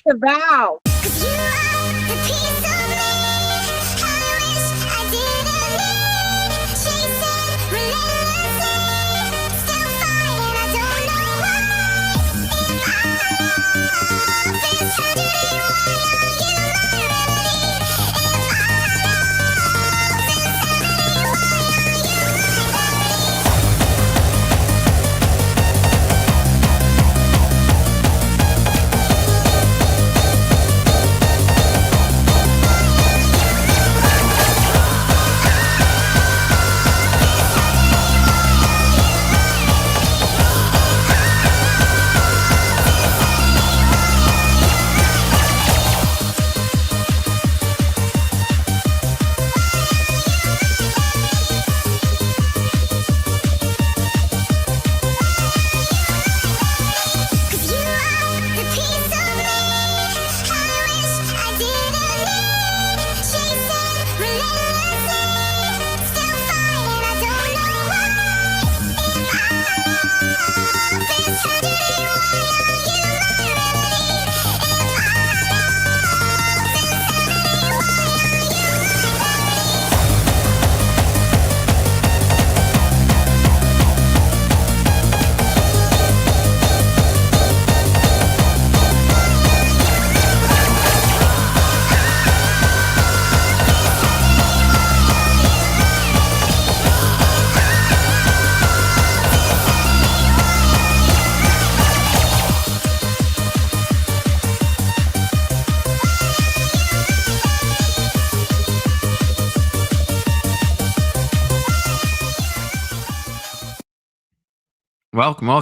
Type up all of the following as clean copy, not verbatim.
the vow.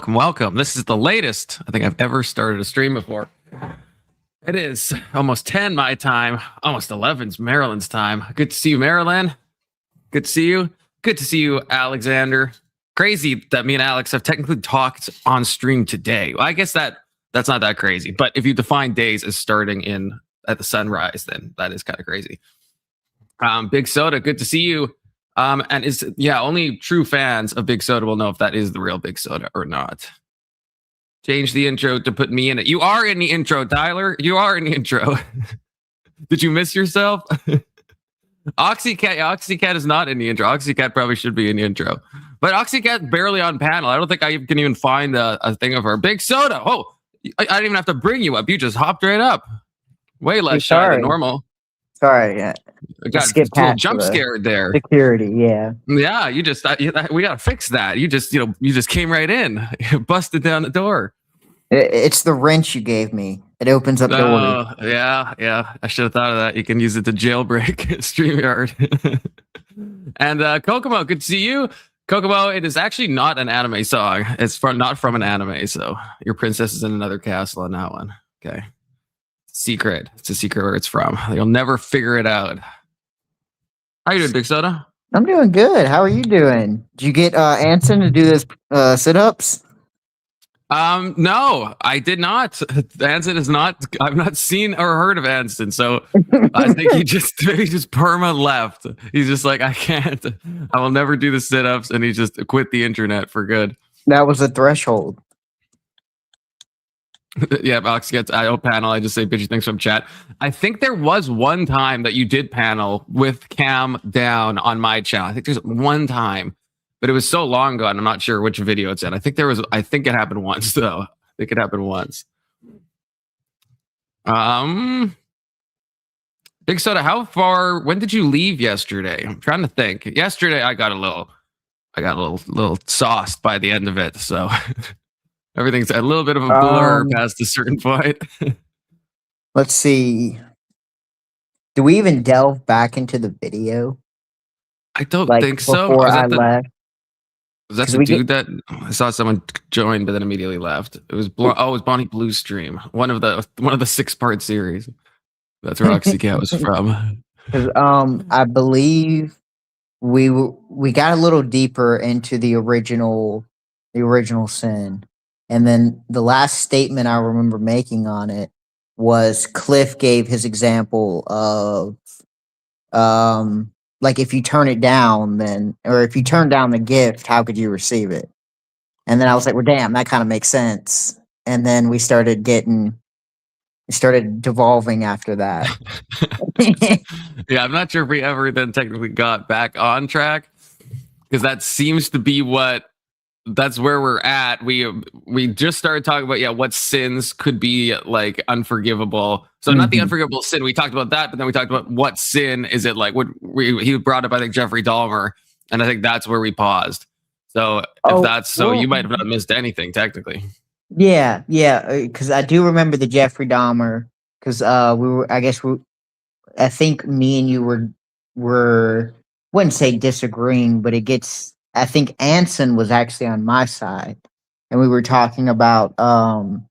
Welcome. This is the latest I think I've ever started a stream before. It is almost 10 my time, almost 11's Maryland's time. Good to see you, Marilyn. Good to see you. Good to see you, Alexander. Crazy that me and Alex have technically talked on stream today. Well, I guess that's not that crazy. But if you define days as starting at the sunrise, then that is kind of crazy. Big Soda, good to see you. And only true fans of Big Soda will know if that is the real Big Soda or not. Change the intro to put me in it. You are in the intro, Tyler. You are in the intro. Did you miss yourself? Oxycat is not in the intro. Oxycat probably should be in the intro. But Oxycat's barely on panel. I don't think I can even find a thing of her. Big Soda. Oh, I didn't even have to bring you up. You just hopped right up. Way less shy than normal. Sorry, yeah. Got jump scared there. Security, yeah. Yeah, we gotta fix that. You just came right in, busted down the door. It's the wrench you gave me. It opens up doors. Yeah. I should have thought of that. You can use it to jailbreak StreamYard. And Kokomo, good to see you. Kokomo, it is actually not an anime song. It's not from an anime, so your princess is in another castle on that one. Okay. Secret. It's a secret where it's from. You'll never figure it out. How you doing, Big Soda? I'm doing good. How are you doing? Did you get Anson to do this sit-ups? No, I did not. Anson is not. I've not seen or heard of Anson, so I think he just perma left. He's just like, I can't. I will never do the sit-ups, and he just quit the internet for good. That was a threshold. Yeah, Alex gets IO panel. I just say bitchy things from chat. I think there was one time that you did panel with cam down on my channel. I think there's one time, but it was so long ago, and I'm not sure which video it's in. I think it happened once, though. I think it happened once. Big Soda, when did you leave yesterday? I'm trying to think. Yesterday, I got a little sauced by the end of it, so... Everything's a little bit of a blur past a certain point. Let's see. Do we even delve back into the video? I don't think so. Before I left. Was that the dude that I saw someone join but then immediately left? It was it was Bonnie Blue stream. One of the 6-part series. That's where Oxycat was from. Because I believe we got a little deeper into the original sin. And then the last statement I remember making on it was Cliffe gave his example of, like, if you turn it down, or if you turn down the gift, how could you receive it? And then I was like, well, damn, that kind of makes sense. And then we started getting It started devolving after that. Yeah, I'm not sure if we ever then technically got back on track, because that seems to be that's where we're at. We just started talking about what sins could be like unforgivable. So not the unforgivable sin. We talked about that, but then we talked about what sin is it like. He brought up, I think, Jeffrey Dahmer, and I think that's where we paused. So if that's so, you might have not missed anything technically. Yeah, because I do remember the Jeffrey Dahmer. Because I think me and you were wouldn't say disagreeing, but I think Anson was actually on my side, and we were talking about kind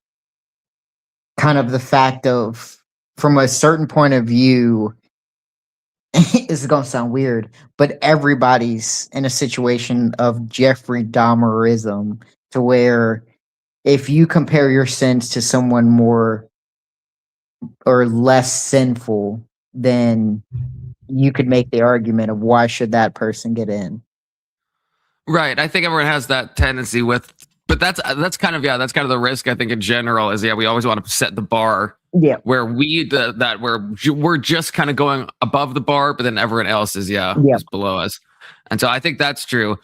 of the fact of, from a certain point of view, this is gonna sound weird, but everybody's in a situation of Jeffrey Dahmerism, to where if you compare your sins to someone more or less sinful, then you could make the argument of why should that person get in. Right. I think everyone has that tendency but that's kind of the risk, I think, in general, is we always want to set the bar where we're just kind of going above the bar, but then everyone else is below us. And so I think that's true.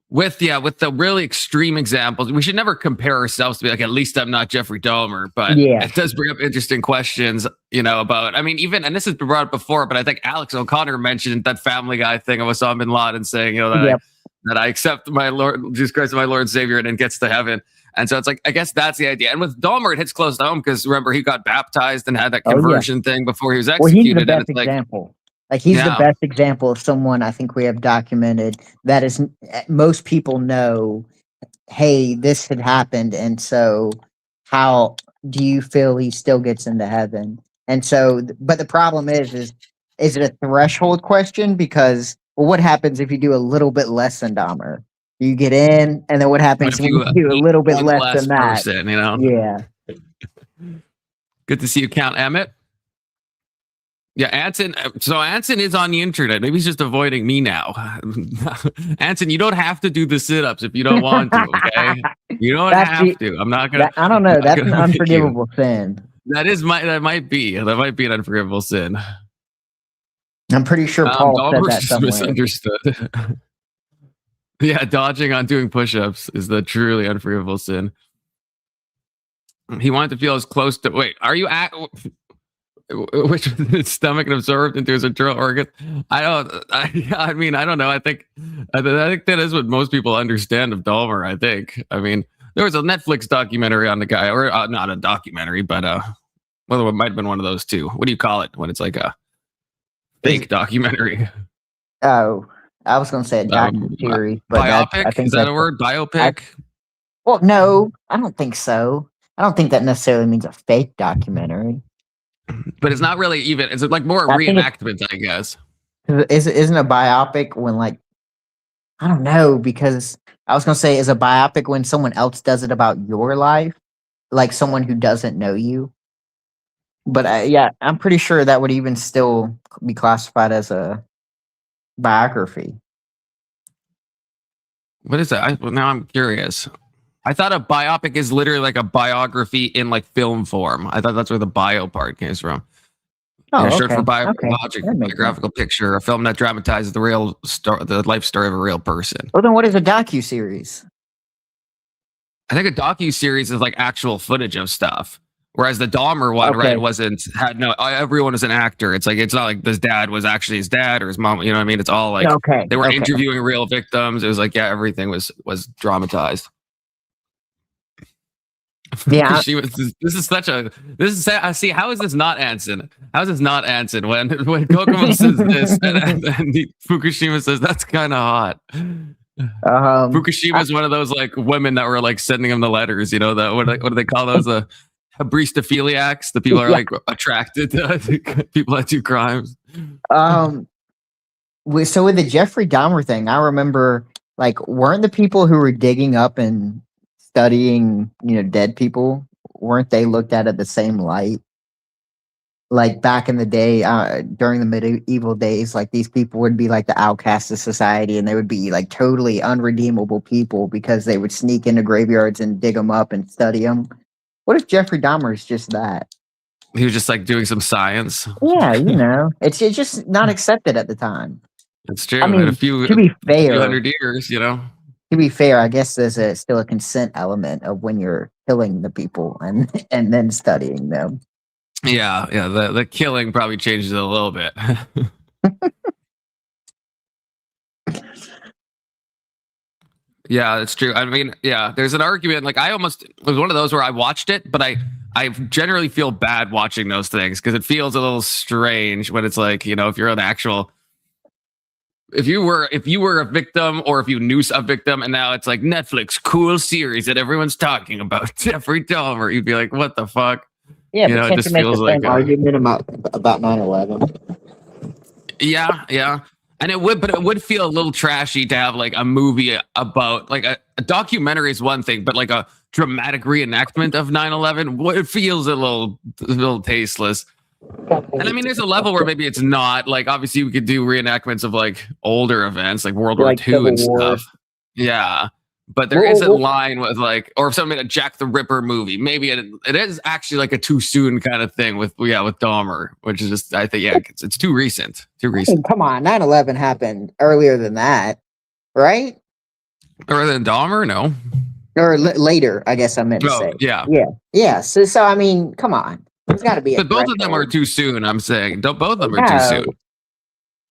With the really extreme examples, we should never compare ourselves to be like, at least I'm not Jeffrey Dahmer, but it does bring up interesting questions, about, I mean, even, and this has been brought up before, but I think Alex O'Connor mentioned that Family Guy thing of Osama bin Laden saying, that I accept my Lord Jesus Christ as my Lord and Savior, and then gets to heaven. And so it's like, I guess that's the idea. And with Dahmer, it hits close to home, because remember, he got baptized and had that conversion thing before he was executed. Well, he's the best example. He's the best example of someone I think we have documented that is, most people know, hey, this had happened, and so how do you feel he still gets into heaven? And so, but the problem is it a threshold question? Because, well, what happens if you do a little bit less than Dahmer? You get in, and then what happens when you do a little bit less than that? Person, Yeah. Good to see you, Count Emmett. Yeah, Anson. So Anson is on the internet. Maybe he's just avoiding me now. Anson, you don't have to do the sit-ups if you don't want to. Okay, you don't have to. I'm not gonna. I don't know. That's an unforgivable sin. That might be an unforgivable sin. I'm pretty sure Paul said that somewhere. Misunderstood. Yeah, dodging on doing push-ups is the truly unforgivable sin. He wanted to feel as close to. Wait, are you at? Which his stomach and absorbed into his internal organ. I mean, I don't know. I think that is what most people understand of Dahmer. I think. I mean, there was a Netflix documentary on the guy, or not a documentary, but well, it might have been one of those two. What do you call it when it's like a fake documentary? Oh, I was going to say a documentary, but biopic. I think is that a word? Biopic? Well, no, I don't think so. I don't think that necessarily means a fake documentary. But it's not really even. It's like more a reenactment, I guess. Isn't a biopic when, like, I don't know, because I was gonna say, is a biopic when someone else does it about your life, like someone who doesn't know you. But I'm pretty sure that would even still be classified as a biography. What is that? Now I'm curious. I thought a biopic is literally like a biography in like film form. I thought that's where the bio part came from. Short for biographical picture, a film that dramatizes the real story, the life story of a real person. Well, then what is a docu-series? I think a docu-series is like actual footage of stuff. Whereas the Dahmer one, right, everyone is an actor. It's like, it's not like this dad was actually his dad or his mom. You know what I mean? It's all like they were interviewing real victims. It was like, everything was dramatized. Yeah, see, how is this not Anson? How is this not Anson when Kokomo says this and Fukushima says that's kind of hot? Fukushima is one of those like women that were like sending him the letters, what do they call those? Hebristophiliacs. The people are like attracted to people that do crimes. So with the Jeffrey Dahmer thing, I remember, like, weren't the people who were digging up and studying, dead people, weren't they looked at the same light? Like back in the day, during the medieval days, like these people would be like the outcasts of society, and they would be like totally unredeemable people because they would sneak into graveyards and dig them up and study them. What if Jeffrey Dahmer is just that? He was just like doing some science. Yeah, it's just not accepted at the time. It's true. I In a mean, few to be fair, hundred years, I guess there's still a consent element of when you're killing the people and and then studying them. Yeah. The killing probably changes it a little bit. Yeah, that's true. I mean, yeah, there's an argument. Like, it was one of those where I watched it, but I generally feel bad watching those things because it feels a little strange when it's like, if you're an actual, if you were a victim, or if you knew a victim, and now it's like Netflix cool series that everyone's talking about Jeffrey Dahmer, you'd be like, what the fuck? Yeah, but It can't just you make feels the like same argument about 9/11? yeah. And it would feel a little trashy to have like a movie about like a documentary is one thing, but like a dramatic reenactment of 9/11, it feels a little tasteless. And I mean, there's a level where maybe it's not like, obviously we could do reenactments of like older events like World War Like II Civil and War. stuff. Yeah. But there is a line with like, or if someone made a Jack the Ripper movie, maybe it is actually like a too soon kind of thing with Dahmer, which is just, I think, yeah, it's too recent. Too I recent. mean, come on, 9/11 happened earlier than that, right? Or than Dahmer? No. Or later, I guess I meant to say. Yeah. Yeah. So I mean, come on. There's got to be a But both of them are threshold. too soon, I'm saying. Both of them are too soon.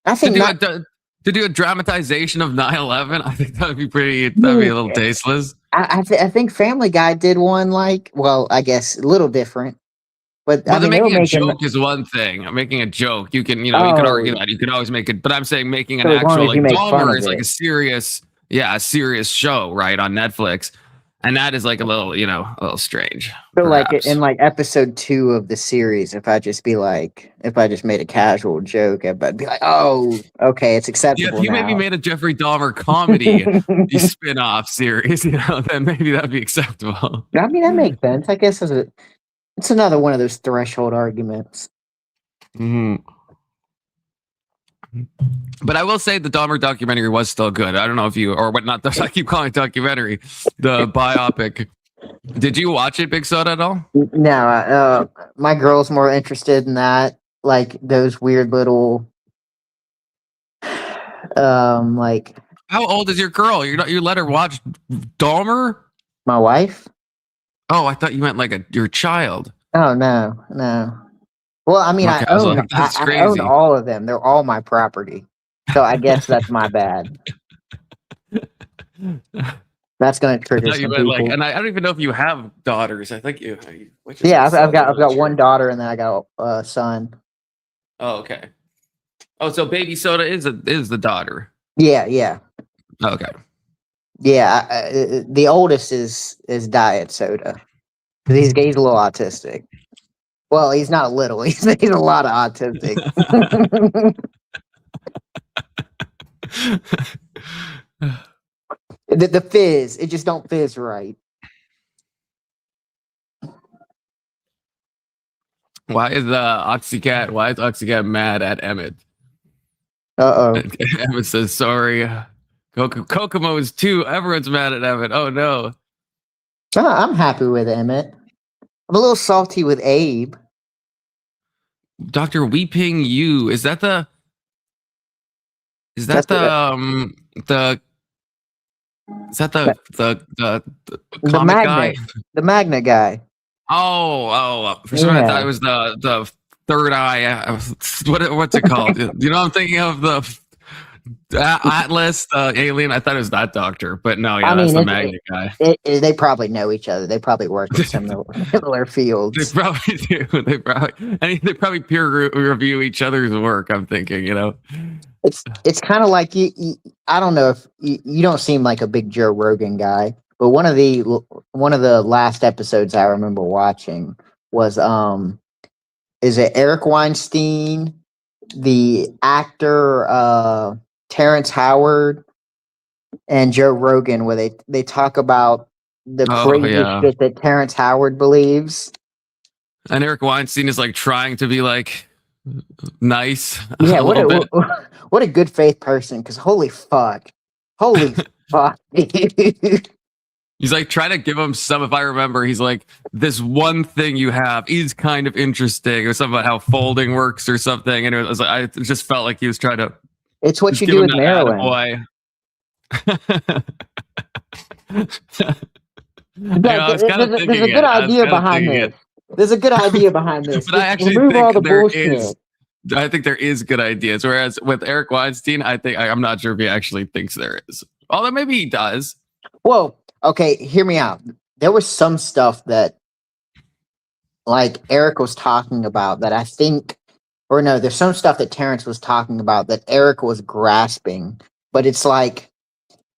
I think To do a dramatization of 9/11, I think that'd be a little tasteless. I think Family Guy did one like, well, I guess a little different. But Well, I mean, making a joke is one thing. Making a joke, you can argue that. You can always make it, but I'm saying making an actual like Dahmer is like a serious show, right, on Netflix. And that is like a little strange. So perhaps. like in like episode 2 of the series, if I just made a casual joke, I'd be like, oh, okay, it's acceptable. Yeah, if you maybe made a Jeffrey Dahmer comedy spin-off series, then maybe that'd be acceptable. I mean, that makes sense. I guess it's another one of those threshold arguments. Mm-hmm. But I will say the Dahmer documentary was still good. I don't know if I keep calling it documentary, the biopic. Did you watch it, Big Soda, at all? No, my girl's more interested in that, like those weird little, like. How old is your girl? You let her watch Dahmer? My wife? Oh, I thought you meant like your child. Oh no. Well, I mean, Okay, I own all of them. They're all my property. So I guess that's my bad. That's going to trigger some people. And I don't even know if you have daughters. I think you. Yeah, I've got one daughter and then I got a son. Oh, okay. Oh, so Baby Soda is the daughter. Yeah. Okay. Yeah, the oldest is Diet Soda. He's a little autistic. Well, he's not little. He's a lot of autistic. The fizz, it just don't fizz right. Why is Oxycat mad at Emmett? Emmett says sorry. Kokomo is too. Everyone's mad at Emmett. Oh no. I'm happy with Emmett. I'm a little salty with Abe. Dr. Weeping You. Is that the comic guy? The Magnet guy. Oh, for some reason I thought it was the third eye. What's it called? I'm thinking of the Atlas, alien. I thought it was that doctor, but no, that's the Magnet guy. They probably know each other. They probably work in similar fields. They probably do. They probably peer review each other's work. I'm thinking, It's kind of like you. I don't know if you don't seem like a big Joe Rogan guy, but one of the last episodes I remember watching was is it Eric Weinstein, the actor Terrence Howard, and Joe Rogan, where they talk about the crazy shit that Terrence Howard believes. And Eric Weinstein is like trying to be like nice. Yeah, what a good faith person, because holy fuck. He's like trying to give him some. If I remember, he's like, this one thing you have is kind of interesting, or something about how folding works or something. And it was like, I just felt like he was trying to It's what just you give do him with that Maryland. attaboy. Like, I was kind of there's a thinking good it. I was idea kind of behind thinking this. it. There's a good idea behind this. But I Just actually remove all think the there bullshit. is. I think there is good ideas. Whereas with Eric Weinstein, I'm not sure if he actually thinks there is. Although maybe he does. Well, okay, hear me out. There was some stuff that, like Eric was talking about, that I think, or no, there's some stuff that Terrence was talking about that Eric was grasping, but it's like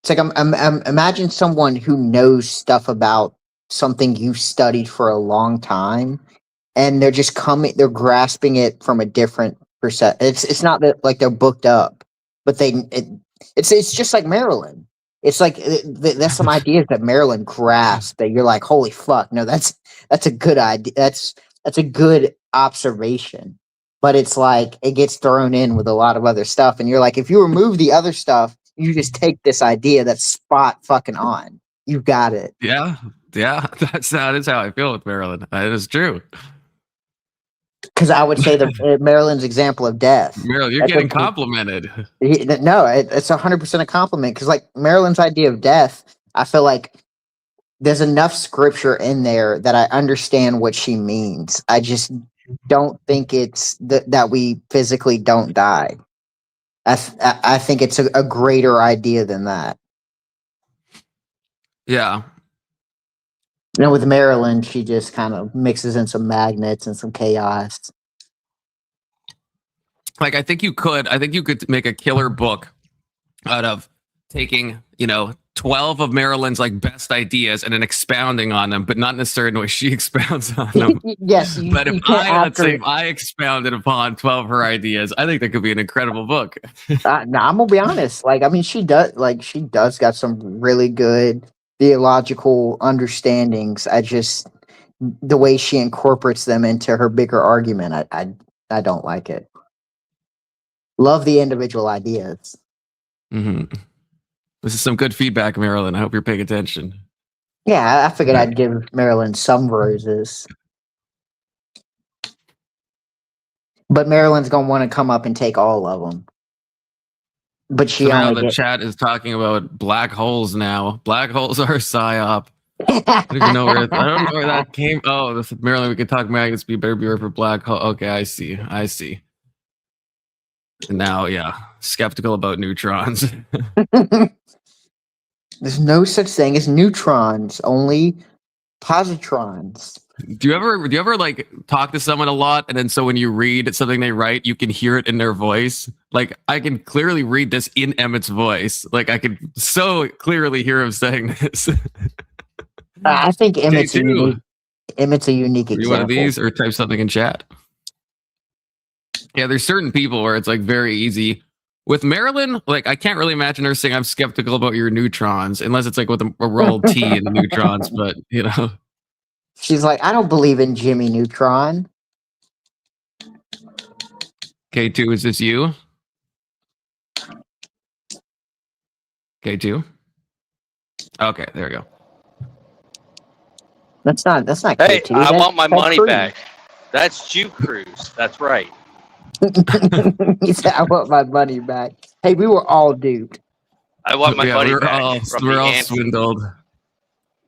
imagine someone who knows stuff about something you've studied for a long time, and they're grasping it from a different percent. It's not that like they're booked up, but it's just like Maryland. It's like that's some ideas that Maryland grasps that you're like, holy fuck, no, that's a good idea. That's a good observation. But it's like it gets thrown in with a lot of other stuff, and you're like, if you remove the other stuff, you just take this idea that's spot fucking on. You got it. Yeah, that is how I feel with Maryland. That is true. Because I would say the Maryland's example of death. Maryland, you're That's getting a- complimented. No, it's 100% a compliment. Because like Maryland's idea of death, I feel like there's enough scripture in there that I understand what she means. I just don't think it's that we physically don't die. I think it's a greater idea than that. Yeah. And with Maryland, she just kind of mixes in some magnets and some chaos. Like I think you could make a killer book out of taking, 12 of Maryland's like best ideas and then expounding on them, but not necessarily in the way she expounds on them. Yes, but if I expounded upon 12 of her ideas, I think that could be an incredible book. No, I'm gonna be honest. Like, I mean, she does got some really good theological understandings. I just the way she incorporates them into her bigger argument, I don't like it. Love the individual ideas. Mm-hmm. This is some good feedback, Marilyn. I hope you're paying attention. Yeah, I figured I'd give Marilyn some roses. But Marilyn's going to want to come up and take all of them. But she so now the chat is talking about black holes now. Black holes are a psyop. I don't even know where that came. Oh, this is Marilyn. We can talk magnets. Be better beware for black hole. Okay, I see. And now, yeah, skeptical about neutrons. There's no such thing as neutrons, only positrons. Do you ever like talk to someone a lot, and then so when you read something they write, you can hear it in their voice? Like I can clearly read this in Emmett's voice. Like I could so clearly hear him saying this. I think Emmett's a unique example. You one of these, or type something in chat? Yeah, there's certain people where it's like very easy. With Marilyn, like I can't really imagine her saying I'm skeptical about your neutrons, unless it's like with a rolled T in the neutrons. But she's like, I don't believe in Jimmy Neutron. K2, is this you? K2. Okay, there we go. That's not Hey, K2. I want my money Cruz. back. That's Jew Cruise. That's right. He said, I want my money back. Hey, we were all duped. I want my money we're back. We're all swindled.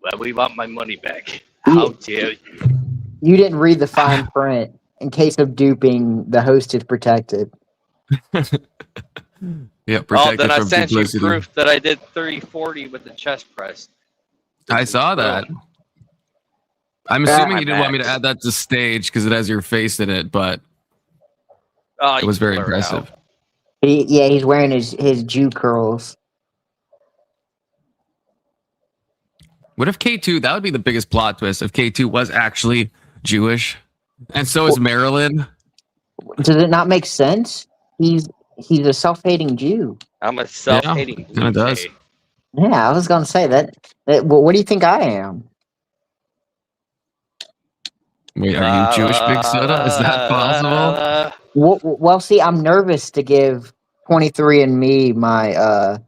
Well, we want my money back. How dare you? You didn't read the fine print. In case of duping, the host is protected. Yeah, protected then I from sent publicity. you proof that I did 30-40 with the chest press. I saw that. I'm assuming you didn't want me to add that to stage because it has your face in it, but it was very impressive. He's wearing his Jew curls. What if K2? That would be the biggest plot twist if K2 was actually Jewish, and so is Marilyn. Does it not make sense? He's a self-hating Jew. I'm a self-hating Jew. Kind of does. Yeah, I was gonna say that. What do you think I am? Wait, are you Jewish, Big Soda? Is that possible? Well, see, I'm nervous to give 23andMe my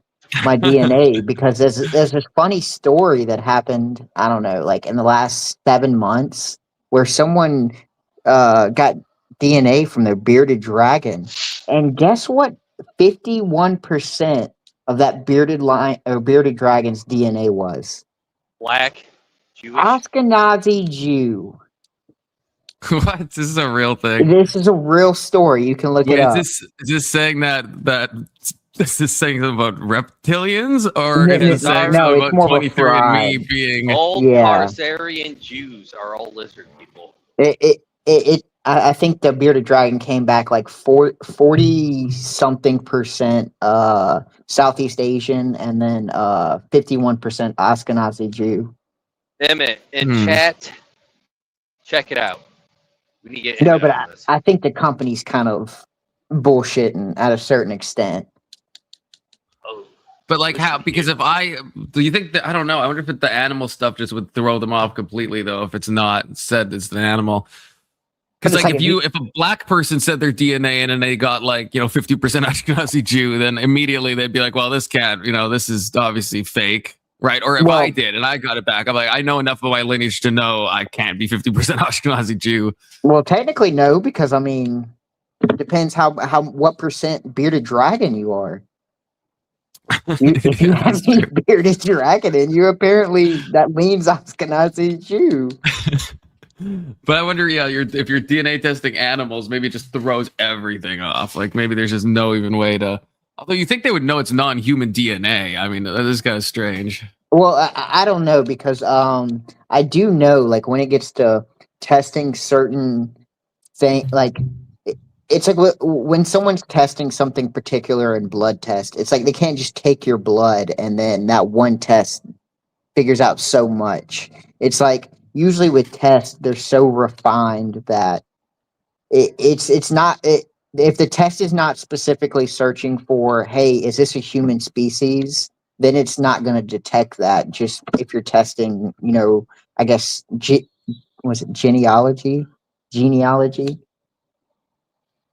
my DNA because there's this funny story that happened, I don't know, like in the last 7 months where someone got DNA from their bearded dragon. And guess what? 51% of that bearded dragon's DNA was Black, Jewish. Ashkenazi Jew. What? This is a real thing. This is a real story. You can look it up. Is this saying that this is saying something about reptilians, or No, is it saying no, something it's about more of a 23andMe being? Old Yeah. Tarzarian Jews are all lizard people. I think the bearded dragon came back like 40 something percent Southeast Asian and then 51% Ashkenazi Jew. Emmett, in chat, check it out. We need to get No, Emmett but on this. I think the company's kind of bullshitting at a certain extent. Oh, But like how? Because do you think that, I don't know. I wonder if the animal stuff just would throw them off completely, though, if it's not said it's an animal. Because like if a black person said their DNA and then they got like 50% Ashkenazi Jew, then immediately they'd be like, well, this can't, this is obviously fake, right? Or if I did and I got it back, I'm like, I know enough of my lineage to know I can't be 50% Ashkenazi Jew. Well, technically no, because I mean, it depends what percent bearded dragon you are. If you have any bearded dragon in you, apparently that means Ashkenazi Jew. But I wonder, if you're DNA testing animals, maybe it just throws everything off. Like maybe there's just no even way to. Although you think they would know it's non-human DNA. I mean, that is kind of strange. Well, I don't know because I do know like when it gets to testing certain things, like it's like when someone's testing something particular in blood test, it's like they can't just take your blood and then that one test figures out so much. It's like usually with tests, they're so refined that it's not. If the test is not specifically searching for, hey, is this a human species? Then it's not going to detect that. Just if you're testing, I guess, was it genealogy?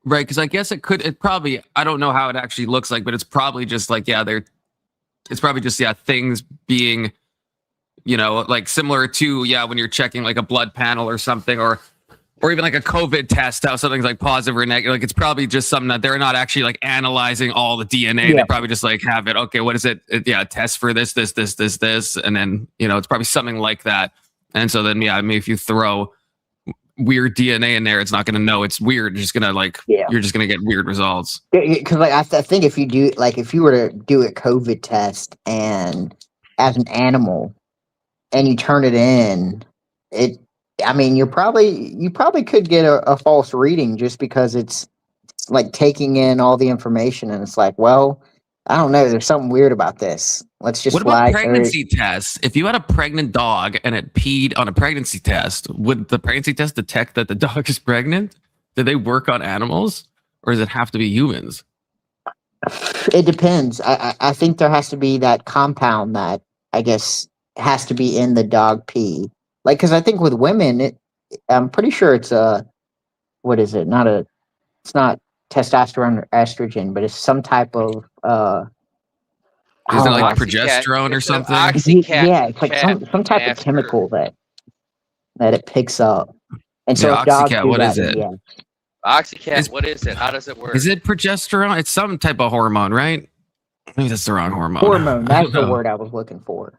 Right, because I guess it probably, I don't know how it actually looks like, but it's probably just like, it's probably just, things being, like similar to, when you're checking like a blood panel or something, or even like a COVID test, how something's like positive or negative. Like it's probably just something that they're not actually like analyzing all the DNA. Yeah. They probably just like have it. Okay, what is it? Test for this, and then it's probably something like that. And so then maybe if you throw weird DNA in there, it's not going to know it's weird. You're just going to you're just going to get weird results. Because like I think if you were to do a COVID test and as an animal and you turn it in, you probably could get a false reading just because it's like taking in all the information and it's like, well, I don't know, there's something weird about this. Let's just What about pregnancy tests? If you had a pregnant dog and it peed on a pregnancy test, would the pregnancy test detect that the dog is pregnant? Do they work on animals, or does it have to be humans? It depends. I think there has to be that compound that I guess has to be in the dog pee. Like, because I think with women, I'm pretty sure it's what is it? It's not testosterone or estrogen, but it's some type of Isn't it like Oxycat. progesterone or It's something? Yeah, it's like some type of chemical that it picks up. And so if dogs Oxycat, do what that, is it? yeah. Oxycat, what is it? How does it work? Is it progesterone? It's some type of hormone, right? Maybe that's the wrong hormone. Hormone, that's the word I was looking for.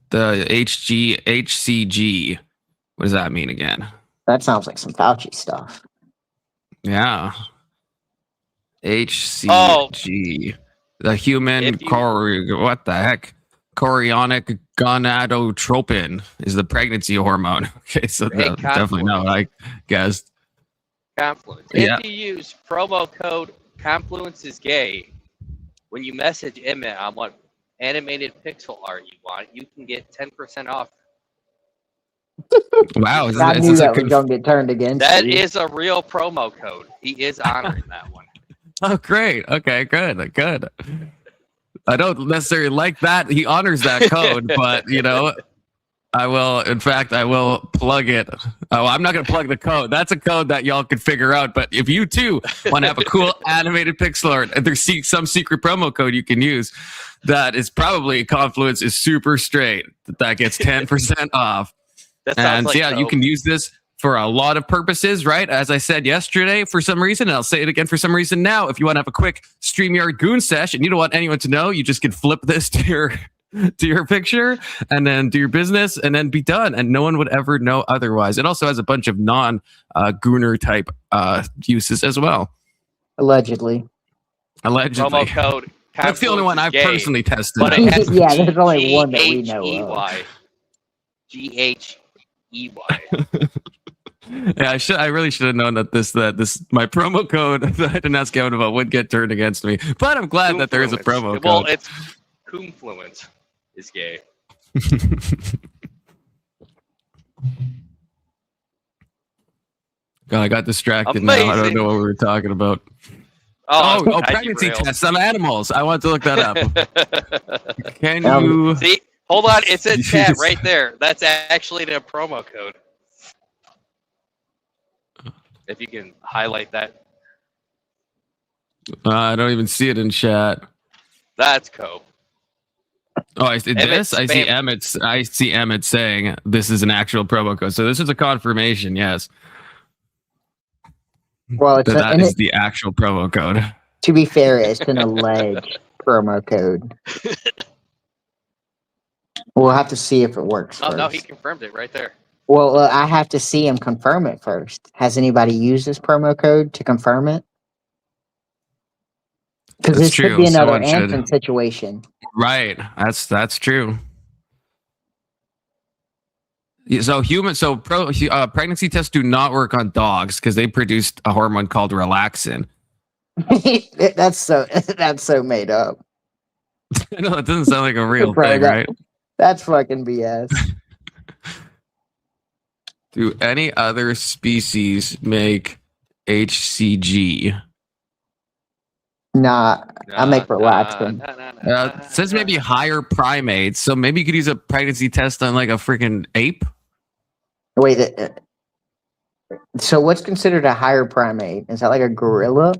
The HCG. What does that mean again? That sounds like some Fauci stuff. Yeah. HCG. The human what the heck? Chorionic gonadotropin is the pregnancy hormone. Okay, so definitely no, I guessed. Confluence. If you use promo code Confluence is gay, when you message Emmett on what animated pixel art you want, you can get 10% off. Wow, I knew that was going to get turned against That you. is a real promo code. He is honoring that one. Oh, great. Okay, good. I don't necessarily like that. He honors that code, but I will. In fact, I will plug it. Oh, I'm not going to plug the code. That's a code that y'all could figure out. But if you too want to have a cool animated pixel art, there's some secret promo code you can use. That is probably Confluence is super straight. That gets 10% off. And yeah, you can use this for a lot of purposes, right? As I said yesterday, for some reason, and I'll say it again for some reason now, if you want to have a quick StreamYard goon sesh and you don't want anyone to know, you just can flip this to your picture and then do your business and then be done. And no one would ever know otherwise. It also has a bunch of non-gooner type uses as well. Allegedly. Promo code. That's the only one I've personally tested. But it has yeah, there's only one that we know of. G-H-E-Y. Yeah, I really should have known that this my promo code that I didn't ask Kevin about would get turned against me. But I'm glad that there is a promo code. Well, it's Confluence is gay. God, I got distracted now. I don't know what we were talking about. Oh, pregnancy tests on animals. I want to look that up. Can you see? Hold on, it's in chat right there. That's actually the promo code. If you can highlight that. I don't even see it in chat. That's Cope. Oh, I see this. I see Emmett saying this is an actual promo code. So this is a confirmation. Yes. Well, that is the actual promo code. To be fair, it's an alleged promo code. We'll have to see if it works. Oh, no, he confirmed it right there. Well, I have to see him confirm it first. Has anybody used this promo code to confirm it? Because this could be another Anthem situation. Right. That's true. So pregnancy tests do not work on dogs because they produce a hormone called relaxin. That's so made up. I know, it doesn't sound like a real thing, right? That's fucking BS. Do any other species make HCG? Nah, I make relaxin. It says maybe higher primates, so maybe you could use a pregnancy test on like a freaking ape. Wait, so what's considered a higher primate? Is that like a gorilla?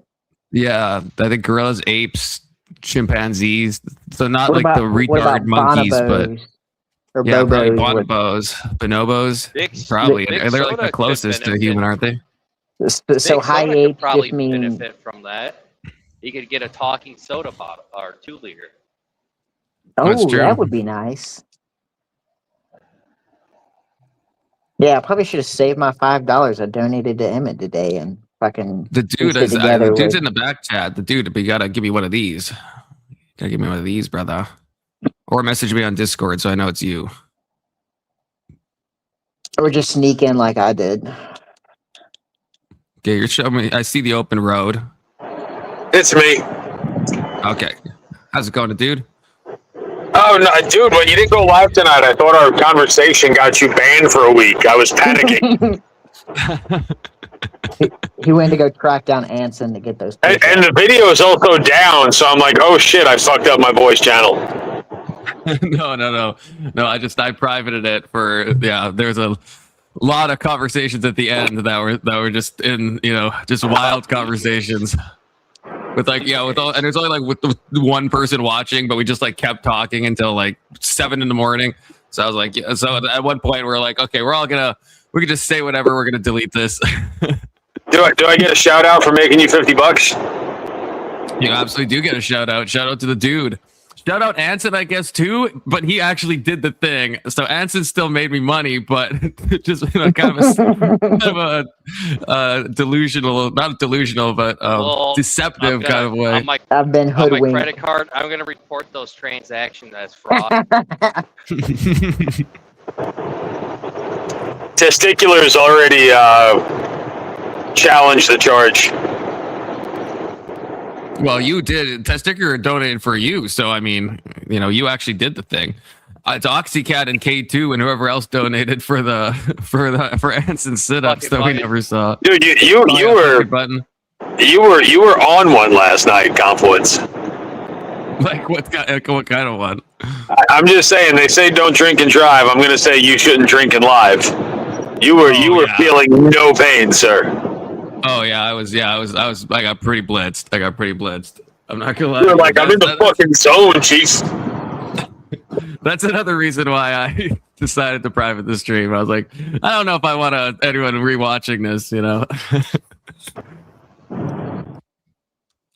Yeah, I think gorillas, apes, chimpanzees. So not like the retard monkeys, bonobos? But yeah, probably bonobos. Probably they're like the closest to human, aren't they? So high apes probably just mean benefit from that. You could get a talking soda bottle or 2 liter. Oh, that would be nice. Yeah, I probably should have saved my $5 I donated to Emmett today and fucking. The dude's in the back chat. The dude, but you gotta give me one of these. You gotta give me one of these, brother. Or message me on Discord so I know it's you. Or just sneak in like I did. Okay, you're showing me. I see the open road. It's me. Okay. How's it going, dude? Oh, no, dude, when you didn't go live tonight, I thought our conversation got you banned for a week. I was panicking. He went to go track down Anson to get those. And the video is also down, so I'm like, oh shit, I fucked up my voice channel. No. I privated it for, there's a lot of conversations at the end that were just in, just wild conversations. With and there's only like with the one person watching, but we just like kept talking until like 7 a.m. So I was like, so at one point we're like, okay, we can just say whatever. We're gonna delete this. Do I get a shout out for making you $50? You absolutely do get a shout out. Shout out to the dude. Shout out Anson, I guess too, but he actually did the thing. So Anson still made me money, but just kind of a delusional, not delusional, but deceptive kind of way. I've been hoodwinked. On my credit card, I'm going to report those transactions as fraud. Testicular's already challenged the charge. Well, you did. Testicular donated for you, so I mean, you actually did the thing. It's Oxycat and K2 and whoever else donated for Anson's sit-ups that we never saw. Dude, you were on one last night, Confluence. Like what kind of one? I'm just saying. They say don't drink and drive. I'm gonna say you shouldn't drink and live. You were feeling no pain, sir. Oh yeah, I got pretty blitzed. I'm not gonna lie. You're like, I'm in the fucking zone, chief. That's another reason why I decided to private the stream. I was like, I don't know if I want anyone rewatching this, you know.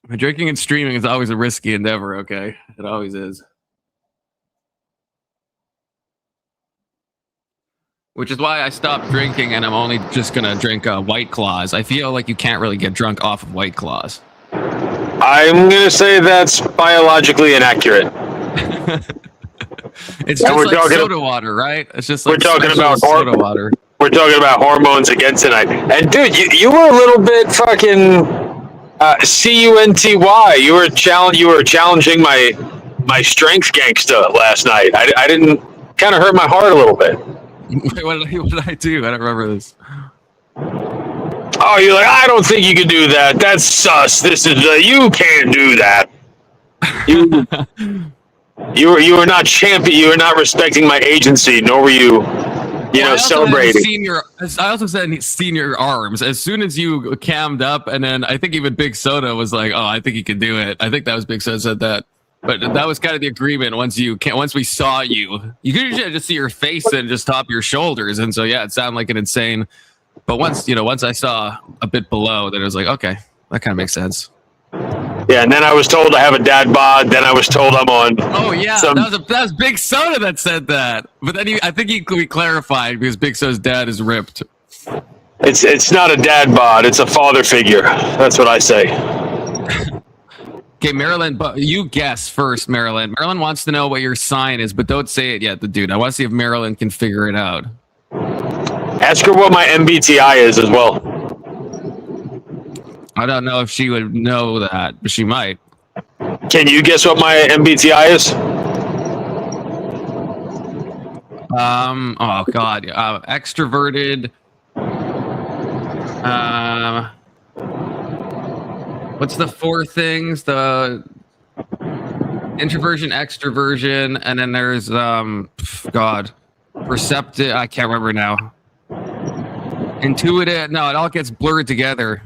Drinking and streaming is always a risky endeavor, okay? It always is. Which is why I stopped drinking and I'm only just going to drink White Claws. I feel like you can't really get drunk off of White Claws. I'm going to say that's biologically inaccurate. It's just like soda water, right? It's just like we're talking about soda water. We're talking about hormones again tonight. And dude, you were a little bit fucking CUNTY. You were challenging my strength gangsta last night. I didn't kind of hurt my heart a little bit. Wait, what did I do? I don't remember this. Oh, you're like, I don't think you can do that. That's sus. This is you can't do that. You were not champion. You were not respecting my agency, nor were you, celebrating. I also said senior arms. As soon as you cammed up, and then I think even Big Soda was like, "Oh, I think he could do it." I think that was Big Soda said that. But that was kind of the agreement. Once we saw you could just see your face and just top your shoulders, and so yeah, it sounded like an insane. But once I saw a bit below, then it was like, okay, that kind of makes sense. Yeah, and then I was told I have a dad bod. Then I was told I'm on. Oh yeah, that was Big Soda that said that. But then I think he clarified because Big Soda's dad is ripped. It's not a dad bod. It's a father figure. That's what I say. Okay, Marilyn, but you guess first, Marilyn. Marilyn wants to know what your sign is, but don't say it yet, dude. I want to see if Marilyn can figure it out. Ask her what my MBTI is as well. I don't know if she would know that, but she might. Can you guess what my MBTI is? Oh God, extroverted. What's the four things? The introversion, extroversion, and then there's perceptive. I can't remember now. Intuitive. No, it all gets blurred together.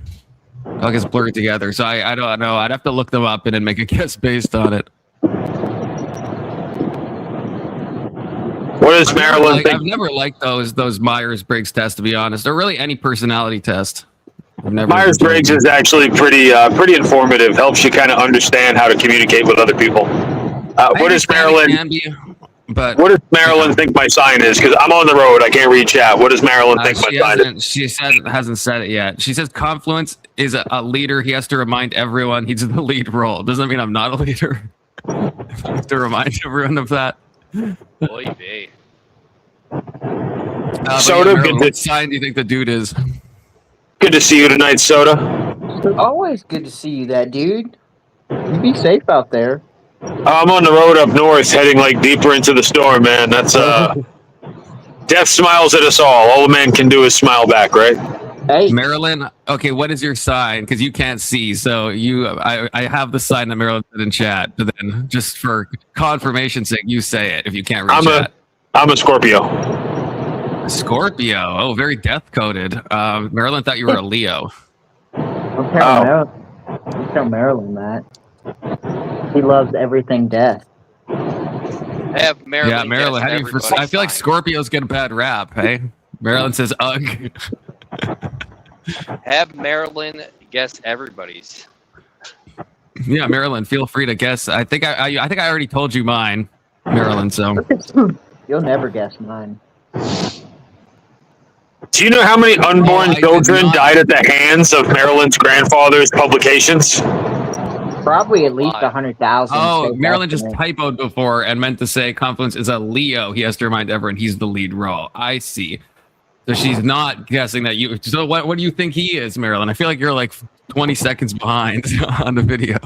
So I don't know. I'd have to look them up and then make a guess based on it. What does Marilyn think? I've never liked those Myers-Briggs tests, to be honest, or really any personality test. Myers-Briggs is actually pretty informative. Helps you kind of understand how to communicate with other people. What does Marilyn? What does Marilyn think my sign is? Because I'm on the road, I can't read chat. What does Marilyn think my sign is? She hasn't said it yet. She says Confluence is a leader. He has to remind everyone he's the lead role. Doesn't mean I'm not a leader. I have to remind everyone of that. Boy, babe. Soda, Marilyn, what sign do you think the dude is? Good to see you tonight, Soda. Always good to see you, that dude. You be safe out there. I'm on the road up north, heading like deeper into the storm, man. That's death smiles at us all. All a man can do is smile back, right? Hey, Marilyn. Okay, what is your sign? Because you can't see, so I have the sign that Marilyn said in chat. But then, just for confirmation's sake, you say it if you can't read chat. I'm a Scorpio. Scorpio. Oh, very death coded. Marilyn thought you were a Leo. Don't tell Marilyn that. He loves everything death. Have Marilyn. Yeah, Marilyn. How do you? I feel like Scorpios get a bad rap. Hey, Marilyn says ugh. Have Marilyn guess everybody's. Yeah, Marilyn, feel free to guess. I think I already told you mine, Marilyn. So you'll never guess mine. Do you know how many unborn children died at the hands of Marilyn's grandfather's publications? Probably at least 100,000. Oh, Marilyn just typoed before and meant to say Confluence is a Leo. He has to remind everyone he's the lead role. I see. So she's not guessing that you. So what do you think he is, Marilyn? I feel like you're like 20 seconds behind on the video.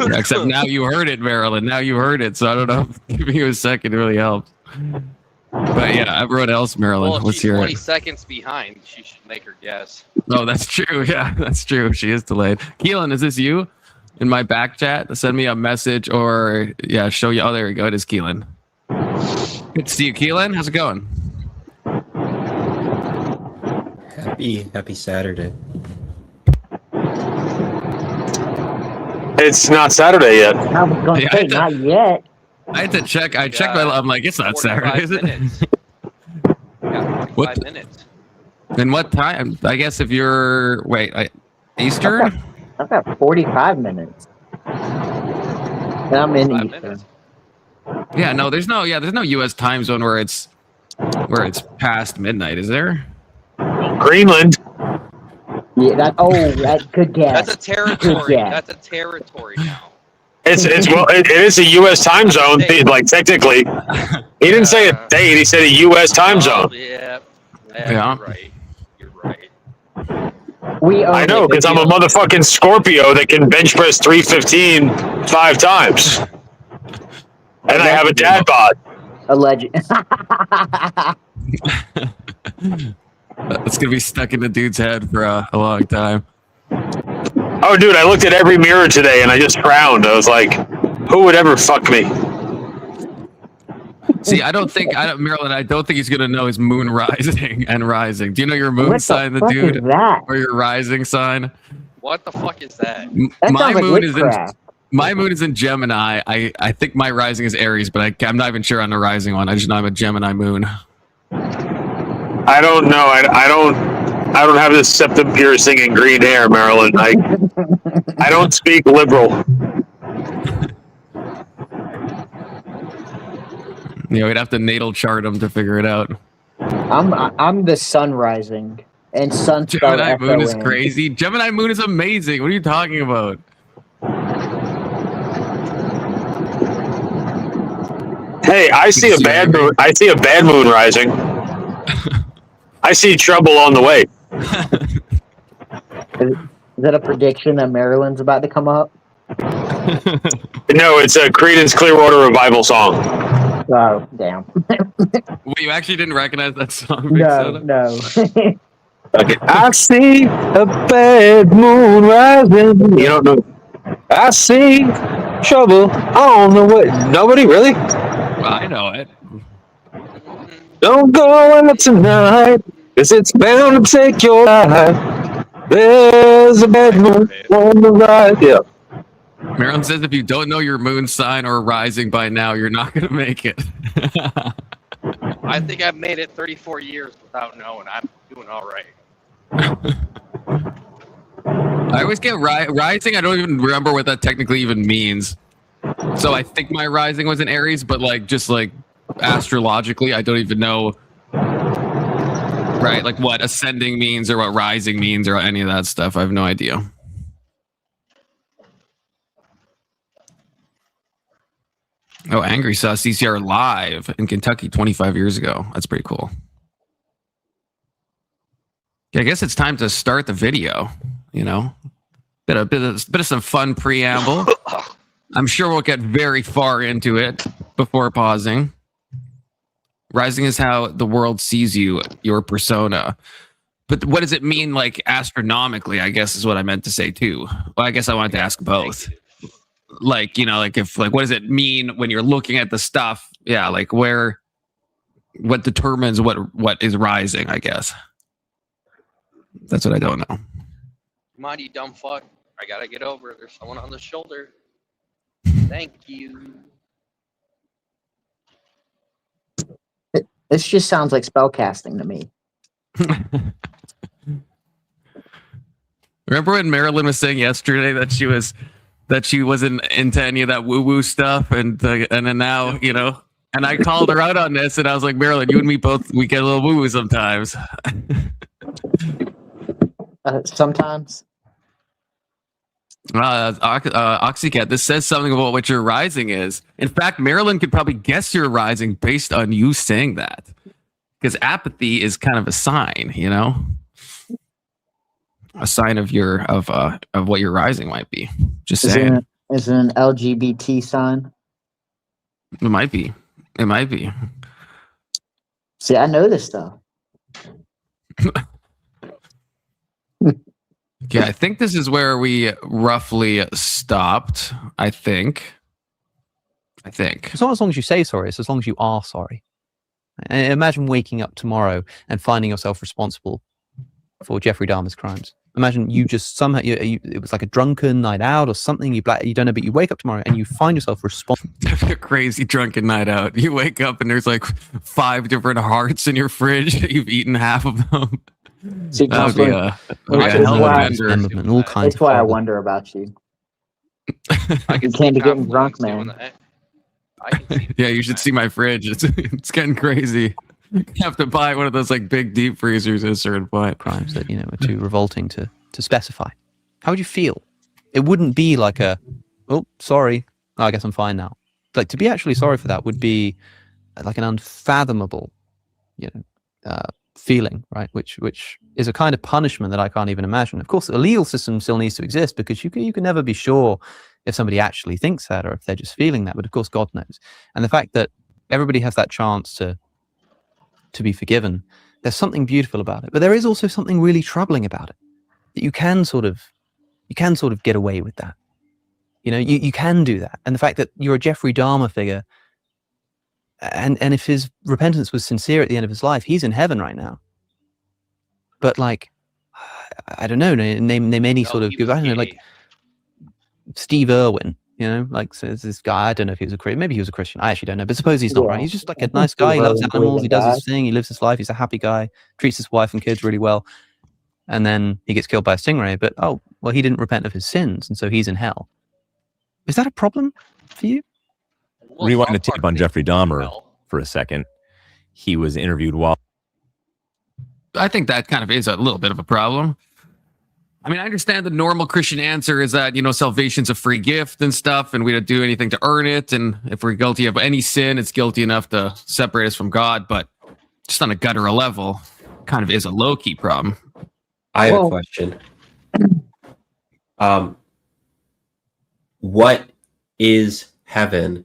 Yeah, except now you heard it, Marilyn. Now you heard it. So I don't know if giving you a second really helped. But yeah, everyone else, Marilyn, well, let's hear it. 20 seconds behind. She should make her guess. Oh, that's true. Yeah, that's true. She is delayed. Keelan, is this you? in my back chat. Send me a message or show you. Oh, there we go. It is Keelan. Good to see you, Keelan. How's it going? Happy Saturday. It's not Saturday yet. I was going to say, not yet. I had to check. I checked my. I'm like, it's not Saturday, is it? Yeah, 45 minutes. And what time? I guess if you're Eastern. I've got 45 minutes. And I'm in Eastern. Yeah, no, there's no U.S. time zone where it's past midnight, is there? Greenland. Yeah, that's good guess. That's a territory. That's a territory now. It is a U.S. time zone. Like technically, he didn't say a date. He said a U.S. time zone. Yeah. You're right. I know because I'm a motherfucking Scorpio that can bench press 315 5 times, and I have a dad bod. Alleged. That's gonna be stuck in the dude's head for a long time. Oh, dude, I looked at every mirror today and I just frowned. I was like, who would ever fuck me? See, Marilyn, I don't think he's going to know his moon rising and rising. Do you know your moon sign, the dude? Is that? Or your rising sign? What the fuck is that? My moon is in Gemini. I think my rising is Aries, but I'm not even sure on the rising one. I just know I'm a Gemini moon. I don't know. I don't have this septum piercing and green hair, Marilyn. I don't speak liberal. We'd have to natal chart them to figure it out. I'm the sun rising, and sun. Gemini moon is crazy. Gemini moon is amazing. What are you talking about? Hey, I see a bad moon. I see a bad moon rising. I see trouble on the way. Is that a prediction that Maryland's about to come up? No, it's a Creedence Clearwater Revival song. Oh, damn. Well, you actually didn't recognize that song? No. Okay. I see a bad moon rising. You don't know. I see trouble on the way. Nobody really? Well, I know it. Don't go out tonight, 'cause it's bound to take your life. There's a bad moon on the rise. Yeah. Marilyn says if you don't know your moon sign or rising by now, you're not going to make it. I think I've made it 34 years without knowing. I'm doing all right. I always get rising. I don't even remember what that technically even means. So I think my rising was in Aries, but just astrologically, I don't even know. Right, like what ascending means or what rising means or any of that stuff. I have no idea. Oh, Angry saw CCR live in Kentucky 25 years ago. That's pretty cool. Yeah, I guess it's time to start the video. Bit of some fun preamble. I'm sure we'll get very far into it before pausing. Rising is how the world sees you, your persona. But what does it mean, astronomically? I guess is what I meant to say too. Well, I guess I wanted to ask both. What does it mean when you're looking at the stuff? Yeah, what determines what is rising? I guess that's what I don't know. Come on, you dumb fuck! I gotta get over it. There's someone on the shoulder. Thank you. This just sounds like spellcasting to me. Remember when Marilyn was saying yesterday that she wasn't into any of that woo-woo stuff, and then now, and I called her out on this, and I was like, Marilyn, you and me both, we get a little woo-woo sometimes. Sometimes. Oxycat, this says something about what your rising is. In fact, Marilyn could probably guess your rising based on you saying that, because apathy is kind of a sign, a sign of what your rising might be. Just saying. Is it an LGBT sign? It might be. See, I know this stuff. Yeah, I think this is where we roughly stopped. I think. It's not as long as you say sorry, it's as long as you are sorry. And imagine waking up tomorrow and finding yourself responsible for Jeffrey Dahmer's crimes. Imagine you just somehow, it was like a drunken night out or something, you don't know, but you wake up tomorrow and you find yourself responsible. A crazy drunken night out. You wake up and there's like 5 different hearts in your fridge. You've eaten half of them. See, That would be a hell of a bender. All kinds That's why I horrible- wonder about you. I can You can't see be getting Confluence drunk, man. doing that. I can see Yeah, you should see my fridge. It's getting crazy. You have to buy one of those like big deep freezers at a certain point. crimes that are too revolting to specify. How would you feel? It wouldn't be like oh, sorry, I guess I'm fine now. Like, to be actually sorry for that would be like an unfathomable feeling, right? Which is a kind of punishment that I can't even imagine. Of course, the legal system still needs to exist, because you can never be sure if somebody actually thinks that or if they're just feeling that. But of course, God knows. And the fact that everybody has that chance to be forgiven, there's something beautiful about it. But there is also something really troubling about it. That you can sort of get away with that. You can do that. And the fact that you're a Jeffrey Dahmer figure, and if his repentance was sincere at the end of his life, he's in heaven right now. But like, I don't know, name any sort of, I don't know, like Steve Irwin, like, so this guy, I don't know if he was a Christian, maybe he was a Christian, I actually don't know, but suppose he's not, right? He's just like a nice guy, he loves animals, he does his thing, he lives his life, he's a happy guy, treats his wife and kids really well, and then he gets killed by a stingray, but he didn't repent of his sins, and so he's in hell. Is that a problem for you? Rewind the tape on Jeffrey Dahmer for a second. He was interviewed while... I think that kind of is a little bit of a problem. I mean, I understand the normal Christian answer is that, salvation's a free gift and stuff, and we don't do anything to earn it. And if we're guilty of any sin, it's guilty enough to separate us from God. But just on a guttural level, kind of is a low-key problem. I have a question. What is heaven?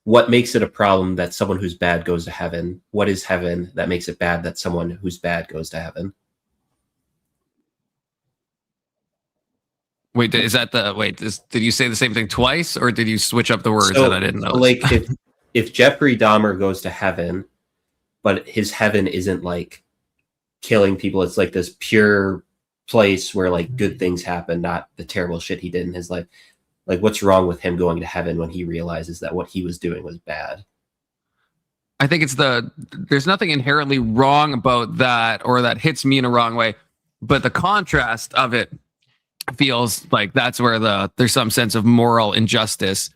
What makes it a problem that someone who's bad goes to heaven? What is heaven that makes it bad that someone who's bad goes to heaven? Wait, did you say the same thing twice, or did you switch up the words that I didn't know? Like, if Jeffrey Dahmer goes to heaven, but his heaven isn't like killing people, it's like this pure place where like good things happen, not the terrible shit he did in his life. Like, what's wrong with him going to heaven when he realizes that what he was doing was bad? I think there's nothing inherently wrong about that, or that hits me in a wrong way, but the contrast of it feels like that's where there's some sense of moral injustice.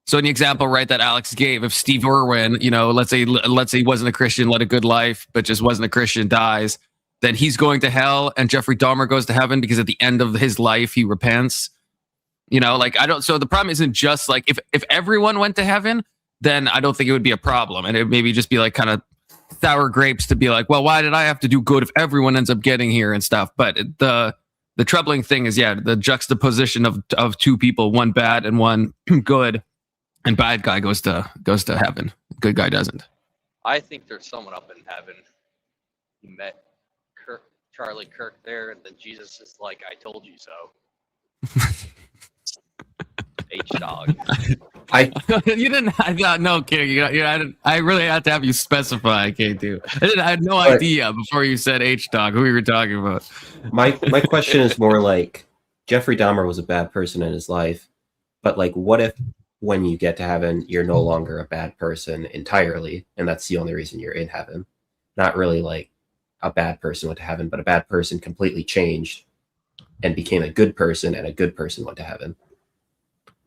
So in the example, right, that Alex gave, if Steve Irwin, let's say he wasn't a Christian, led a good life, but just wasn't a Christian, dies, then he's going to hell, and Jeffrey Dahmer goes to heaven because at the end of his life he repents. So the problem isn't just like if everyone went to heaven, then I don't think it would be a problem, and it maybe just be like kind of sour grapes to be like, well, why did I have to do good if everyone ends up getting here and stuff? But the troubling thing is, the juxtaposition of two people, one bad and one good, and bad guy goes to heaven. Good guy doesn't. I think there's someone up in heaven. He met Charlie Kirk there, and then Jesus is like, "I told you so." H-dog. You didn't. I thought no, King. I really had to have you specify, K2. I had no idea before you said H-dog who we were talking about. My question is more like, Jeffrey Dahmer was a bad person in his life, but like, what if when you get to heaven, you're no longer a bad person entirely, and that's the only reason you're in heaven? Not really like a bad person went to heaven, but a bad person completely changed and became a good person, and a good person went to heaven.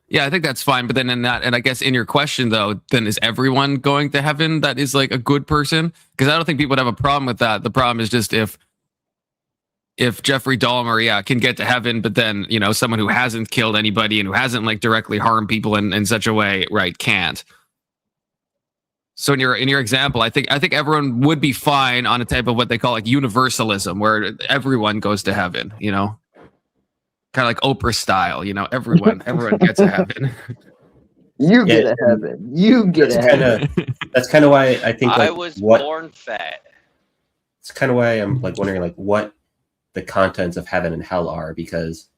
Yeah, I think that's fine. But then and I guess in your question though, then is everyone going to heaven that is like a good person? Because I don't think people would have a problem with that. The problem is just if Jeffrey Dahmer, can get to heaven, but then, someone who hasn't killed anybody and who hasn't like directly harmed people in such a way, right, can't. So in your example, I think everyone would be fine on a type of what they call like universalism, where everyone goes to heaven, kind of like Oprah style, everyone gets to heaven. You get to heaven. You get to heaven. That's kind of why I think I was born fat. It's kind of why I'm like wondering like what the contents of heaven and hell are, because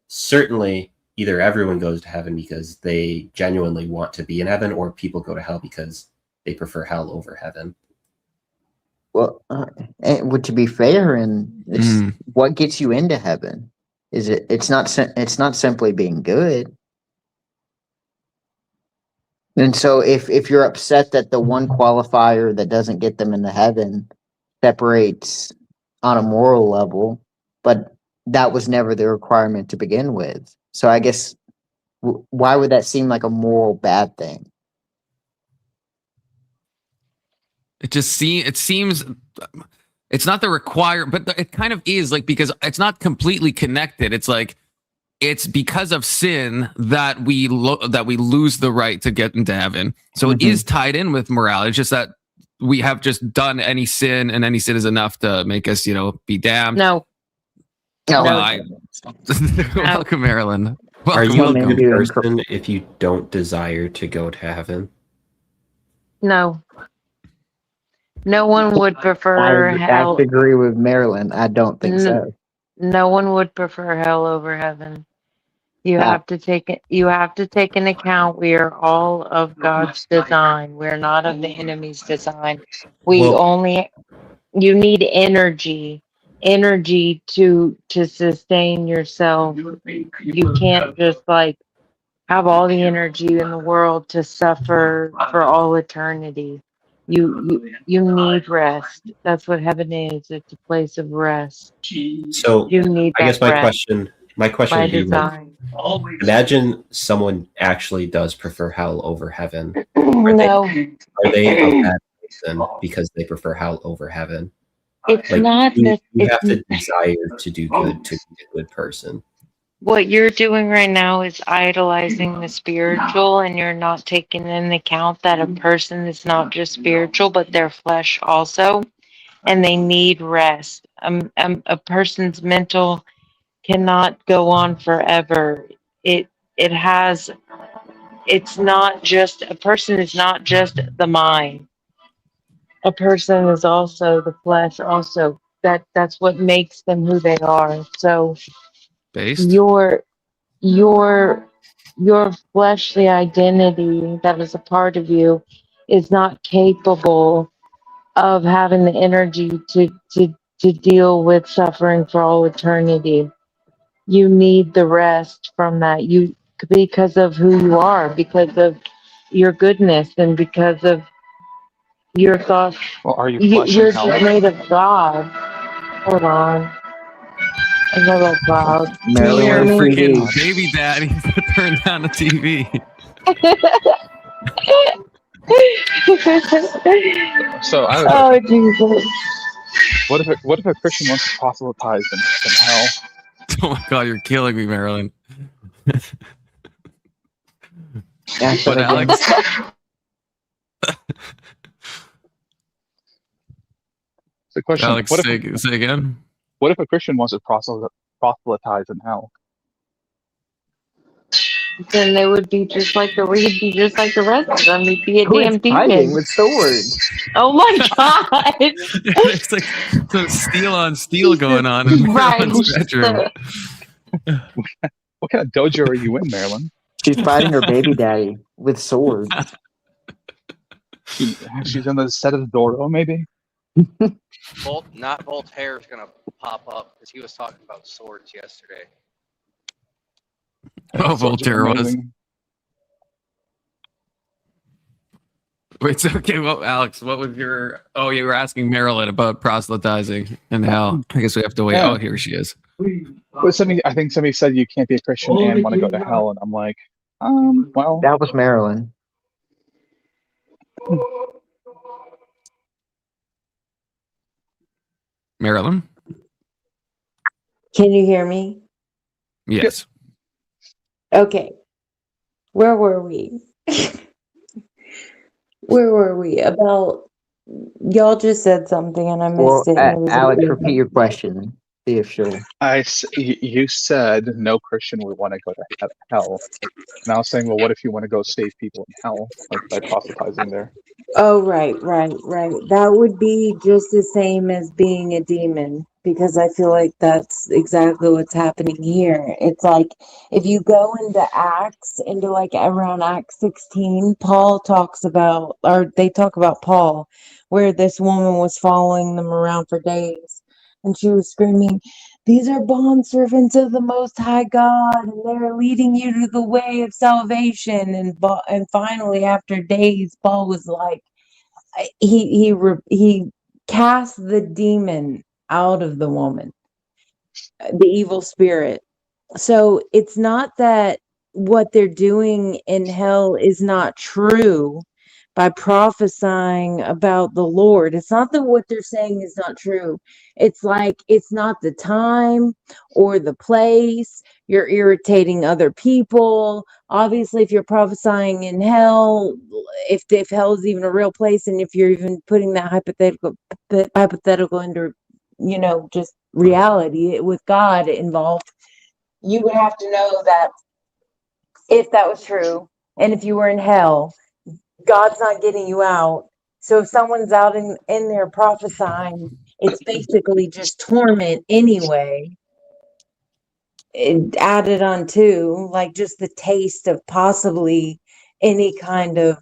certainly either everyone goes to heaven because they genuinely want to be in heaven, or people go to hell because they prefer hell over heaven. Well, and to be fair, and it's what gets you into heaven. Is it? It's not simply being good. And so, if you're upset that the one qualifier that doesn't get them into heaven separates on a moral level, but that was never the requirement to begin with. So I guess why would that seem like a moral bad thing? It seems it's not the require, but it kind of is, like, because it's not completely connected. It's like it's because of sin that we lose the right to get into heaven. So it is tied in with morality. It's just that we have just done any sin, and any sin is enough to make us, be damned. No. Welcome, Marilyn. Are you a good person if you don't desire to go to heaven? No. No one would prefer I hell. have to agree with Marilyn. I don't think so. No one would prefer hell over heaven. You have to take an account. We are all of God's design. We're not of the enemy's design. You need energy to sustain yourself. You can't just have all the energy in the world to suffer for all eternity. You need rest. That's what heaven is. It's a place of rest. So you need I guess that my question by would be, design. imagine someone actually does prefer hell over heaven. No. Are they a bad person because they prefer hell over heaven? It's not you that have to desire to do good to be a good person. What you're doing right now is idolizing the spiritual, and you're not taking into account that a person is not just spiritual, but their flesh also, and they need rest. A person's mental cannot go on forever. It's not just, a person is not just the mind. A person is also the flesh also. That's what makes them who they are. So your fleshly identity that is a part of you is not capable of having the energy to deal with suffering for all eternity. You need the rest from that, because of who you are, because of your goodness, and because of your thoughts. Well, are you You're just made of God. Hold on. I know that's loud. Can you hear me? Freaking baby daddy to turn down the TV. So Jesus. What if a Christian wants to proselytize in hell? Oh my God, you're killing me, Marilyn. But Alex, the question. Alex, say again. What if a Christian wants to proselytize in hell? Then they would be just like the rest of them. We'd be a damn fighting demon with swords. Oh my God! It's like some steel on steel going on in Marilyn's bedroom. What kind of dojo are you in, Marilyn? She's fighting her baby daddy with swords. She's in the set of Doro, maybe? Not Voltaire's gonna pop up because he was talking about swords yesterday. Oh, Voltaire was. Wait, so, okay, well, Alex, what was your... Oh, you were asking Marilyn about proselytizing in hell. I guess we have to wait. Yeah. Oh, here she is. Well, I think somebody said you can't be a Christian and want to go to hell, and I'm like, well... That was Marilyn. Marilyn? Can you hear me? Yes. Okay. Where were we? Where were we? About, y'all just said something and I missed it. Alex, repeat your question. See if she'll... You said no Christian would want to go to hell. And I was saying, well, what if you want to go save people in hell, like by proselytizing there? Oh, right. That would be just the same as being a demon. because I feel like that's exactly what's happening here. It's like if you go into Acts, into like around Acts 16, Paul talks about, or they talk about Paul, where this woman was following them around for days, and she was screaming, "These are bond servants of the Most High God, and they're leading you to the way of salvation." And finally, after days, Paul was like, he cast the demon out of the woman, the evil spirit. So it's not that what they're doing in hell is not true by prophesying about the Lord. It's not that what they're saying is not true. It's like it's not the time or the place. You're irritating other people. Obviously, if you're prophesying in hell, if hell is even a real place, and if you're even putting that hypothetical into, just reality with God involved, you would have to know that if that was true, and if you were in hell, God's not getting you out. So if someone's out in there prophesying, it's basically just torment anyway. It added on to, like, just the taste of possibly any kind of,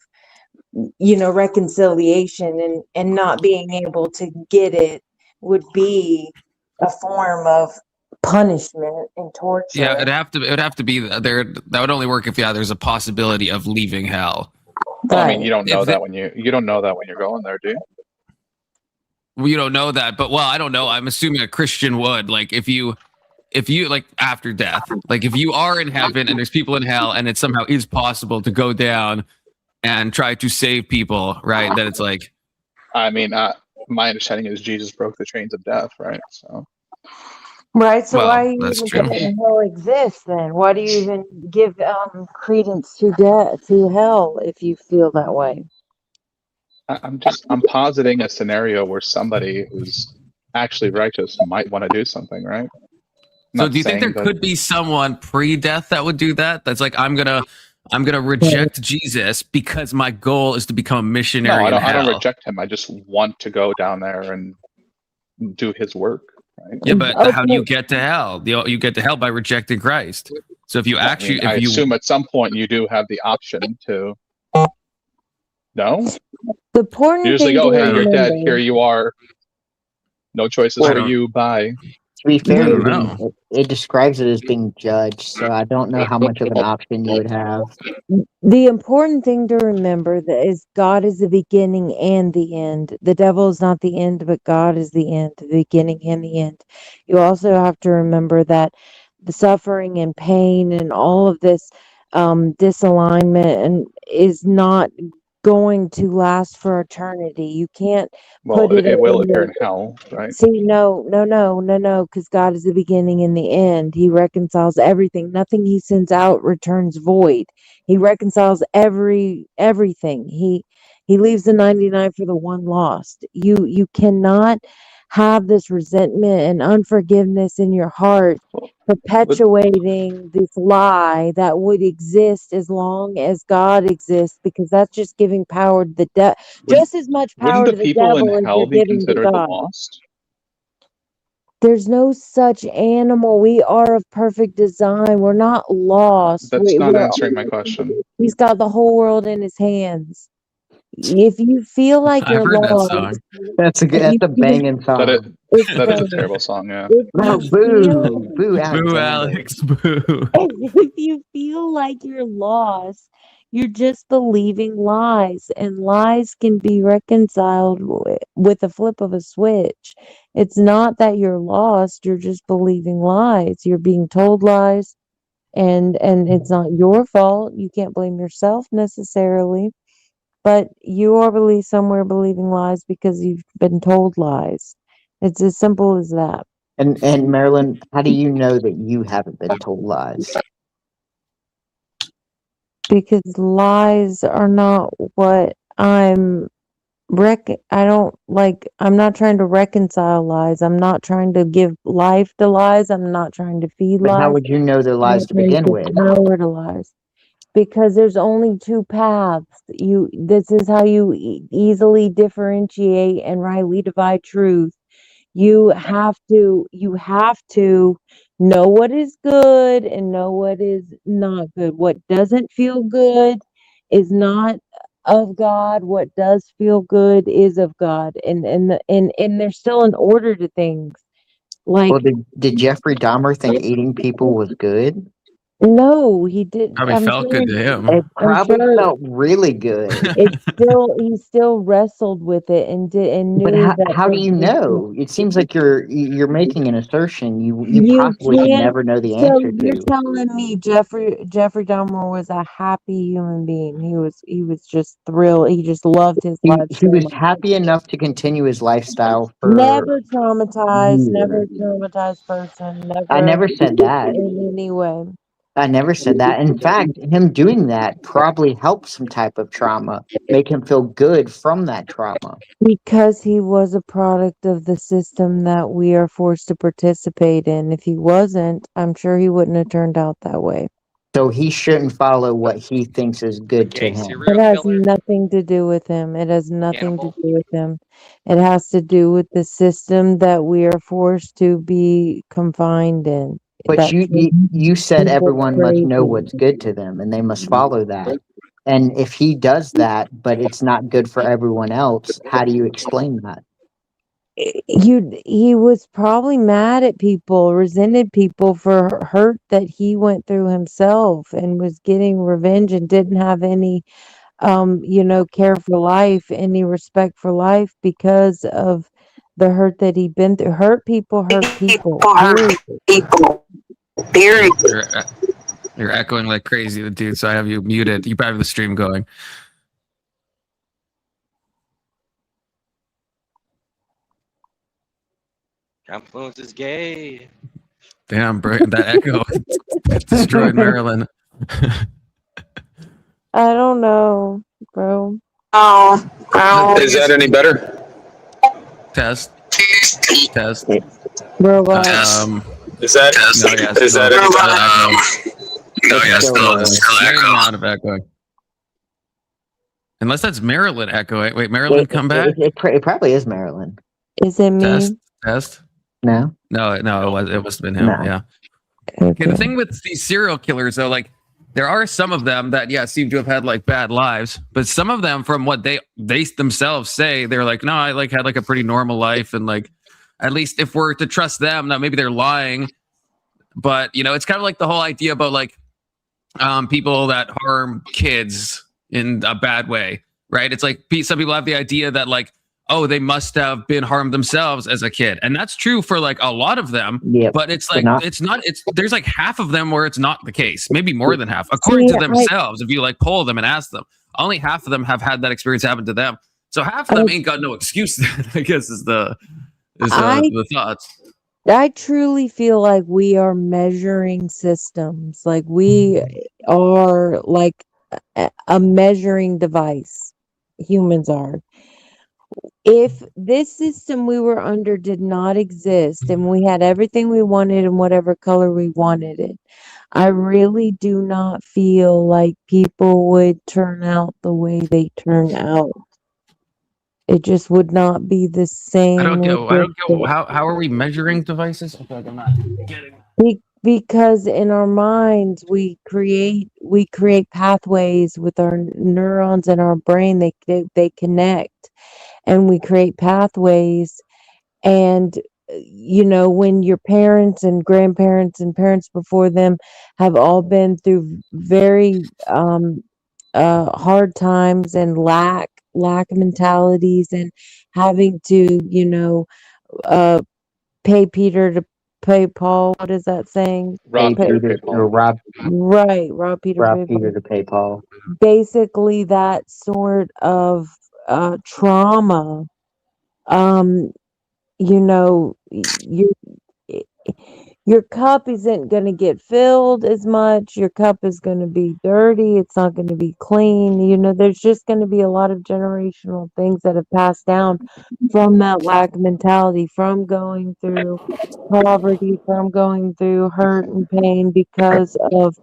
reconciliation, and not being able to get it would be a form of punishment and torture. Yeah, it would have to be there. That would only work if there's a possibility of leaving hell. Well, I mean, you don't know that when you don't know that when you're going there, do you? Well, you don't know that, but I don't know. I'm assuming a Christian would. Like if you like after death, like if you are in heaven and there's people in hell, and it somehow is possible to go down and try to save people, right? That it's like, I mean, my understanding is Jesus broke the chains of death, right? So. Right, so why do you that's even true. think hell exists then? Why do you even give credence to hell if you feel that way? I'm positing a scenario where somebody who's actually righteous might want to do something, right? So do you think there could be someone pre-death that would do that? That's like, I'm gonna reject Jesus because my goal is to become a missionary. No, I don't reject him. I just want to go down there and do his work. Right? Yeah, but how do you get to hell? You get to hell by rejecting Christ. So if you actually, I assume at some point you do have the option to. No. The important you usually thing go, to hey, you're remember, dead. Here you are. No choices for you. Bye. To be fair, it describes it as being judged, so I don't know how much of an option you would have. The important thing to remember that is God is the beginning and the end. The devil is not the end, but God is the end, the beginning and the end. You also have to remember that the suffering and pain and all of this disalignment and is not going to last for eternity. You can't put it will appear in hell, right? See, no, because God is the beginning and the end. He reconciles everything. Nothing he sends out returns void. He reconciles everything. He leaves the 99 for the one lost. You cannot have this resentment and unforgiveness in your heart, perpetuating this lie that would exist as long as God exists, because that's just giving power to the devil, just as much power to the devil as you're giving to God. Lost? There's no such animal. We are of perfect design. We're not lost. That's not answering my question. He's got the whole world in his hands. If you feel like you're lost, that's a banging song. That is a terrible song, yeah. Boo, Alex, boo. If you feel like you're lost, you're just believing lies, and lies can be reconciled with a flip of a switch. It's not that you're lost, you're just believing lies. You're being told lies, and it's not your fault. You can't blame yourself necessarily. But you are believing lies because you've been told lies. It's as simple as that. And Marilyn, how do you know that you haven't been told lies? Because lies are not what I'm not trying to reconcile lies. I'm not trying to give life to lies. I'm not trying to feed lies. But how would you know they're lies to begin with? Power to lies. Because there's only two paths. This is how you easily differentiate and rightly divide truth. You have to know what is good and know what is not good. What doesn't feel good is not of God. What does feel good is of God. And there's still an order to things. Like, Well, did Jeffrey Dahmer think eating people was good? no, he didn't. Probably felt good to him. It I'm probably sure felt really good. he still wrestled with it and But knew that how do this you was know? It seems like you're making an assertion you you possibly could can't. never know the So answer you're to. telling me Jeffrey Dahmer was a happy human being. He was just thrilled. He just loved his life He so was much. happy enough to continue his lifestyle for Never years. traumatized person, I never never said that. in any way. I never said that. In fact, him doing that probably helped some type of trauma, make him feel good from that trauma. Because he was a product of the system that we are forced to participate in. If he wasn't, I'm sure he wouldn't have turned out that way. So he shouldn't follow what he thinks is good to Gay him. serial It has killer, nothing to do with him. It has nothing to cannibal. do with him. It has to do with the system that we are forced to be confined in. But That you said people everyone must know crazy. what's good to them and they must follow that. And if he does that, but it's not good for everyone else, how do you explain that? He was probably mad at people, resented people for hurt that he went through himself and was getting revenge and didn't have any care for life, any respect for life because of the hurt that he'd been through. Hurt people hurt people. Period. You're echoing like crazy, dude. So I have you muted. You probably have the stream going. Confluence is gay. Damn, bro, that echo destroyed Maryland. I don't know, bro. Is that any better? Test. Robot. Is that No, yeah, is that still amount of echoing. Unless that's Maryland echoing. Wait, Maryland, come back. It probably is Maryland. Is it me? Test. No. It must have been him. No. Yeah. Okay. The thing with these serial killers, though, like there are some of them that seem to have had like bad lives, but some of them, from what they themselves say, they're like, no, I like had like a pretty normal life, and like at least if we're to trust them, now maybe they're lying, but it's kind of like the whole idea about like people that harm kids in a bad way, right? It's like some people have the idea that like, oh, they must have been harmed themselves as a kid. And that's true for like a lot of them. Yep. But it's like, there's like half of them where it's not the case. Maybe more than half, according to themselves. If you like poll them and ask them, only half of them have had that experience happen to them. So half of them ain't got no excuse, I guess is the thoughts. I truly feel like we are measuring systems. Like we are like a measuring device. Humans are. If this system we were under did not exist and we had everything we wanted in whatever color we wanted it, I really do not feel like people would turn out the way they turn out. It just would not be the same. I don't get how are we measuring devices? I feel like I'm not getting because in our minds we create pathways with our neurons in our brain. They connect, and we create pathways. And when your parents and grandparents and parents before them have all been through very hard times and lack mentalities, and having to pay Peter to pay Paul. What is that saying? Rob Peter to pay Paul. Rob Peter to pay Paul. Basically, that sort of trauma. Your cup isn't going to get filled as much. Your cup is going to be dirty. It's not going to be clean. There's just going to be a lot of generational things that have passed down from that lack of mentality, from going through poverty, from going through hurt and pain because of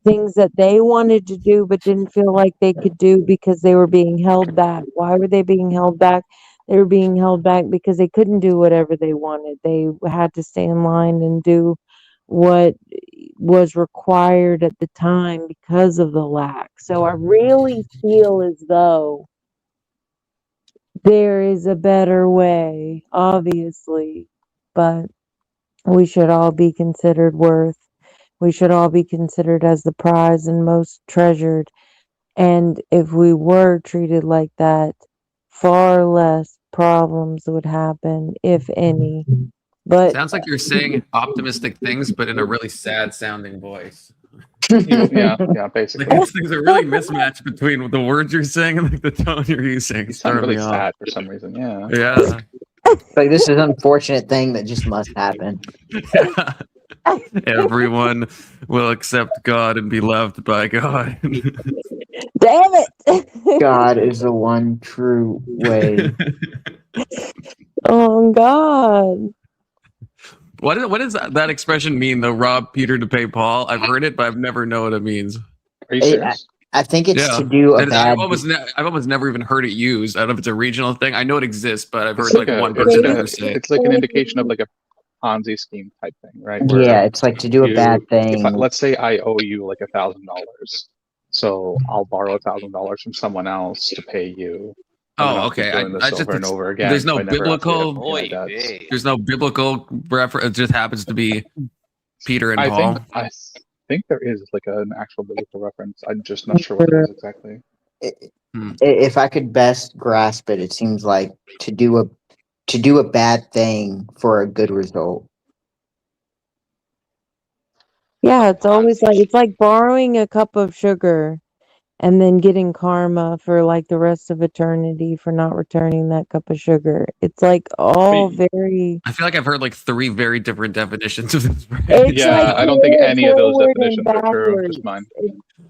things that they wanted to do but didn't feel like they could do because they were being held back. Why were they being held back? They were being held back because they couldn't do whatever they wanted. They had to stay in line and do what was required at the time because of the lack. So I really feel as though there is a better way, obviously, but we should all be considered worth. We should all be considered as the prize and most treasured. And if we were treated like that, far less problems would happen, if any. But sounds like you're saying optimistic things, but in a really sad sounding voice. Yeah, basically. Like there's a really mismatch between the words you're saying and like the tone you're using. You sound really sad for some reason. Yeah. Yeah. Like, this is an unfortunate thing that just must happen. Yeah. Everyone will accept God and be loved by God. damn it! God is the one true way. Oh God. What does that expression mean though? Rob Peter to pay Paul? I've heard it, but I've never known what it means. Are you serious? I think it's to do a And bad. I've almost never even heard it used. I don't know if it's a regional thing. I know it exists, but I've heard It's like one person ever it's, say it. it's like an indication of like a Ponzi scheme type thing, right? Yeah, it's like to do a bad thing. Let's say I owe you like $1,000, so I'll borrow $1,000 from someone else to pay you. Oh, okay. Doing this over and over again. There's no biblical. There's no biblical reference. It just happens to be Peter and Paul. I think there is like an actual biblical reference. I'm just not sure what it is exactly. If I could best grasp it, it seems like to do a bad thing for a good result. Yeah, it's always like it's like borrowing a cup of sugar and then getting karma for like the rest of eternity for not returning that cup of sugar. It's like all very. I feel like I've heard like 3 very different definitions of this. Yeah, I don't think any of those definitions are true. Just mine.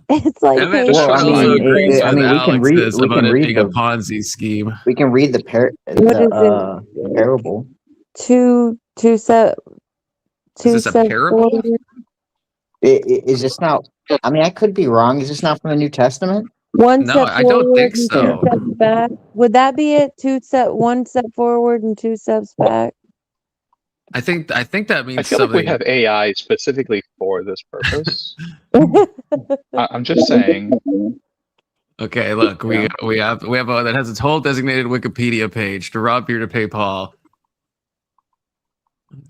It's like we can read a Ponzi scheme. We can read the parable. Two set. Is this a parable? Forward. Is this not? I mean, I could be wrong. Is this not from the New Testament? One no, step I forward don't think and so. 2 steps back. Would that be it? One step forward and 2 steps back. I think that means I feel something. like we have AI specifically for this purpose. I'm just saying. Okay, look, we have that has its whole designated Wikipedia page to rob Peter to pay Paul.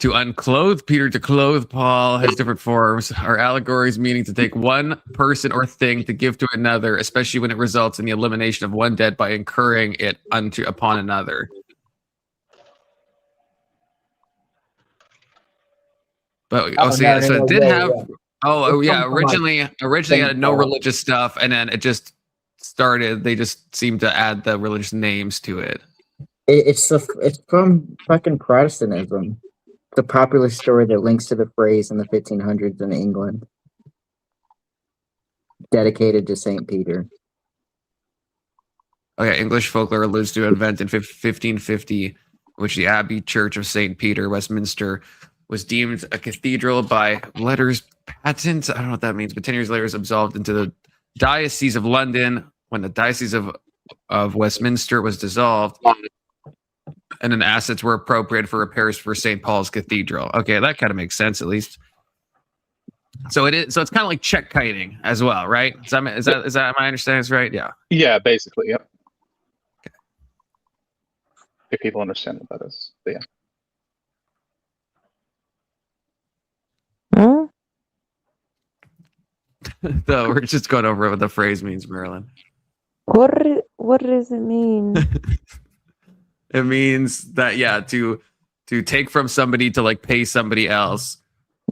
To unclothe Peter to clothe Paul has different forms, are allegories meaning to take one person or thing to give to another, especially when it results in the elimination of one debt by incurring it upon another. But it did have. Oh yeah, originally it had no religious stuff, and then it just started. They just seemed to add the religious names to it. It's from fucking Protestantism. The popular story that links to the phrase in the 1500s in England, dedicated to Saint Peter. Okay, English folklore alludes to an event in 1550, which the Abbey Church of Saint Peter, Westminster, was deemed a cathedral by letters patent. I don't know what that means, but 10 years later, it was absolved into the Diocese of London when the Diocese of Westminster was dissolved. And then assets were appropriated for repairs for St. Paul's Cathedral. Okay, that kind of makes sense at least. So it is. So it's kind of like check kiting as well, right? Is that my understanding is right? Yeah. Yeah, basically. Yep. Okay. If people understand what that is, but yeah. So we're just going over what the phrase means, Marilyn. What does it mean? It means that to take from somebody to like pay somebody else.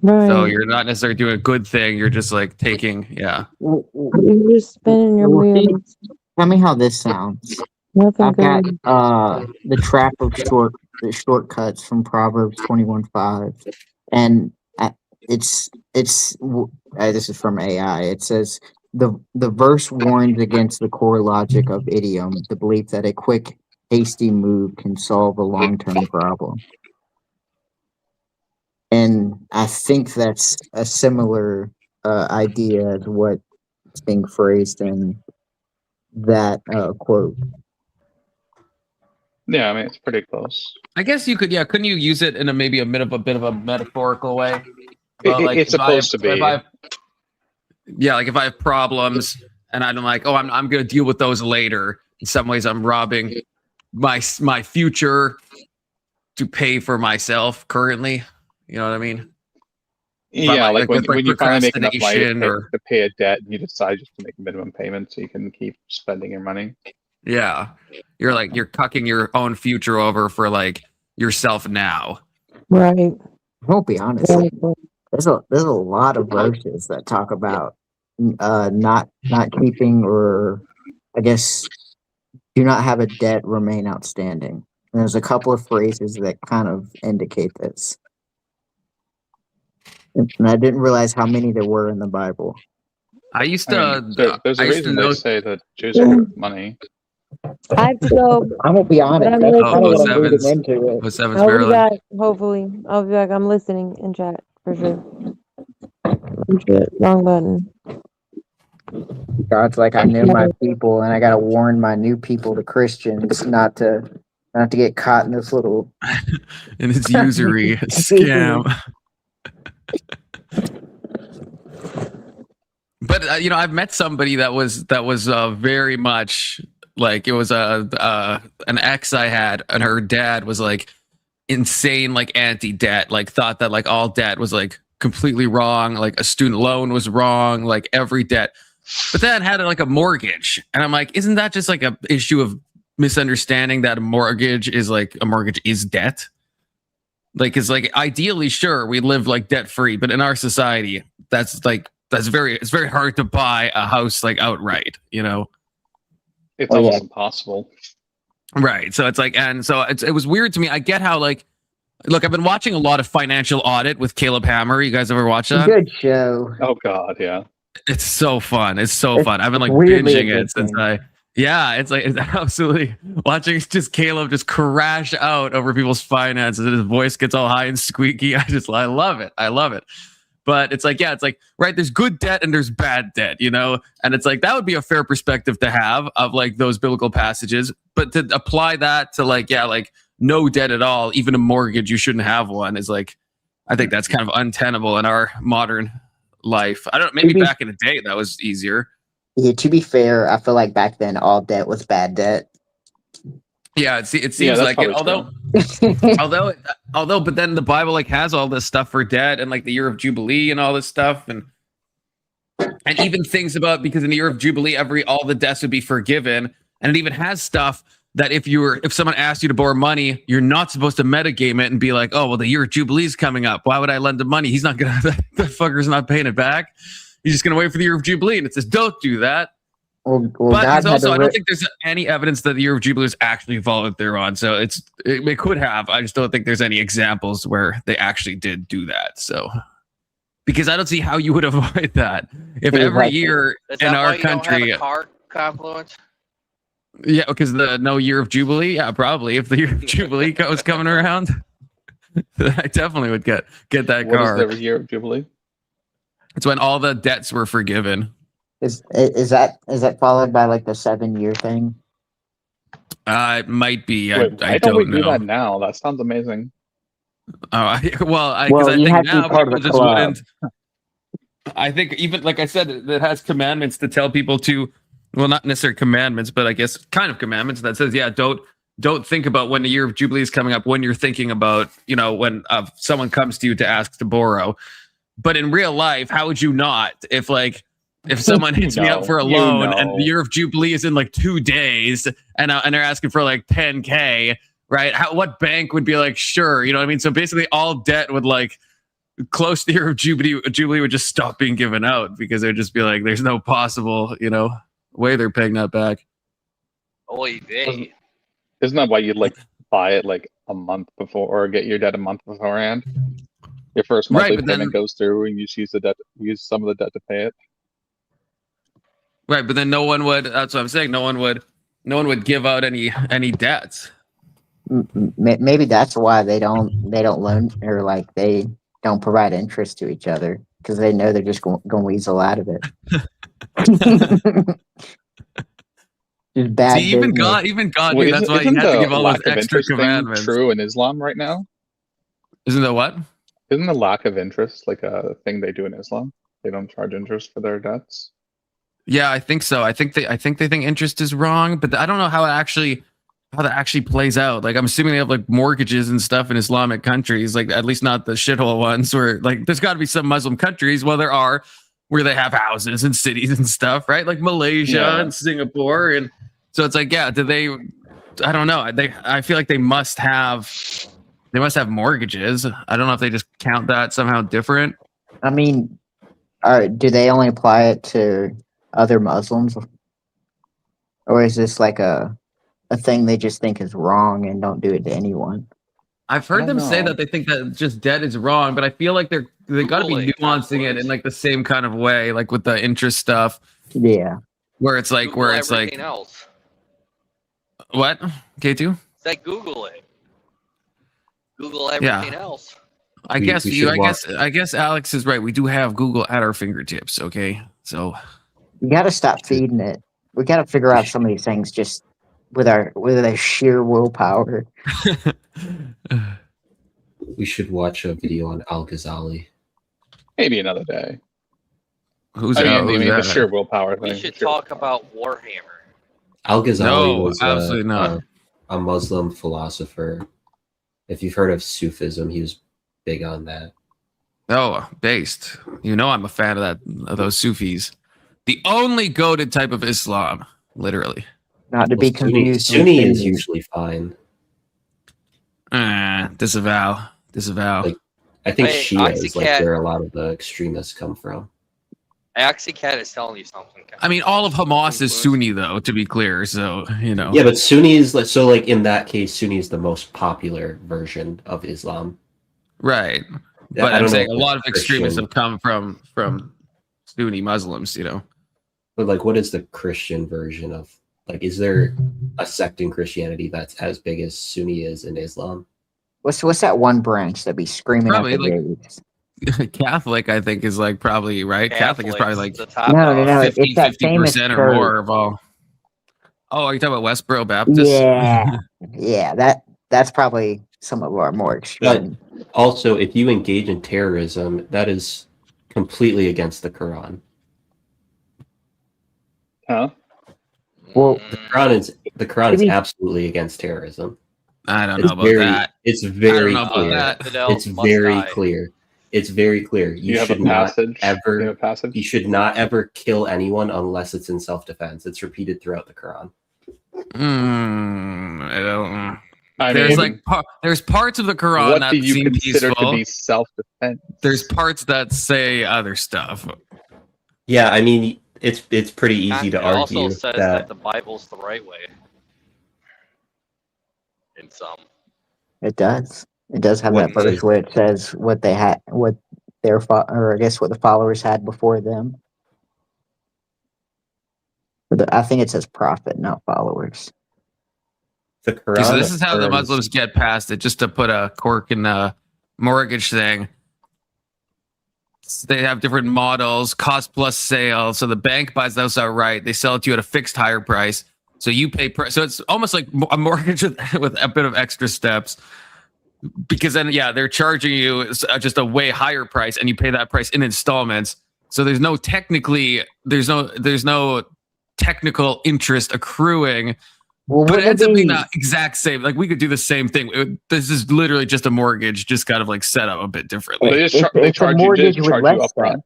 Right. So you're not necessarily doing a good thing. You're just like taking, yeah. You're just spinning your wheels. Tell me how this sounds. Nothing got good. The trap of shortcuts from Proverbs 21:5, and this is from AI. It says the verse warns against the core logic of idiom, the belief that a quick, hasty move can solve a long-term problem. And I think that's a similar idea as what's being phrased in that quote. Yeah, I mean, it's pretty close. I guess you could, yeah. Couldn't you use it in a maybe a bit of a metaphorical way? But like, It's supposed to be. Like if I have problems and I'm like, oh, I'm going to deal with those later. In some ways, I'm robbing my future to pay for myself currently. You know what I mean? Yeah, like when you finally make enough money or to pay a debt, and you decide just to make a minimum payment so you can keep spending your money. Yeah, you're cucking your own future over for like yourself now. Right. I'll be honest. There's a lot of verses that talk about not keeping, or I guess do not have a debt remain outstanding. And there's a couple of phrases that kind of indicate this. And I didn't realize how many there were in the Bible. I used to. There's a reason they say that Jews are worth money. I have to go. I'm gonna be honest. That's kind of what I'm reading into it. I'll be back. Hopefully, I'll be back. I'm listening in chat for sure. Wrong button. God's like, I knew my people, and I gotta warn my new people, the Christians, not to get caught in this little in this usury scam. But I've met somebody that was very much like, it was an ex I had, and her dad was like insane, like anti-debt, like thought that like all debt was like completely wrong, like a student loan was wrong, like every debt. But then had like a mortgage, and I'm like, isn't that just like a issue of misunderstanding that a mortgage is debt? Like, it's like ideally, sure, we live like debt free, but in our society, it's very hard to buy a house like outright, It's almost impossible. Right. So it's like, and so it was weird to me. I get how, like, look, I've been watching a lot of Financial Audit with Caleb Hammer. You guys ever watch that? Good show. Oh God, yeah. It's so fun. It's fun. I've been like binging it since it's absolutely watching just Caleb just crash out over people's finances, and his voice gets all high and squeaky. I love it. I love it. But it's like, right, there's good debt and there's bad debt, and it's like, that would be a fair perspective to have of like those biblical passages. But to apply that to like no debt at all, even a mortgage, you shouldn't have one, is like, I think that's kind of untenable in our modern life. I don't know, maybe back in the day that was easier. Yeah, to be fair, I feel like back then all debt was bad debt. Yeah, it seems like it. Although, but then the Bible like has all this stuff for debt and like the year of Jubilee and all this stuff, and even things about, because in the year of Jubilee, all the debts would be forgiven, and it even has stuff that if someone asks you to borrow money, you're not supposed to metagame it and be like, oh well, the year of Jubilee is coming up. Why would I lend him money? He's not gonna. The fucker's not paying it back. He's just gonna wait for the year of Jubilee, and it says don't do that. Well, but I don't think there's any evidence that the year of Jubilee is actually followed through on. So it could have. I just don't think there's any examples where they actually did do that. So, because I don't see how you would avoid that if every year in our country, Confluence. Yeah, because the no year of Jubilee. Yeah, probably if the year of Jubilee was coming around, I definitely would get that car. What is the year of Jubilee? It's when all the debts were forgiven. Is that followed by like the 7-year thing? It might be. Wait, I don't don't we do know. that now? That sounds amazing. I think now people just wouldn't. I think even like I said, it has commandments to tell people to, well, not necessarily commandments, but I guess kind of commandments that says, yeah, don't think about when the year of Jubilee is coming up when you're thinking about, when someone comes to you to ask to borrow. But in real life, how would you not? If someone hits me up for a loan and the year of Jubilee is in like 2 days and they're asking for like $10K, right? What bank would be like, sure, you know what I mean? So basically all debt would like close to the year of Jubilee would just stop being given out, because they'd just be like, there's no possible, way they're paying that back. Oy vey. Isn't that why you'd like buy it like a month before, or get your debt a month beforehand? Your first monthly payment goes through and you use some of the debt to pay it. Right, but then no one would. That's what I'm saying. No one would give out any debts. Maybe that's why they don't loan, or like they don't provide interest to each other, because they know they're just going to weasel out of it. bad See, even business. God Well, knew. That's why he isn't had to the give all those lack of extra interest thing commandments. true in Islam right now? Isn't that what? Isn't the lack of interest like a thing they do in Islam? They don't charge interest for their debts. Yeah, I think so. I think they think interest is wrong, but I don't know how that actually plays out. Like, I'm assuming they have like mortgages and stuff in Islamic countries, like at least not the shithole ones where like there's got to be some Muslim countries, well there are, where they have houses and cities and stuff, right? Like Malaysia and Singapore, and so it's like, yeah, do they? I don't know. I feel like they must have mortgages. I don't know if they just count that somehow different. I mean, do they only apply it to other Muslims, or is this like a thing they just think is wrong and don't do it to anyone? I've heard them say that they think that just debt is wrong, but I feel like they got to be nuancing it in like the same kind of way, like with the interest stuff. Yeah, where it's like else. What? K2? It's like Google it. Google everything else. I guess Alex is right. We do have Google at our fingertips. Okay, so you got to stop feeding it. We got to figure out some of these things just with our sheer willpower. We should watch a video on Al-Ghazali. Maybe another day. The sheer willpower thing. We should talk about Warhammer. Al-Ghazali was absolutely not. A Muslim philosopher. If you've heard of Sufism, he was big on that. Oh, based. You know I'm a fan of those Sufis. The only goated type of Islam, literally. Not to be confused. Sunni is usually fine. Disavow. Like, I think Shia is like where a lot of the extremists come from. Oxycat is telling you something. I mean, all of Hamas is Sunni, though, to be clear. So, you know. Yeah, but Sunni is like in that case, Sunni is the most popular version of Islam. Right. But I'm saying a lot of extremists have come from Sunni Muslims, you know. But like, what is the Christian version of, like, is there a sect in Christianity that's as big as Sunni is in Islam? What's that one branch that be screaming at the gates? Catholic, I think, is like probably right. Catholic is probably like no, it's that 50% or more of all. Oh, are you talking about Westboro Baptist? Yeah, that's probably some of our more extreme. But also, if you engage in terrorism, that is completely against the Quran. Huh? Well, the Quran is absolutely against terrorism. I don't know about that. It's very clear. It's very clear. It's very clear. You should not ever. You should not ever kill anyone unless it's in self-defense. It's repeated throughout the Quran. I don't. There's parts of the Quran that seem consider peaceful. To be self-defense? There's parts that say other stuff. Yeah, I mean, it's pretty easy to argue also says that the Bible's the right way. In some. It does. It does have that verse where it says what they had, what their or I guess what the followers had before them. I think it says prophet, not followers. The Quran. So this is how the Muslims get past it, just to put a cork in the mortgage thing. They have different models, cost plus sale. So the bank buys the house outright. They sell it to you at a fixed higher price. So you pay. So it's almost like a mortgage with a bit of extra steps. Because then, they're charging you just a way higher price, and you pay that price in installments. So there's no technical interest accruing. Well, but it ends up being the exact same. Like, we could do the same thing. This is literally just a mortgage, just kind of like set up a bit differently. Well, they charge you upfront.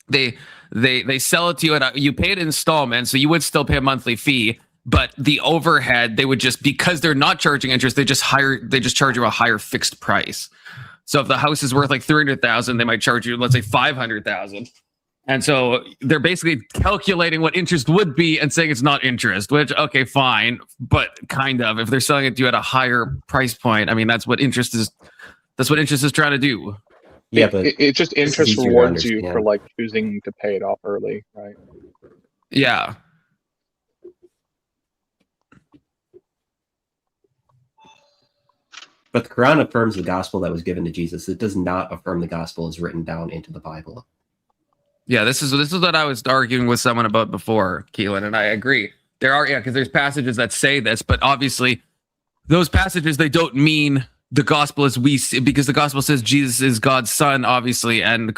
They sell it to you you pay it in installments, so you would still pay a monthly fee. But the overhead, they would just, because they're not charging interest, they just charge you a higher fixed price. So if the house is worth like $300,000, they might charge you, let's say, $500,000. And so they're basically calculating what interest would be and saying it's not interest, which, okay, fine. But kind of, if they're selling it to you at a higher price point, I mean, that's what interest is trying to do. Yeah, but it's just interest rewards you for like choosing to pay it off early, right? Yeah. But the Quran affirms the gospel that was given to Jesus. It does not affirm the gospel as written down into the Bible. Yeah, this is what I was arguing with someone about before, Keelan, and I agree. There are, because there's passages that say this, but obviously those passages, they don't mean the gospel as we see, because the gospel says Jesus is God's son, obviously, and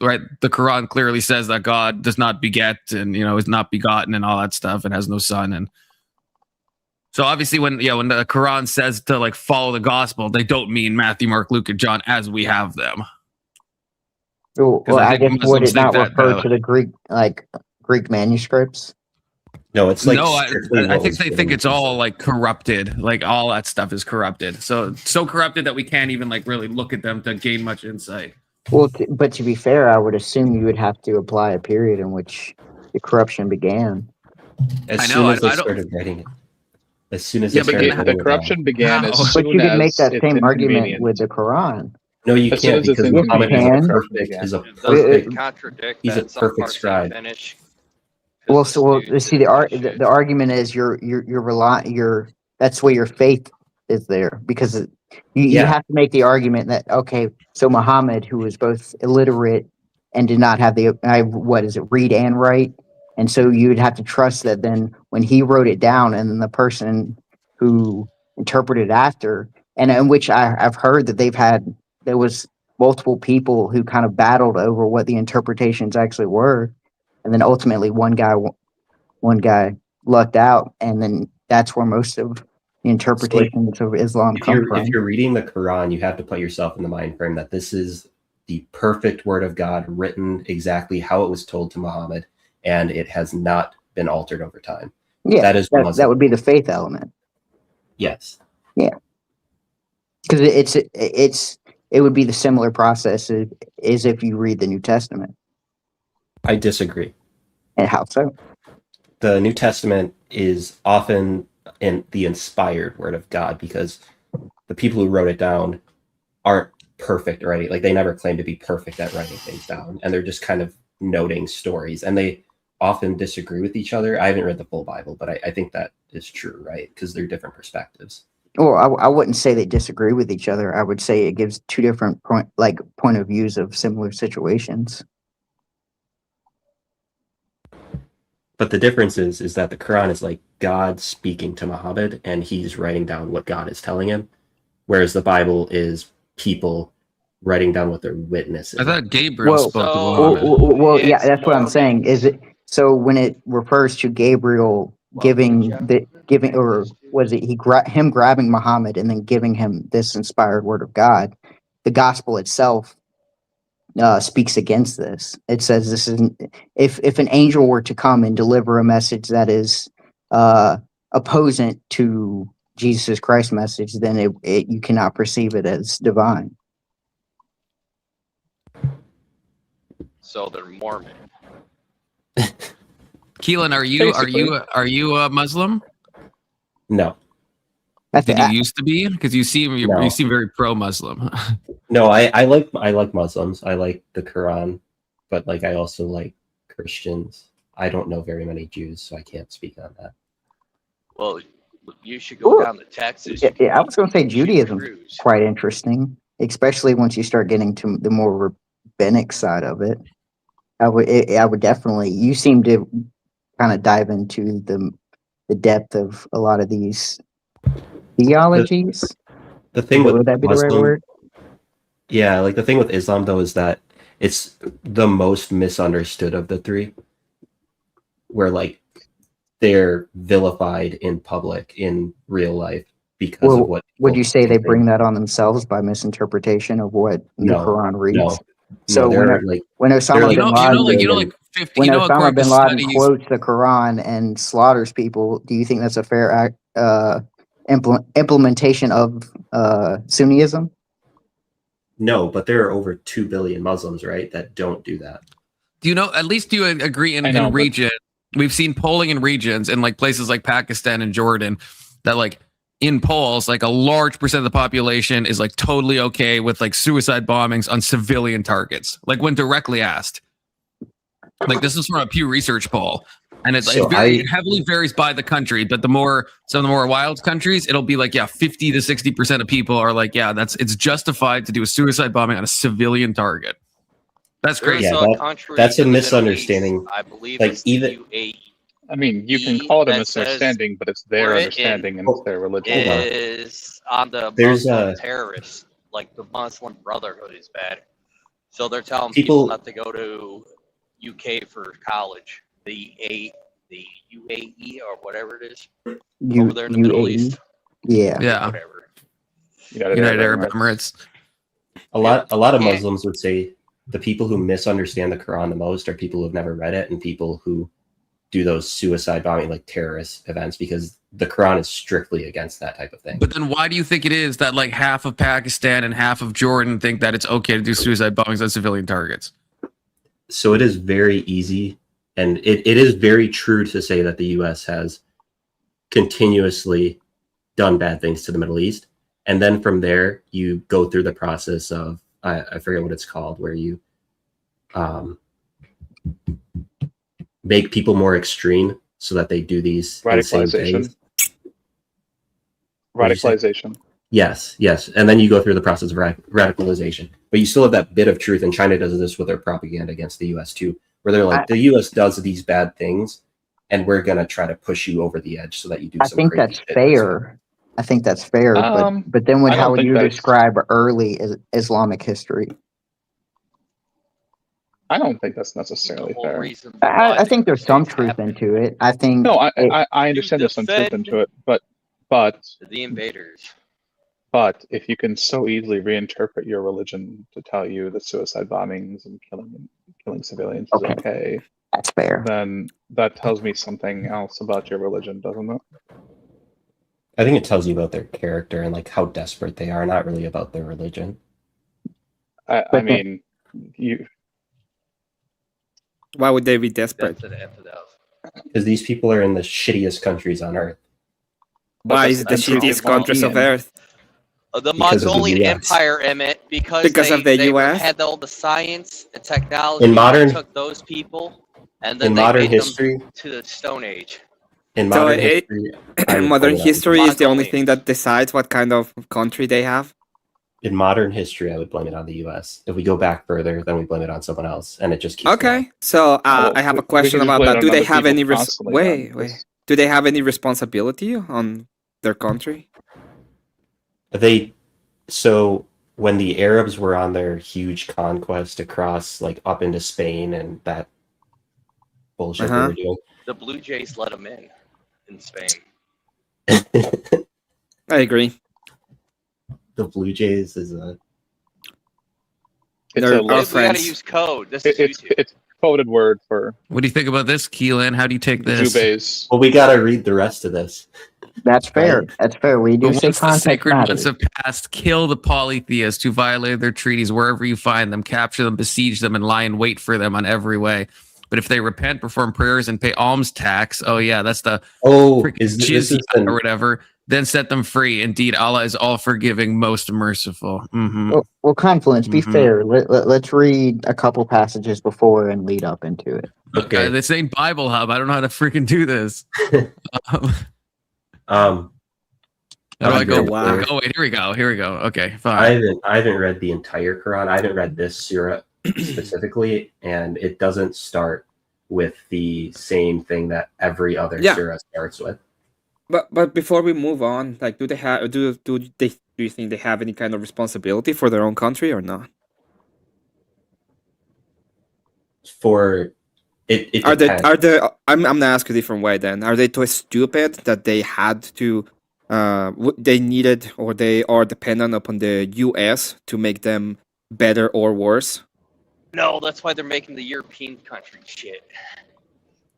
right, the Quran clearly says that God does not beget and is not begotten and all that stuff and has no son. And so obviously when the Quran says to like follow the gospel, they don't mean Matthew, Mark, Luke, and John as we have them. Well, I guess would it not refer to the Greek manuscripts? No, it's like no. I think they think it's all like corrupted. Like all that stuff is corrupted. So corrupted that we can't even like really look at them to gain much insight. Well, but to be fair, I would assume you would have to apply a period in which the corruption began. As soon as they started writing it. As soon as the corruption began. As soon but you can make that as same argument with the Quran. No, you can't, because Muhammad is a perfect. Contradict he's a perfect scribe. Well, see, the argument is that's where your faith is there, because you have to make the argument that, okay, so Muhammad, who was both illiterate and did not have read and write, and so you'd have to trust that then when he wrote it down, and then the person who interpreted after, and in which I've heard that there was multiple people who kind of battled over what the interpretations actually were. And then ultimately one guy lucked out, and then that's where most of the interpretations of Islam come from. If you're reading the Quran, you have to put yourself in the mind frame that this is the perfect word of God, written exactly how it was told to Muhammad, and it has not been altered over time. Yeah, that would be the faith element. Yes. Yeah. Because it would be the similar process as if you read the New Testament. I disagree. And how so? The New Testament is often the inspired word of God, because the people who wrote it down aren't perfect already. Like, they never claim to be perfect at writing things down, and they're just kind of noting stories, and they often disagree with each other. I haven't read the full Bible, but I think that is true, right? Because they're different perspectives. Well, I wouldn't say they disagree with each other. I would say it gives two different point of views of similar situations. But the difference is that the Quran is like God speaking to Muhammad, and he's writing down what God is telling him, whereas the Bible is people writing down what their witnesses. I thought Gabriel spoke to Muhammad. Well, yeah, that's what I'm saying. Is it so when it refers to Gabriel giving, or was it him grabbing Muhammad and then giving him this inspired word of God? The gospel itself speaks against this. It says this is if an angel were to come and deliver a message that is opposing to Jesus Christ's message, then you cannot perceive it as divine. So they're Mormon. Keelan, are you a Muslim? No. Did you used to be? Because you seem very pro-Muslim. No, I like Muslims. I like the Quran, but like I also like Christians. I don't know very many Jews, so I can't speak on that. Well, you should go down to Texas. Yeah, I was going to say Judaism is quite interesting, especially once you start getting to the more rabbinic side of it. I would definitely. You seem to kind of dive into the depth of a lot of these theologies. The thing would that be Muslim, the right word? Yeah, like the thing with Islam though is that it's the most misunderstood of the three, where like they're vilified in public in real life because of what. Would you say they bring that on themselves by misinterpretation of what the Quran reads? No. So when Osama bin Laden quotes the Quran and slaughters people, do you think that's a fair implementation of Sunnism? No, but there are over 2 billion Muslims, right, that don't do that. Do you know? At least do you agree in region? We've seen polling in regions in like places like Pakistan and Jordan that like in polls, like a large percent of the population is like totally okay with like suicide bombings on civilian targets. Like when directly asked, like this is from a Pew Research poll, and it heavily varies by the country. But some of the more wild countries, it'll be like 50 to 60% of people are like, it's justified to do a suicide bombing on a civilian target. That's crazy. Yeah, that's a misunderstanding. I believe like it's even UAE. I mean, you can call it a misunderstanding, but it's their understanding and it's their religion. Is on the Muslim terrorists, like the Muslim Brotherhood is bad. So they're telling people not to go to UK for college. The UAE or whatever it is over there in the Middle East. Yeah. Whatever. United Arab Emirates. A lot of Muslims would say the people who misunderstand the Quran the most are people who have never read it and people who do those suicide bombing, like terrorist events, because the Quran is strictly against that type of thing. But then why do you think it is that like half of Pakistan and half of Jordan think that it's okay to do suicide bombings on civilian targets? So it is very easy, and it is very true to say that the U.S. has continuously done bad things to the Middle East. And then from there, you go through the process of, I forget what it's called, where you make people more extreme so that they do these radicalization. Radicalization. Yes. And then you go through the process of radicalization. But you still have that bit of truth, and China does this with their propaganda against the U.S. too, where they're like, the U.S. does these bad things, and we're going to try to push you over the edge so that you do some think that's fair. I think that's fair. But then how would you describe early Islamic history? I don't think that's necessarily fair. I think there's some truth into it. I think I understand there's some truth into it, but the invaders. But if you can so easily reinterpret your religion to tell you that suicide bombings and killing civilians is okay, that's fair. Then that tells me something else about your religion, doesn't it? I think it tells you about their character and like how desperate they are, not really about their religion. I mean, you. Why would they be desperate? Because these people are in the shittiest countries on earth. Why is it the shittiest countries of earth? The Mongolian Empire, Emmett, because of the US? Had all the science and technology. They took those people and then modern made history them to the Stone Age. In modern history, modern history is the only thing that decides what kind of country they have. In modern history, I would blame it on the U.S. If we go back further, then we blame it on someone else, and it just keeps going. So I have a question about that. Do they have any Do they have any responsibility on their country? So when the Arabs were on their huge conquest across, like up into Spain and that bullshit they were doing, the Blue Jays let them in Spain. I agree. The Blue Jays is a. We gotta use code. This is YouTube. It's a coded word for. What do you think about this, Keelan? How do you take this? Jubes. Well, we gotta read the rest of this. That's fair. That's fair. We do. Once the sacred months have passed, kill the polytheists who violated their treaties wherever you find them, capture them, besiege them, and lie in wait for them on every way. But if they repent, perform prayers, and pay alms tax, that's the jizya or whatever, then set them free. Indeed, Allah is all forgiving, most merciful. Mm-hmm. Well, Confluence, be fair. Let's read a couple passages before and lead up into it. Okay, this ain't Bible Hub. I don't know how to freaking do this. How do I go? Wow. Oh wait, here we go. Okay, fine. I haven't read the entire Quran. I haven't read this surah specifically, and it doesn't start with the same thing that every other surah starts with. But before we move on, like, do you think they have any kind of responsibility for their own country or not? For it depends. I'm gonna ask you a different way then. Are they too stupid that they had to they needed or they are dependent upon the US to make them better or worse? No, that's why they're making the European country shit.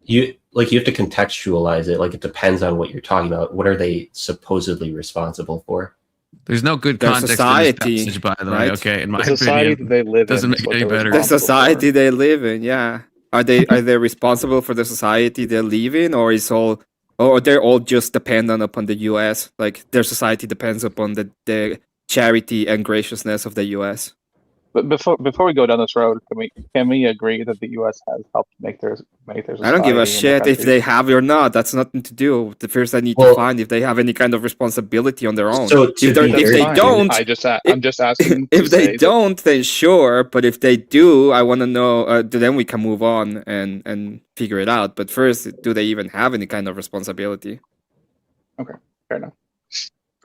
You have to contextualize it. Like, it depends on what you're talking about. What are they supposedly responsible for? There's no good context society, in this passage, by the way. Right? Okay, in my society opinion, they live doesn't make it any better. The society they live in, yeah. Are they responsible for the society they live in, or they're all just dependent upon the US? Like, their society depends upon the charity and graciousness of the US. But before we go down this road, can we agree that the U.S. has helped make their society? I don't give a shit if they have it or not. That's nothing to do. The first I need to find if they have any kind of responsibility on their own. So if they don't, I'm just asking. If they don't, then sure. But if they do, I want to know. Then we can move on and figure it out. But first, do they even have any kind of responsibility? Okay, fair enough.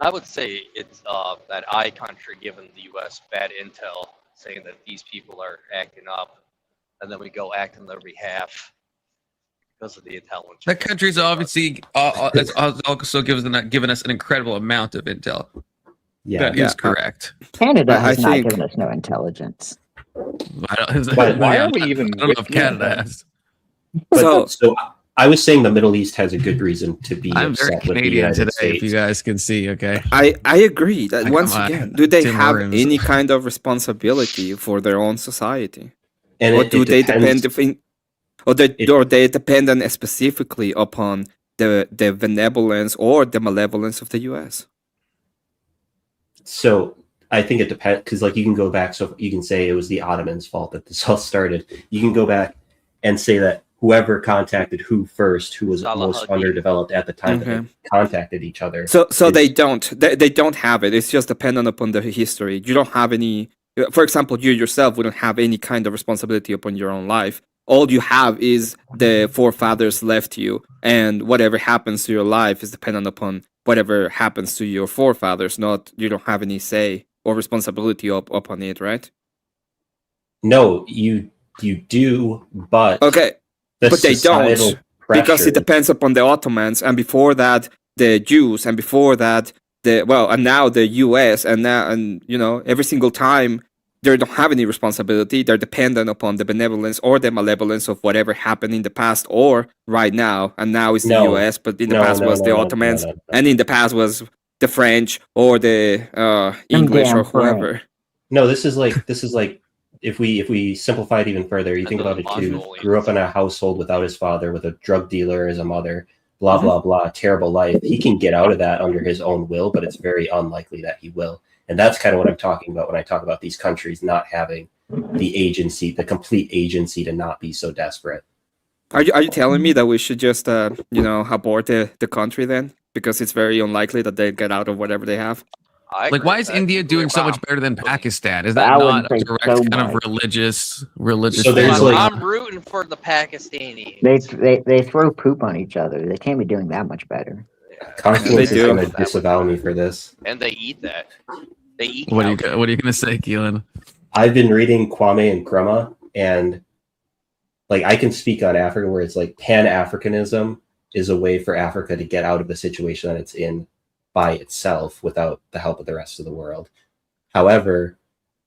I would say it's that I country giving the U.S. bad intel, saying that these people are acting up, and then we go act on their behalf because of the intelligence. That country's obviously also given us an incredible amount of intel. Yeah, that is correct. Canada has not given us no intelligence. Why are we even? I don't know if Canada has. But, so I was saying the Middle East has a good reason to be I'm very upset with the Canadian United today, States. if you guys can see. Okay, I agree that once again, do they Tim have Hortons. any kind of responsibility for their own society, And or it do they depends- depend? Or they depend on specifically upon the benevolence or the malevolence of the U.S. So I think it depends, because like you can go back, so you can say it was the Ottomans' fault that this all started. You can go back and say that whoever contacted who first, who was most underdeveloped at the time that they contacted each other. So they don't have it. It's just dependent upon the history. You don't have any. For example, you yourself wouldn't have any kind of responsibility upon your own life. All you have is the forefathers left you, and whatever happens to your life is dependent upon whatever happens to your forefathers. Not you don't have any say or responsibility upon it, right? No, you do, but okay, but they don't because it depends upon the Ottomans, and before that the Jews, and before that and now the U.S. and every single time. They don't have any responsibility. They're dependent upon the benevolence or the malevolence of whatever happened in the past or right now. And now it's the U.S., but in the past was the Ottomans, and in the past was the French or the English or whoever. No, this is like if we simplify it even further, you think about it too. Grew up in a household without his father, with a drug dealer as a mother. Blah blah blah. Terrible life. He can get out of that under his own will, but it's very unlikely that he will. And that's kind of what I'm talking about when I talk about these countries not having the agency, the complete agency to not be so desperate. Are you telling me that we should just abort the country then? Because it's very unlikely that they get out of whatever they have. Like, why is India doing so much better than Pakistan? Is that not a direct kind of religious? So there's I'm rooting for the Pakistanis. They throw poop on each other. They can't be doing that much better. Confluence is going to disavow me for this. And they eat that. They eat. What are you going to say, Keelan? I've been reading Kwame Nkrumah, and like I can speak on Africa, where it's like Pan-Africanism is a way for Africa to get out of the situation that it's in by itself without the help of the rest of the world. However,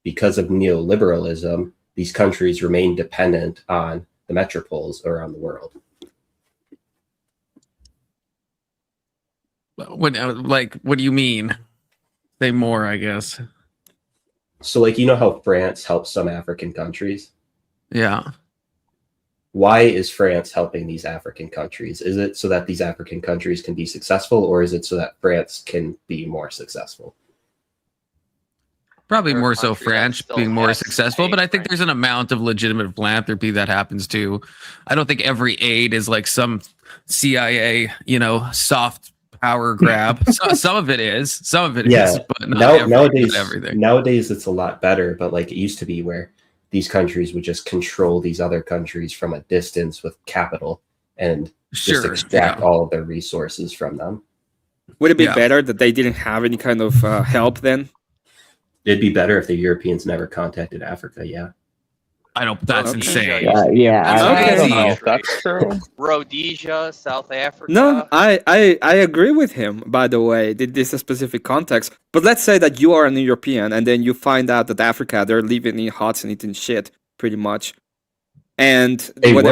because of neoliberalism, these countries remain dependent on the metropoles around the world. What do you mean? Say more, I guess. So, like, you know how France helps some African countries? Yeah. Why is France helping these African countries? Is it so that these African countries can be successful, or is it so that France can be more successful? Probably more so France being more successful, but I think there's an amount of legitimate philanthropy that happens too. I don't think every aid is like some CIA, soft power grab. Some of it is, but not everything. Nowadays it's a lot better, but like it used to be where these countries would just control these other countries from a distance with capital and just extract all of their resources from them. Would it be better that they didn't have any kind of help then? It'd be better if the Europeans never contacted Africa. Yeah. I don't. That's insane. I don't know if that's true. Rhodesia, South Africa. No, I agree with him. By the way, this is a specific context. But let's say that you are an European, and then you find out that Africa, they're living in huts and eating shit, pretty much. And wait.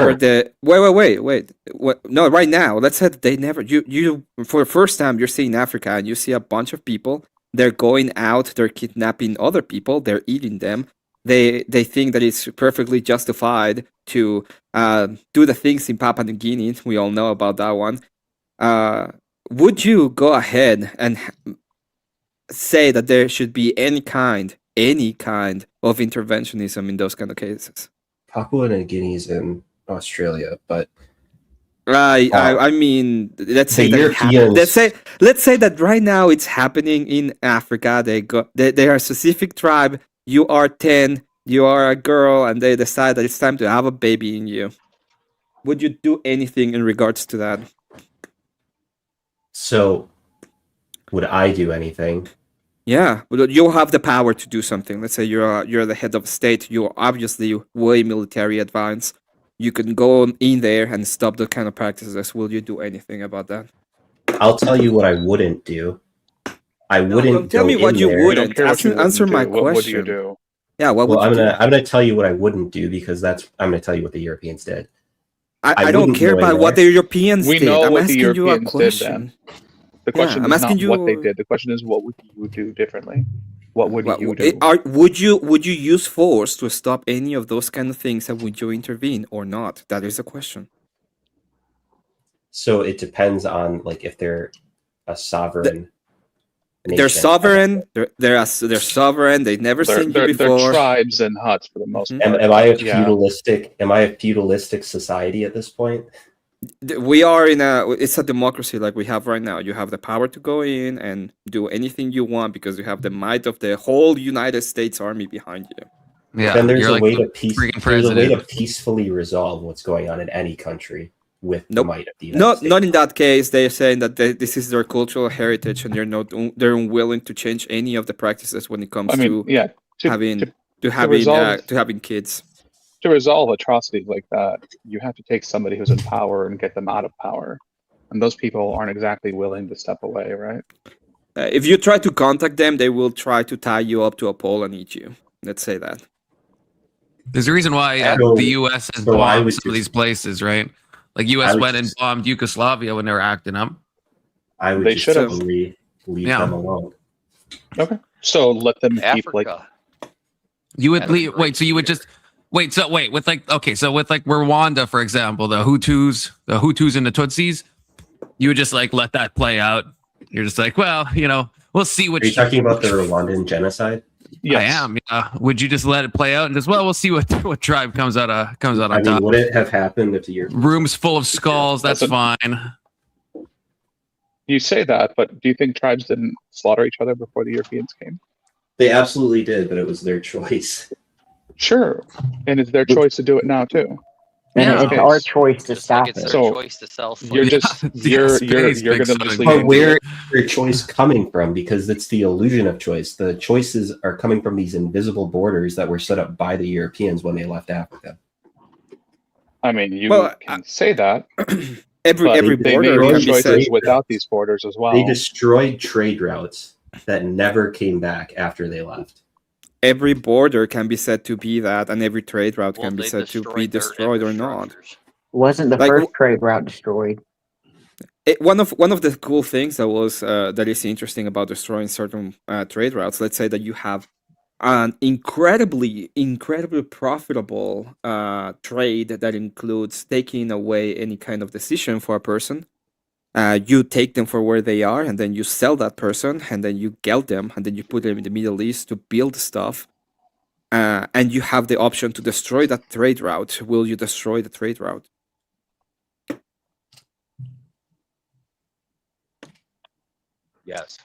No, right now, let's say that they never. You for the first time, you're seeing Africa, and you see a bunch of people. They're going out. They're kidnapping other people. They're eating them. They think that it's perfectly justified to do the things in Papua New Guinea. We all know about that one. Would you go ahead and say that there should be any kind any kind of interventionism in those kind of cases. Papua New Guinea's in Australia, but I mean, let's say that let's say that right now it's happening in Africa. They are a specific tribe. You are 10, you are a girl, and they decide that it's time to have a baby in you. Would you do anything in regards to that? So, would I do anything? Yeah, but you'll have the power to do something. Let's say you're the head of a state. You're obviously way military advanced. You can go in there and stop the kind of practices. Will you do anything about that? I'll tell you what I wouldn't do. I wouldn't. Tell me what you wouldn't. Answer my question. What would you do? Yeah, what would you do? I'm gonna tell you what I wouldn't do because I'm gonna tell you what the Europeans did. I don't care about what the Europeans did. We know what the Europeans did then. The question is not what they did. The question is what would you do differently? What would you do? Would you use force to stop any of those kind of things, and would you intervene or not? That is the question. So it depends on like if they're a sovereign. They're sovereign. They're sovereign. They've never seen you before. They're tribes and huts for the most part. Am I a feudalistic? Am I a feudalistic society at this point? We are it's a democracy like we have right now. You have the power to go in and do anything you want because you have the might of the whole United States Army behind you. Yeah, then there's a way to peacefully resolve what's going on in any country with the might of the United States. Not in that case. They're saying that this is their cultural heritage and they're unwilling to change any of the practices when it comes to having kids. To resolve atrocities like that, you have to take somebody who's in power and get them out of power. And those people aren't exactly willing to step away, right? If you try to contact them, they will try to tie you up to a pole and eat you. Let's say that. There's a reason why the U.S. has bombed some of these places, right? Like U.S. went and bombed Yugoslavia when they were acting up. I would just leave them alone. Okay. So let them keep like... You would leave... Wait, so you would just... with like Rwanda, for example, the Hutus and the Tutsis, you would just like let that play out. You're just like, well, we'll see what. Are you talking about the Rwandan genocide? Yes. I am. Yeah. Would you just let it play out and just we'll see what tribe comes out on top? Would it have happened if the Europeans... Rooms full of skulls? That's fine. You say that, but do you think tribes didn't slaughter each other before the Europeans came? They absolutely did, but it was their choice. Sure, and it's their choice to do it now too. And it's our choice to stop it. So choice to sell you're just you're gonna mislead. But where is your choice coming from? Because it's the illusion of choice. The choices are coming from these invisible borders that were set up by the Europeans when they left Africa. I mean, you can say that. every they border made choices without these borders as well. They destroyed trade routes that never came back after they left. Every border can be said to be that, and every trade route can be said to be destroyed or not. Wasn't the first trade route destroyed? One of the cool things that is interesting about destroying certain trade routes. Let's say that you have an incredibly profitable trade that includes taking away any kind of decision for a person. You take them for where they are, and then you sell that person, and then you geld them, and then you put them in the Middle East to build stuff. And you have the option to destroy that trade route. Will you destroy the trade route? Yes.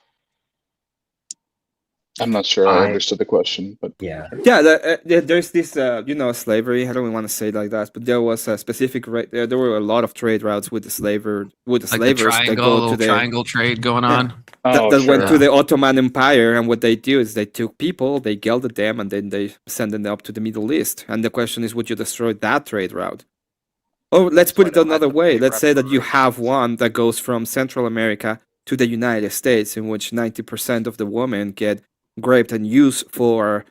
I'm not sure I understood the question, but yeah. There's this, slavery. I don't want to say it like that, but there was a specific. There were a lot of trade routes with the slavers that go to the triangle trade going on. That went to the Ottoman Empire, and what they do is they took people, they gelded them, and then they send them up to the Middle East. And the question is, would you destroy that trade route? Or let's put it another way. Let's say that you have one that goes from Central America to the United States, in which 90% of the women get raped and used for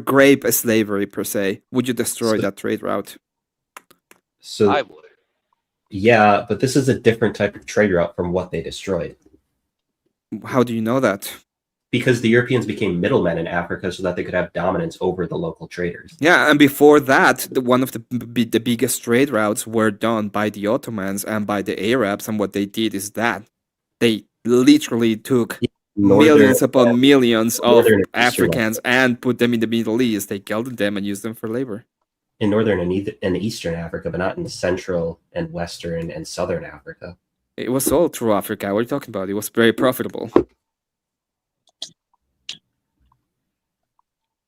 grape slavery per se. Would you destroy that trade route? So I would. Yeah, but this is a different type of trade route from what they destroyed. How do you know that? Because the Europeans became middlemen in Africa so that they could have dominance over the local traders. Yeah, and before that, one of the biggest trade routes were done by the Ottomans and by the Arabs, and what they did is that they literally took millions upon millions of Northern and Africans Eastern and put them in the Middle East. They killed them and used them for labor. in Northern and Eastern Africa, but not in Central and Western and Southern Africa. It was all through Africa. What are you talking about? It was very profitable.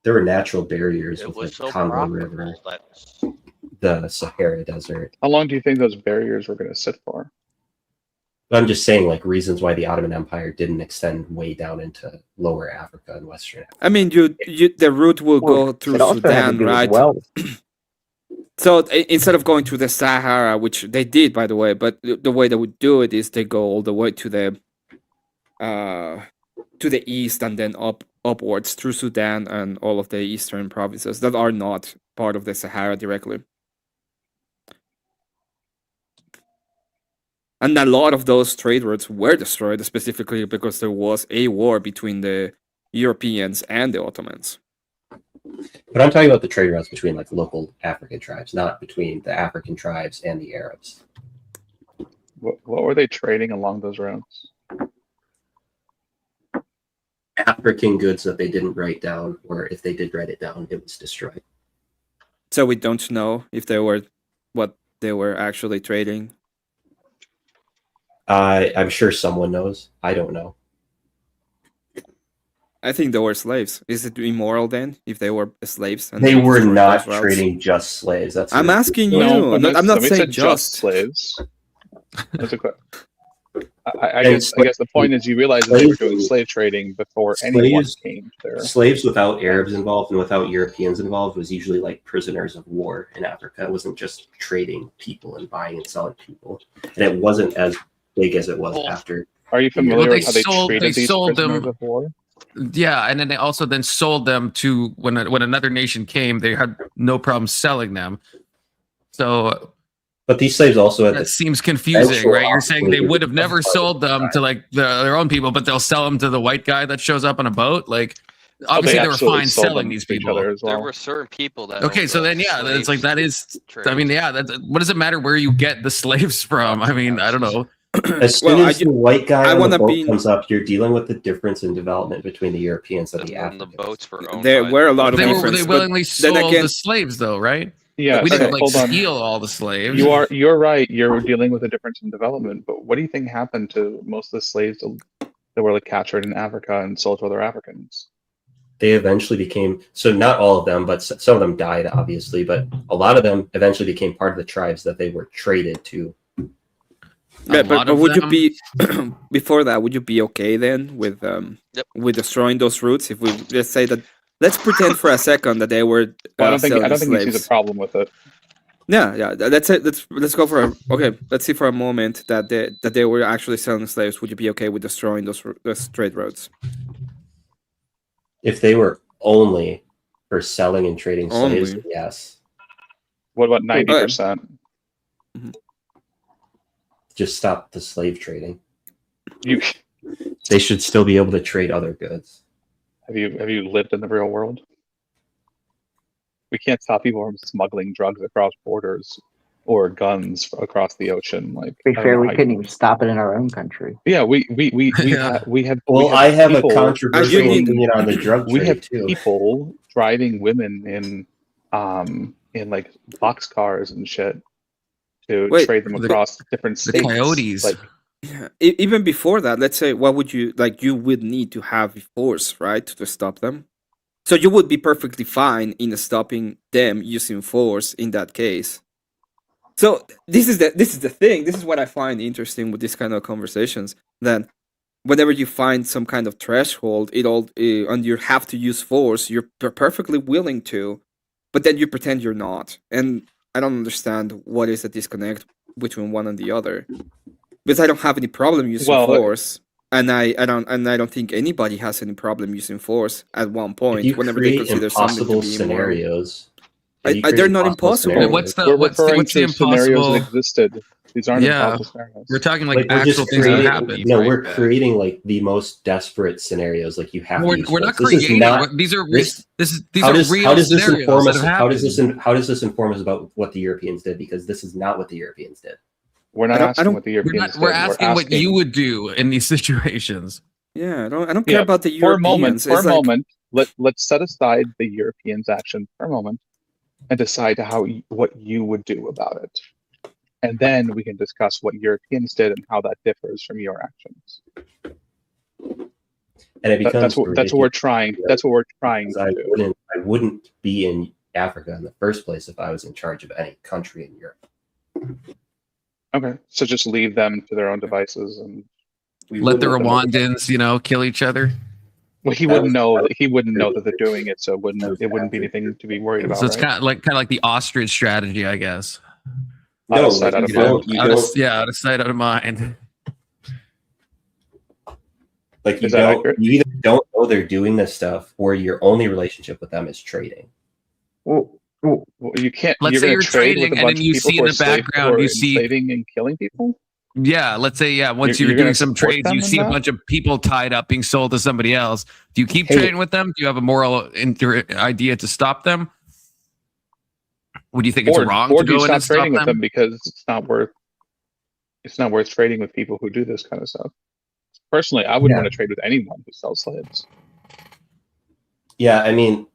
There were natural barriers It with was the so Congo River, profitable. the Sahara Desert. How long do you think those barriers were going to sit for? But I'm just saying, like, reasons why the Ottoman Empire didn't extend way down into lower Africa and Western Africa. I mean, the route will go through Sudan, right? So instead of going to the Sahara, which they did, by the way, but the way they would do it is they go all the way to the east and then upwards through Sudan and all of the eastern provinces that are not part of the Sahara directly. And a lot of those trade routes were destroyed specifically because there was a war between the Europeans and the Ottomans. But I'm talking about the trade routes between like local African tribes, not between the African tribes and the Arabs. What were they trading along those routes? African goods that they didn't write down, or if they did write it down, it was destroyed. So we don't know if they were what they were actually trading. I'm sure someone knows. I don't know. I think they were slaves. Is it immoral then if they were slaves? And they were not trading just slaves. That's I'm asking you. No, I'm not saying just slaves. That's a question. I guess the point is you realize that they were doing slave trading before anyone came there. Slaves without Arabs involved and without Europeans involved was usually like prisoners of war in Africa. It wasn't just trading people and buying and selling people. And it wasn't as big as it was after. Are you familiar with how they treated these prisoners of war? Yeah, and then they also then sold them to when another nation came, they had no problem selling them. So but these slaves also had seems confusing, right? You're saying they would have never sold them to like their own people, but they'll sell them to the white guy that shows up on a boat. Like obviously they were fine selling these people. Well. There were certain people that. Okay, so then it's like that is. I mean, yeah. What does it matter where you get the slaves from? I mean, I don't know. As soon as the white guy on the boat comes up, you're dealing with the difference in development between the Europeans and the Africans. The boats were owned there were a lot of difference. They willingly sold the slaves, though, right? Yeah, we didn't steal all the slaves. You're right. You're dealing with a difference in development. But what do you think happened to most of the slaves that were like captured in Africa and sold to other Africans? They eventually became, so not all of them, but some of them died, obviously. But a lot of them eventually became part of the tribes that they were traded to. Yeah, but would you be before that? Would you be okay then with destroying those routes? If we let's say that, let's pretend for a second that they were. I don't think you see the problem with it. Yeah. That's it. Let's go for let's see for a moment that they were actually selling slaves. Would you be okay with destroying those trade routes? If they were only for selling and trading slaves, yes. What about 90%? Just stop the slave trading. They should still be able to trade other goods. Have you lived in the real world? We can't stop people from smuggling drugs across borders or guns across the ocean. Like, to be fair, we couldn't even stop it in our own country. Yeah, we have. Well, I have a controversial opinion on the drug trade. We have too. people driving women in like boxcars and shit to trade them across different states. The coyotes. Like, even before that, let's say, what would you like? You would need to have force, right, to stop them. So you would be perfectly fine in stopping them using force in that case. So this is the thing. This is what I find interesting with this kind of conversations. That whenever you find some kind of threshold, and you have to use force, you're perfectly willing to, but then you pretend you're not. And I don't understand what is the disconnect between one and the other. Because I don't have any problem using force, and I don't think anybody has any problem using force at one point whenever they consider something to be scenarios. They're not impossible. What's the impossible scenarios that existed? These aren't impossible scenarios. We're talking like actual things that happen. No, we're creating like the most desperate scenarios. Like you have. We're not creating. These are real scenarios. How does this inform us about what the Europeans did? Because this is not what the Europeans did. We're not asking what the Europeans did. We're asking what you would do in these situations. Yeah, I don't care about the Europeans. For a moment, let's set aside the Europeans' action for a moment and decide what you would do about it. And then we can discuss what Europeans did and how that differs from your actions. And it becomes that's what we're trying. That's what we're trying to do. I wouldn't be in Africa in the first place if I was in charge of any country in Europe. Okay, so just leave them to their own devices and let the Rwandans, kill each other. Well, he wouldn't know. He wouldn't know that they're doing it, so it wouldn't be anything to be worried about. So it's right? kind of like the ostrich strategy, I guess. No, out of sight, out of mind. Out of sight, out of mind. Like you either don't know they're doing this stuff, or your only relationship with them is trading. Well, you can't. Let's say you're trading, and then you see in the background, you see enslaving and killing people. Yeah, let's say once you're doing some trades, you see a bunch of people tied up being sold to somebody else. Do you keep trading with them? Do you have a moral idea to stop them? Would you think it's wrong to go in and stop trading with them because it's not worth trading with people who do this kind of stuff? Personally, I wouldn't want to trade with anyone who sells slaves. Yeah, I mean,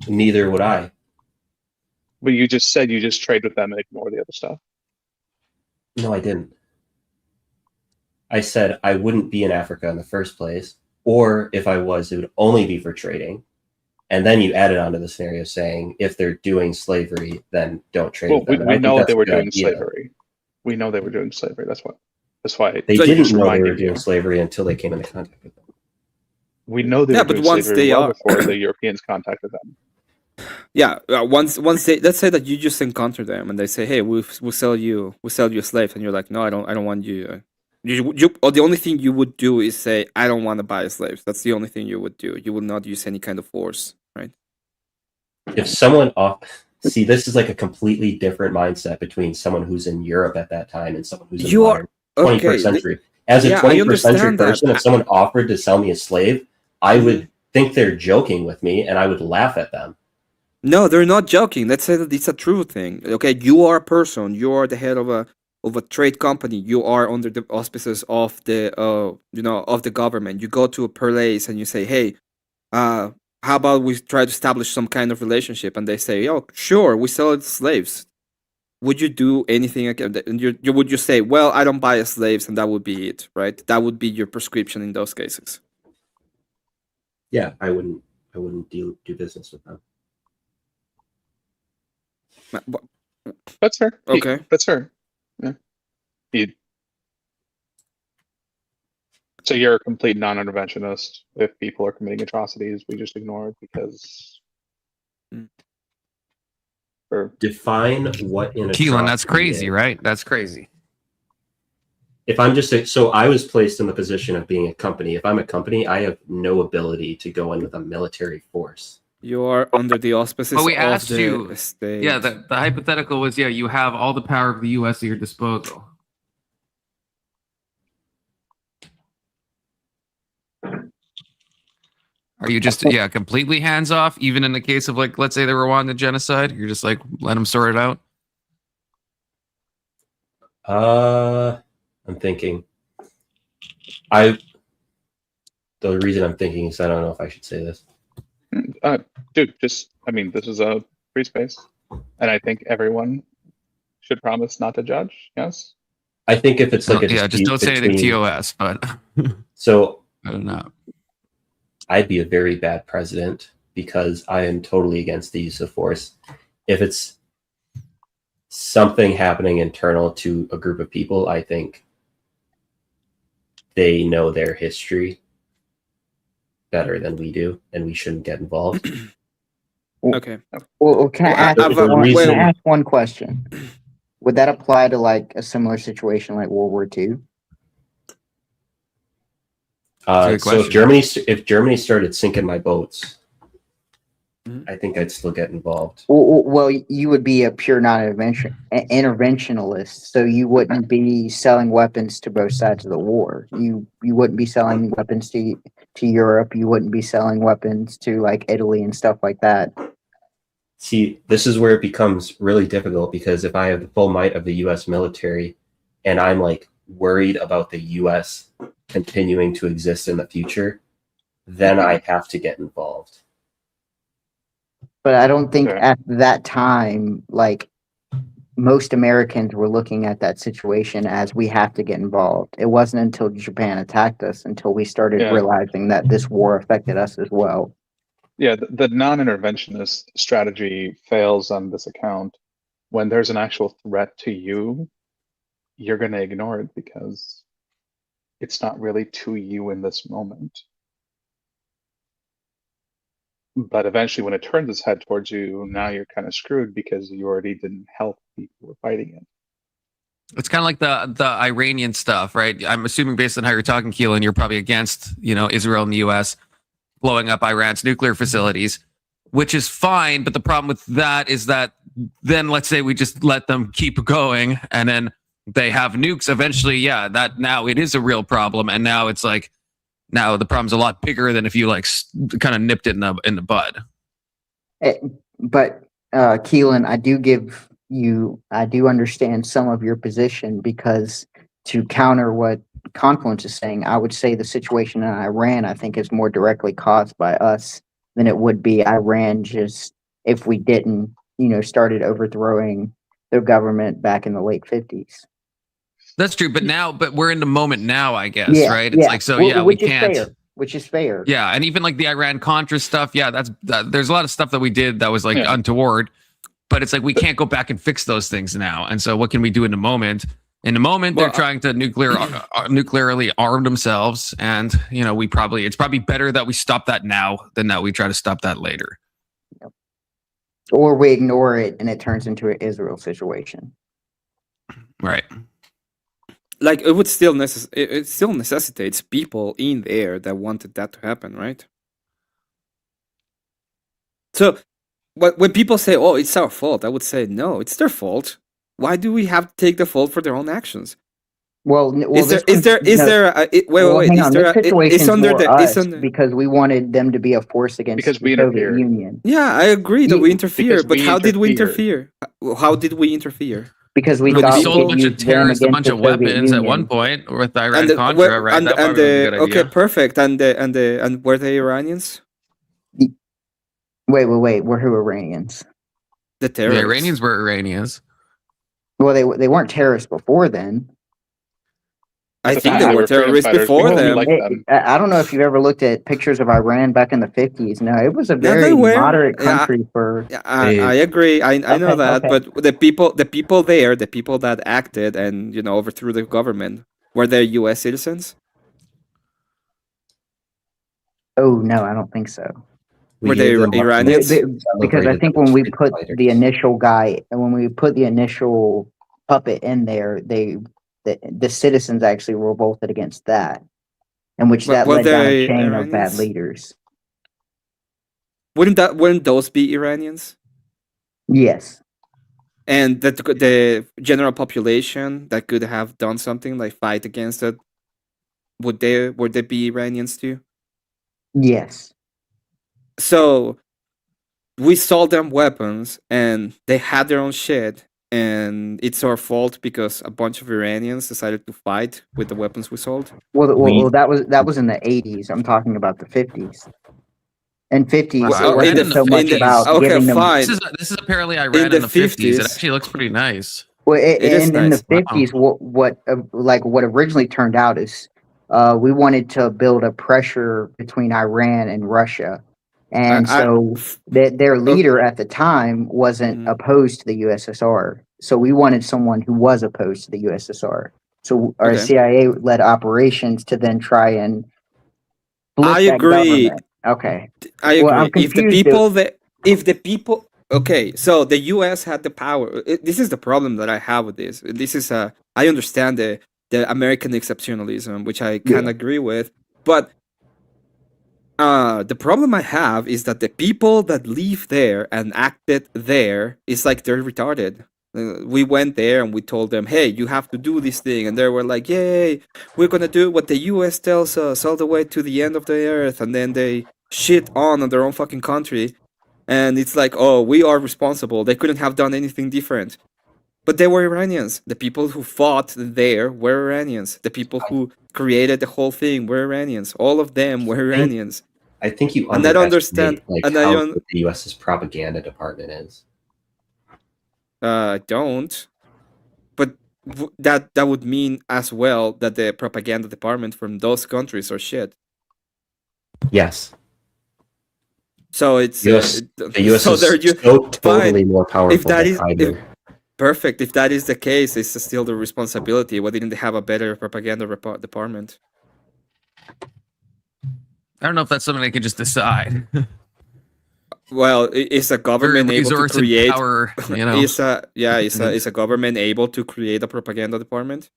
neither would I. But you just said you just trade with them and ignore the other stuff. No, I didn't. I said I wouldn't be in Africa in the first place, or if I was, it would only be for trading. And then you added onto the scenario saying if they're doing slavery, then don't trade with them. We know they were doing slavery. We know they were doing slavery. That's why they didn't know they were doing slavery until they came into contact with them. We know they were doing slavery before the Europeans contacted them. Yeah, once they, let's say that you just encounter them and they say, "Hey, we'll sell you a slave," and you're like, "No, I don't want you." Or the only thing you would do is say, "I don't want to buy slaves." That's the only thing you would do. You would not use any kind of force, right? If someone see, this is like a completely different mindset between someone who's in Europe at that time and someone who's in the 21st century. As a 21st century person, if someone offered to sell me a slave, I would think they're joking with me and I would laugh at them. No, they're not joking. Let's say that it's a true thing. Okay, you are a person. You are the head of a trade company. You are under the auspices of the of the government. You go to a place and you say, "Hey, how about we try to establish some kind of relationship?" And they say, "Oh, sure, we sell slaves." Would you do anything again? And you would just say, "Well, I don't buy slaves," and that would be it, right? That would be your prescription in those cases. Yeah, I wouldn't do business with them. That's fair. Okay, that's fair. Yeah. So you're a complete non-interventionist. If people are committing atrocities, we just ignore it because. Define what in Keelan, that's crazy, right? That's crazy. If I'm so I was placed in the position of being a company. If I'm a company, I have no ability to go in with a military force. You are under the auspices but we of asked the you, state. Yeah, the hypothetical was, you have all the power of the U.S. at your disposal. Are you just, completely hands off, even in the case of, like, let's say the Rwandan genocide? You're just like, let them sort it out? I'm thinking. The reason I'm thinking is I don't know if I should say this. Dude, this is a free space, and I think everyone should promise not to judge. Yes. I think if it's like just don't say anything TOS. But so I don't know. I'd be a very bad president because I am totally against the use of force. If it's something happening internal to a group of people, I think they know their history better than we do, and we shouldn't get involved. Okay. Well, can I ask one question? Would that apply to like a similar situation like World War II? So if Germany started sinking my boats, I think I'd still get involved. Well, you would be a pure non-interventionalist, so you wouldn't be selling weapons to both sides of the war. You wouldn't be selling weapons to Europe. You wouldn't be selling weapons to like Italy and stuff like that. See, this is where it becomes really difficult because if I have the full might of the U.S. military and I'm like worried about the U.S. continuing to exist in the future, then I have to get involved. But I don't think at that time, like, most Americans were looking at that situation as we have to get involved. It wasn't until Japan attacked us until we started realizing that this war affected us as well. Yeah, the non-interventionist strategy fails on this account. When there's an actual threat to you, you're going to ignore it because it's not really to you in this moment. But eventually, when it turns its head towards you, now you're kind of screwed because you already didn't help people who were fighting it. It's kind of like the Iranian stuff, right? I'm assuming based on how you're talking, Keelan, you're probably against, Israel and the U.S. blowing up Iran's nuclear facilities, which is fine. But the problem with that is that then let's say we just let them keep going and then they have nukes eventually. Yeah, that now it is a real problem. And now it's like, now the problem's a lot bigger than if you like kind of nipped it in the bud. But Keelan, I do understand some of your position, because to counter what Confluence is saying, I would say the situation in Iran, I think, is more directly caused by us than it would be Iran just if we didn't, started overthrowing their government back in the late 50s. That's true, but we're in the moment now, I guess, right? It's like, so we can't. Which is fair. Yeah, and even like the Iran-Contra stuff, there's a lot of stuff that we did that was like untoward, but it's like we can't go back and fix those things now. And so what can we do in the moment? In the moment, they're trying to nuclearly arm themselves, and it's probably better that we stop that now than that we try to stop that later. Yep. Or we ignore it and it turns into an Israel situation. Right. Like it would still it still necessitates people in there that wanted that to happen, right? So, when people say, "Oh, it's our fault," I would say, "No, it's their fault. Why do we have to take the fault for their own actions?" Well, is there is there is under because we wanted them to be a force against the Soviet Union. Yeah, I agree that we interfere, but how did we interfere? How did we interfere? Because we sold a bunch of terrorists a bunch of weapons at one point with Iran-Contra, right? Okay, perfect. And were they Iranians? Wait. Were who Iranians? The terrorists. The Iranians were Iranians. Well, they weren't terrorists before then. I think they were terrorists before them. I don't know if you've ever looked at pictures of Iran back in the 50s. No, it was a very moderate country for. I agree. I know that, but the people there, the people that acted and overthrew the government, were they U.S. citizens? Oh no, I don't think so. Were they Iranians? Because I think when we put the initial puppet in there, the citizens actually revolted against that, in which that led down a chain of bad leaders. Wouldn't those be Iranians? Yes. And the general population that could have done something like fight against it, would they be Iranians too? Yes. So we sold them weapons and they had their own shit, and it's our fault because a bunch of Iranians decided to fight with the weapons we sold. Well, that was in the 80s. I'm talking about the 50s. And 50s, it wasn't so much about giving them. Fine. This is apparently Iran in the 50s. It actually looks pretty nice. Well, in the 50s, what originally turned out is we wanted to build a pressure between Iran and Russia. And so their leader at the time wasn't opposed to the USSR. So we wanted someone who was opposed to the USSR. So our CIA led operations to then try and I agree. Government. Okay. I agree. Well, if the people okay, so the US had the power. This is the problem that I have with this. I understand the American exceptionalism, which I can agree with, but the problem I have is that the people that live there and acted there is like they're retarded. We went there and we told them, hey, you have to do this thing. And they were like, yay, we're going to do what the US tells us all the way to the end of the earth. And then they shit on their own fucking country. And it's like, oh, we are responsible. They couldn't have done anything different. But they were Iranians. The people who fought there were Iranians. The people who created the whole thing were Iranians. All of them were Iranians. I think you and I don't understand like and how good the U.S.'s propaganda department is. I don't. But that would mean as well that the propaganda department from those countries are shit. Yes. So it's the U.S. so is they're so totally more powerful if that than is either. Perfect. If that is the case, it's still the responsibility. Why didn't they have a better propaganda department? I don't know if that's something they could just decide. Well, is a government able to create? Power, you know? Is a government able to create a propaganda department?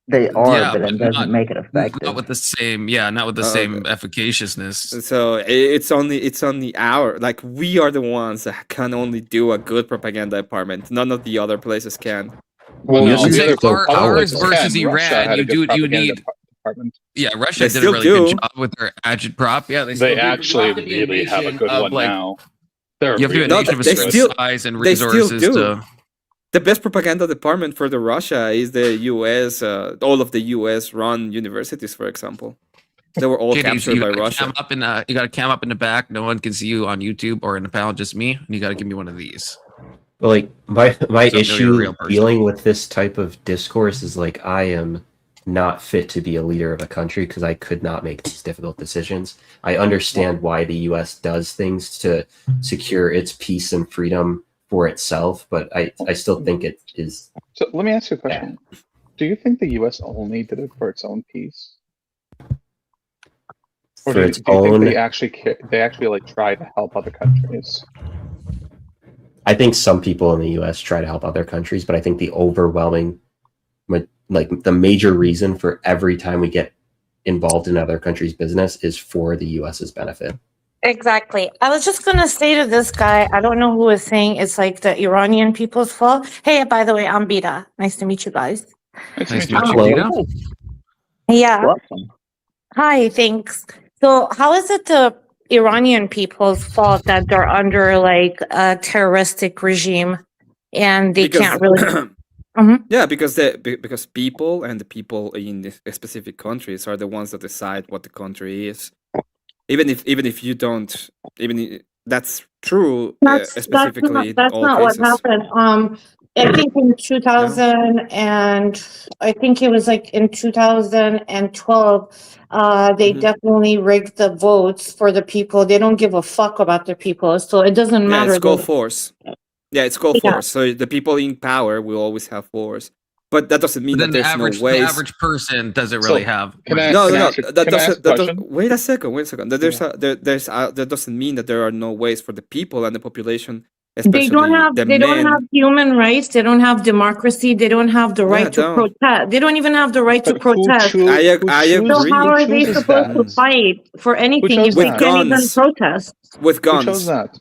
They are, but it doesn't make it effective. Not with the same, not with the same efficaciousness. So it's only our, like, we are the ones that can only do a good propaganda department. None of the other places can. Well, you no, say ours can. versus Russia Iran, had a good you need. department. Yeah, Russia They did a still really good job with their agitprop. Yeah, they actually really have a good one now. You have to be a nation of a certain size and resources to. The best propaganda department for the Russia is the U.S. All of the U.S. run universities, for example, they were all captured by Russia. You got to cam up in the back. No one can see you on YouTube or in the panel, just me. And you got to give me one of these. Well, like my issue dealing with this type of discourse is like I am not fit to be a leader of a country because I could not make these difficult decisions. I understand why the U.S. does things to secure its peace and freedom for itself, but I still think it is. So let me ask you a question. Yeah. Do you think the U.S. only did it for its own peace? Or do you think they actually like try to help other countries? I think some people in the U.S. try to help other countries, but I think the overwhelming, like the major reason for every time we get involved in other countries' business is for the U.S.'s benefit. Exactly. I was just going to say to this guy, I don't know who was saying it's like the Iranian people's fault. Hey, by the way, I'm Bita. Nice to meet you guys. Nice to meet you, Bita. Yeah. Welcome. Hi, thanks. So how is it the Iranian people's fault that they're under like a terroristic regime and they can't really... Yeah, because people and the people in the specific countries are the ones that decide what the country is. Even if you don't, that's true. Specifically, that's not what happened. I think in 2000 and I think it was like in 2012, they definitely rigged the votes for the people. They don't give a fuck about the people, so it doesn't matter. It's called force. Yeah, it's called force. So the people in power will always have force. But that doesn't mean that there's no ways. The average person doesn't really have. No. That doesn't. Wait a second. That doesn't mean that there are no ways for the people and the population. They don't have human rights. They don't have democracy. They don't have the right to protest. They don't even have the right to protest. I agree. So how are they supposed to fight for anything if they can't even protest? With guns. Who chose that?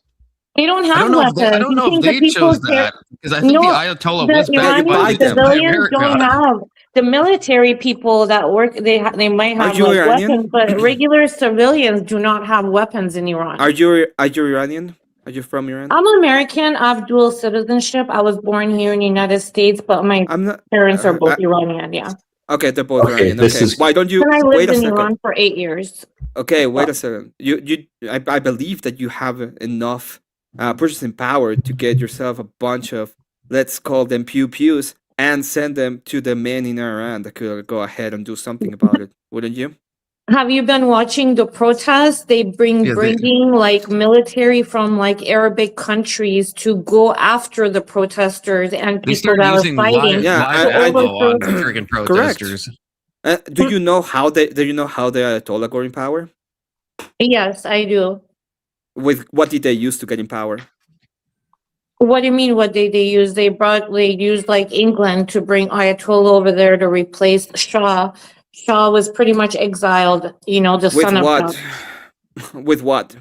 They don't have weapons. I don't know if they chose that because I think the Ayatollah was backed by them. Civilians don't have the military people that work. They might have weapons, but regular civilians do not have weapons in Iran. Are you Iranian? Are you from Iran? I'm American. I have dual citizenship. I was born here in the United States, but my parents are both Iranian. Yeah. Okay, they're both Iranian. Okay. Why don't you? I lived in Iran for 8 years. Okay, wait a second. I believe that you have enough purchasing power to get yourself a bunch of, let's call them pew-pews, and send them to the men in Iran that could go ahead and do something about it, wouldn't you? Have you been watching the protests? They bringing like military from like Arabic countries to go after the protesters and people that are fighting. On freaking protesters. Do you know how the Ayatollah got in power? Yes, I do. With what did they use to get in power? What do you mean? What did they use? They used like England to bring Ayatollah over there to replace Shah. Shah was pretty much exiled. You know, the son of Shah. With what?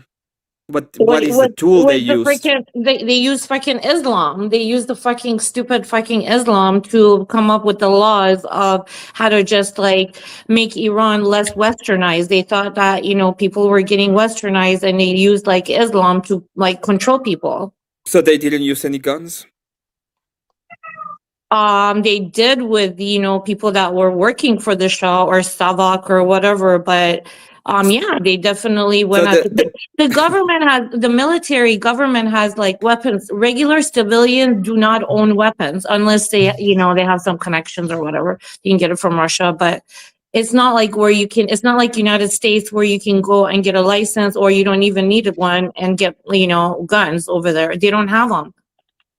What is the tool they used? They use fucking Islam. They use the fucking stupid fucking Islam to come up with the laws of how to just like make Iran less westernized. They thought that, you know, people were getting westernized and they used like Islam to like control people. So they didn't use any guns? They did with, people that were working for the Shah or Savak or whatever, but yeah, they definitely went So at the government has, the military government has like weapons. Regular civilians do not own weapons unless they, they have some connections or whatever. You can get it from Russia, but it's not like it's not like United States where you can go and get a license or you don't even need one and get, guns over there. They don't have them.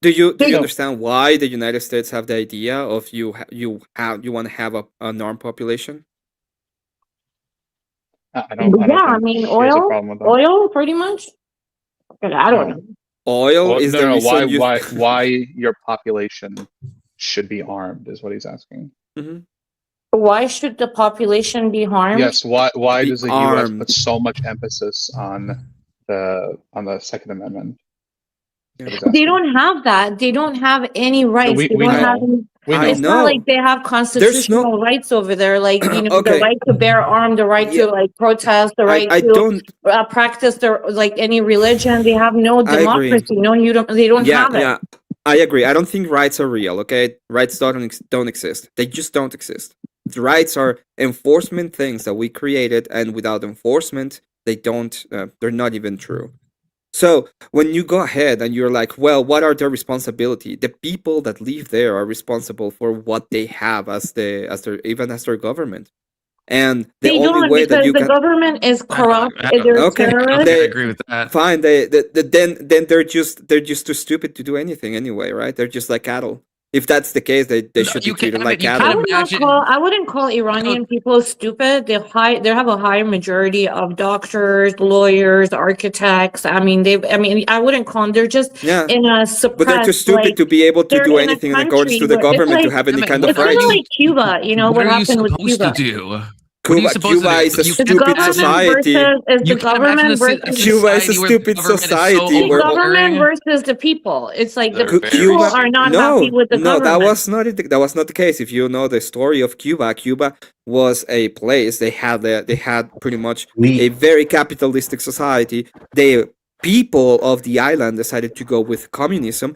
Do you understand why the United States have the idea of you want to have an armed population? I don't I mean, oil, pretty much. I don't know. Oil is the reason why your population should be armed is what he's asking. Mm-hmm. Why should the population be harmed? Yes. Why does the U.S. put so much emphasis on the Second Amendment? They don't have that. They don't have any rights. It's not like they have constitutional rights over there, like the right to bear arms, the right to like protest, the right to practice their like any religion. They have no democracy. No, they don't have it. Yeah, I agree. I don't think rights are real. Okay, rights don't exist. They just don't exist. The rights are enforcement things that we created, and without enforcement, they don't. They're not even true. So when you go ahead and you're like, well, what are their responsibility? The people that live there are responsible for what they have as their government. And the only way that the government is corrupt. They're terrorists. I agree with that. Fine. Then they're just too stupid to do anything anyway, right? They're just like cattle. If that's the case, they should be treated like cattle. I wouldn't call Iranian people stupid. They have a high majority of doctors, lawyers, architects. I wouldn't call them. They're just in a suppressed. But they're too stupid to be able to do anything in accordance to the government to have any kind of rights. It's kind of like Cuba. What happened with Cuba? Cuba is a stupid society. Cuba is a stupid society. The government versus the people. It's like the people are not happy with the government. No, that was not the case. If you know the story of Cuba, Cuba was a place they had pretty much a very capitalistic society. The people of the island decided to go with communism.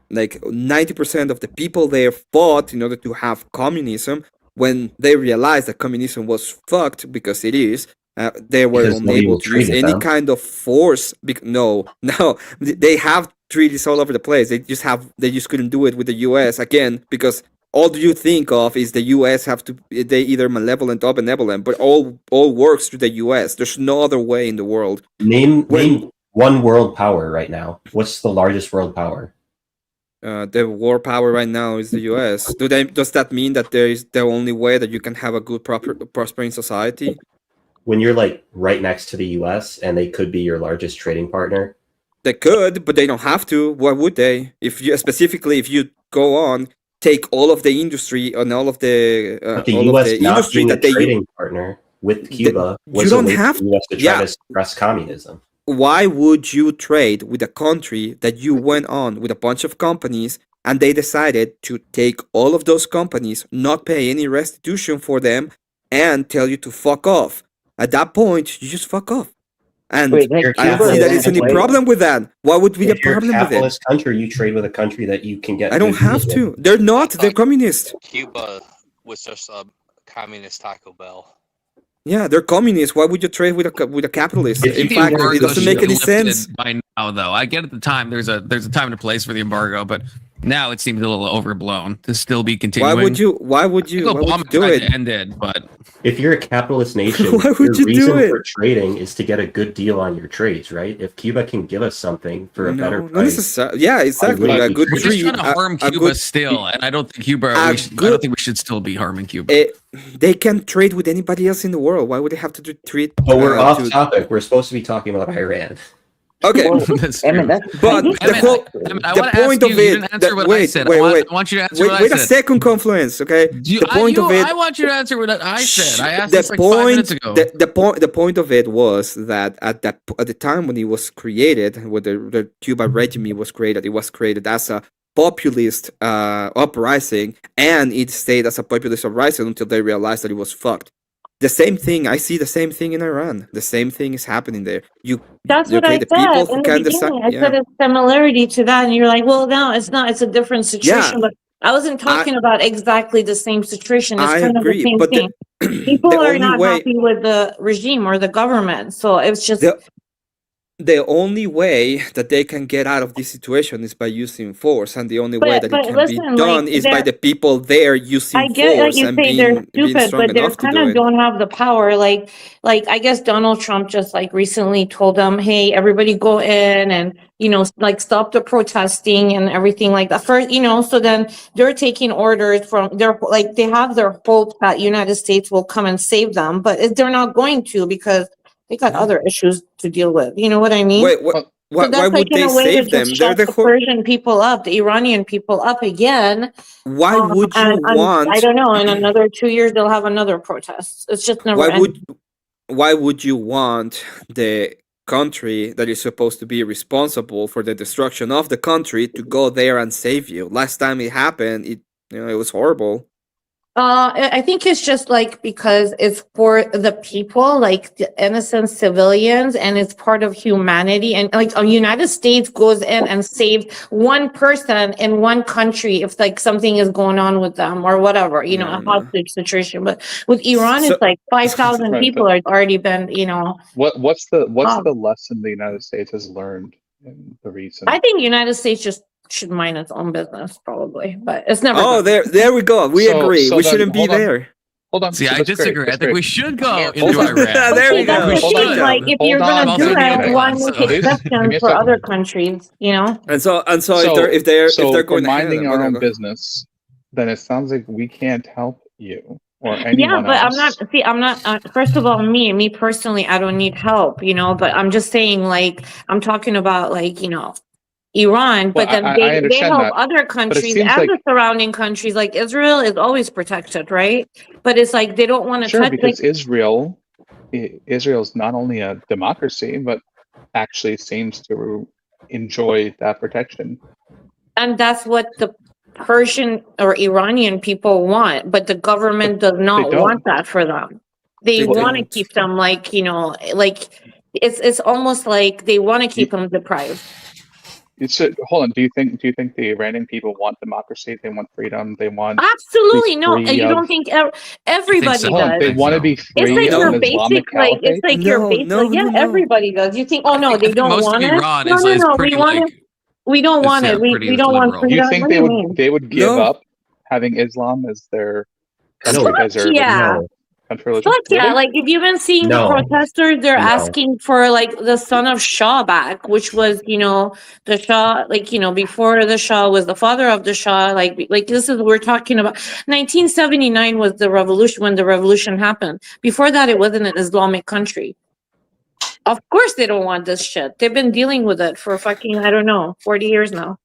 Like 90% of the people there fought in order to have communism. When they realized that communism was fucked, because it is, they were unable to use any kind of force. No, they have treaties all over the place. They just couldn't do it with the U.S. again, because all you think of is the U.S. they either malevolent or benevolent, but all works through the U.S. There's no other way in the world. Name one world power right now. What's the largest world power? The war power right now is the U.S. Does that mean that there is the only way that you can have a good, prospering society? When you're like right next to the U.S. and they could be your largest trading partner, they could, but they don't have to. Why would they? If you go on, take all of the industry and all of the industry that they trading partner with Cuba, you don't have the US to try to suppress communism. Why would you trade with a country that you went on with a bunch of companies and they decided to take all of those companies, not pay any restitution for them, and tell you to fuck off? At that point, you just fuck off. And I don't see that there's any problem with that. Why would be a problem with it? If you're a capitalist country, you trade with a country that you can get. I don't have to. They're not. They're communist. Cuba was just a communist Taco Bell. Yeah, they're communists. Why would you trade with a capitalist? In fact, it doesn't make any sense. By now, though, I get at the time there's a time and a place for the embargo, but now it seems a little overblown to still be continuing. Why would you do it? Ended, but if you're a capitalist nation, why would you reason do it? for trading is to get a good deal on your trades, right? If Cuba can give us something for a better price, yeah, exactly. A good We're just trying to harm Cuba still, and I don't think I don't think we should still be harming Cuba. They can trade with anybody else in the world. Why would they have to treat? But we're off topic. We're supposed to be talking about Iran. Okay, but the point of it. Wait. I want you to answer what I said. Wait a second, Confluence. Okay. The point of it. I want you to answer what I said. I asked the this like point, 5 minutes ago. The point of it was that at the time when it was created, when the Cuba regime was created, it was created as a populist uprising, and it stayed as a populist uprising until they realized that it was fucked. The same thing. I see the same thing in Iran. The same thing is happening there. That's what I said in the beginning. I said a similarity to that, and you're like, "Well, no, it's not. It's a different situation." Yeah, I wasn't talking about exactly the same situation. It's kind of the same but thing. People are not way, happy with the regime or the government, so it's just the only way that they can get out of this situation is by using force, and the only way that it can be done is by the people there using force you and say they're being stupid, strong but they enough to kind do of it. don't have the power. Like I guess Donald Trump just like recently told them, "Hey, everybody go in and like stop the protesting and everything like that." First, so then they're taking orders from they have their hope that United States will come and save them, but they're not going to because they got other issues to deal with. You know what I mean? Wait, So why that's would like in they a way to save them? just They're shut the Persian people up, the Iranian people up again. Why would you want? I don't know. In another 2 years, they'll have another protest. It's just never ending. Why would you want the country that is supposed to be responsible for the destruction of the country to go there and save you? Last time it happened, it was horrible. I think it's just like because it's for the people, like the innocent civilians, and it's part of humanity. And like the United States goes in and saves one person in one country if like something is going on with them or whatever, a hostage situation. But with Iran, it's like 5,000 people have already been, What's the lesson the United States has learned in the recent? I think the United States just should mind its own business, probably, but it's never. Oh, there we go. We agree. We shouldn't be there. Hold on. See, I disagree. I think we should go into Iran. There we go. Like, if you're gonna do that, why make exceptions for other countries? And so if they're going minding our own business, then it sounds like we can't help you or anyone else. I'm not. First of all, me personally, I don't need help. But I'm just saying, like, I'm talking about, like, Iran, but then they help other countries and the surrounding countries, like Israel is always protected, right? But it's like they don't want to touch. Because Israel's not only a democracy, but actually seems to enjoy that protection. And that's what the Persian or Iranian people want, but the government does not want that for them. They want to keep them like it's almost like they want to keep them deprived. Hold on. Do you think the Iranian people want democracy? They want freedom. They want absolutely no. And you don't think everybody does? They want to be free. It's like your basic, like it's like your basic. Everybody does. You think? Oh no, they don't want it. No. We want it. We don't want it. We don't want freedom. You think they would give up having Islam as their country? Fuck yeah, like if you've been seeing the protesters, they're asking for like the son of Shah back, which was, the Shah, like, before the Shah was the father of the Shah, like this is, we're talking about 1979 was the revolution, when the revolution happened. Before that, it wasn't an Islamic country. Of course they don't want this shit. They've been dealing with it for fucking, 40 years now.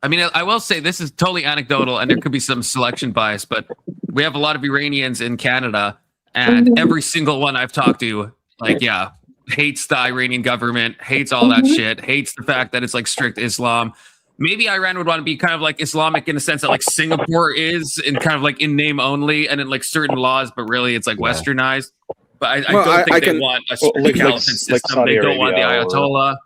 I mean, I will say this is totally anecdotal and there could be some selection bias, but we have a lot of Iranians in Canada and every single one I've talked to, hates the Iranian government, hates all that shit, hates the fact that it's like strict Islam. Maybe Iran would want to be kind of like Islamic in the sense that like Singapore is in kind of like in name only and in like certain laws, but really it's like westernized. But I don't think they want a strict caliphate system. They don't want the Ayatollah.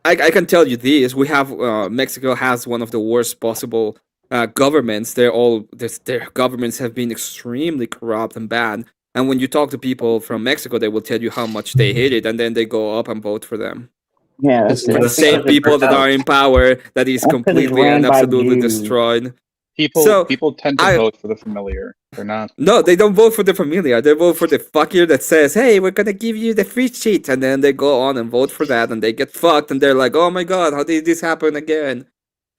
I can tell you this: we have Mexico has one of the worst possible governments. Their governments have been extremely corrupt and bad. And when you talk to people from Mexico, they will tell you how much they hate it, and then they go up and vote for them. Yeah, the same people that are in power that is completely and absolutely destroyed. People tend to vote for the familiar. They're not. No, they don't vote for the familiar. They vote for the fucker that says, "Hey, we're gonna give you the free cheat," and then they go on and vote for that, and they get fucked, and they're like, "Oh my god, how did this happen again?"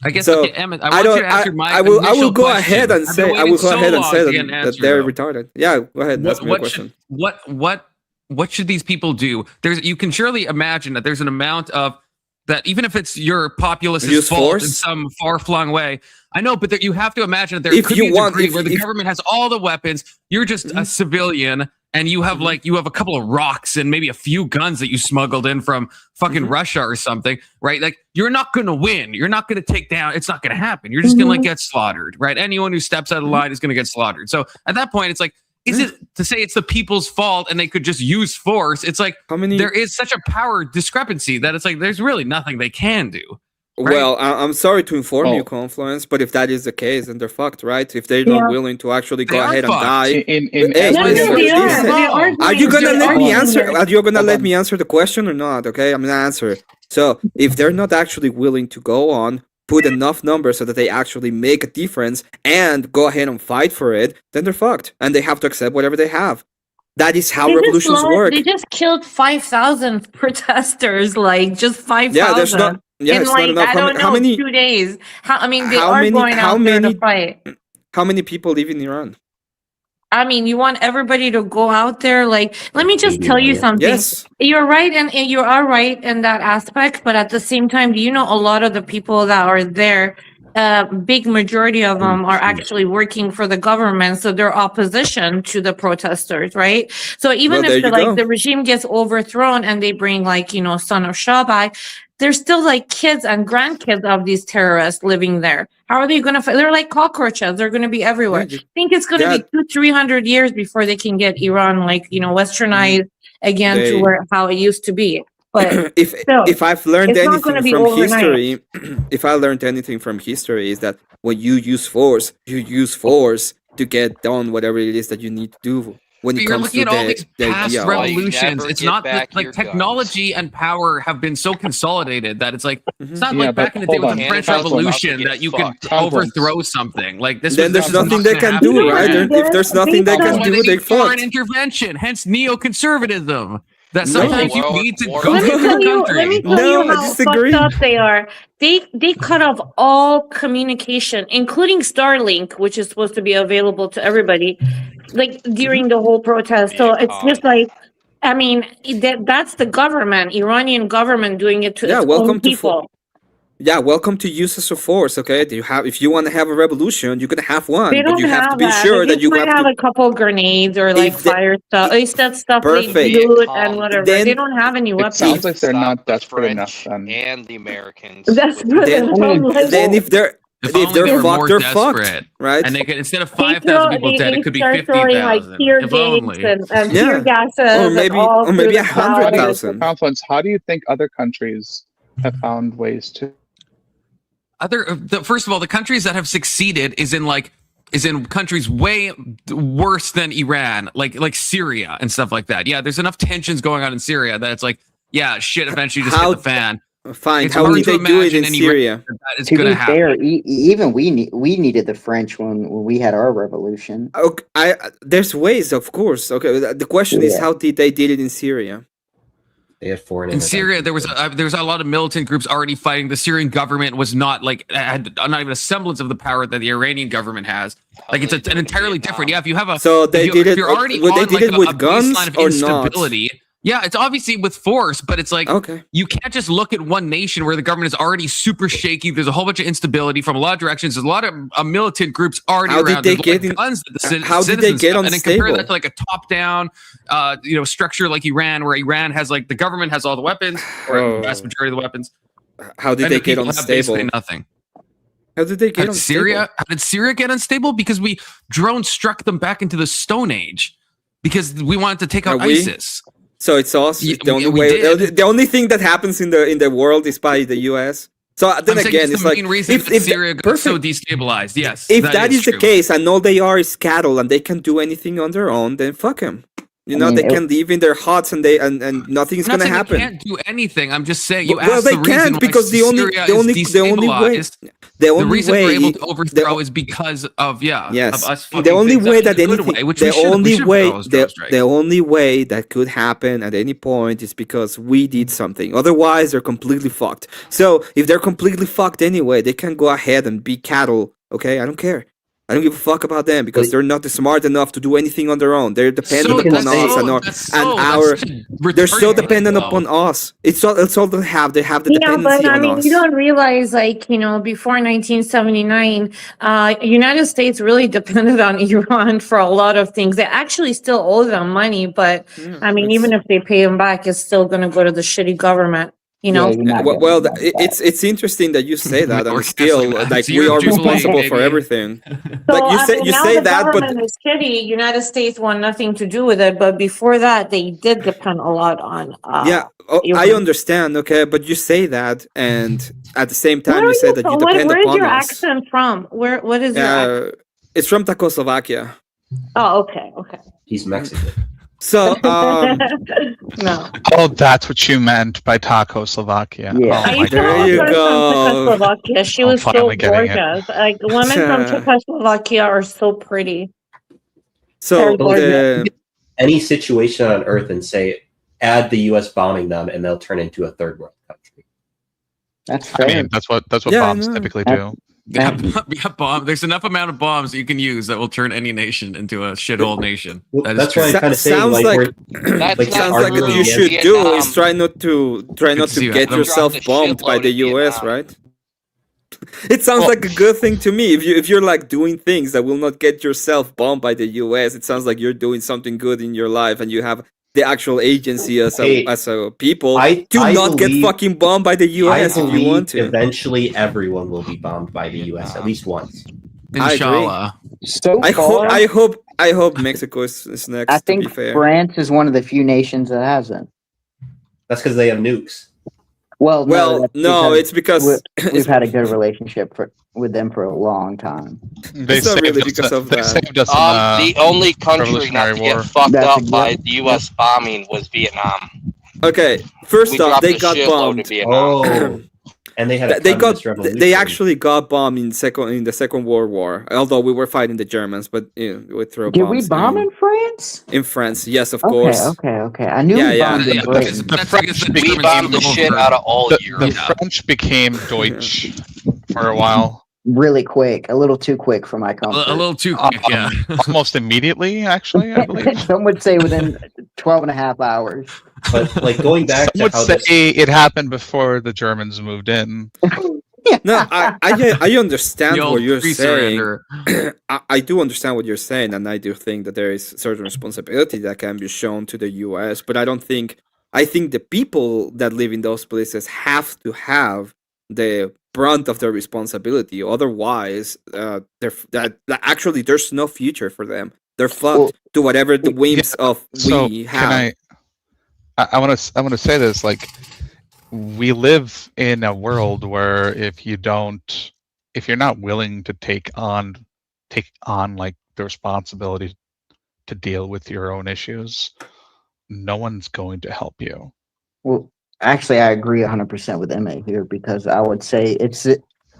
I guess. So, okay, Emmett, I want you to answer my I will go ahead and say that they're retarded. Yeah, go ahead. Ask me a question. What should these people do? You can surely imagine that there's an amount of that, even if it's your populist's fault in some far-flung way. I know, but you have to imagine that there could be a degree where the government has all the weapons. You're just a civilian, and you have a couple of rocks and maybe a few guns that you smuggled in from fucking Russia or something, right? Like, you're not going to win. You're not going to take down. It's not going to happen. You're just going to get slaughtered, right? Anyone who steps out of line is going to get slaughtered. So at that point, it's like, is it to say it's the people's fault and they could just use force? It's like there is such a power discrepancy that it's like there's really nothing they can do. Well, I'm sorry to inform you, Confluence, but if that is the case, then they're fucked, right? If they're not willing to actually go ahead and die. Are you gonna let me answer? Are you gonna let me answer the question or not? Okay, I'm gonna answer. So, if they're not actually willing to go on, put enough numbers so that they actually make a difference and go ahead and fight for it, then they're fucked, and they have to accept whatever they have. That is how revolutions work. They just killed 5,000 protesters, like just 5,000. Yeah, there's not. Yeah, in it's like, not enough. I don't know, 2 days. I mean, they are going out there to fight. How many people live in Iran? I mean, you want everybody to go out there? Like, let me just tell you something. Yes. You're right, and you are right in that aspect. But at the same time, do you know a lot of the people that are there? Big majority of them are actually working for the government, so they're opposition to the protesters, right? So even if the regime gets overthrown and they bring son of Shah back, there's still like kids and grandkids of these terrorists living there. How are they going to fight? They're like cockroaches. They're going to be everywhere. I think it's going to be 200-300 years before they can get Iran westernized again to how it used to be. But if I've learned anything from history, if I learned anything from history, is that when you use force to get done whatever it is that you need to do. When it comes to all these past revolutions, it's not that like technology and power have been so consolidated that it's like it's not like back in the day with the French Revolution that you could overthrow something. Like this. Then there's nothing they can do, right? If there's nothing they can do, they foreign intervention. Hence neoconservatism. That sometimes you need to go to the country. Let me tell you how fucked up they are. They cut off all communication, including Starlink, which is supposed to be available to everybody, like during the whole protest. So it's just like, I mean, that's the government, Iranian government, doing it to its own people. Welcome to uses of force. Okay, if you want to have a revolution, you can have one, but you have to be sure that you have a couple grenades or like fire stuff. It's that stuff they do and whatever. They don't have any weapons. It sounds like they're not desperate enough. And the Americans. Then if they're fucked, they're fucked, right? And they could, instead of 5,000 people dead, it could be 50,000. Like tear gases and tear gases, or maybe 100,000. Confluence. How do you think other countries have found ways to? First of all, the countries that have succeeded is in countries way worse than Iran, like Syria and stuff like that. Yeah, there's enough tensions going on in Syria that it's like, yeah, shit eventually just hit the fan. Fine. How did they do it in Syria? To be fair, even we needed the French when we had our revolution. Okay, there's ways, of course. Okay, the question is how did they did it in Syria? They had foreign in Syria. There was a lot of militant groups already fighting. The Syrian government was not had not even a semblance of the power that the Iranian government has. Like it's an entirely different. Yeah, if you have a they did it. You're already they did it with guns or not? Yeah, it's obviously with force, but it's like you can't just look at one nation where the government is already super shaky. There's a whole bunch of instability from a lot of directions. There's a lot of militant groups already around. How did they get unstable? And then compare that to like a top-down, structure like Iran, where Iran has like the government has all the weapons, or the vast majority of the weapons. How did they get unstable? Nothing. How did they get unstable? How did Syria get unstable? Because we drone struck them back into the Stone Age, because we wanted to take out ISIS. So it's us. The only way. The only thing that happens in the world is by the U.S. So then again, it's like if Syria got so destabilized. Yes, if that is the case, and all they are is cattle, and they can do anything on their own, then fuck them. They can live in their huts, and nothing's gonna happen. They can't do anything. I'm just saying. They can't because the only way. The reason we're able to overthrow is because of of us. The only way that the only way that could happen at any point is because we did something. Otherwise, they're completely fucked. So if they're completely fucked anyway, they can go ahead and be cattle. Okay, I don't care. I don't give a fuck about them because they're not smart enough to do anything on their own. They're dependent upon us they're so dependent upon us. It's all they have. They have the dependency on us. You don't realize, before 1979, United States really depended on Iran for a lot of things. They actually still owe them money, but even if they pay them back, it's still going to go to the shitty government. You know. It's interesting that you say that, and still like we Zero are Jubilee, responsible for baby. everything. So Like you now say the that, but government is shitty. United States want nothing to do with it, but before that, they did depend a lot on. yeah, I understand. Okay, but you say that, and at the same time, you say that you depend where is upon your us. accent from? What is your accent? It's from Czechoslovakia. Oh, okay. He's Mexican. So, no. Oh, that's what you meant by Czechoslovakia. Yeah. Oh I my used to have there a you friend go. from Czechoslovakia. She I'm was so finally getting it. gorgeous. Like women from Czechoslovakia are so pretty. So any situation on Earth and say add the U.S. bombing them, and they'll turn into a third world country. That's fair. I mean, that's what bombs typically do. Yeah, bomb. There's enough amount of bombs that you can use that will turn any nation into a shithole nation. Well, That's why I'm kind of saying sounds like what you should do is try not to get yourself bombed by the U.S. Right? It sounds like a good thing to me. If you're like doing things that will not get yourself bombed by the U.S., it sounds like you're doing something good in your life, and you have the actual agency as a people to not get fucking bombed by the U.S. if you want to. Eventually, everyone will be bombed by the U.S. at least once. Inshallah. I hope Mexico is next. I think to be fair. France is one of the few nations that hasn't. That's because they have nukes. Well, no, it's because we've had a good relationship with them for a long time. They saved really us, because of they that. saved us The only country not Revolutionary to War. get fucked That's up by the U.S. bombing was Vietnam. Okay, first We off, dropped they a got shitload bombed. to Vietnam. And they had a they revolution. actually got bombed in the Second World War. Although we were fighting the Germans, but we throw Did bombs. we bomb in France? In France, yes, of course. Okay. I knew we bombed in Britain. We bombed the shit out of all Europe. The French became Deutsch for a while. Really quick, a little too quick for my comfort. A little too quick, yeah. Almost immediately, actually, I believe. Some would say within 12 and a half hours. But like going back Some would say it happened before the Germans moved in. No, I understand what you're saying. saying. I do understand what you're saying, and I do think that there is certain responsibility that can be shown to the U.S. But I think the people that live in those places have to have the brunt of their responsibility. Otherwise, actually there's no future for them. They're fucked to whatever the whims of we have. I want to say this, like, we live in a world where if you're not willing to take on like the responsibility to deal with your own issues, no one's going to help you. Well, actually, I agree 100% with Emma here, because I would say it's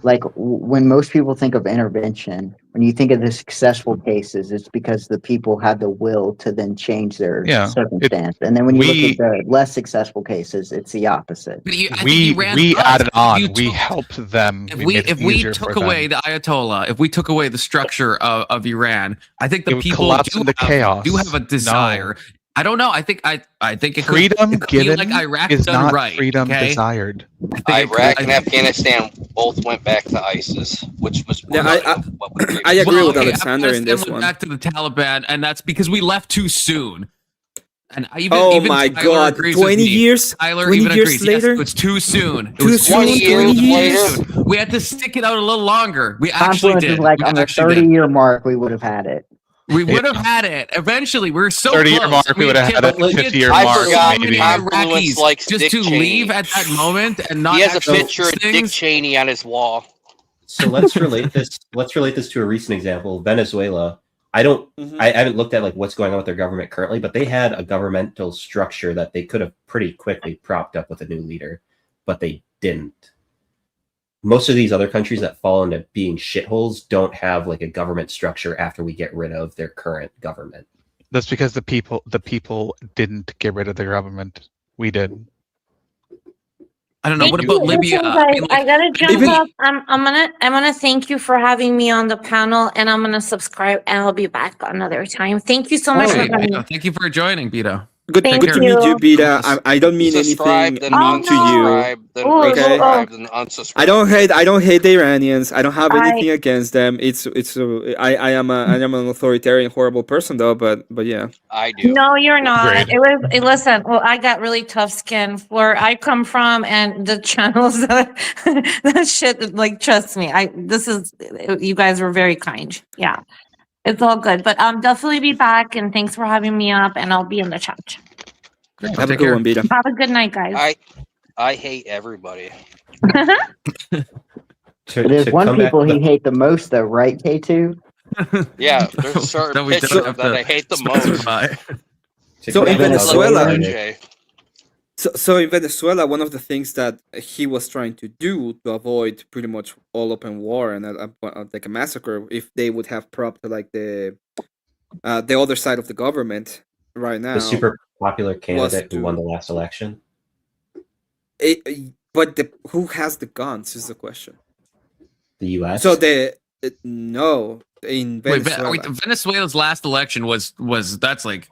like when most people think of intervention, when you think of the successful cases, it's because the people had the will to then change their circumstance. And then when you look at the less successful cases, it's the opposite. We added on. We helped them. If we took away the Ayatollah, if we took away the structure of Iran, I think the people do have a desire. No. I don't know. I think it freedom could given like Iraq is done not right, freedom okay? desired. Iraq and Afghanistan both went back to ISIS, which was I agree with Alexander in this one. Back to the Taliban, and that's because we left too soon. And even my God, 20 years? Tyler 20 even years agrees. later? Yes, it was too soon. It Too was soon? 20 years later. We had to stick it out a little longer. We actually Confluence did. is like on the 30-year mark, we would have had it. We would have had it eventually. We were so 30-year close. mark, we would have had it. 50-year mark, I forgot maybe. Confluence likes just Dick to Cheney. leave at that moment and not. He has a picture of Dick Cheney on his wall. So let's relate this. Let's relate this to a recent example. Venezuela. I haven't looked at like what's going on with their government currently, but they had a governmental structure that they could have pretty quickly propped up with a new leader, but they didn't. Most of these other countries that fall into being shitholes don't have like a government structure after we get rid of their current government. That's because the people didn't get rid of their government. We did. I don't know. What about Libya? Guys, I gotta jump up. I'm gonna thank you for having me on the panel, and I'm gonna subscribe, and I'll be back another time. Thank you so much for having me. Thank you for joining, Bito. Good Thank to you. meet you, Beta. I don't mean anything Subscribe, then mean to you. unsubscribe, then resubscribe, then unsubscribe. I don't hate the Iranians. I don't have I- anything against them. I am an authoritarian, horrible person though. But yeah. I do. No, you're not. Agreed. Listen, well, I got really tough skin where I come from and the channels that shit, like, trust me, you guys were very kind. Yeah. It's all good. But definitely be back and thanks for having me up and I'll be in the chat. Have a good one, Beta. Have a good night, guys. I hate everybody. There's one people he hate the most, though, right, K2? Yeah, there's certain pictures that I hate the most. So in Venezuela, Okay. so in Venezuela, one of the things that he was trying to do to avoid pretty much all open war and like a massacre, if they would have propped like the other side of the government right now, the super popular candidate who won the last election. But who has the guns is the question. The U.S. So no, in Venezuela. Wait, Venezuela's last election was that's like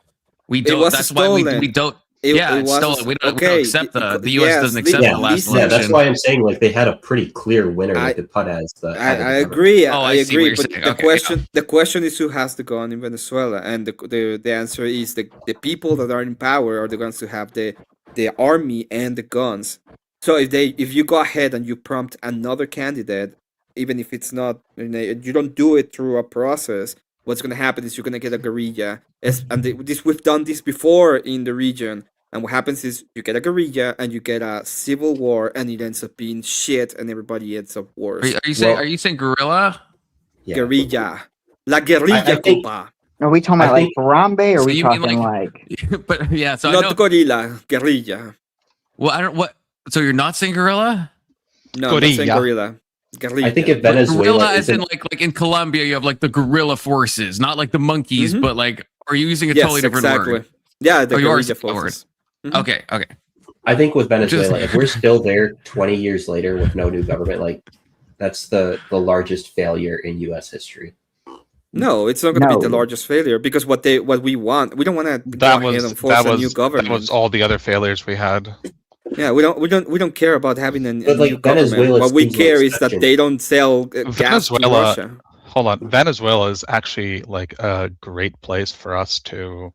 we don't. That's stolen. why we don't. It was stolen. We don't accept the U.S. doesn't accept the last election. Yeah, that's why I'm saying like they had a pretty clear winner they could put as the. I agree. I agree. But saying. The question is who has the gun in Venezuela, and the answer is the people that are in power are the ones who have the army and the guns. So if you go ahead and you prompt another candidate, even if it's not, you don't do it through a process, what's going to happen is you're going to get a guerrilla. We've done this before in the region. And what happens is you get a guerrilla and you get a civil war and it ends up being shit and everybody ends up worse. Are you saying guerrilla? Yeah. Guerrilla. La guerrilla, compa. Are we talking about like Harambe or are we talking like... But yeah, so not gorilla, guerrilla. Well, I don't what. So you're not saying gorilla? No, I'm not saying gorilla. Guerrilla. I think if Venezuela, gorilla as in like in Colombia, you have like the guerrilla forces, not like the monkeys, but like, are you using a totally different word? Yeah, the guerrilla forces. Okay. I think with Venezuela, if we're still there 20 years later with no new government, like that's the largest failure in U.S. history. No, it's not going to be the largest failure because what we want, we don't want to go ahead and force a new government. That was all the other failures we had. Yeah, we don't care about having a new like government. What we care is that they don't sell gas to Russia. Hold on, Venezuela is actually like a great place for us to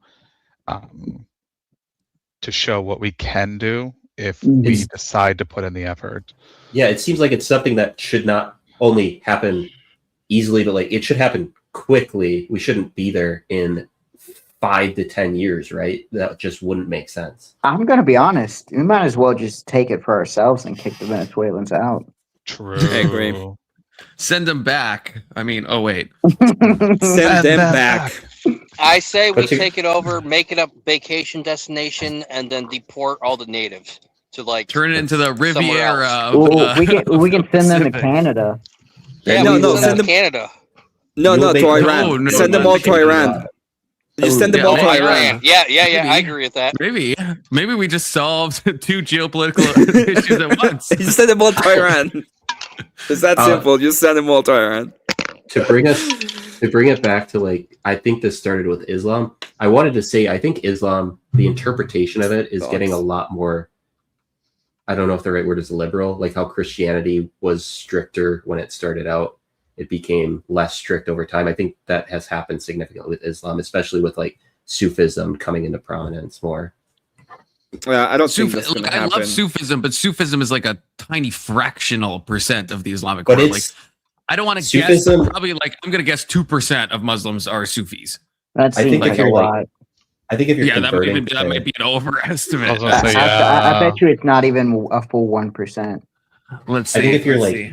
show what we can do if we decide to put in the effort. Yeah, it seems like it's something that should not only happen easily, but like it should happen quickly. We shouldn't be there in 5 to 10 years, right? That just wouldn't make sense. I'm going to be honest. We might as well just take it for ourselves and kick the Venezuelans out. True. I agree. Send them back. I mean, oh wait. Send them back. I say we take it over, make it a vacation destination, and then deport all the natives to like turn it into the Riviera. We can send them to Canada. Yeah, no, send them to Canada. No, to Iran. Send them all to Iran. Just send them all to Iran. Yeah. I agree with that. Maybe we just solved 2 geopolitical issues at once. You send them all to Iran. It's that simple. Just send them all to Iran. To bring it back to like, I think this started with Islam. I wanted to say, I think Islam, the interpretation of it is getting a lot more, I don't know if the right word is liberal, like how Christianity was stricter when it started out. It became less strict over time. I think that has happened significantly with Islam, especially with like Sufism coming into prominence more. I don't think that's going to happen. I love Sufism, but Sufism is like a tiny fractional % of the Islamic world. Like, I don't want to guess. Probably like I'm going to guess 2% of Muslims are Sufis. That seems like a lot. I think if you're converting, that might be an overestimate. I bet you it's not even a full 1%. Let's see. I think if you're like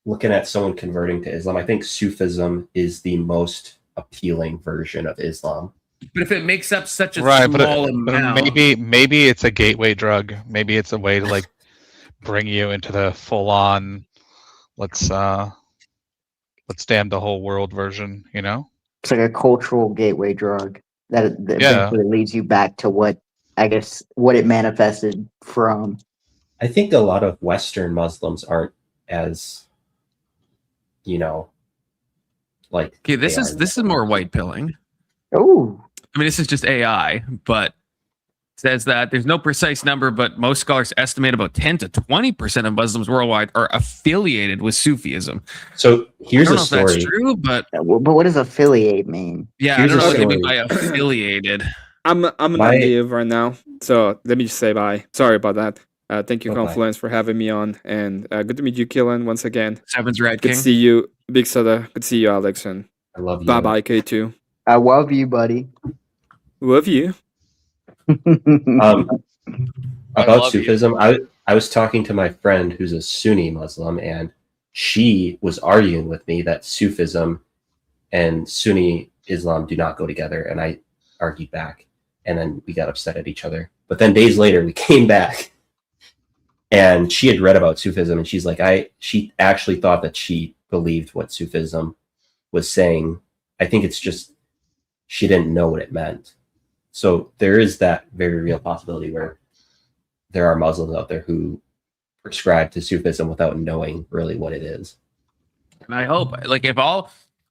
looking at someone converting to Islam, I think Sufism is the most appealing version of Islam. But if it makes up such a small amount, maybe it's a gateway drug. Maybe it's a way to like bring you into the full-on let's damn the whole world version. You know, it's like a cultural gateway drug that eventually leads you back to what it manifested from. I think a lot of Western Muslims aren't as, like. Okay, this is more white pilling. Oh. I mean, this is just AI, but says that there's no precise number, but most scholars estimate about 10 to 20% of Muslims worldwide are affiliated with Sufism. So here's I don't a know story. if that's true, but what does affiliate mean? Yeah, Here's I don't know a what they mean story. by affiliated. I'm gonna leave right now, so let me just say bye. Sorry about that. Thank you, Bye-bye. Confluence, for having me on, and good to meet you, Killen, once again. Seven's Red Good King. to see you, Big Soda. Good to see you, Alex, and I love you. bye bye, K2. I love you, buddy. Love you. About Sufism, I was talking to my friend who's a Sunni Muslim, and she was arguing with me that Sufism and Sunni Islam do not go together, and I argued back, and then we got upset at each other. But then days later, we came back, and she had read about Sufism, and she's like, she actually thought that she believed what Sufism was saying. I think it's just she didn't know what it meant. So there is that very real possibility where there are Muslims out there who prescribe to Sufism without knowing really what it is. And I hope, like,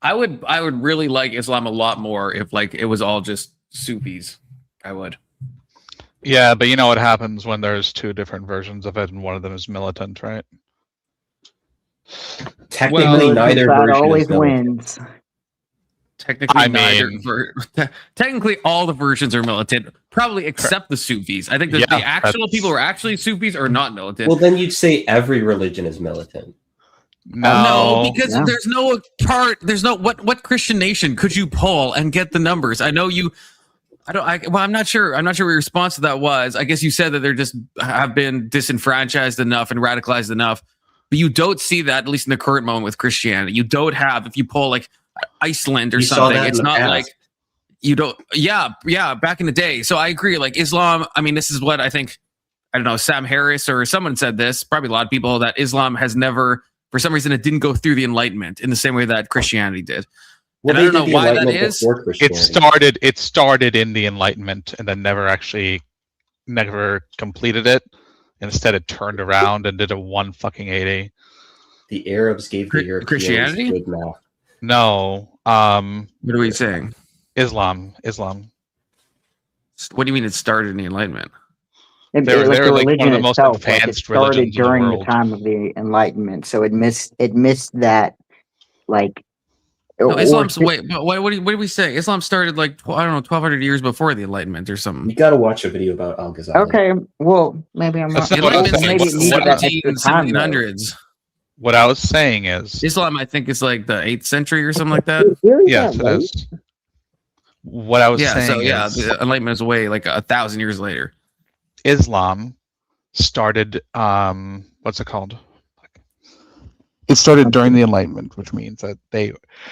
I would really like Islam a lot more if, like, it was all just Sufis. I would. Yeah, but you know what happens when there's two different versions of it, and one of them is militant, right? Technically, neither version always wins. Technically, all the versions are militant, probably except the Sufis. I think that the actual people who are actually Sufis are not militant. Well, then you'd say every religion is militant. No, because there's no part. There's no what Christian nation could you poll and get the numbers? I know you. I'm not sure. I'm not sure what your response to that was. I guess you said that they're just have been disenfranchised enough and radicalized enough, but you don't see that, at least in the current moment with Christianity. You don't have, if you poll like Iceland or something, it's not like you don't. Yeah, back in the day. So I agree. Like Islam. I mean, this is what I think. I don't know. Sam Harris or someone said this. Probably a lot of people, that Islam has never, for some reason, it didn't go through the Enlightenment in the same way that Christianity did. Well, and I don't know why that is. It started in the Enlightenment and then never completed it. Instead, it turned around and did a 180. The Arabs gave the Europeans Christianity good math. No. What are we saying? Islam. What do you mean it started in the Enlightenment? They're like one of the most advanced religions during in the world. the time of the Enlightenment, so it missed that, like. No, Islam's wait. What do we say? Islam started like I don't know, 1,200 years before the Enlightenment or something. You got to watch a video about Al-Ghazali. Okay, well maybe I'm not. Maybe 1700s. What I was saying is Islam. I think is like the 8th century or something like that. Yes, it is. What I was saying is, the Enlightenment is way like 1,000 years later. Islam started. What's it called? It started during the Enlightenment, which means that they...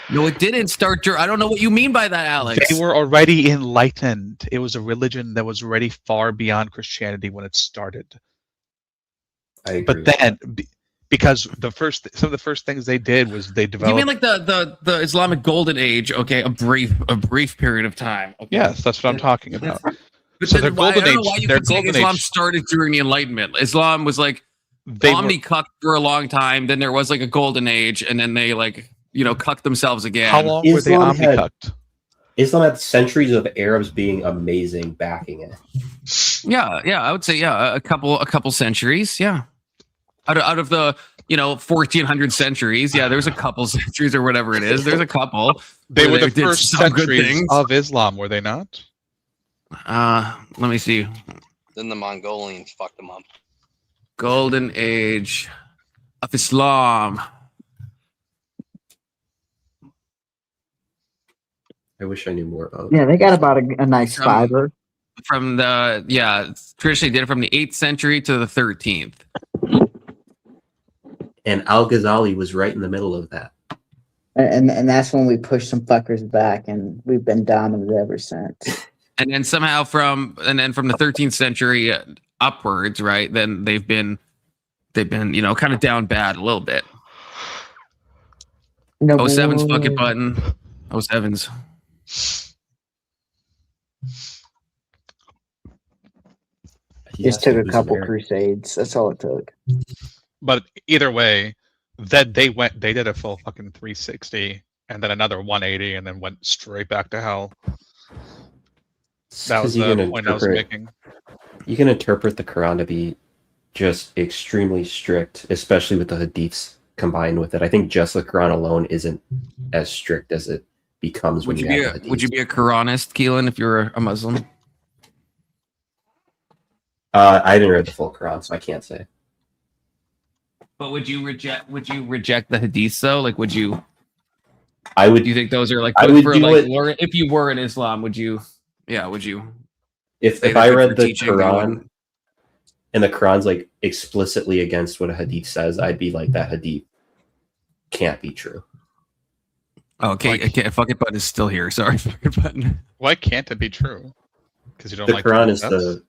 No, it didn't start during... I don't know what you mean by that, Alex. They were already enlightened. It was a religion that was already far beyond Christianity when it started. I agree. But then, because some of the first things they did was they developed... You mean like the Islamic Golden Age? Okay, a brief period of time. Okay. Yes, that's what I'm talking about. But So then their golden I don't know age... why you could say Islam started during the Enlightenment. Islam was like... cucked for a long time, then there was like a golden age, and then they cucked themselves again. How long were they omni-cucked? Islam had centuries of Arabs being amazing backing it. Yeah, I would say a couple centuries, yeah. Out of the 1400 centuries, yeah, there's a couple centuries or whatever it is. There's a couple. They were the first centuries of Islam, were they not? Let me see. Then the Mongolians fucked them up. Golden Age of Islam. I wish I knew more about. Yeah, they got about a nice fiber. From traditionally did it from the 8th century to the 13th. And Al-Ghazali was right in the middle of that. And that's when we pushed some fuckers back, and we've been dominant ever since. And then somehow from the 13th century upwards, right? Then they've been kind of down bad a little bit. 07's fucking button. 07's. Just took a couple crusades. That's all it took. But either way, then they did a full fucking 360 and then another 180 and then went straight back to hell. That was the point I was making. You can interpret the Quran to be just extremely strict, especially with the hadiths combined with it. I think just the Quran alone isn't as strict as it becomes when you have the hadiths. Would you be a Quranist, Keelan, if you were a Muslim? I didn't read the full Quran, so I can't say. But would you reject the hadiths though? Like, would you? I would. Do you think those are like? I would do like, it. If you were in Islam, would you? Yeah, would you? If I read the Quran and the Quran's like explicitly against what a hadith says, I'd be like, that hadith can't be true. Okay, fuck it button is still here. Sorry, fuck it button. Why can't it be true? Because you don't the like Quran is the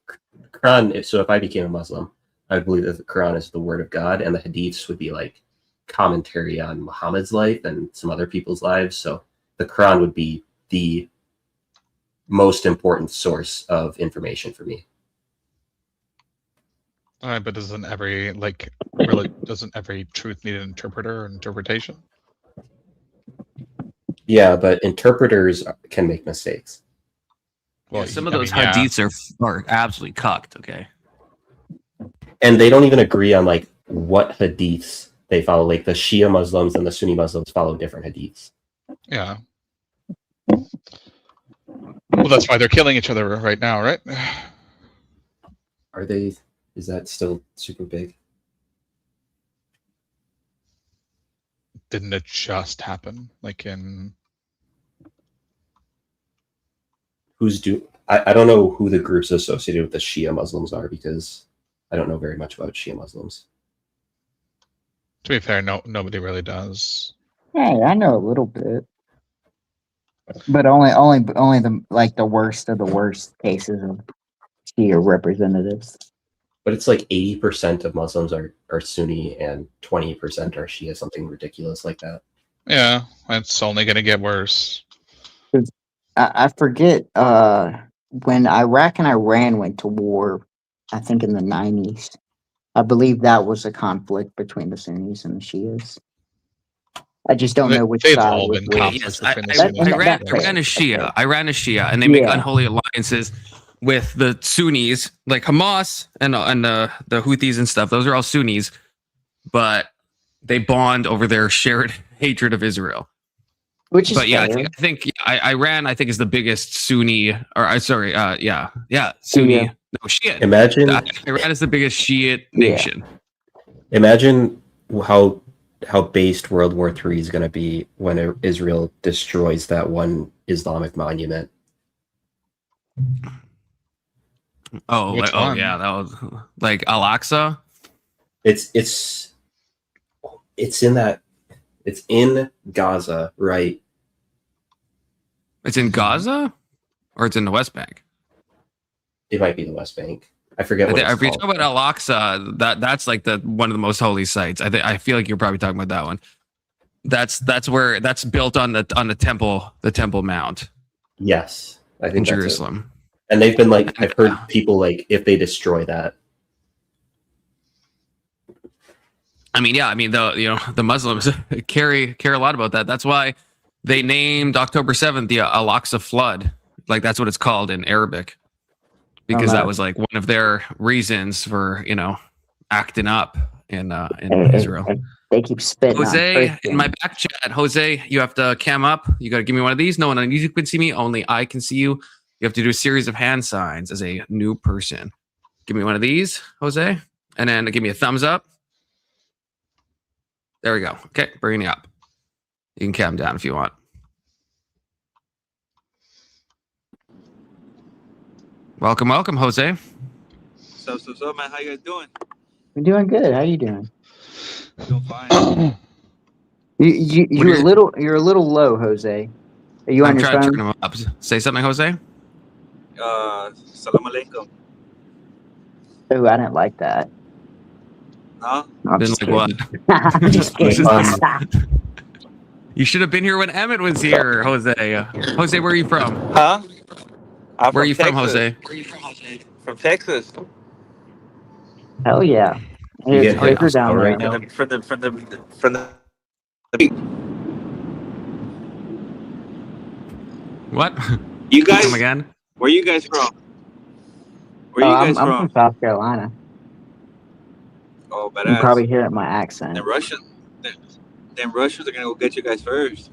Quran. So if I became a Muslim, I believe that the Quran is the word of God, and the hadiths would be like commentary on Muhammad's life and some other people's lives. So the Quran would be the most important source of information for me. All right, but doesn't every truth need an interpreter or interpretation? Yeah, but interpreters can make mistakes. Well, yeah, some of those hadiths are absolutely cucked. Okay, and they don't even agree on like what hadiths they follow. Like the Shia Muslims and the Sunni Muslims follow different hadiths. Yeah. Well, that's why they're killing each other right now, right? Are they? Is that still super big? Didn't it just happen? Like in... I don't know who the groups associated with the Shia Muslims are, because I don't know very much about Shia Muslims. To be fair, nobody really does. Hey, I know a little bit. But only the worst of the worst cases of Shia representatives. But it's like 80% of Muslims are Sunni and 20% are Shia, something ridiculous like that. Yeah, it's only going to get worse. I forget when Iraq and Iran went to war, I think in the 90s. I believe that was a conflict between the Sunnis and the Shias. I just don't know which side was which. Yes, Iran is Shia, and they make unholy alliances with the Sunnis, like Hamas and the Houthis and stuff. Those are all Sunnis, but they bond over their shared hatred of Israel. Which is I think Iran is the biggest Sunni, Sunni. Yeah. No, Shiite. Imagine Iran is the biggest Shiite nation. Imagine how based World War III is going to be when Israel destroys that one Islamic monument. Yeah, that was like Al-Aqsa. It's in Gaza, right? It's in Gaza, or it's in the West Bank. It might be the West Bank. I forget what it's if you called. talk about Al-Aqsa, that's like one of the most holy sites. I feel like you're probably talking about that one. That's built on the Temple Mount. Yes, I think in Jerusalem. And they've been like, I've heard people like, if they destroy that. The Muslims care a lot about that. That's why they named October 7th the Al-Aqsa flood. Like that's what it's called in Arabic. Because that was like one of their reasons for, acting up in Israel. They keep spitting. Jose, in my back chat, Jose, you have to cam up. You got to give me one of these. No one on YouTube can see me. Only I can see you. You have to do a series of hand signs as a new person. Give me one of these, Jose. And then give me a thumbs up. There we go. Okay, bring it up. You can cam down if you want. Welcome, Jose. So, man. How you guys doing? We're doing good. How you doing? Doing fine. You're a little low, Jose. Are you on your phone? I'm trying to turn him up. Say something, Jose. Salam alaikum. Oh, I didn't like that. Huh? No, didn't like what? I'm just kidding. You should have been here when Emmett was here, Jose. Jose, where are you from? Huh? Where are you from, Jose? From Texas. Hell yeah. It's quicker down right now. From the What? You guys come again? Where you guys from? Where you guys I'm from South Carolina. Oh, badass. You probably hear it in my accent. Then Russians are gonna go get you guys first.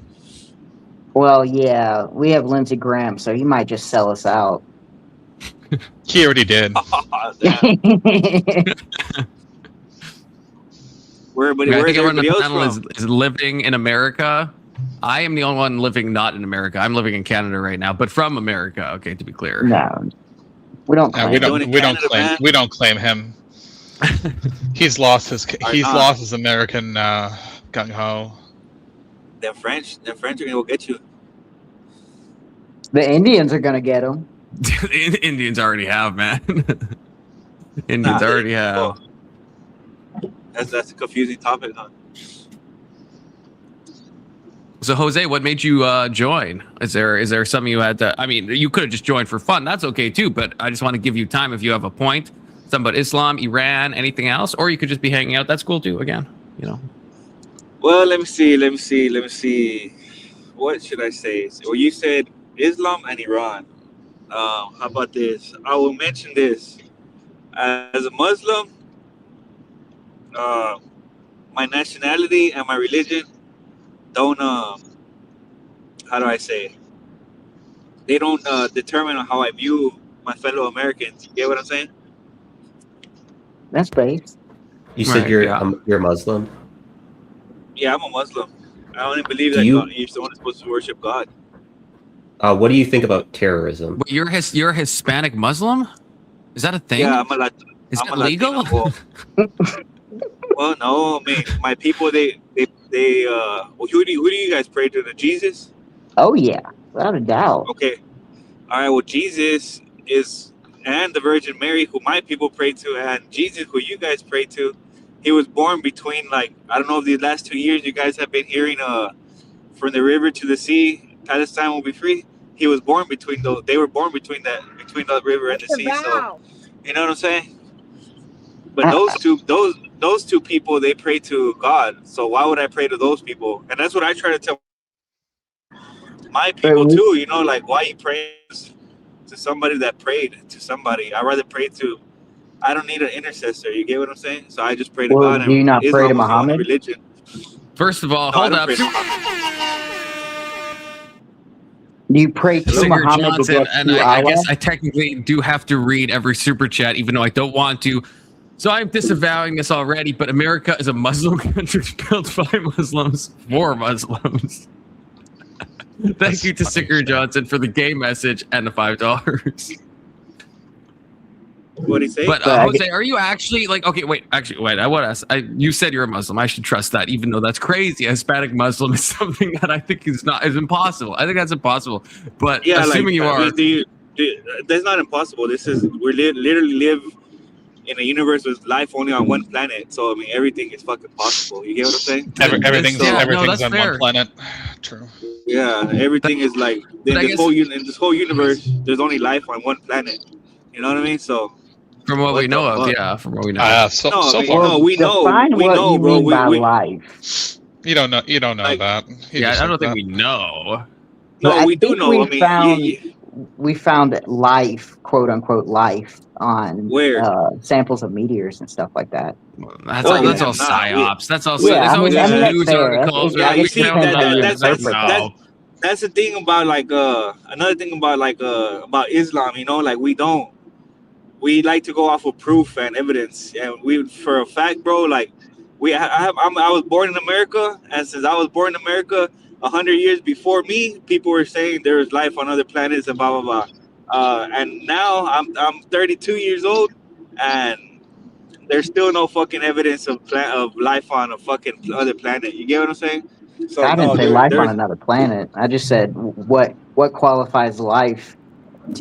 Well, yeah, we have Lindsey Graham, so he might just sell us out. He already did. Where's everybody else from? Is living in America. I am the only one living not in America. I'm living in Canada right now, but from America. Okay, to be clear. No, we don't. We don't claim him. He's lost his American gung ho. The French are gonna go get you. The Indians are gonna get him. Indians already have, man. Indians already have. That's a confusing topic, huh? So Jose, what made you join? Is there something you had to? I mean, you could have just joined for fun. That's okay too. But I just want to give you time if you have a point. Something about Islam, Iran, anything else, or you could just be hanging out. That's cool too. Again, you know. Well, let me see. What should I say? Well, you said Islam and Iran. How about this? I will mention this. As a Muslim, my nationality and my religion don't how do I say? They don't determine how I view my fellow Americans. You get what I'm saying? That's based. You said you're Muslim? Yeah, I'm a Muslim. I only believe that you're only supposed to worship God. What do you think about terrorism? But you're a Hispanic Muslim? Is that a thing? Yeah, Is that legal? Well, no. I mean, my people, they well, who do you guys pray to? The Jesus? Oh yeah, without a doubt. Okay. All right. Well, Jesus and the Virgin Mary, who my people pray to, and Jesus, who you guys pray to, he was born between, like, I don't know if the last 2 years you guys have been hearing from the river to the sea, Palestine will be free. He was born between those. They were born between the river and the sea. So, you know what I'm saying? But those two people, they pray to God. So why would I pray to those people? And that's what I try to tell my people too. You know, like, why you pray to somebody that prayed to somebody? I'd rather pray to. I don't need an intercessor. You get what I'm saying? So I just pray to God. Do you not pray to Muhammad? Religion. First of all, hold up. Do you pray to Muhammad? Johnson, and I guess I technically do have to read every super chat, even though I don't want to. So I'm disavowing this already, but America is a Muslim country built by Muslims for Muslims. Thank you to Sicker Johnson for the gay message and the $5. What do you say? But Jose, are you actually like? Okay, wait. Actually, wait. I want to ask. You said you're a Muslim. I should trust that, even though that's crazy. A Hispanic Muslim is something that I think is impossible. I think that's impossible. But yeah, assuming you are, that's not impossible. We literally live in a universe with life only on one planet. So I mean, everything is fucking possible. You get what I'm saying? Everything's on one planet. True. Yeah, everything is like in this whole universe. There's only life on one planet. You know what I mean? So. From what we know of, yeah. From what we know. We know, bro. Life. You don't know. You don't know that. I don't think we know. No, we do know. We found life, quote unquote, life on samples of meteors and stuff like that. That's all psyops. That's all. There's news articles. That's the thing about another thing about Islam. You know, like we like to go off of proof and evidence, and for a fact, bro. Like I was born in America, and since I was born in America, 100 years before me, people were saying there was life on other planets and blah blah blah. And now I'm 32 years old, and there's still no fucking evidence of life on a fucking other planet. You get what I'm saying? So I didn't say life on another planet. I just said what qualifies life.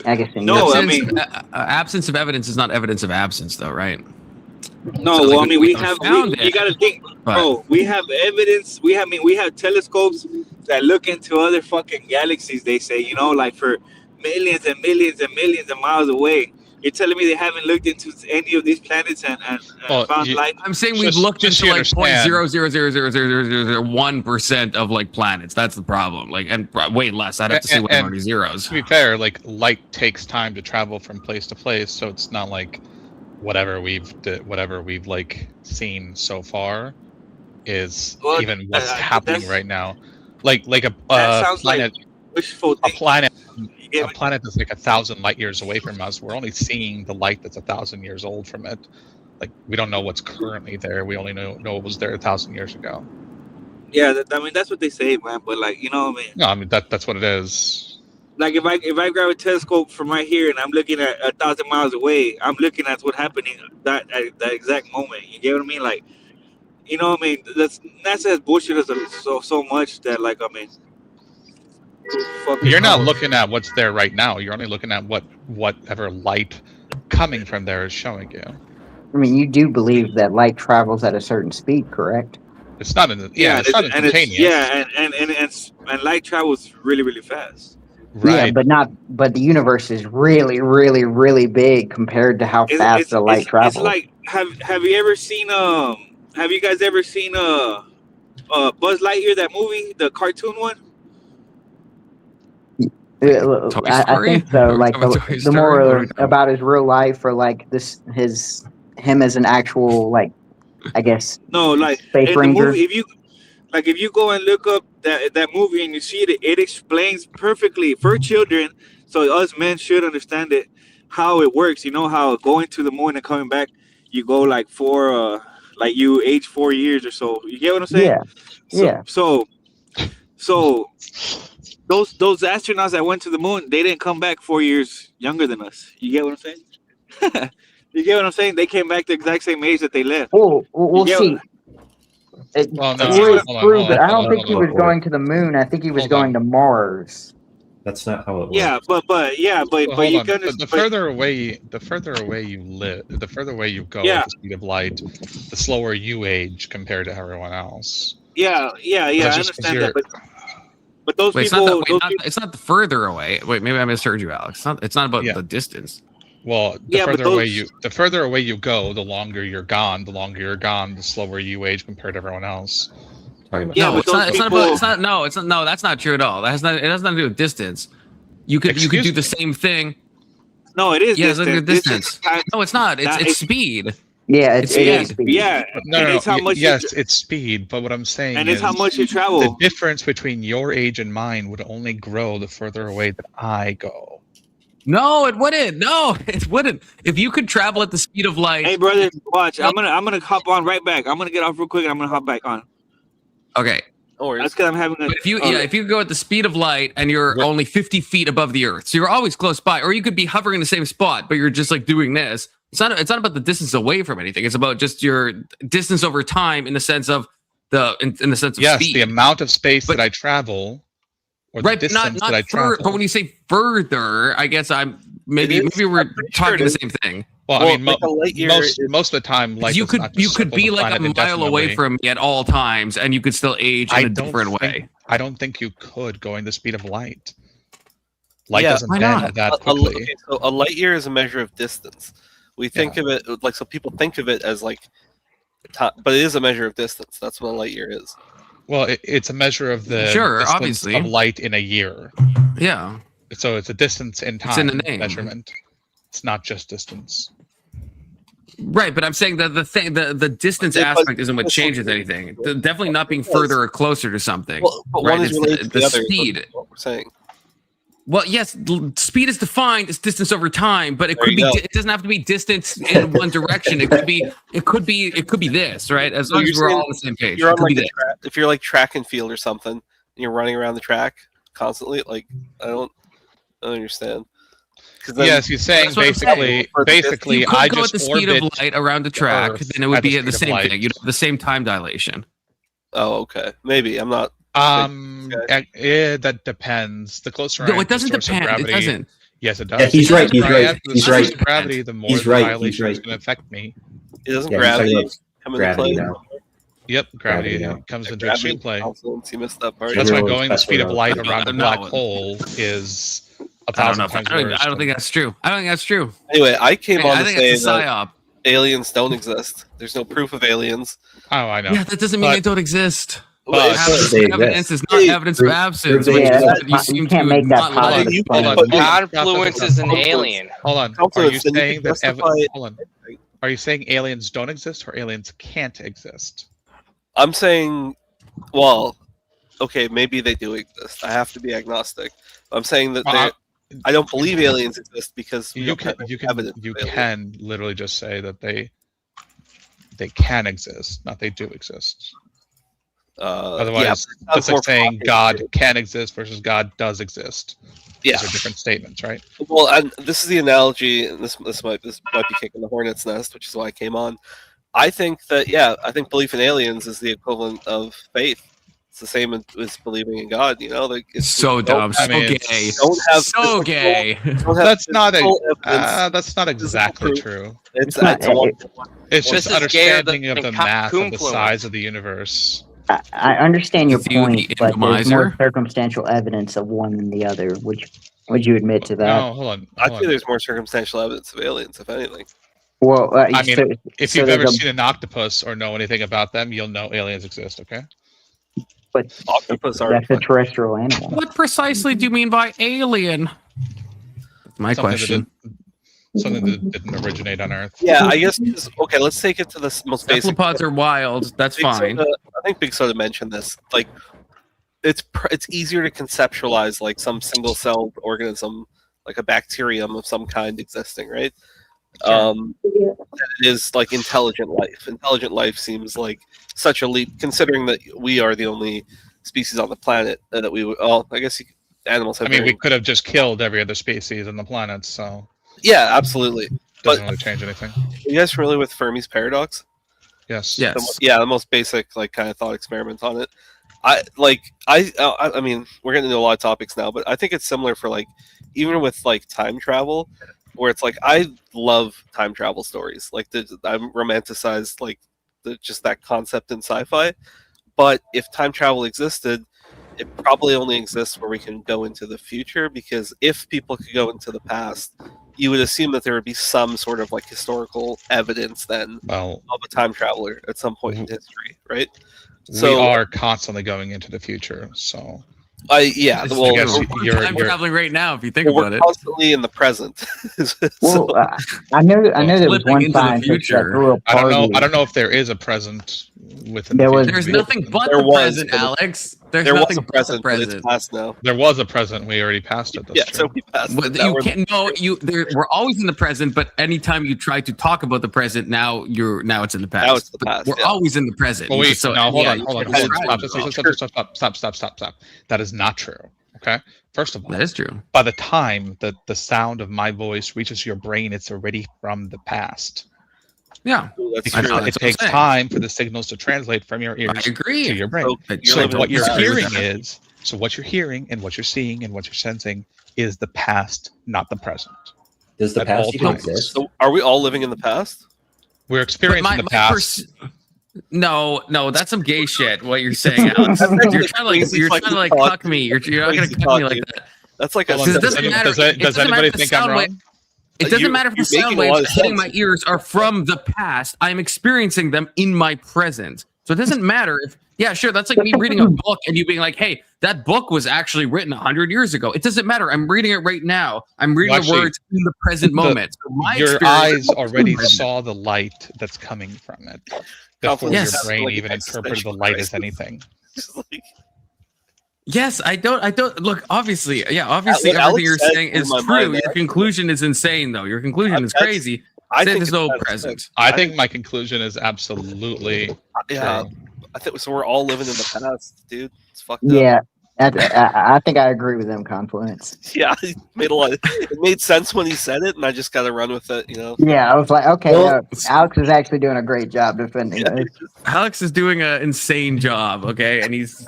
I guess absence of evidence is not evidence of absence, though, right? No, so, well, I mean, you got to think, bro. We have evidence. We have telescopes that look into other fucking galaxies. They say, you know, like for millions and millions and millions of miles away. You're telling me they haven't looked into any of these planets and found life? I'm saying we've looked into like 0.0000001% of like planets. That's the problem. Like, and way less. I'd have to see what are zeros. To be fair, like light takes time to travel from place to place, so it's not like whatever we've like seen so far is even what's happening right now. Like a planet, like wishful thinking. A planet that's like 1,000 light years away from us. We're only seeing the light that's 1,000 years old from it. Like, we don't know what's currently there. We only know it was there 1,000 years ago. Yeah, I mean that's what they say, man. But like, you know what I mean? No, I mean that's what it is. Like if I grab a telescope from right here and I'm looking at 1,000 miles away, I'm looking at what's happening at that exact moment. You get what I mean? Like, you know what I mean? NASA has bullshit us so much that, like, I mean, you're not looking at what's there right now. You're only looking at whatever light coming from there is showing you. I mean, you do believe that light travels at a certain speed, correct? It's not it's not instantaneous. And light travels really, really fast. Right. Yeah, but the universe is really, really, really big compared to how fast the light travels. It's like, have you ever seen have you guys ever seen Buzz Lightyear, that movie, the cartoon one? I think so. Like the more about his real life, or like him as an actual, like, I guess. No, like Space Ranger. Movie, if you go and look up that movie and you see it explains perfectly for children, so us men should understand it, how it works. You know how going to the moon and coming back, you go like like you age 4 years or so. You get what I'm saying? Yeah. So those astronauts that went to the moon, they didn't come back 4 years younger than us. You get what I'm saying? You get what I'm saying? They came back the exact same age that they left. Oh, we'll see. I don't think he was going to the moon. I think he was going to Mars. That's not how it works. Yeah, but you can. The further away you live, the further away you go at the speed of light, the slower you age compared to everyone else. Yeah, I understand that, but those people, it's not the further away. Wait, maybe I misheard you, Alex. It's not about the distance. Well, the further away you go, the longer you're gone. The longer you're gone, the slower you age compared to everyone else. No, that's not true at all. It has nothing to do with distance. You could do the same thing. No, it is. Yeah, it's a distance. No, it's not. It's speed. Yeah, it's speed. Yeah, it's speed. But what I'm saying is how much you travel. The difference between your age and mine would only grow the further away that I go. No, it wouldn't. No, it wouldn't. If you could travel at the speed of light. Hey, brother, watch. I'm gonna hop on right back. I'm gonna get off real quick and I'm gonna hop back on. Okay. That's because I'm having a. But if you go at the speed of light and you're only 50 feet above the Earth, so you're always close by, or you could be hovering in the same spot, but you're just like doing this. It's not about the distance away from anything. It's about just your distance over time in the sense of in the sense of speed. The amount of space that I travel. Right, but not but when you say further, I guess maybe we're talking the same thing. Well, I mean, most of the time, light you could be like a mile away from me at all times, and you could still age in a different way. I don't think you could going the speed of light. Light doesn't bend that quickly. So a light year is a measure of distance. We think of it like, so people think of it as like time, but it is a measure of distance. That's what a light year is. Well, it's a measure of the distance of light in a year. Yeah. So it's a distance in time. It's in the name. Measurement. It's not just distance. Right, but I'm saying that the distance aspect isn't what changes anything. Definitely not being further or closer to something. Well, but right? one is related to the other. Speed. What we're saying. Well, yes, speed is defined as distance over time, but it could be. It doesn't have to be distance in one direction. It could be. It could be this, right? As long as we're all on the same page. You're on like if you're like track and field or something, and you're running around the track constantly, like I don't understand. Yes, he's saying basically, you could go at the speed of light around the track, then it would be the same thing. You'd have the same time dilation. Oh, okay. Maybe I'm not. That depends. The closer no, it doesn't depend. It doesn't. Yes, it does. Yeah, he's right. He's right. Gravity, the more the dilation is going to affect me. It doesn't gravity come into play. Yep, gravity comes into extreme play. You missed that part. That's why going the speed of light around a black hole is I don't know. I don't think that's true. I don't think that's true. Anyway, I came on I to think say it's a psyop. Aliens don't exist. There's no proof of aliens. Oh, I know. Yeah, that doesn't mean they don't exist. But Evidence is not evidence of absence. Which is what you seem to make that not like. Confluence is an alien. Hold on. Are you saying that? Hold on. Are you saying aliens don't exist or aliens can't exist? I'm saying, well, okay, maybe they do exist. I have to be agnostic. I'm saying that I don't believe aliens exist because you can literally just say that they can exist, not they do exist. Otherwise, it's like saying God can exist versus God does exist. Yeah, these are different statements, right? Well, and this is the analogy, and this might be kicking the hornet's nest, which is why I came on. I think that I think belief in aliens is the equivalent of faith. It's the same as believing in God. You know, like it's so dumb, so gay, so gay. That's not exactly true. It's just understanding of the math of the size of the universe. I understand your point, but there's more circumstantial evidence of one than the other. Would you admit to that? No, hold on. I'd say there's more circumstantial evidence of aliens, if anything. Well, I mean, if you've ever seen an octopus or know anything about them, you'll know aliens exist. Okay. But octopus that's a terrestrial animal. What precisely do you mean by alien? My question. Something that didn't originate on Earth. Yeah, I guess. Okay, let's take it to the most basic. Cephalopods are wild. That's fine. I think Big Soda mentioned this. Like, it's easier to conceptualize like some single-celled organism, like a bacterium of some kind existing, right? It is like intelligent life. Intelligent life seems like such a leap, considering that we are the only species on the planet that we would. Oh, I guess animals have. I mean, we could have just killed every other species on the planet, so. Yeah, absolutely. Doesn't really change anything. Are you guys familiar with Fermi's paradox? Yes. Yes. The most basic like kind of thought experiment on it. I mean, we're getting into a lot of topics now, but I think it's similar for like even with like time travel, where it's like I love time travel stories. Like I romanticize like just that concept in sci-fi. But if time travel existed, it probably only exists where we can go into the future, because if people could go into the past, you would assume that there would be some sort of like historical evidence then of a time traveler at some point in history, right? So we are constantly going into the future, so we're time traveling right now if you think about it. We're constantly in the present. Well, I know there was one scientist that threw a party. I don't know if there is a present within There's nothing but the present, Alex. There's nothing but the present. It's past now. There was a present. We already passed it. That's true. So we passed it. You can't. No, we're always in the present. But anytime you try to talk about the present, now it's in the past. Now it's the past. We're always in the present. Well, wait, hold on. Stop. That is not true. Okay. First of all, that is true. By the time that the sound of my voice reaches your brain, it's already from the past. Yeah, it takes time for the signals to translate from your ears to your brain. So what you're hearing and what you're seeing and what you're sensing is the past, not the present. Does the past even exist? So are we all living in the past? We're experiencing the past. No, that's some gay shit. What you're saying, Alex? You're trying to cuck me. You're not gonna cuck me like that. That's like does anybody think I'm wrong? It doesn't matter if the sound waves hitting my ears are from the past. I'm experiencing them in my present. So it doesn't matter if, sure, that's like me reading a book and you being like, hey, that book was actually written 100 years ago. It doesn't matter. I'm reading it right now. I'm reading the words in the present moment. So your eyes already saw the light that's coming from it before your brain even interpreted the light as anything. Yes, I don't look. Obviously, everything you're saying is true. Your conclusion is insane, though. Your conclusion is crazy. I think there's no present. I think my conclusion is absolutely true. I think so. We're all living in the past, dude. It's fucked up. Yeah, I think I agree with them. Confluence. Yeah, it made sense when he said it, and I just got to run with it. You know. Yeah, I was like, okay, Alex is actually doing a great job defending it. Alex is doing an insane job, okay, and he's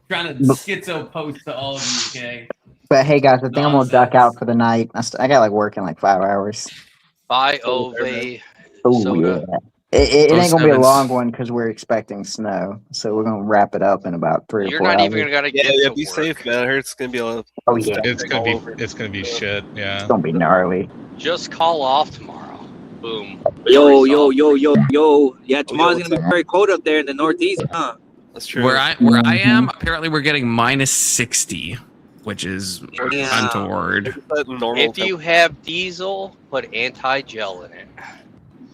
trying to schizo post to all of you, okay. But hey, guys, I think I'm gonna duck out for the night. I got like work in like 5 hours. Bye, Ove. Oh yeah. It So ain't gonna be a sevens. long one because we're expecting snow, so we're gonna wrap it up in about 3 You're or 4 not hours. even gonna Yeah, get yeah. to Be work. safe, man. I heard it's gonna be a. Oh yeah, It's gonna be shit. it's Yeah. gonna be gnarly. Just call off tomorrow. Boom. Yo, Worry yo, solved. yo, yo, yo. Yeah, tomorrow's what's gonna be up? very cold up there in the Northeast, huh? That's true. Where I am, apparently we're getting minus 60, which is Yeah. untoward. If you have diesel, put anti-gel in it.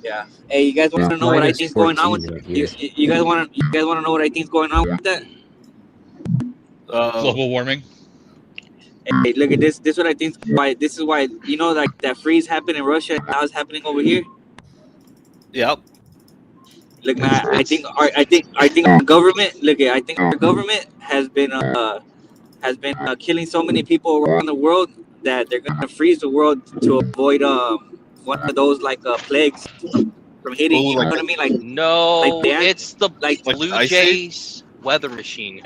Yeah. Hey, you guys want to know what I Minus think's going on 14 with right here. you guys want to know what I think's going on with that? Global warming. Hey, look at this. This is what I think. This is why you know like that freeze happened in Russia. And now it's happening over here. Yep. Look, man. I think our government. Look, I think our government has been killing so many people around the world that they're gonna freeze the world to avoid one of those like plagues from hitting. You know what I mean? Like No, like it's the like Blue Ice Jays weather machine.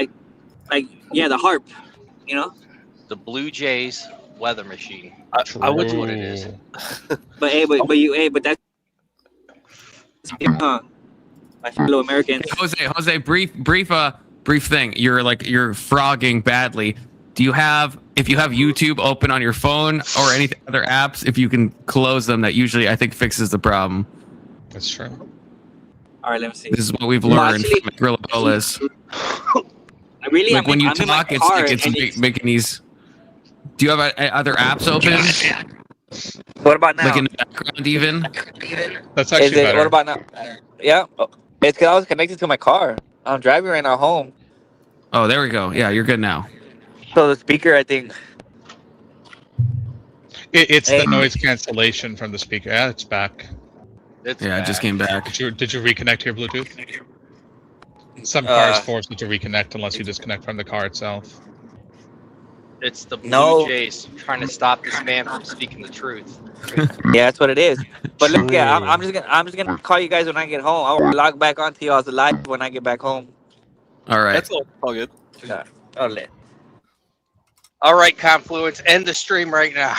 like yeah, the harp. You know. The Blue Jays weather machine. I would. That's what it is. But that's my fellow Americans. Jose, brief thing. You're frogging badly. Do you have, if you have YouTube open on your phone or any other apps, if you can close them, that usually I think fixes the problem. That's true. All right, let me see. This is what we've learned from Gorilla Bolas. I really like when you I'm in my talk, it's car like it's and it's- making these. Do you have other apps open? What about now? Like in the background, even. That's Is actually it, better. what about now? Yeah, it's because I was connected to my car. I'm driving right now home. Oh, there we go. Yeah, you're good now. So the speaker, I think. It's the noise cancellation from the speaker. Yeah, it's back. Yeah, it just came back. Did you reconnect your Bluetooth? Some cars force you to reconnect unless you disconnect from the car itself. It's the Blue Jays trying to stop this man from speaking the truth. Yeah, that's what it is. But look, yeah, I'm just gonna call you guys when I get home. I'll log back onto y'all's live when I get back home. All right. That's all good. Yeah. All right, Confluence, end the stream right now.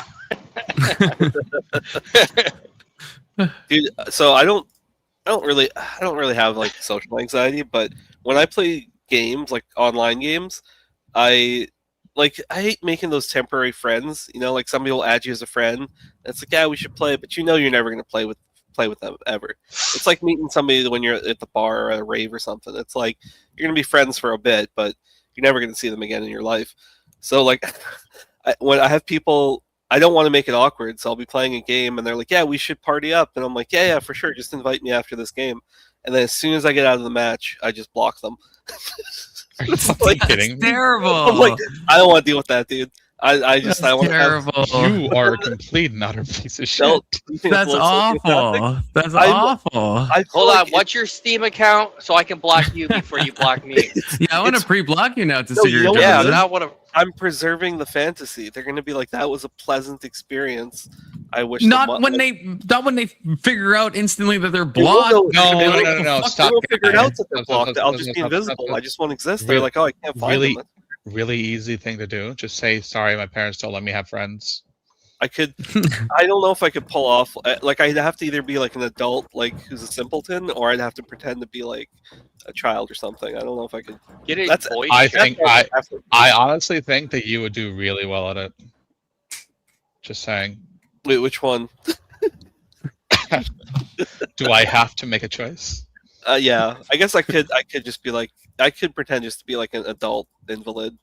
Dude, so I don't really have like social anxiety, but when I play games, like online games, I hate making those temporary friends. You know, like somebody will add you as a friend. And it's like, yeah, we should play, but you know you're never gonna play with them ever. It's like meeting somebody when you're at the bar or at a rave or something. It's like you're gonna be friends for a bit, but you're never gonna see them again in your life. So like when I have people, I don't want to make it awkward, so I'll be playing a game and they're like, yeah, we should party up, and I'm like, yeah, for sure, just invite me after this game. And then as soon as I get out of the match, I just block them. Are you fucking kidding me? Terrible. I'm like, I don't want to deal with that, dude. I want terrible. You are a complete and utter piece of shit. That's awful. That's awful. Hold on, what's your Steam account so I can block you before you block me? Yeah, I want to pre-block you now to see your yeah, addresses. I'm preserving the fantasy. They're going to be like, that was a pleasant experience. I wish Not when they figure out instantly that they're blocked. No. Stop. They'll figure it out that they're blocked. I'll just be invisible. I just won't exist. They're like, oh, I can't find them. Really easy thing to do. Just say, sorry, my parents don't let me have friends. I could. I don't know if I could pull off. Like, I'd have to either be like an adult, like who's a simpleton, or I'd have to pretend to be like a child or something. I don't know if I could get it. I honestly think that you would do really well at it. Just saying. Wait, which one? Do I have to make a choice? Yeah, I guess I could. I could just be like, I could pretend just to be like an adult invalid,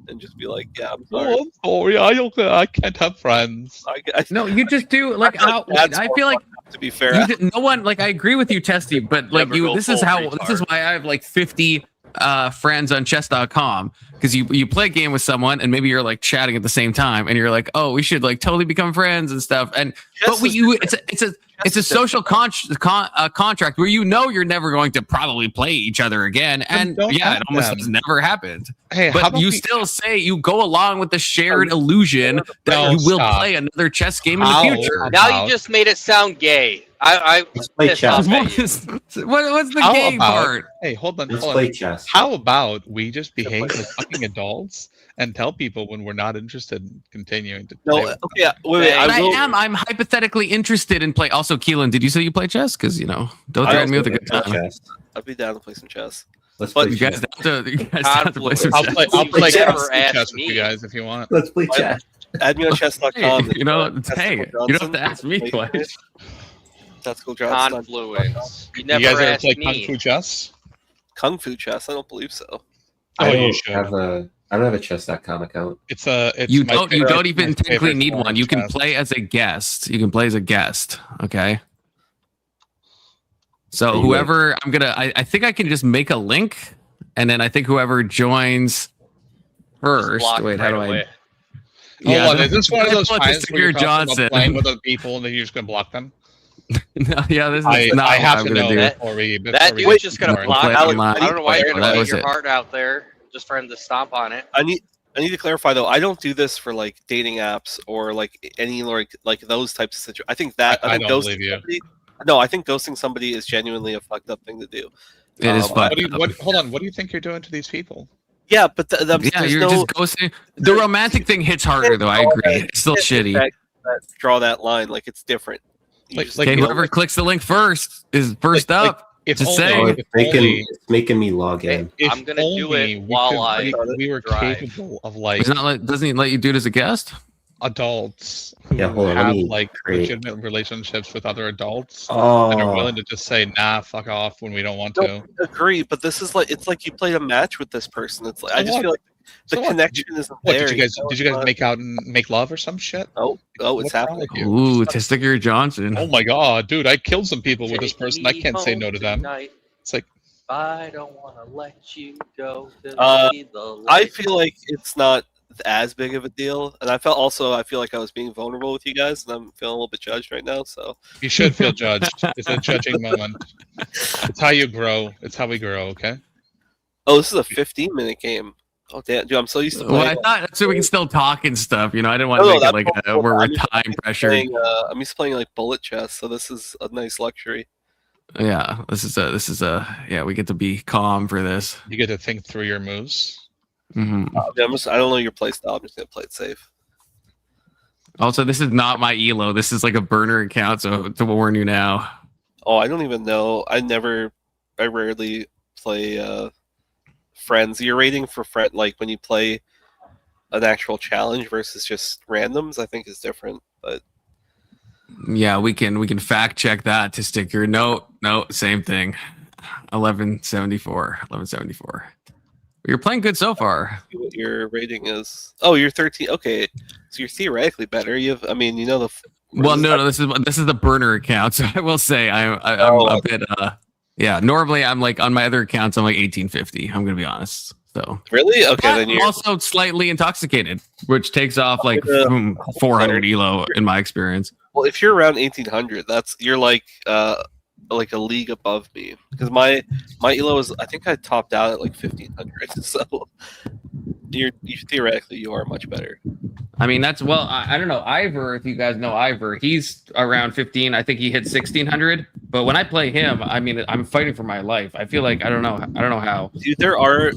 and just be like, yeah, I'm sorry. Oh, I'm sorry. I can't have friends. No, you just do like how. I feel like, to be fair, no one like. I agree with you, Testy, but like you. This is how. This is why I have like 50 friends on chess.com, because you play a game with someone and maybe you're like chatting at the same time and you're like, oh, we should like totally become friends and stuff. And it's a social contract where you know you're never going to probably play each other again, and yeah, it almost has never happened. Hey, but you still say you go along with the shared illusion that you will play another chess game in the future. Now you just made it sound gay. Let's play chess. What's the game part? Hey, hold on. Let's hold play on. chess. How about we just behave like fucking adults and tell people when we're not interested in continuing to play with them? Wait, I'm hypothetically interested in play. Also, Keelan, did you say you play chess? Because don't threaten me with a good time. I'd be down to play some chess. Let's play you guys down to play some chess. I'll play chess with you guys if you want. Let's play chess. Add me on chess.com. Hey, you don't have to ask me twice. Tactical Johnson. Confluence. You guys never ever asked play me. Kung Fu chess? Kung Fu chess? I don't believe so. I you don't should. have a chess.com account. It's you don't even technically need one. You can play as a guest. You can play as a guest. Okay. So whoever I think I can just make a link, and then I think whoever joins first. Wait, how do I? Hold on, is this one of those times where you're Johnson playing with other people and then you're just gonna block them? No, yeah, this is I not have what I'm to gonna know do. before we. That dude's just gonna block. I don't know why you're That gonna put was your it. heart out there just for him to stomp on it. I need to clarify though. I don't do this for like dating apps or like any like those types of situations. I think that I think don't ghosting believe you. somebody. No, I think ghosting somebody is genuinely a fucked up thing to do. It is fucked up. Hold on, what do you think you're doing to these people? Yeah, but you're just ghosting. The romantic thing hits harder, though. I agree. It's still shitty. Draw that line, like it's different. Okay, whoever clicks the link first is first up. It's making me log in. I'm gonna do it while we were capable of like. It's not doesn't he let you do it as a guest? Adults who hold on, have like legitimate relationships with other adults and are willing to just say nah, fuck off when we don't want to. Agree, but this is like it's like you played a match with this person. It's like I just feel like the connection isn't there. Did you guys make out and make love or some shit? Oh, it's happening. Ooh, Testicular Johnson. Oh my god, dude! I killed some people with this person. I can't say no to them. It's like I don't want to let you go. I feel like it's not as big of a deal, and I feel like I was being vulnerable with you guys, and I'm feeling a little bit judged right now. So you should feel judged. It's a judging moment. It's how you grow. It's how we grow. Okay. Oh, this is a 15-minute game. Oh damn, dude! I'm so used to playing. Well, I thought so we can still talk and stuff. I didn't want to make it like where we're time pressured. I'm used to playing like bullet chess, so this is a nice luxury. Yeah, this is a we get to be calm for this. You get to think through your moves. Mm-hmm. I don't know your play style. I'm just gonna play it safe. Also, this is not my elo. This is like a burner account, so to warn you now. Oh, I don't even know. I rarely play friends. Your rating for friend, like when you play an actual challenge versus just randoms, I think is different. But yeah, we can fact check that to stick your no, same thing. 1174. You're playing good so far. See what your rating is? Oh, you're 13. Okay, so you're theoretically better. Well, no. This is the burner account. So I will say I'm a bit. Yeah. Normally I'm like on my other accounts I'm like 1850. I'm gonna be honest. So really, okay. But then you're I'm also slightly intoxicated, which takes off like 400 elo in my experience. Well, if you're around 1800, you're like a league above me, because my elo is, I think I topped out at like 1500. So you theoretically you are much better. I mean I don't know Ivor, if you guys know Ivor, he's around 15. I think he hit 1600. But when I play him, I mean I'm fighting for my life. I feel like I don't know how. Dude, there are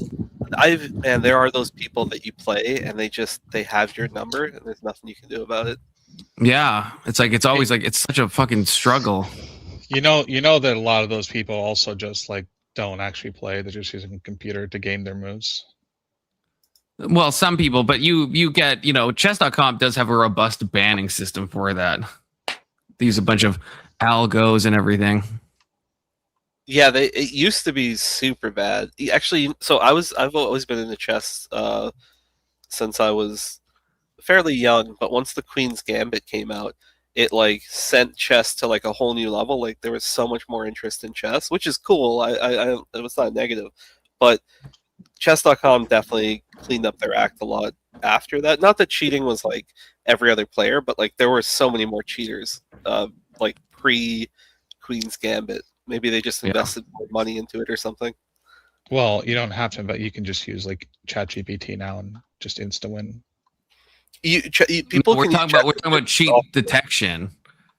those people that you play and they have your number and there's nothing you can do about it. Yeah, it's always like it's such a fucking struggle. You know that a lot of those people also just like don't actually play. They're just using a computer to game their moves. Well, some people, but you get, chess.com does have a robust banning system for that. They use a bunch of algos and everything. Yeah, it used to be super bad. Actually, so I've always been into chess since I was fairly young, but once the Queen's Gambit came out, it like sent chess to like a whole new level. Like there was so much more interest in chess, which is cool. It was not negative, but chess.com definitely cleaned up their act a lot after that. Not that cheating was like every other player, but like there were so many more cheaters like pre Queen's Gambit. Maybe they just invested more money into it or something. Well, you don't have to, but you can just use like ChatGPT now and just insta win. We're talking about cheat detection.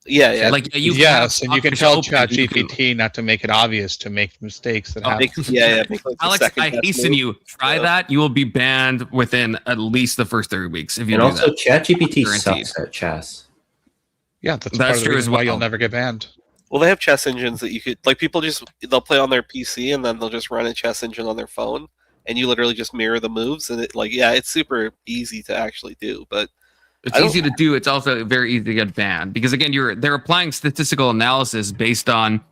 Yeah. Like you yes, and you can tell open, ChatGPT not to make it obvious to make mistakes that happen. Make like Alex, I hasten you. Try that. You will be banned within at least the first 3 weeks if you and do also, that. ChatGPT Guaranteed. sucks at chess. Yeah, that's That's part of the true reason as why you'll well. never get banned. Well, they have chess engines that you could like. People they'll play on their PC and then they'll just run a chess engine on their phone, and you literally just mirror the moves, and it's super easy to actually do, but. It's easy to do. It's also very easy to get banned because again, they're applying statistical analysis based on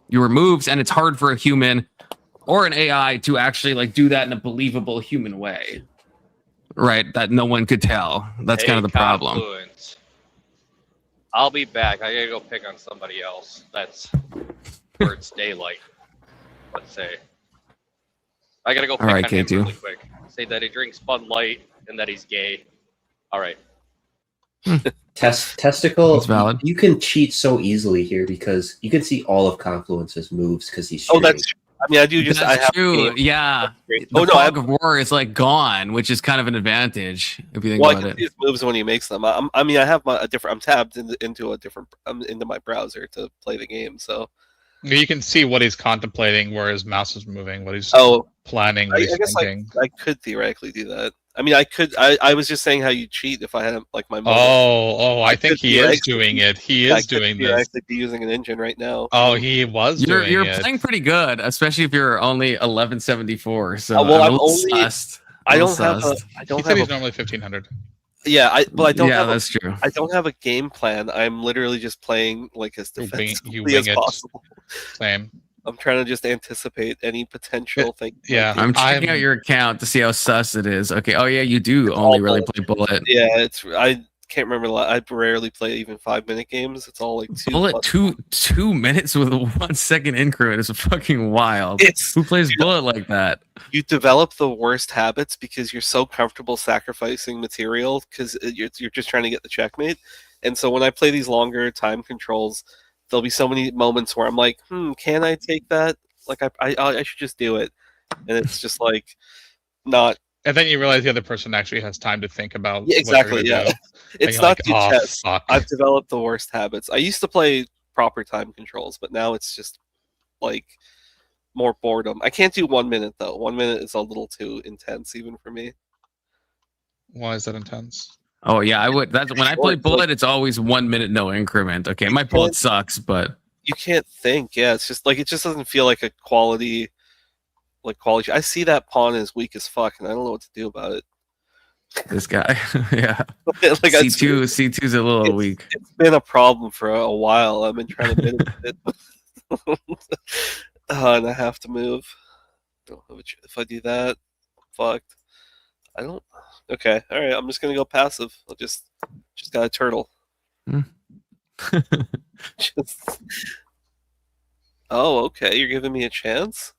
your moves, and it's hard for a human or an AI to actually like do that in a believable human way, right? That no one could tell. That's kind of the problem. Confluence. I'll be back. I gotta go pick on somebody else. That's where it's daylight. Let's say. I gotta go pick on him really quick. Say that he drinks Bud Light and that he's gay. All right. Testicle. That's valid. You can cheat so easily here because you can see all of Confluence's moves because he's streaming. Oh, that's true. I mean, I do just. That's I have true. Yeah. The fog of war is like gone, which is kind of an advantage if you think about I can it. see his moves when he makes them. I mean, I have I'm tabbed into a different into my browser to play the game, so You can see what he's contemplating, where his mouse is moving, what he's planning, what he's thinking. I could theoretically do that. I mean, I could. I was just saying how you cheat if I had like my. I think he is doing it. He is doing this. I could be using an engine right now. Oh, he was doing it. You're playing pretty good, especially if you're only 1174. So I'm only. I don't have. He said he's normally 1500. Yeah, I don't. Yeah, have that's true. I don't have a game plan. I'm literally just playing like as defensively as possible. Same. I'm trying to just anticipate any potential thing. Yeah, I'm checking out your account to see how sus it is. Okay. Oh yeah, you do only really play bullet. Yeah, I can't remember. I rarely play even 5-minute games. It's all like bullet. 2 minutes with a 1 second increment is fucking wild. Who plays bullet like that? You develop the worst habits because you're so comfortable sacrificing material because you're just trying to get the checkmate. And so when I play these longer time controls, there'll be so many moments where I'm like, can I take that? Like I should just do it, and it's just like not. And then you realize the other person actually has time to think about. Yeah, exactly. Yeah, do. It's not like, chess. Fuck. I've developed the worst habits. I used to play proper time controls, but now it's just like more boredom. I can't do 1 minute though. 1 minute is a little too intense even for me. Why is that intense? Oh yeah, I would. That's when I play bullet. It's always 1 minute, no increment. Okay, my bullet sucks, but you can't think. Yeah, it's just like it just doesn't feel like a quality. I see that pawn is weak as fuck, and I don't know what to do about it. This guy, yeah. Like C2's a little weak. It's been a problem for a while. I've been trying to mitigate it, and I have to move. If I do that, I'm fucked. I don't. Okay, all right. I'm just gonna go passive. I'll just got a turtle. Oh, okay. You're giving me a chance.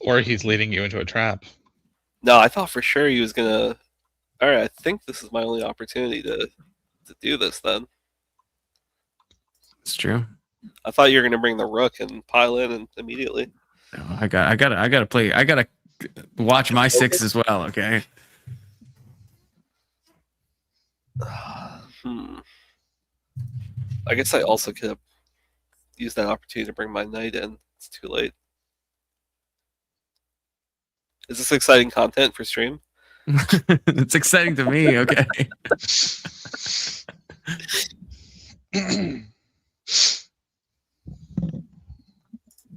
Or he's leading you into a trap. No, I thought for sure he was gonna. All right, I think this is my only opportunity to do this. Then it's true. I thought you were gonna bring the rook and pile in and immediately. No, I gotta play. I gotta watch my six as well. Okay. I guess I also could have used that opportunity to bring my knight in. It's too late. Is this exciting content for stream? It's exciting to me. Okay.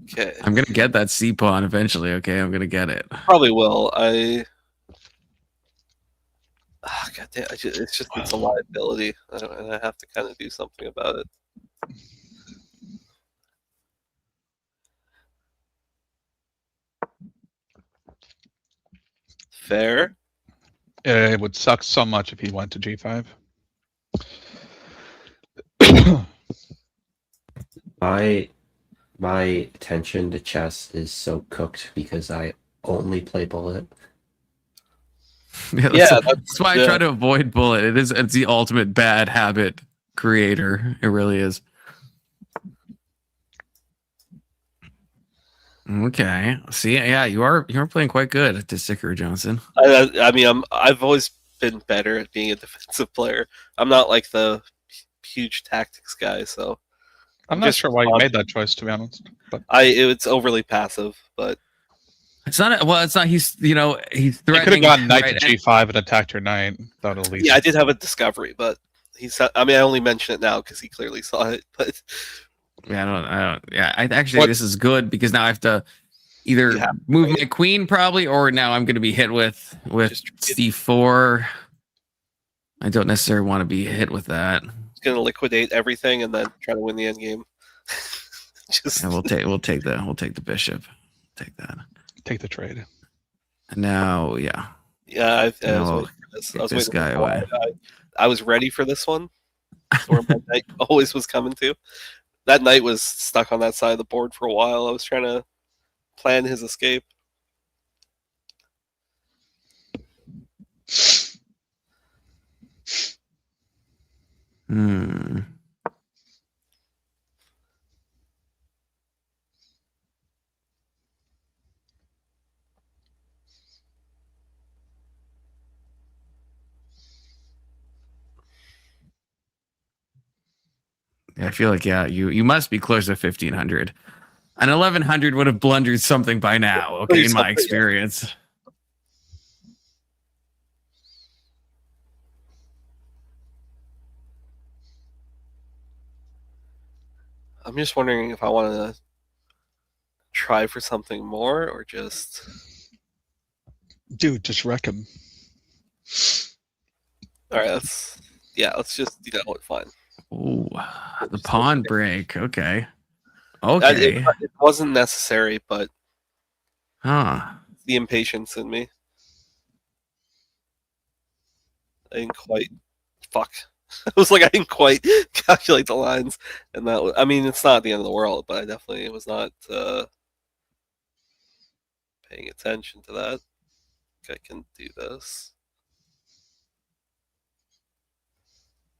Okay. I'm gonna get that C pawn eventually. Okay, I'm gonna get it. Probably will. God damn! It's a liability, and I have to kind of do something about it. Fair. It would suck so much if he went to G5. My attention to chess is so cooked because I only play bullet. That's why I try to avoid bullet. It's the ultimate bad habit creator. It really is. Okay. See, yeah, you are playing quite good at this Sicker Johnson. I mean, I've always been better at being a defensive player. I'm not like the huge tactics guy, so I'm not sure why you made that choice, to be honest. But it's overly passive, but it's not. Well, it's not. He's he's you could threatening. have gone knight right, to g5 and attacked your knight. That would at least. yeah, I did have a discovery, but he said. I mean, I only mention it now because he clearly saw it. But yeah, I don't. Yeah, I actually this is good because now I have to either move my queen probably, or now I'm going to be hit with c4. I don't necessarily want to be hit with that. He's going to liquidate everything and then try to win the end game. Yeah, we'll take the bishop. Take that. Take the trade. And now, yeah. Yeah, I was waiting for this. I was this waiting guy for away. I was ready for this one. Where my knight always was coming to. That knight was stuck on that side of the board for a while. I was trying to plan his escape. I feel like you must be close to 1500. An 1100 would have blundered something by now. Okay, in my experience. I'm just wondering if I want to try for something more or just. Dude, just wreck him. All right, let's just do that one. Fine. Oh, the pawn break. Okay. Okay. It wasn't necessary, but the impatience in me. I didn't quite. Fuck. It was like I didn't quite calculate the lines, and that was. I mean, it's not the end of the world, but I definitely was not paying attention to that. I can do this.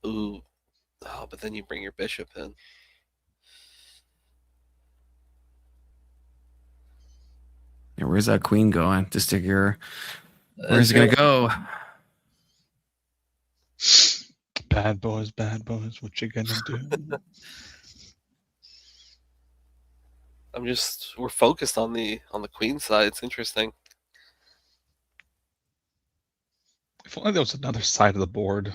Ooh. Oh, but then you bring your bishop in. Yeah, where's that queen going? Just stick your. Where's it gonna go? Bad boys, what you gonna do? We're focused on the queen side. It's interesting. If only there was another side of the board.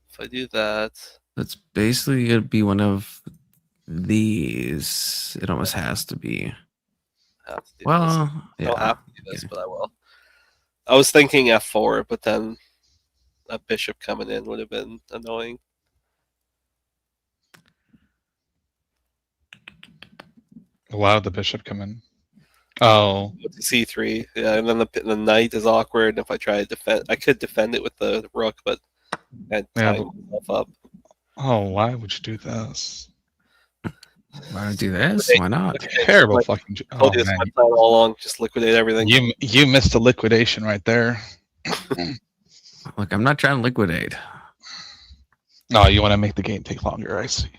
If I do that, that's basically gonna be one of these. It almost has to be. I have to do well, this. yeah. I don't have to do this, but I will. I was thinking f4, but then a bishop coming in would have been annoying. Why would the bishop come in? Oh, c3. Yeah, and then the knight is awkward. If I try to defend, I could defend it with the rook, but I tie myself up. Oh, why would you do this? Why don't do this? Why not? Terrible fucking. Told you this my plan all along. Just liquidate everything. You missed a liquidation right there. Look, I'm not trying to liquidate. No, you want to make the game take longer. I see.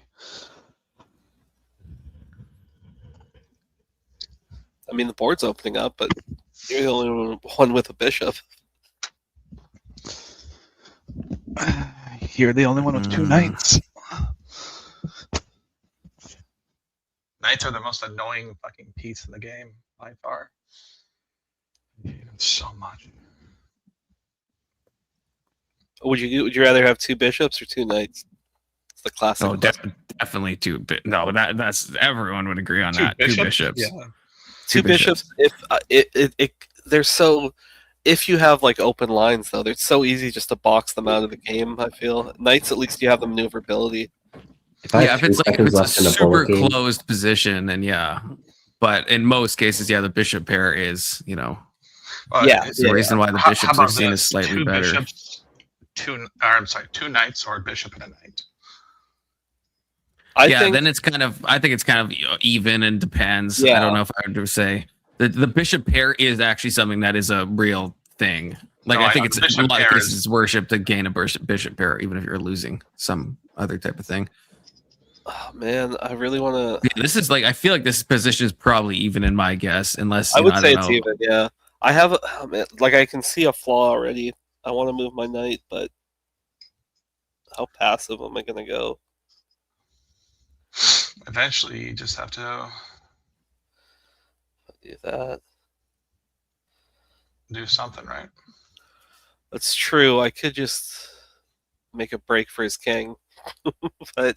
I mean, the board's opening up, but you're the only one with a bishop. You're the only one with two knights. Knights are the most annoying fucking piece in the game by far. I hate them so much. Would you rather have two bishops or two knights? It's the classic. Oh, definitely two. No, that's everyone would agree on that. Two bishops. Yeah. Two bishops. If they're so. If you have like open lines though, it's so easy just to box them out of the game. I feel knights at least you have the maneuverability. If it's a super closed position, then yeah. But in most cases, yeah, the bishop pair is, it's the reason why the bishops are seen as slightly better. Bishops, two knights or a bishop and a knight. I think it's kind of even and depends. Yeah. I don't know if I would say the bishop pair is actually something that is a real thing. Like I think it's in a lot of cases worship to gain a bishop pair, even if you're losing some other type of thing. Oh man, I really want to. Yeah, this is like I feel like this position is probably even in my guess, unless I would say it's even. Yeah, I have I can see a flaw already. I want to move my knight, but How passive am I gonna go? Eventually, you just have to do that. Do something, right? That's true. I could just make a break for his king, but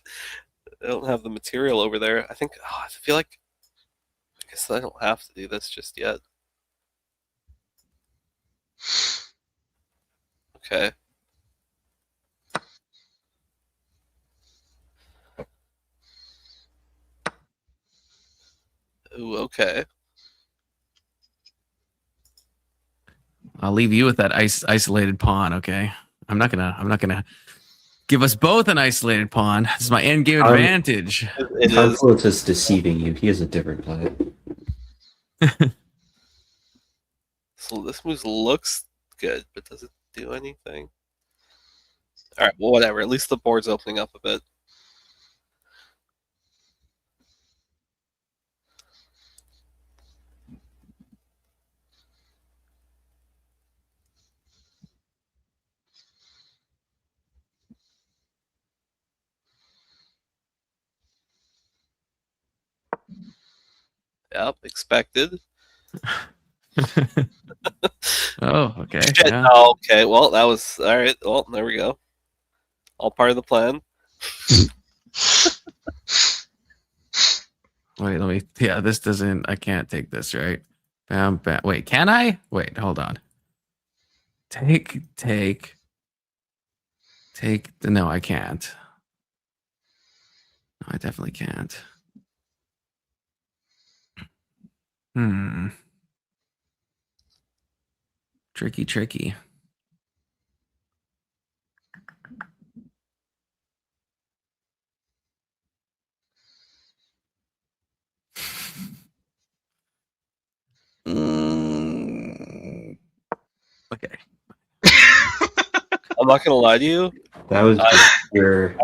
I don't have the material over there. I think. Oh, I feel like. I guess I don't have to do this just yet. Okay. Ooh, okay. I'll leave you with that isolated pawn. Okay, I'm not gonna give us both an isolated pawn. This is my end game advantage. Confluence is deceiving you. He is a different planet. So this move looks good, but does it do anything? All right, well, whatever. At least the board's opening up a bit. Yep, expected. Oh, okay. Shit. Yeah. Oh, okay. Well, that was all right. Well, there we go. All part of the plan. Wait, let me. Yeah, this doesn't. I can't take this, right? Bam, bam. Wait, can I? Wait, hold on. Take. No, I can't. No, I definitely can't. Tricky. Okay. I'm not gonna lie to you. That was just your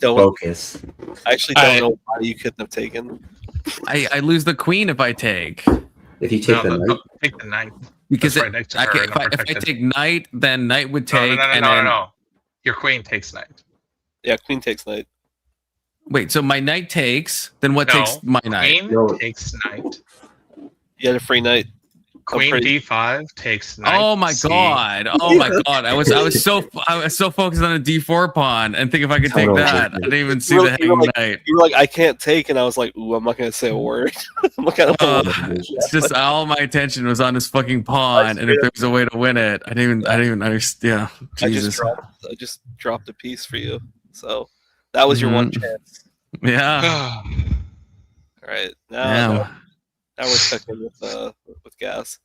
focus. I actually don't know why you couldn't have taken. I lose the queen if I take. If you take the knight, take the knight. Because That's right next to her and if I unprotected. take knight, then knight would take. No. Your queen takes knight. Yeah, queen takes knight. Wait, so my knight takes. Then what takes my knight? Queen takes knight. You had a free knight. Queen D5 takes knight. Oh my god! Oh my god! I was so focused on a D4 pawn and think if I could take that. I didn't even see the hanging knight. You were like, I can't take, and I was like, ooh, I'm not gonna say a word. I'm not gonna. It's just all my attention was on this fucking pawn, and if there was a way to win it, I didn't even understand. Yeah, Jesus. I just dropped a piece for you, so that was your one chance. Yeah. All right, now we're checking with gas.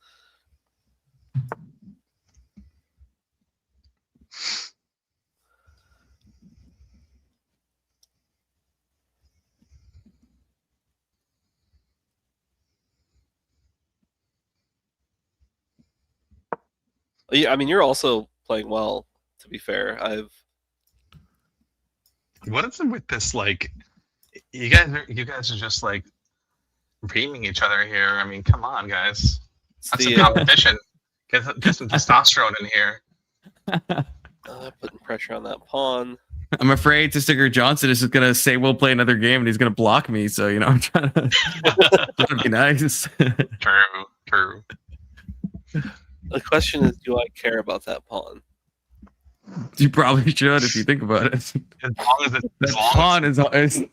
Yeah, I mean, you're also playing well. To be fair, What is it with this? Like, you guys are just like reaming each other here. I mean, come on, guys. That's some competition. Get some testosterone in here. Putting pressure on that pawn. I'm afraid Sticker Johnson is just gonna say we'll play another game, and he's gonna block me. So I'm trying to be nice. True. The question is, do I care about that pawn? You probably should if you think about it. As long as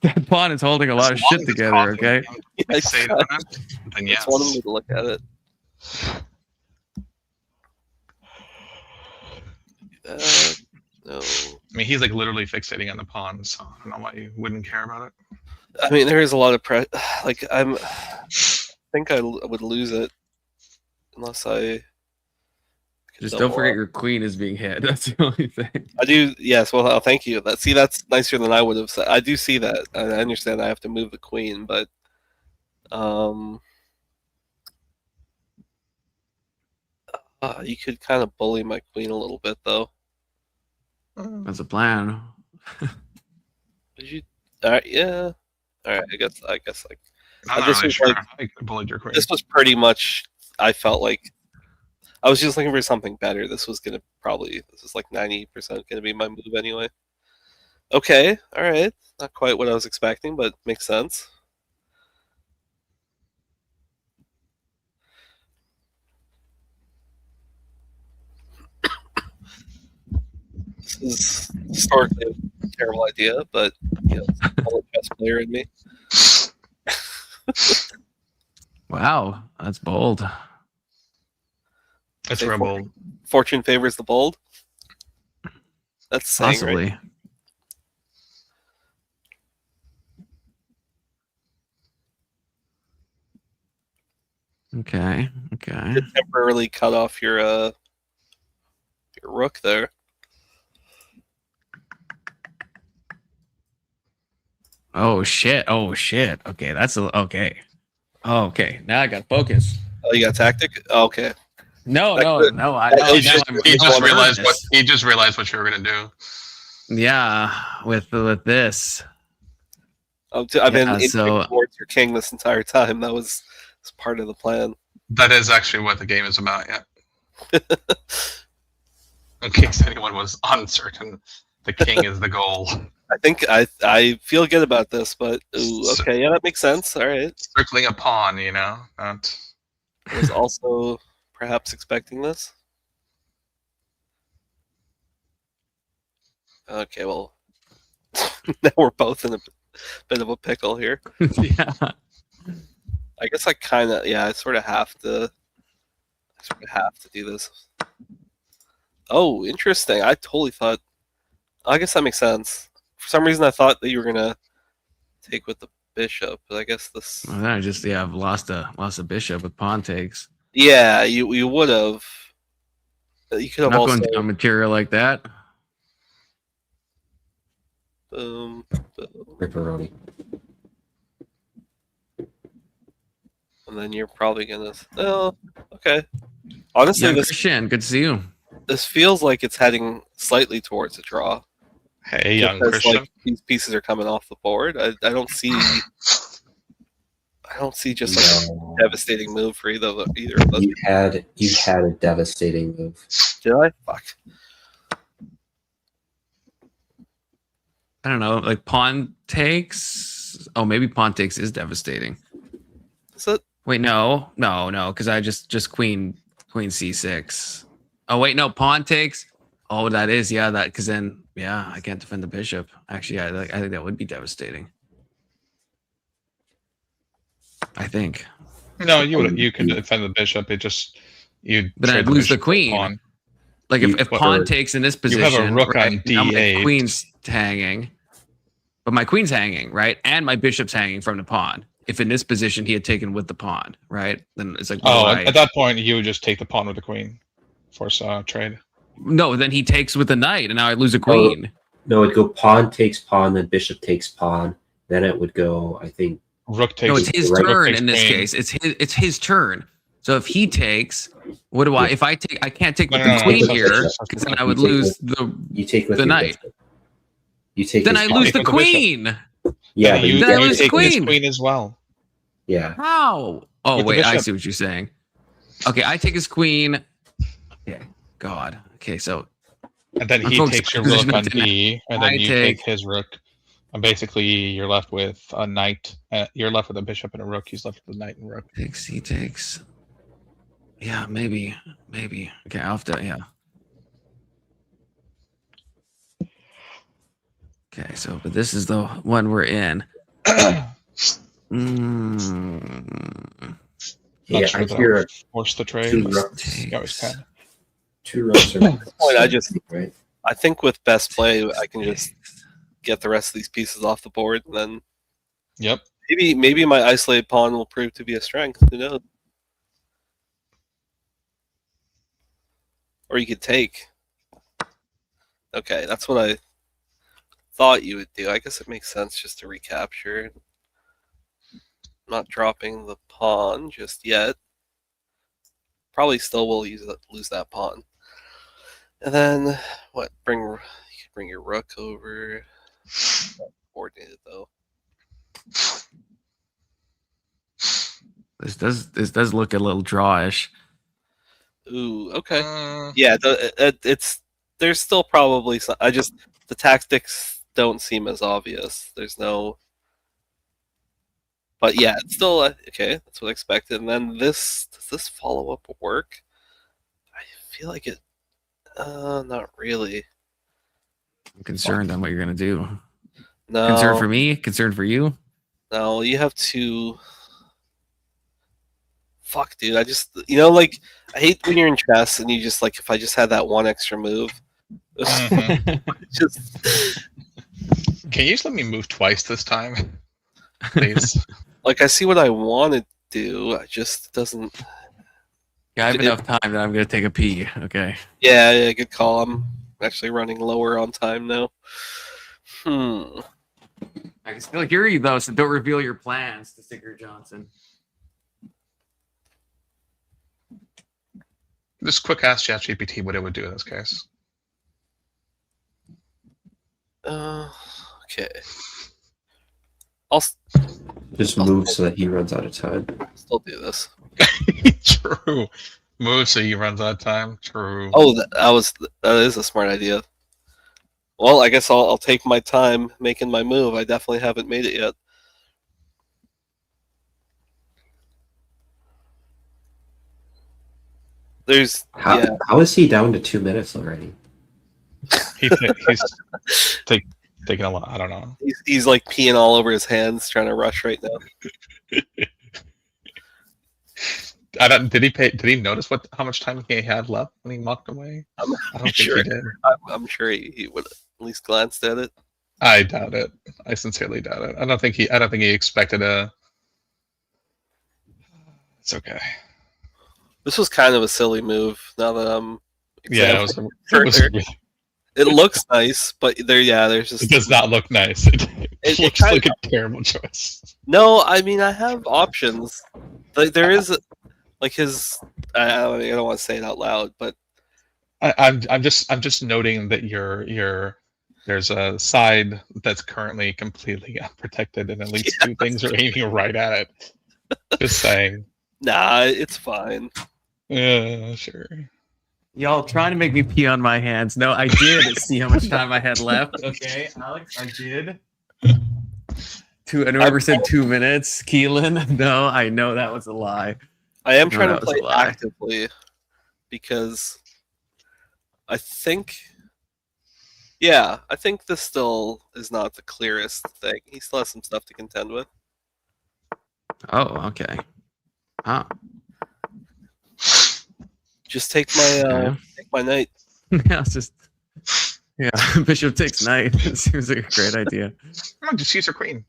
that pawn is holding a lot of shit together. Okay. I say that, then yes. Just wanted me to look at it. No. I mean, he's like literally fixating on the pawn, so I don't know why you wouldn't care about it. I mean, there is a lot of pressure. Like, I think I would lose it unless I. Just don't forget your queen is being hit. That's the only thing. I do. Yes. Well, thank you. That's nicer than I would have said. I do see that. I understand I have to move the queen, but you could kind of bully my queen a little bit, though. That's a plan. Did you? All right. Yeah. All right. I guess like. I'm not really sure how you could bully your queen. This was pretty much. I felt like. I was just looking for something better. This was like 90% gonna be my move anyway. Okay, all right. Not quite what I was expecting, but makes sense. This is historically a terrible idea, but it's a chess player in me. Wow, that's bold. That's real bold. Fortune favors the bold. That's saying, Possibly. right? Okay. You temporarily cut off your rook there. Oh shit! Okay, that's okay. Oh, okay, now I got focus. Oh, you got tactic? Oh, okay. No. He just realized what you were gonna do. Yeah, with this. I've been inching towards your king this entire time. That was part of the plan. That is actually what the game is about. Yeah. In case anyone was uncertain, the king is the goal. I think I feel good about this, but okay, yeah, that makes sense. All right, circling a pawn, you know. I was also perhaps expecting this. Okay, well, now we're both in a bit of a pickle here. Yeah. I guess I sort of have to do this. Oh, interesting. I totally thought. I guess that makes sense. For some reason, I thought that you were gonna take with the bishop, but I guess this. Well, then I've lost a bishop with pawn takes. Yeah, you would have. You could have not also going down material like that. Boom. Ripperoni. And then you're probably gonna. Oh, okay. Honestly, Young Christian, good to see you. This feels like it's heading slightly towards a draw. Hey, young Christian. Like, these pieces are coming off the board. I don't see. I don't see just like a devastating move for either of those. You had a devastating move. Did I? Fuck. I don't know, like pawn takes. Oh, maybe pawn takes is devastating. Is it? Wait, no, because I just queen c6. Oh wait, no, pawn takes. Oh, that is that because then I can't defend the bishop. Actually, I think that would be devastating. I think. No, you can defend the bishop. It just But I'd lose the queen. Like if pawn takes in this position, you have a rook on d8. my queen's hanging, but my queen's hanging, right? And my bishop's hanging from the pawn. If in this position he had taken with the pawn, right? Then it's like at that point you would just take the pawn with the queen, force trade. No, then he takes with the knight, and now I lose a queen. No, it'd go pawn takes pawn, then bishop takes pawn. Then it would go, I think. Rook takes. No, it's his turn in this case. It's his turn. So if he takes, what do I? If I take, I can't take with the queen here because then I would lose the knight. You take. Then I lose the queen. Yeah, you take his queen as well. Yeah. How? Oh wait, I see what you're saying. Okay, I take his queen. Okay, God. Okay, so. And then he takes your rook on D, and then you take his rook. And basically, you're left with a knight. You're left with a bishop and a rook. He's left with a knight and rook. He takes. Yeah, maybe. Okay, I'll have to. Yeah. Okay, so but this is the one we're in. Yeah, I hear force the trade. Two rooks are. I think with best play, I can just get the rest of these pieces off the board, and then. Yep. Maybe my isolated pawn will prove to be a strength. Who knows? Or you could take. Okay, that's what I thought you would do. I guess it makes sense just to recapture. Not dropping the pawn just yet. Probably still will lose that pawn. And then what? You can bring your rook over. Coordinated though. This does look a little drawish. Ooh, okay. Yeah, there's still probably some. The tactics don't seem as obvious. There's no. But yeah, it's still okay. That's what I expected. And then does this follow up work? I feel like it. Not really. I'm concerned on what you're gonna do. No. Concerned for me? Concerned for you? No, you have to. Fuck, dude. I just, like, I hate when you're in chess and you just, like, if I just had that one extra move. Just. Can you just let me move twice this time? Please. Like, I see what I want to do. I just doesn't. Yeah, I have enough time that I'm gonna take a pee. Okay. Yeah, good call. I'm actually running lower on time now. I can still hear you though, so don't reveal your plans to Sticker Johnson. Just quick ask ChatGPT what it would do in this case. Okay. I'll just move so that he runs out of time. Still do this. True. Move so he runs out of time. True. Oh, that is a smart idea. Well, I guess I'll take my time making my move. I definitely haven't made it yet. How is he down to 2 minutes already? He's taking a lot. I don't know. He's like peeing all over his hands, trying to rush right now. Did he notice how much time he had left when he walked away? I don't think sure. he did. I'm sure he would at least glanced at it. I doubt it. I sincerely doubt it. I don't think he expected a. It's okay. This was kind of a silly move. Now that I'm. Yeah, it looks nice, but there's just. It does not look nice. It looks like a terrible choice. No, I mean I have options. Like there is, like his. I don't want to say it out loud, but. I'm just noting that there's a side that's currently completely unprotected, and at least two things are aiming right at it. Just saying. Nah, it's fine. Yeah, sure. Y'all trying to make me pee on my hands. No, I did see how much time I had left. Okay, Alex, I did. I never said 2 minutes. Keelan, no, I know that was a lie. I am trying to play actively because I think this still is not the clearest thing. He still has some stuff to contend with. Oh, okay. Huh. Just take my knight. Yeah, Bishop takes knight. It seems like a great idea. Come on, just use your queen.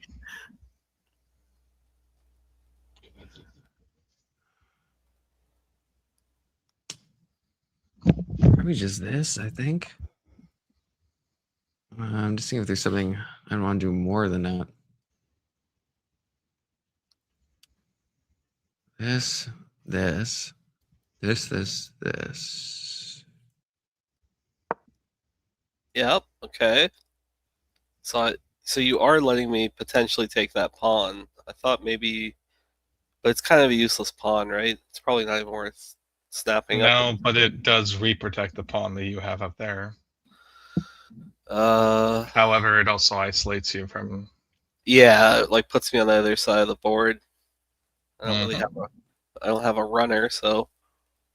Probably just this, I think. I'm just seeing if there's something I want to do more than that. This. Yep. Okay. So you are letting me potentially take that pawn. I thought maybe, but it's kind of a useless pawn, right? It's probably not even worth snapping up. No, but it does reprotect the pawn that you have up there. However, it also isolates you from. Yeah, it like puts me on the other side of the board. I don't have a runner, so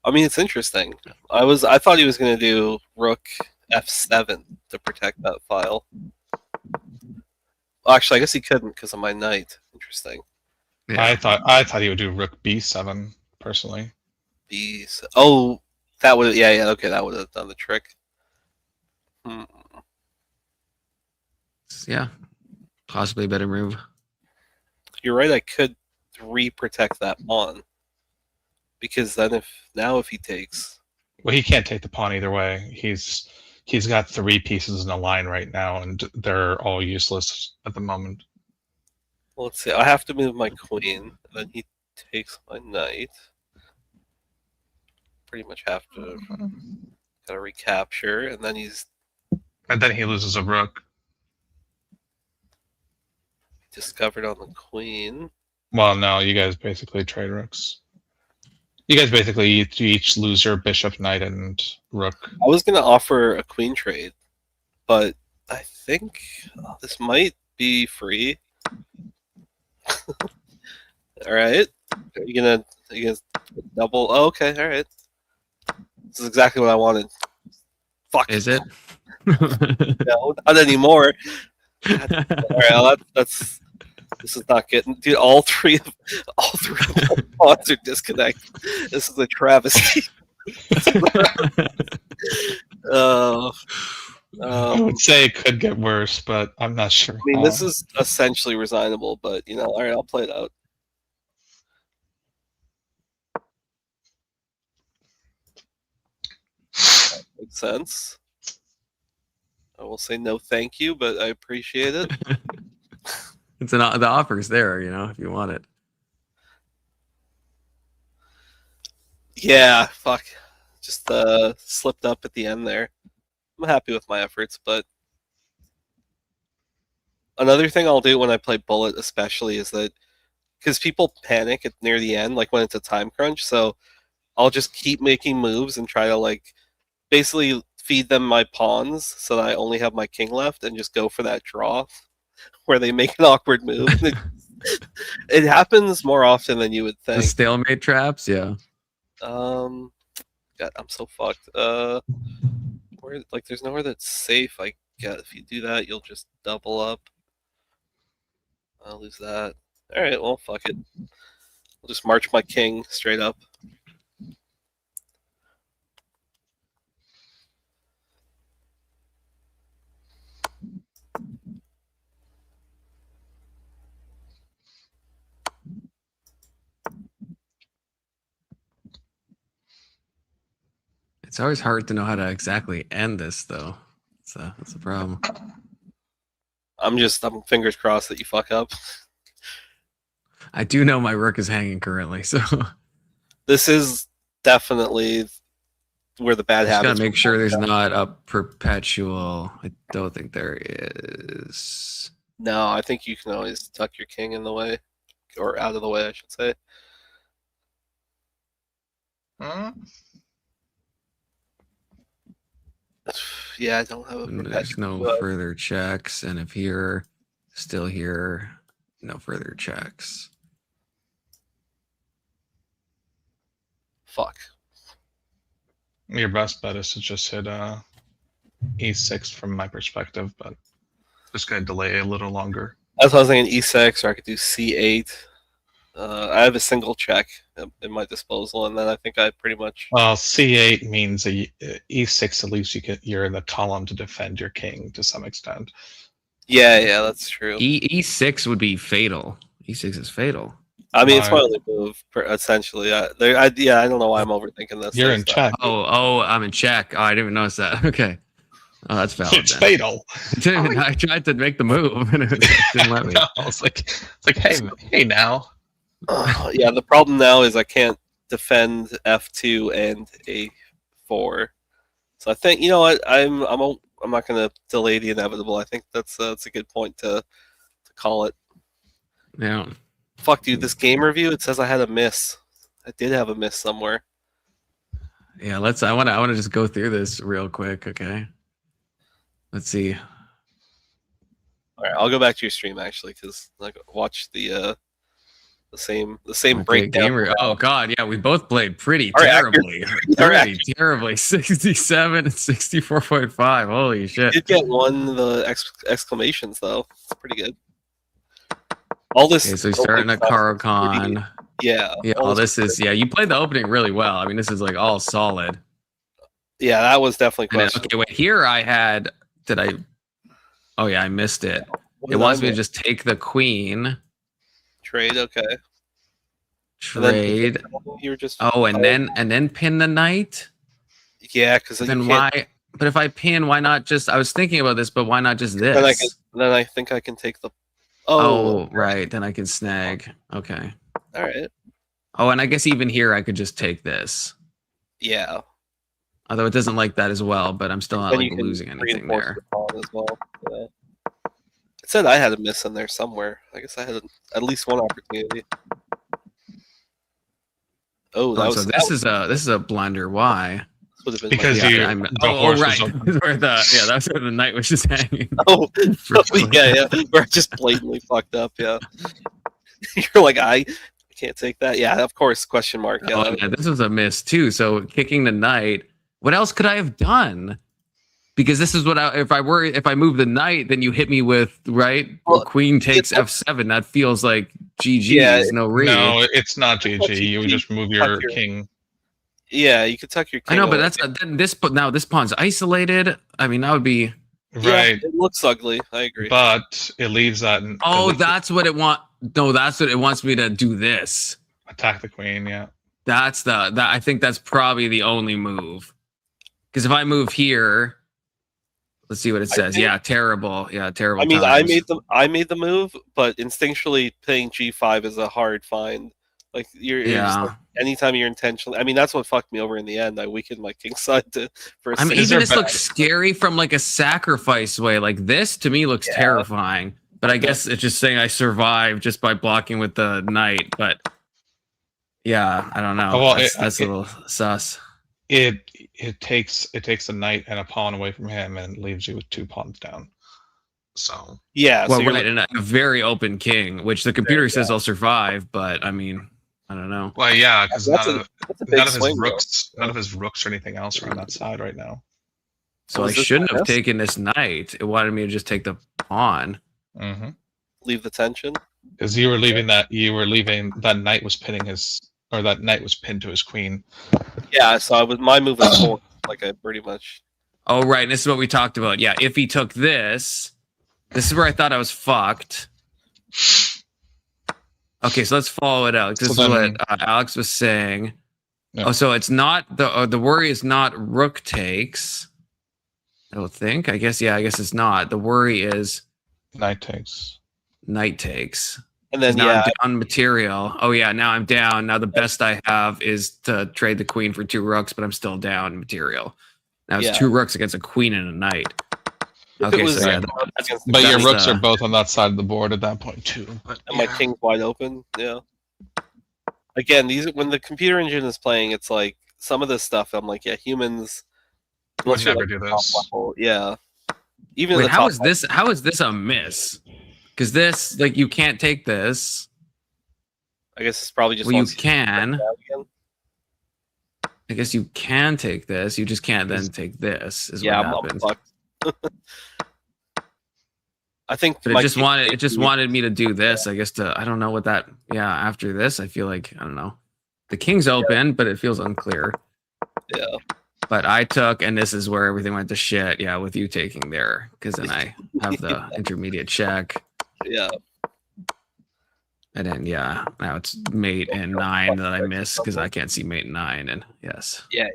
I mean it's interesting. I thought he was gonna do rook f7 to protect that file. Well, actually, I guess he couldn't because of my knight. Interesting. Yeah. I thought he would do rook b7 personally. Oh, that would okay, that would have done the trick. Yeah, possibly a better move. You're right. I could re-protect that pawn because then if he takes, well, he can't take the pawn either way. He's got 3 pieces in a line right now, and they're all useless at the moment. Well, let's see. I have to move my queen, then he takes my knight. Pretty much have to gotta recapture, and then he loses a rook. Discovered on the queen. Well, no, you guys basically trade rooks. You guys basically each lose your bishop, knight, and rook. I was gonna offer a queen trade, but I think this might be free. All right. Are you gonna double? Oh, okay. All right. This is exactly what I wanted. Fuck. Is it? No, not anymore. God. All right. Well, that's. This is not getting. Dude, all three of my pods are disconnected. This is a travesty. I would say it could get worse, but I'm not sure. I mean, this is essentially resignable, but all right, I'll play it out. That makes sense. I will say no, thank you, but I appreciate it. The offer's there, if you want it. Yeah, fuck. Just slipped up at the end there. I'm happy with my efforts, but another thing I'll do when I play Bullet especially is that because people panic near the end, like when it's a time crunch, so I'll just keep making moves and try to basically feed them my pawns so that I only have my king left and just go for that draw where they make an awkward move. It happens more often than you would think. The stalemate traps, yeah. God, I'm so fucked. There's nowhere that's safe. If you do that, you'll just double up. I'll lose that. All right, well, fuck it. I'll just march my king straight up. It's always hard to know how to exactly end this, though. So that's the problem. I'm fingers crossed that you fuck up. I do know my rook is hanging currently, so this is definitely where the bad happens. Just gotta make sure there's not a perpetual. I don't think there is. No, I think you can always tuck your king in the way, or out of the way, I should say. Yeah, I don't have a perpetual. There's no further checks, and if here, still here, no further checks. Fuck. Your best bet is to just hit E6 from my perspective, but just gonna delay a little longer. That's what I was thinking, E6, or I could do C8. I have a single check in my disposal, and then I think I pretty much. C8 means E6. At least you're in the column to defend your king to some extent. Yeah, that's true. E6 would be fatal. E6 is fatal. I mean, it's my only move, essentially. I don't know why I'm overthinking this. You're in check. Oh, I'm in check. Oh, I didn't even notice that. Okay. Oh, that's valid. It's fatal. I tried to make the move, and it didn't let me. No, it's like, hey now. Yeah, the problem now is I can't defend F2 and A4. So I think what I'm not going to delay the inevitable. I think that's a good point to call it. Yeah. Fuck, dude, this game review, it says I had a miss. I did have a miss somewhere. Yeah, I want to just go through this real quick, okay? Let's see. All right, I'll go back to your stream actually, because watch the same breakdown. Oh god, yeah, we both played pretty terribly. Pretty terribly. 67 and 64.5. Holy shit. You did get one of the exclamations though. It's pretty good. All this. Okay, so starting at Caro-Kann. Yeah. Yeah. All this is you played the opening really well. I mean, this is all solid. Yeah, that was definitely questionable. Okay, wait. Here I had. Did I? Oh yeah, I missed it. It wants me to just take the queen. Trade. Okay. Trade. You're just. Oh, and then pin the knight. Yeah, because then why? But if I pin, why not just? I was thinking about this, but why not just this? Then I think I can take the. Oh, right. Then I can snag. Okay. All right. Oh, and I guess even here I could just take this. Yeah. Although it doesn't like that as well, but I'm still not losing anything there. As well. Yeah. It said I had a miss in there somewhere. I guess I had at least one opportunity. Oh, So this is a blunder. Why? This would have been because my right. That's where the knight was just hanging. Yeah. We're just blatantly fucked up. Yeah. You're like, I can't take that. Yeah, of course. Question mark. Yeah. Oh, yeah, this was a miss too. So kicking the knight. What else could I have done? Because this is what if I move the knight, then you hit me with queen takes f7. That feels like GG. Yeah, no, it's not GG. You would just move your king. Yeah, you could tuck your king. I know, but that's this pawn's isolated. I mean, that would be right. It looks ugly. I agree. But it leaves that. That's what it wants. No, that's what it wants me to do. This attack the queen. Yeah, that's I think that's probably the only move. Because if I move here. Let's see what it says. Yeah, terrible. Yeah, terrible. I mean, times. I made the move, but instinctually playing G5 is a hard find. Like you're just like, anytime you're intentionally. I mean, that's what fucked me over in the end. I weakened my king side for a even this looks scary from like a sacrifice way. Like this to me looks terrifying. But I guess it's just saying I survived just by blocking with the knight. But yeah, I don't know. Well, that's a little sus. It takes a knight and a pawn away from him and leaves you with 2 pawns down. So well, so and a very open king, which the computer says I'll survive, but I mean, I don't know. Well, yeah, because none of his rooks or anything else are on that side right now. So I shouldn't have taken this knight. It wanted me to just take the pawn. Mm-hmm. Leave the tension. Because you were leaving that knight was pinning that knight was pinned to his queen. Yeah, so my move was forward, like I pretty much. Oh right, and this is what we talked about. Yeah, if he took this is where I thought I was fucked. Okay, so let's follow it out. This is what Alex was saying. Yeah. Oh, so it's not the worry is not rook takes. I don't think. I guess it's not. The worry is knight takes. Knight takes. And then now I'm down material. Oh yeah, now I'm down. Now the best I have is to trade the queen for 2 rooks, but I'm still down material. Now it's 2 rooks against a queen and a knight. Okay, so but your rooks are both on that side of the board at that point too. But and my king's wide open. Yeah. Again, when the computer engine is playing, it's like some of this stuff. I'm like, yeah, humans would never do this. Level, yeah. Even wait, how is this? How is this a miss? Because this, like, you can't take this. I guess it's probably just. Well, you can. I guess you can take this. You just can't then take this. Is what happens. I think. But it just wanted me to do this. I guess I don't know what that. Yeah. After this, I feel like I don't know. The king's open, but it feels unclear. Yeah. But I took, and this is where everything went to shit. Yeah, with you taking there, because then I have the intermediate check. Yeah. And then now it's mate and 9 that I miss because I can't see mate and 9 and yes. Yeah.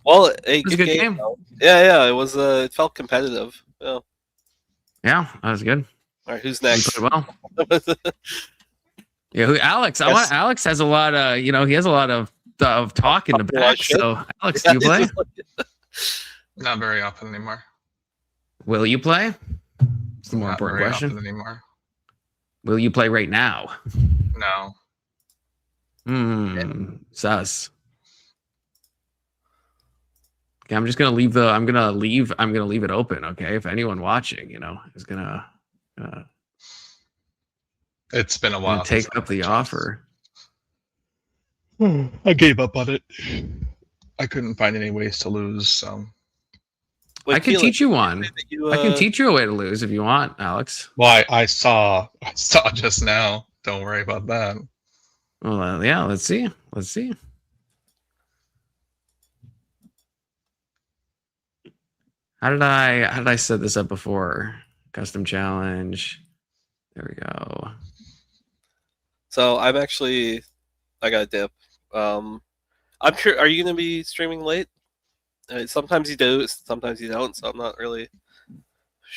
Well, it was a good game. Yeah. It was. It felt competitive. Yeah. Yeah, that was good. All right, who's next? Well. Yeah, Alex. Yes. Alex has a lot of. He has a lot of talk in the back. So, Alex, do you play? Not very often anymore. Will you play? It's the more important question. Anymore. Will you play right now? No. Sus. Okay, I'm just gonna leave I'm gonna leave it open. Okay, if anyone watching, is gonna. It's been a while. Take up the offer. I gave up on it. I couldn't find any ways to lose. So. I can teach you one. I can teach you a way to lose if you want, Alex. Well, I saw just now. Don't worry about that. Well, yeah. Let's see. How did I set this up before? Custom challenge. There we go. So I got a dip. I'm sure. Are you going to be streaming late? Sometimes you do, sometimes you don't. So I'm not really.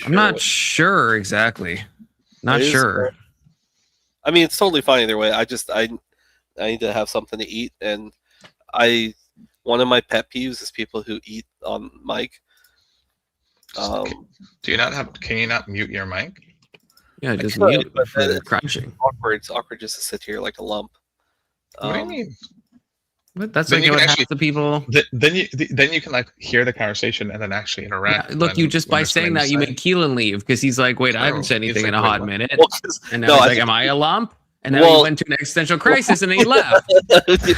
I'm not sure exactly. Not sure. I mean, it's totally fine either way. I need to have something to eat, and one of my pet peeves is people who eat on mic. Can you not mute your mic? Yeah, just mute for crunching. It's awkward just to sit here like a lump. What do you mean? But that's like what half the people. Then you can like hear the conversation and then actually interact. Yeah, look, you just by saying that you made Keelan leave because he's like, wait, I haven't said anything in a hot minute, and now he's like, am I a lump? And now he went to an existential crisis and then he left.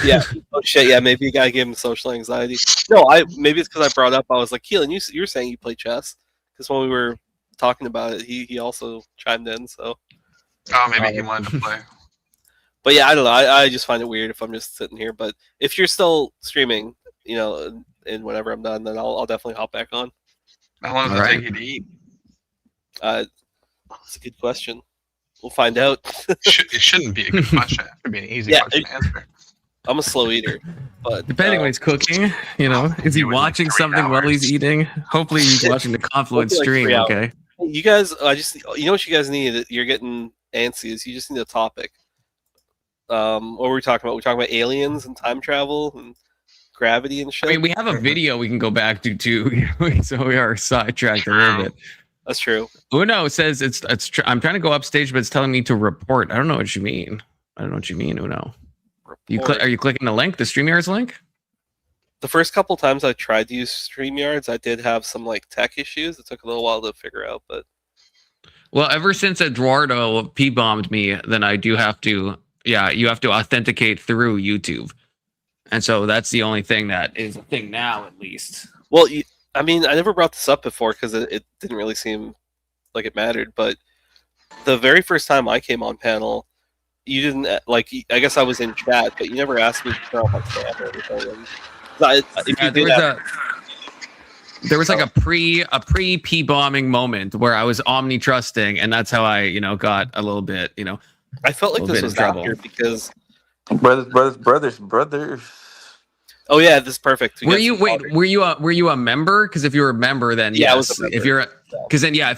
Yeah. Oh shit. Yeah. Maybe you gotta give him social anxiety. No, maybe it's because I brought up. I was like, Keelan, you were saying you play chess because when we were talking about it, he also chimed in. So. Oh, maybe he wanted to play. But yeah, I don't know. I just find it weird if I'm just sitting here. But if you're still streaming, and whenever I'm done, then I'll definitely hop back on. How long does it take you to eat? It's a good question. We'll find out. It shouldn't be a good question. It should be an easy question to answer. I'm a slow eater, but depending when he's cooking, is he watching something while he's eting? Hopefully, he's watching the Confluence stream. Okay. You guys, what you guys need. You're getting antsy. Is you just need a topic. What were we talking about? We're talking about aliens and time travel and gravity and shit. I mean, we have a video we can go back to too, so we are sidetracked a little bit. That's true. Uno says it's. I'm trying to go upstage, but it's telling me to report. I don't know what you mean. Uno. Are you clicking the link, the StreamYards link? The first couple times I tried to use StreamYards, I did have some like tech issues. It took a little while to figure out, but. Well, ever since Eduardo P-bombed me, then I do have to. Yeah, you have to authenticate through YouTube. And so that's the only thing that is a thing now, at least. Well, I never brought this up before because it didn't really seem like it mattered. But the very first time I came on panel, you didn't, I guess I was in chat, but you never asked me to turn off my cam or anything. There was like a pre P-bombing moment where I was omni-trusting, and that's how I, got a little bit, I felt like this was after because brothers. Oh yeah, this is perfect. Were you a member? Because if you're a member, then yeah, yes. I was a member.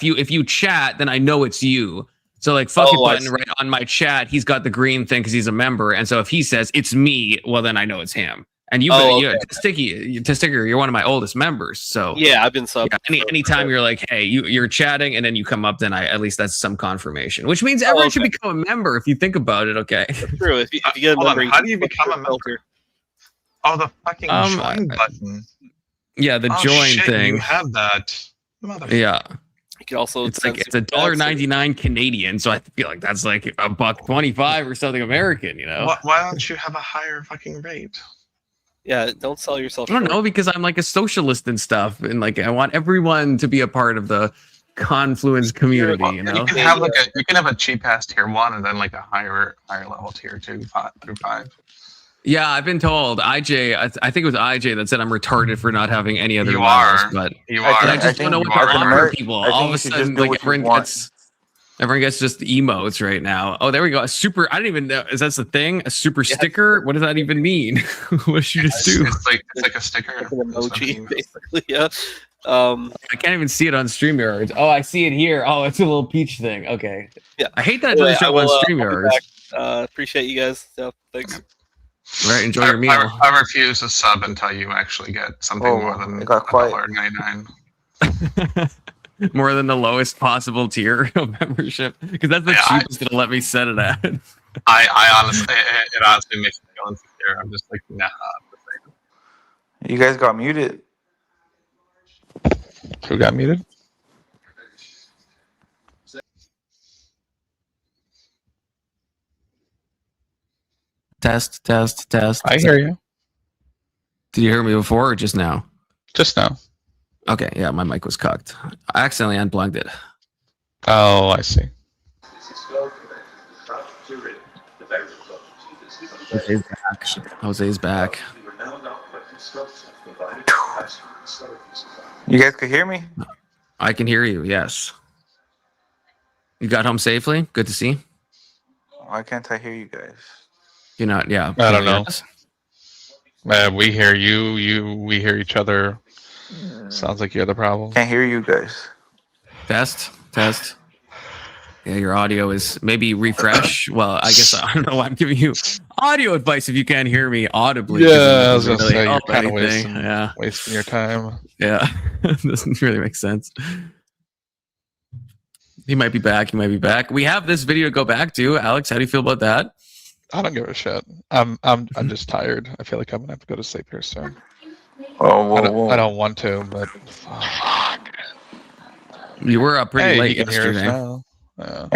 If you chat, then I know it's you. So like fuck it button right on my chat, he's got the green thing because he's a member, and so if he says it's me, well then I know it's him. And Testicker, you're one of my oldest members. So yeah, I've been sub. Yeah, anytime you're like, hey, you're chatting, and then you come up, then at least that's some confirmation. Which means everyone should become a member if you think about it. Okay. That's true. If you get a member, how do you become a member? Oh, the fucking join button. Yeah, the join thing. You have that. Yeah. You can also it's $1.99 Canadian, so I feel like that's like $1.25 or something American. Why don't you have a higher fucking rate? Yeah, don't sell yourself. I don't know, because I'm like a socialist and stuff, and like I want everyone to be a part of the Confluence community. You can have a cheap ass tier 1 and then like a higher level tier 2 through 5. Yeah, I've been told. IJ, I think it was IJ that said I'm retarded for not having any other. You are. But you are. I just don't know what to offer people. All of a sudden, like everyone gets just emotes right now. Oh, there we go. A super. I don't even know. Is that the thing? A super sticker? What does that even mean? What should you just do? It's like a sticker. Like an emoji, basically. Yeah. I can't even see it on StreamYards. Oh, I see it here. Oh, it's a little peach thing. Okay. Yeah. I hate that it doesn't show on StreamYards. Appreciate you guys. So, thanks. All right, enjoy your meal. I refuse to sub until you actually get something more than $1.99. More than the lowest possible tier of membership, because that's the cheapest it'll let me set it at. I honestly, it honestly makes me feel insecure. I'm just like, nah. You guys got muted. Who got muted? Test. I hear you. Did you hear me before or just now? Just now. Okay, yeah, my mic was cocked. I accidentally unplugged it. Oh, I see. Jose's back. You guys can hear me? I can hear you, yes. You got home safely? Good to see. Why can't I hear you guys? You're not, yeah. I don't know. We hear you, we hear each other. Sounds like you're the problem. Can't hear you guys. Test. Yeah, your audio is maybe refresh. Well, I guess I don't know why I'm giving you audio advice if you can't hear me audibly. Yeah, I was gonna say you're kind of wasting your time. Yeah, doesn't really make sense. He might be back. We have this video to go back to. Alex, how do you feel about that? I don't give a shit. I'm just tired. I feel like I'm gonna have to go to sleep here soon. Oh, whoa. I don't want to, but You were up pretty hey, late he can hear us yesterday. now.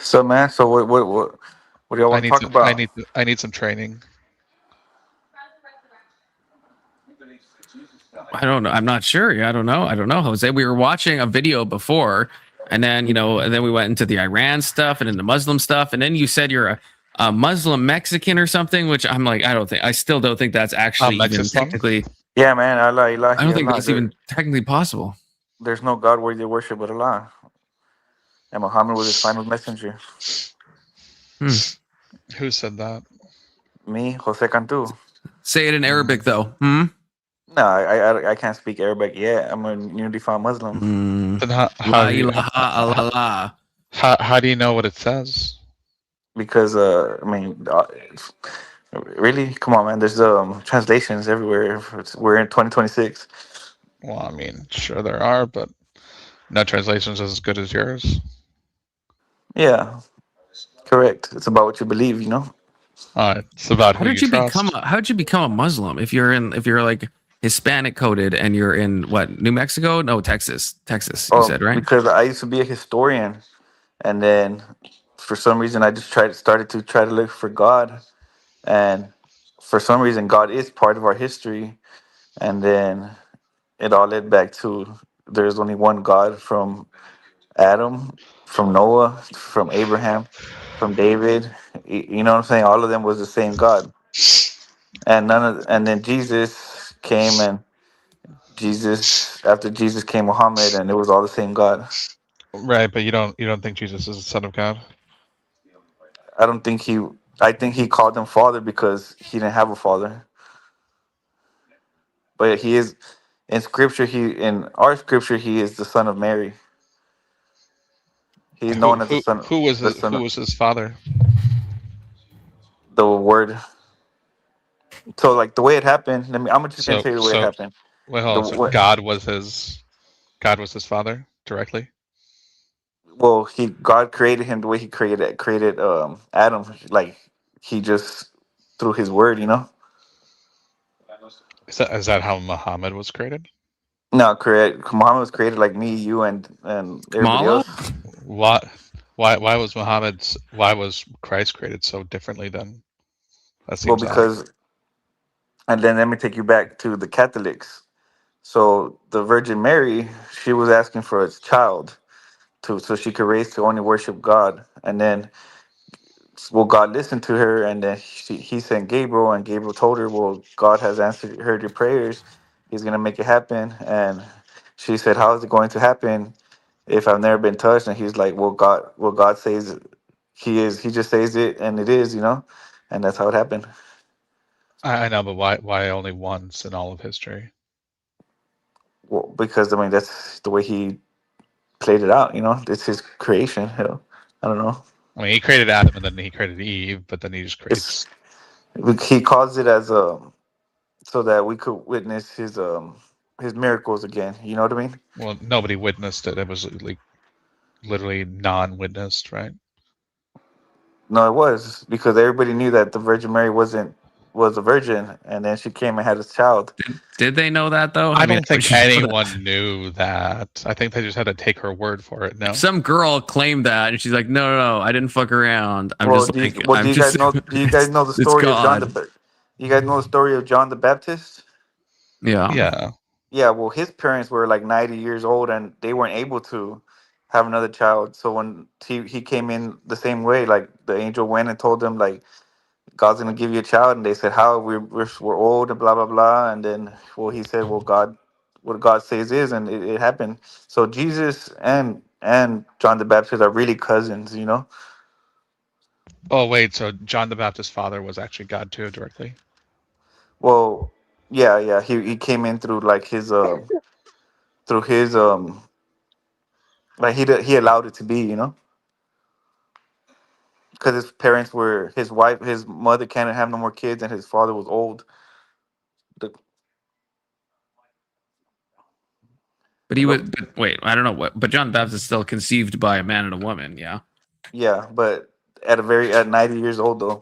So, man, so what do y'all want to talk about? I need some training. I don't know. I'm not sure. Yeah, I don't know. Jose. We were watching a video before, and then and then we went into the Iran stuff and into Muslim stuff, and then you said you're a Muslim Mexican or something, which I'm like, I still don't think that's actually even technically. Yeah, man, Allah, I don't think that's even technically possible. There's no God worthy of worship but Allah, and Muhammad was his final messenger. Who said that? Me, Jose Cantu. Say it in Arabic, though. No, I can't speak Arabic yet. I'm a newly found Muslim. Then how do you know what it says? Because really, come on, man. There's translations everywhere. We're in 2026. Well, I mean, sure there are, but no translations as good as yours. Yeah, correct. It's about what you believe, you know. It's about how did you become a Muslim if you're like Hispanic coded and you're in what, New Mexico? No, Texas. You said, right? Because I used to be a historian, and then for some reason I just started to try to look for God, and for some reason God is part of our history, and then it all led back to there's only one God, from Adam, from Noah, from Abraham, from David. You know what I'm saying? All of them was the same God, and then Jesus came, and after Jesus came Muhammad, and it was all the same God. Right, but you don't think Jesus is the Son of God? I think he called him Father because he didn't have a father. But he is in our scripture he is the son of Mary. He's known as the son. Who was his father? The word. So like the way it happened. I'm just gonna tell you the way it happened. Wait, hold on. So God was his father directly? Well, God created him the way he created Adam. Like he just through his word, you know. Is that how Muhammad was created? No, correct. Muhammad was created like me, you, and everybody else. Why was Christ created so differently then? That seems because, and then let me take you back to the Catholics. So the Virgin Mary, she was asking for a child so she could raise to only worship God, and then God listened to her, and then he sent Gabriel, and Gabriel told her, well, God has heard your prayers. He's gonna make it happen. And she said, how is it going to happen if I've never been touched? And he's like, well, God says he is. He just says it, and it is, you know, and that's how it happened. I know, but why only once in all of history? Well, because I mean that's the way he played it out, you know. It's his creation. I don't know. I mean, he created Adam and then he created Eve, but then he just creates. He calls it as so that we could witness his miracles again. You know what I mean? Well, nobody witnessed it. It was like literally non-witnessed, right? No, it was because everybody knew that the Virgin Mary was a virgin, and then she came and had a child. Did they know that though? I don't think anyone knew that. I think they just had to take her word for it. No, some girl claimed that, and she's like, "No, I didn't fuck around." Do you guys know the story of John? You guys know the story of John the Baptist? Yeah. Yeah. Well, his parents were like 90 years old, and they weren't able to have another child. So when he came in the same way, like the angel went and told them, like, God's gonna give you a child, and they said, how? We're old and blah blah blah. And then he said, well, what God says is, and it happened. So Jesus and John the Baptist are really cousins, you know. Oh wait, so John the Baptist's father was actually God too, directly? Well, yeah. He came in through like his like he allowed it to be, you know, because his parents were his mother can't have no more kids, and his father was old. But he was. But wait, I don't know what. But John the Baptist is still conceived by a man and a woman. Yeah. Yeah, but at 90 years old though.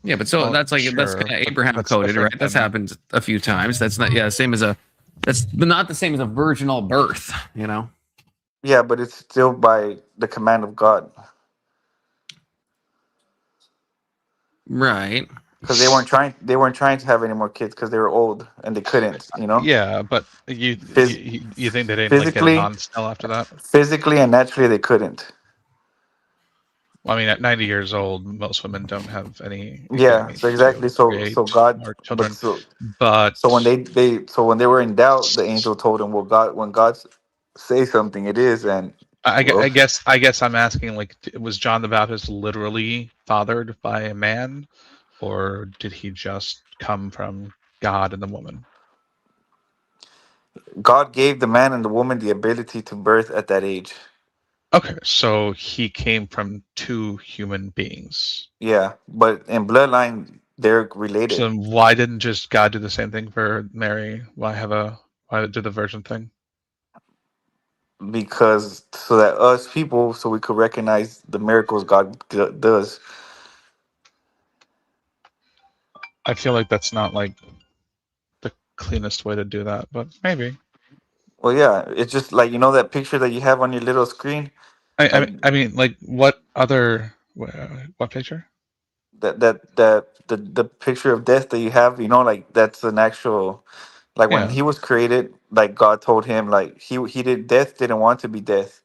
Yeah, but so that's like that's kind of Abraham coded, right? That's happened a few times. That's not same as that's not the same as a virginal birth, you know. Yeah, but it's still by the command of God. Right. Because they weren't trying to have any more kids because they were old and they couldn't, you know. Yeah, but you think they didn't like get a non-cell after that? Physically and naturally, they couldn't. Well, I mean, at 90 years old, most women don't have any. Yeah, so exactly. So God, children, so when when they were in doubt, the angel told them, "Well, when God says something, it is." And I guess I'm asking, like, was John the Baptist literally fathered by a man, or did he just come from God and the woman? God gave the man and the woman the ability to birth at that age. Okay, so he came from two human beings. Yeah, but in bloodline, they're related. So then why didn't just God do the same thing for Mary? Why do the virgin thing? Because so that us people, so we could recognize the miracles God does. I feel like that's not like the cleanest way to do that, but maybe. Well, yeah, it's just like that picture that you have on your little screen. I mean, like what picture? The picture of death that you have, like that's an actual, like when he was created, like God told him, like he death didn't want to be death,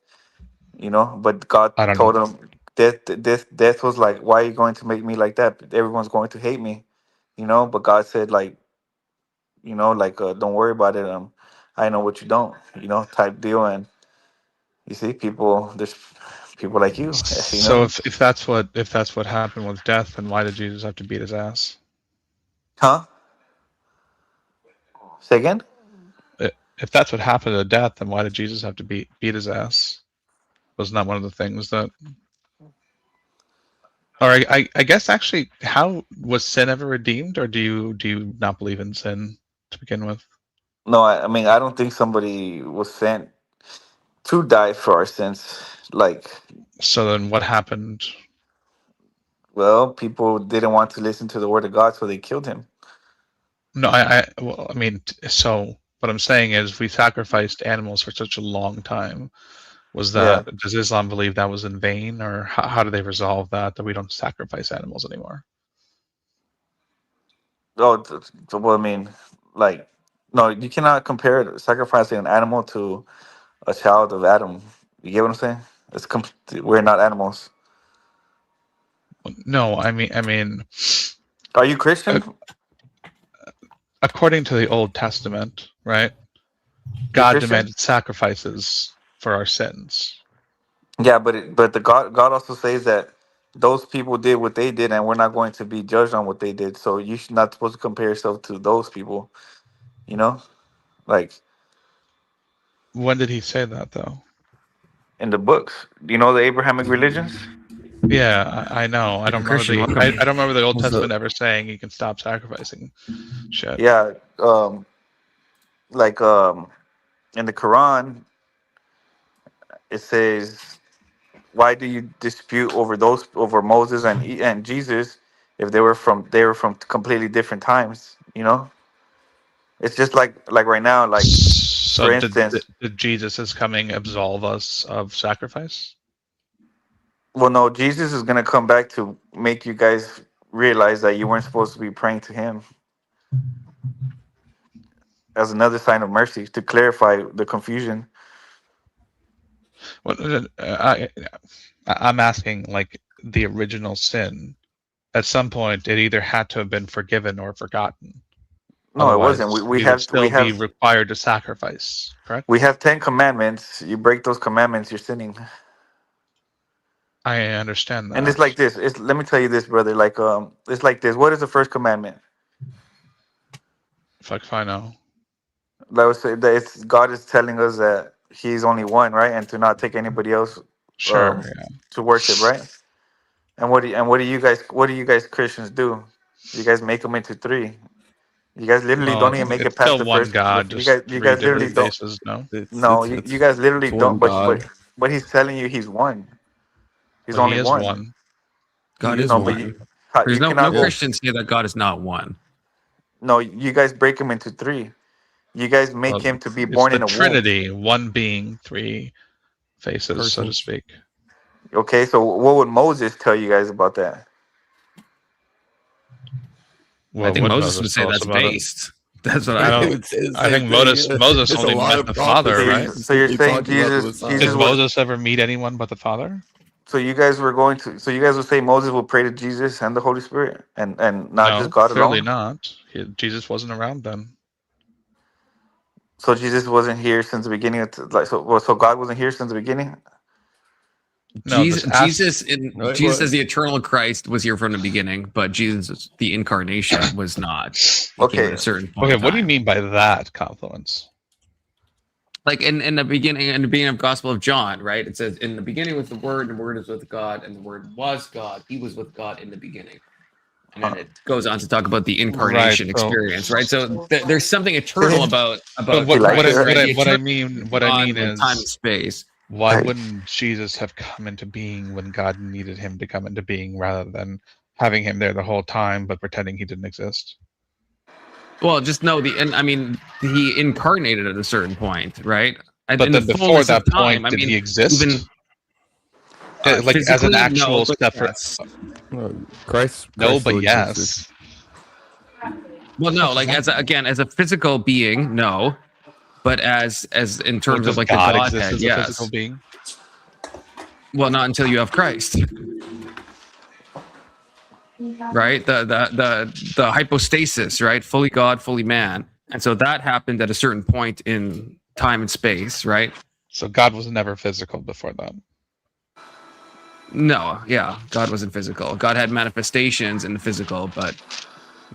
but God told him death was like, why are you going to make me like that? Everyone's going to hate me, but God said like, don't worry about it. I know what you don't, type deal. And you see there's people like you. So if that's what happened with death, then why did Jesus have to beat his ass? Huh? Say again? If that's what happened to death, then why did Jesus have to beat his ass? Wasn't that one of the things that? Or I guess actually, how was sin ever redeemed, or do you not believe in sin to begin with? No, I mean I don't think somebody was sent to die for our sins. Like, so then what happened? Well, people didn't want to listen to the word of God, so they killed him. No, well, I mean, so what I'm saying is we sacrificed animals for such a long time. Does Islam believe that was in vain, or how do they resolve that we don't sacrifice animals anymore? Oh, well, I mean, like, no, you cannot compare sacrificing an animal to a child of Adam. You get what I'm saying? We're not animals. No, I mean, are you Christian? According to the Old Testament, right? God demanded sacrifices for our sins. Yeah, but the God also says that those people did what they did, and we're not going to be judged on what they did. So you should not supposed to compare yourself to those people. Like. When did he say that, though? In the books. Do you know the Abrahamic religions? Yeah, I know. I don't remember I don't remember the Old Testament ever saying you can stop sacrificing shit. Yeah, in the Quran, it says, "Why do you dispute over Moses and Jesus if they were from completely different times?" It's just like right now, like so for instance, did Jesus' coming absolve us of sacrifice? Well, no, Jesus is gonna come back to make you guys realize that you weren't supposed to be praying to him. As another sign of mercy to clarify the confusion. Well, I'm asking, like, the original sin. At some point, it either had to have been forgiven or forgotten. No, otherwise, it wasn't. we would still be required to sacrifice. Correct. We have 10 commandments. You break those commandments, you're sinning. I understand that. And it's like this. Let me tell you this, brother. Like it's like this. What is the first commandment? Fuck if I know. That was that God is telling us that He's only one, right? And to not take anybody else to worship, right? And what do you guys Christians do? You guys make them into three. You guys literally don't even make it past the one first. God. You guys literally don't. Faces, no, you guys literally don't. But He's telling you He's one. He's only He is one. God is one. There's no cannot go. Christians say that God is not one. No, you guys break him into three. You guys make him to be It's born the in a womb. Trinity, one being, three faces, so to speak. Okay, so what would Moses tell you guys about that? Well, I think Moses would say that's based. That's what I I don't. I think Moses only met the Father, right? So you're saying Jesus Did Moses ever meet anyone but the Father? So you guys were going to. So you guys would say Moses will pray to Jesus and the Holy Spirit, and not just God clearly alone. not. Jesus wasn't around then. So Jesus wasn't here since the beginning. So God wasn't here since the beginning. No, Jesus as the eternal Christ was here from the beginning, but Jesus, the incarnation, was not. He came at a certain point. Okay, what do you mean by that, Confluence? Like in the beginning of Gospel of John, right? It says, "In the beginning was the Word, and the Word is with God, and the Word was God. He was with God in the beginning." And then it goes on to talk about the incarnation experience, right? So there's something eternal about what I mean is time and space. Why wouldn't Jesus have come into being when God needed him to come into being, rather than having him there the whole time but pretending he didn't exist? Well, just know he incarnated at a certain point, right? But then before that point, did he exist? Even like as an actual no, separate. Yes. Christ. No, but still yes. exists. Well, no, like as a physical being, no. But as in terms of like God the exist Godhead, as a yes. physical being? Well, not until you have Christ. Right? The hypostasis, right? Fully God, fully man. And so that happened at a certain point in time and space, right? So God was never physical before that. No, yeah, God wasn't physical. God had manifestations in the physical, but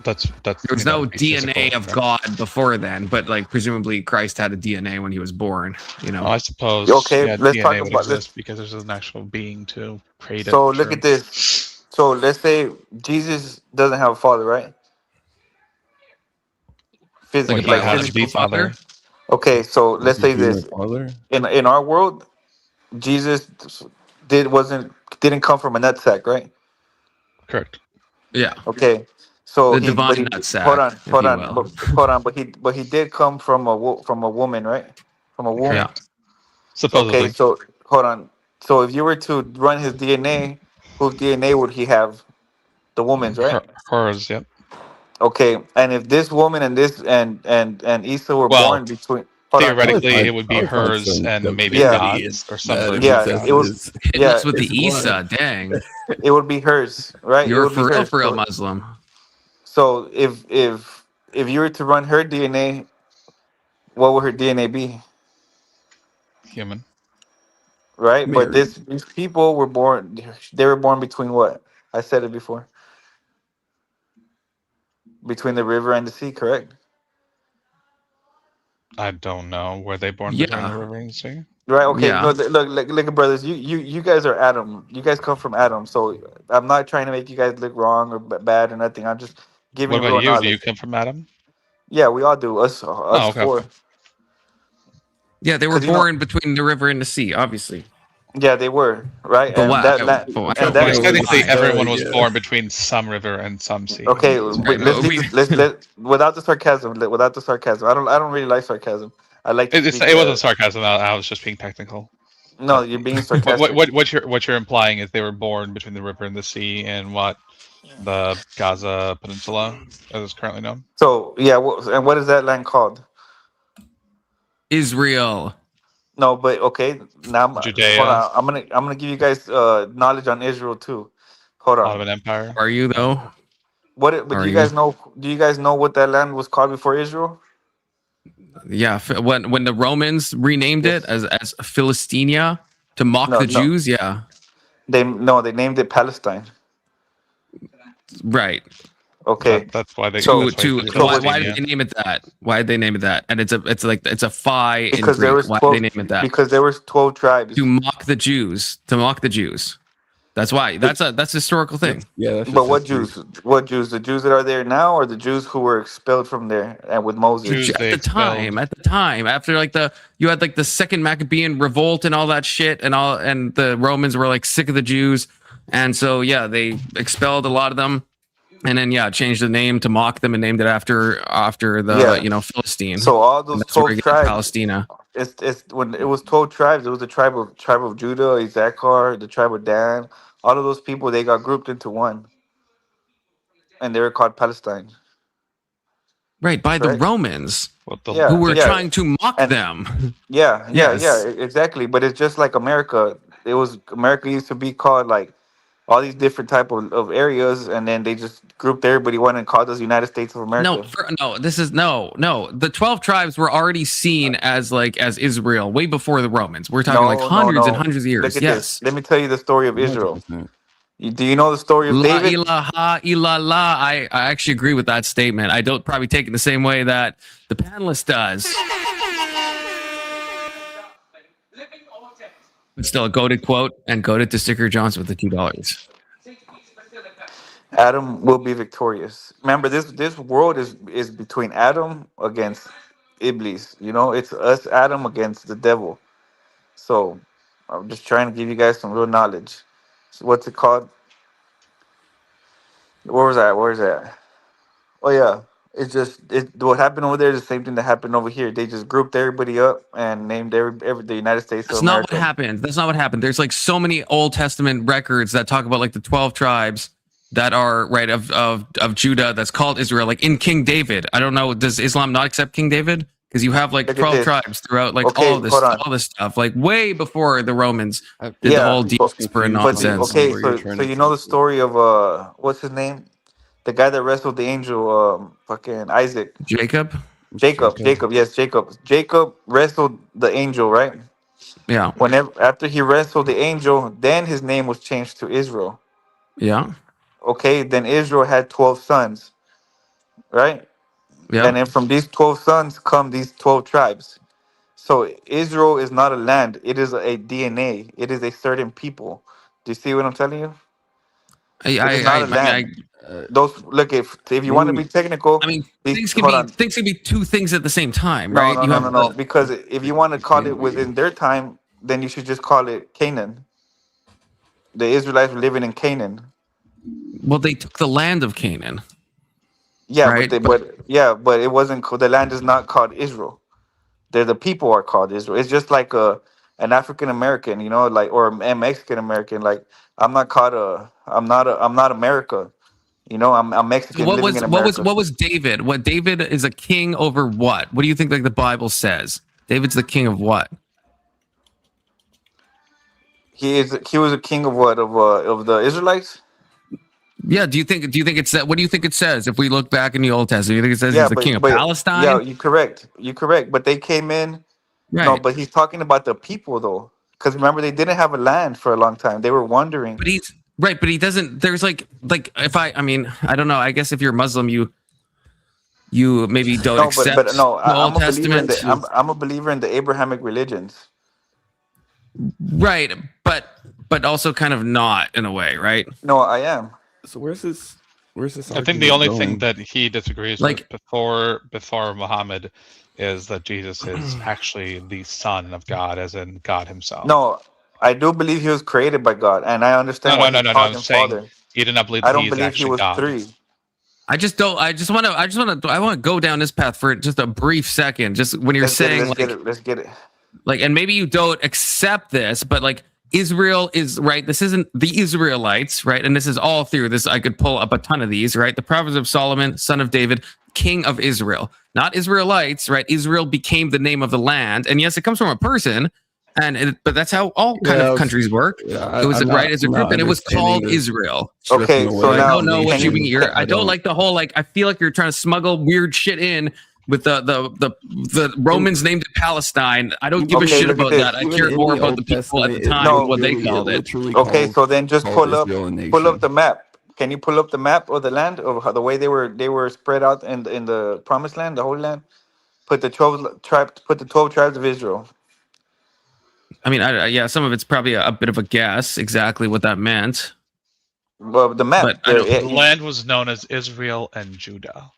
that's there was no DNA of God before then. But like presumably Christ had a DNA when he was born. You know. Well, I suppose. Okay, let's DNA talk would about exist because there's an actual being to create it. So look at this. So let's say Jesus doesn't have a father, right? Like a biological father. Okay, so let's say this. In our world, Jesus didn't come from a nutsack, right? Correct. Yeah. Okay. So the he divine nutsack. Hold on, but he did come from a woman, right? From a womb. Yeah. Supposedly. Okay, so hold on. So if you were to run his DNA, whose DNA would he have? The woman's, right? Hers, yep. Okay, and if this woman and this and Issa were born between theoretically, it would be hers and maybe God's or some version of God's. It would. That's with the Issa. Dang. It would be hers, right? You're it would be for real Muslim. So if you were to run her DNA, what would her DNA be? Human. Right, but these people were born. They were born between what? I said it before. Between the river and the sea, correct? I don't know. Were they born between the river and the sea? Right. Okay. No. Look, brothers. You guys are Adam. You guys come from Adam. So I'm not trying to make you guys look wrong or bad or nothing. I'm just giving What about real you? knowledge. Do you come from Adam? Yeah, we all do. Us okay. four. Yeah, they were born between the river and the sea, obviously. Yeah, they were, right? But And technically, everyone was born between some river and some sea. Okay, let's without the sarcasm. Without the sarcasm, I don't really like sarcasm. I like. It wasn't sarcasm. I was just being technical. No, you're being sarcastic. What you're implying is they were born between the river and the sea, and what the Gaza Peninsula, as it's currently known. So yeah, and what is that land called? Israel. No, but okay. Now Judea. Hold on. I'm gonna give you guys knowledge on Israel too. Hold on. Ottoman Empire. Are you though? But do you guys know? Do you guys know what that land was called before Israel? Yeah, when the Romans renamed it as Philistinia to mock the Jews. Yeah. They named it Palestine. Right. Okay. That's why they. Why did they name it that? Why did they name it that? And it's a phi in Greek. Why did they name it that? Because there was 12 tribes. To mock the Jews. That's why. That's a historical thing. But what Jews? What Jews? The Jews that are there now, or the Jews who were expelled from there and with Moses? At the time, after you had the second Maccabean revolt and all that shit, and the Romans were like sick of the Jews. And so they expelled a lot of them, and then changed the name to mock them and named it after the Philistine. So all those And that's where 12 we get tribes, Palestina. it's when it was 12 tribes, it was the tribe of Judah, Issachar, the tribe of Dan. All of those people, they got grouped into one, and they were called Palestine. Right, by the Correct? Romans, Yeah, who were yeah. trying to mock And them. yeah, Yes. exactly. But it's just like America. It was America used to be called like all these different type of areas, and then they just grouped everybody one and called us United States of America. No. The 12 tribes were already seen as Israel way before the Romans. We're talking like hundreds and hundreds of years. Look at Yes. this. Let me tell you the story of Israel. Do you know the story of La David? ilaha illallah. I actually agree with that statement. I don't probably take it the same way that the panelist does. But still a goated quote, and goated to Sticker Johnson with the $2. Adam will be victorious. Remember, this world is between Adam against Iblis. You know, it's us, Adam, against the devil. So I'm just trying to give you guys some real knowledge. So what's it called? Where was that? Oh yeah. It's just what happened over there is the same thing that happened over here. They just grouped everybody up and named every the United States That's of not America. what happened. That's not what happened. There's like so many Old Testament records that talk about like the 12 tribes that are right of Judah that's called Israel, like in King David. I don't know, does Islam not accept King David? Because you have like 12 tribes throughout like all this stuff, like way before the Romans did the whole diaspora nonsense. Okay, so you know the story of what's his name? The guy that wrestled the angel, fucking Isaac. Jacob. Yes, Jacob. Jacob wrestled the angel, right? Yeah. Whenever after he wrestled the angel, then his name was changed to Israel. Yeah. Okay, then Israel had 12 sons, right? Yeah. And then from these 12 sons come these 12 tribes. So Israel is not a land; it is a DNA. It is a certain people. Do you see what I'm telling you? It is not a land. Those look if you want to be technical. I mean, things can be two things at the same time, right? No. Because if you want to call it within their time, then you should just call it Canaan. The Israelites were living in Canaan. Well, they took the land of Canaan. Yeah, right? but it wasn't. The land is not called Israel. The people are called Israel. It's just like an African American, you know, like or a Mexican American. Like I'm not America. You know, I'm Mexican living in America. What was David? What David is a king over what? What do you think like the Bible says? David's the king of what? He was a king of what? Of the Israelites? Yeah, do you think it's what do you think it says if we look back in the Old Testament? You think it says he's the king of Palestine? Yeah, you're correct. But they came in. Right. No, but he's talking about the people though. Because remember they didn't have a land for a long time. They were wandering. But he doesn't there's like if I mean, I don't know. I guess if you're Muslim you maybe don't accept the Old Testament. I'm a believer in the Abrahamic religions. Right, but also kind of not in a way, right? No, I am. So where's this? I think the only thing that he disagrees with before Muhammad is that Jesus is actually the Son of God, as in God Himself. No, I do believe He was created by God, and I understand why He called Him Father. You do not believe I don't believe He was God. three. I want to go down this path for just a brief second. Just when you're saying let's get it. Like, and maybe you don't accept this, but like Israel is right. This isn't the Israelites, right? And this is all through this. I could pull up a ton of these, right? The prophets of Solomon, son of David, king of Israel, not Israelites, right? Israel became the name of the land, and yes, it comes from a person, but that's how all kind of countries work. Yeah, it was as a group, and it was called Israel. Okay, so I don't know what you mean. I don't like the whole I feel like you're trying to smuggle weird shit in. With the Romans named it Palestine. I don't give a shit about that. I care more about the people at the time and what they called it. Okay, so then just pull up the map. Can you pull up the map of the land of how the way they were spread out in the promised land, the Holy Land? Put the 12 tribes of Israel. I mean, some of it's probably a bit of a guess exactly what that meant. Well, the map. The land was known as Israel and Judah.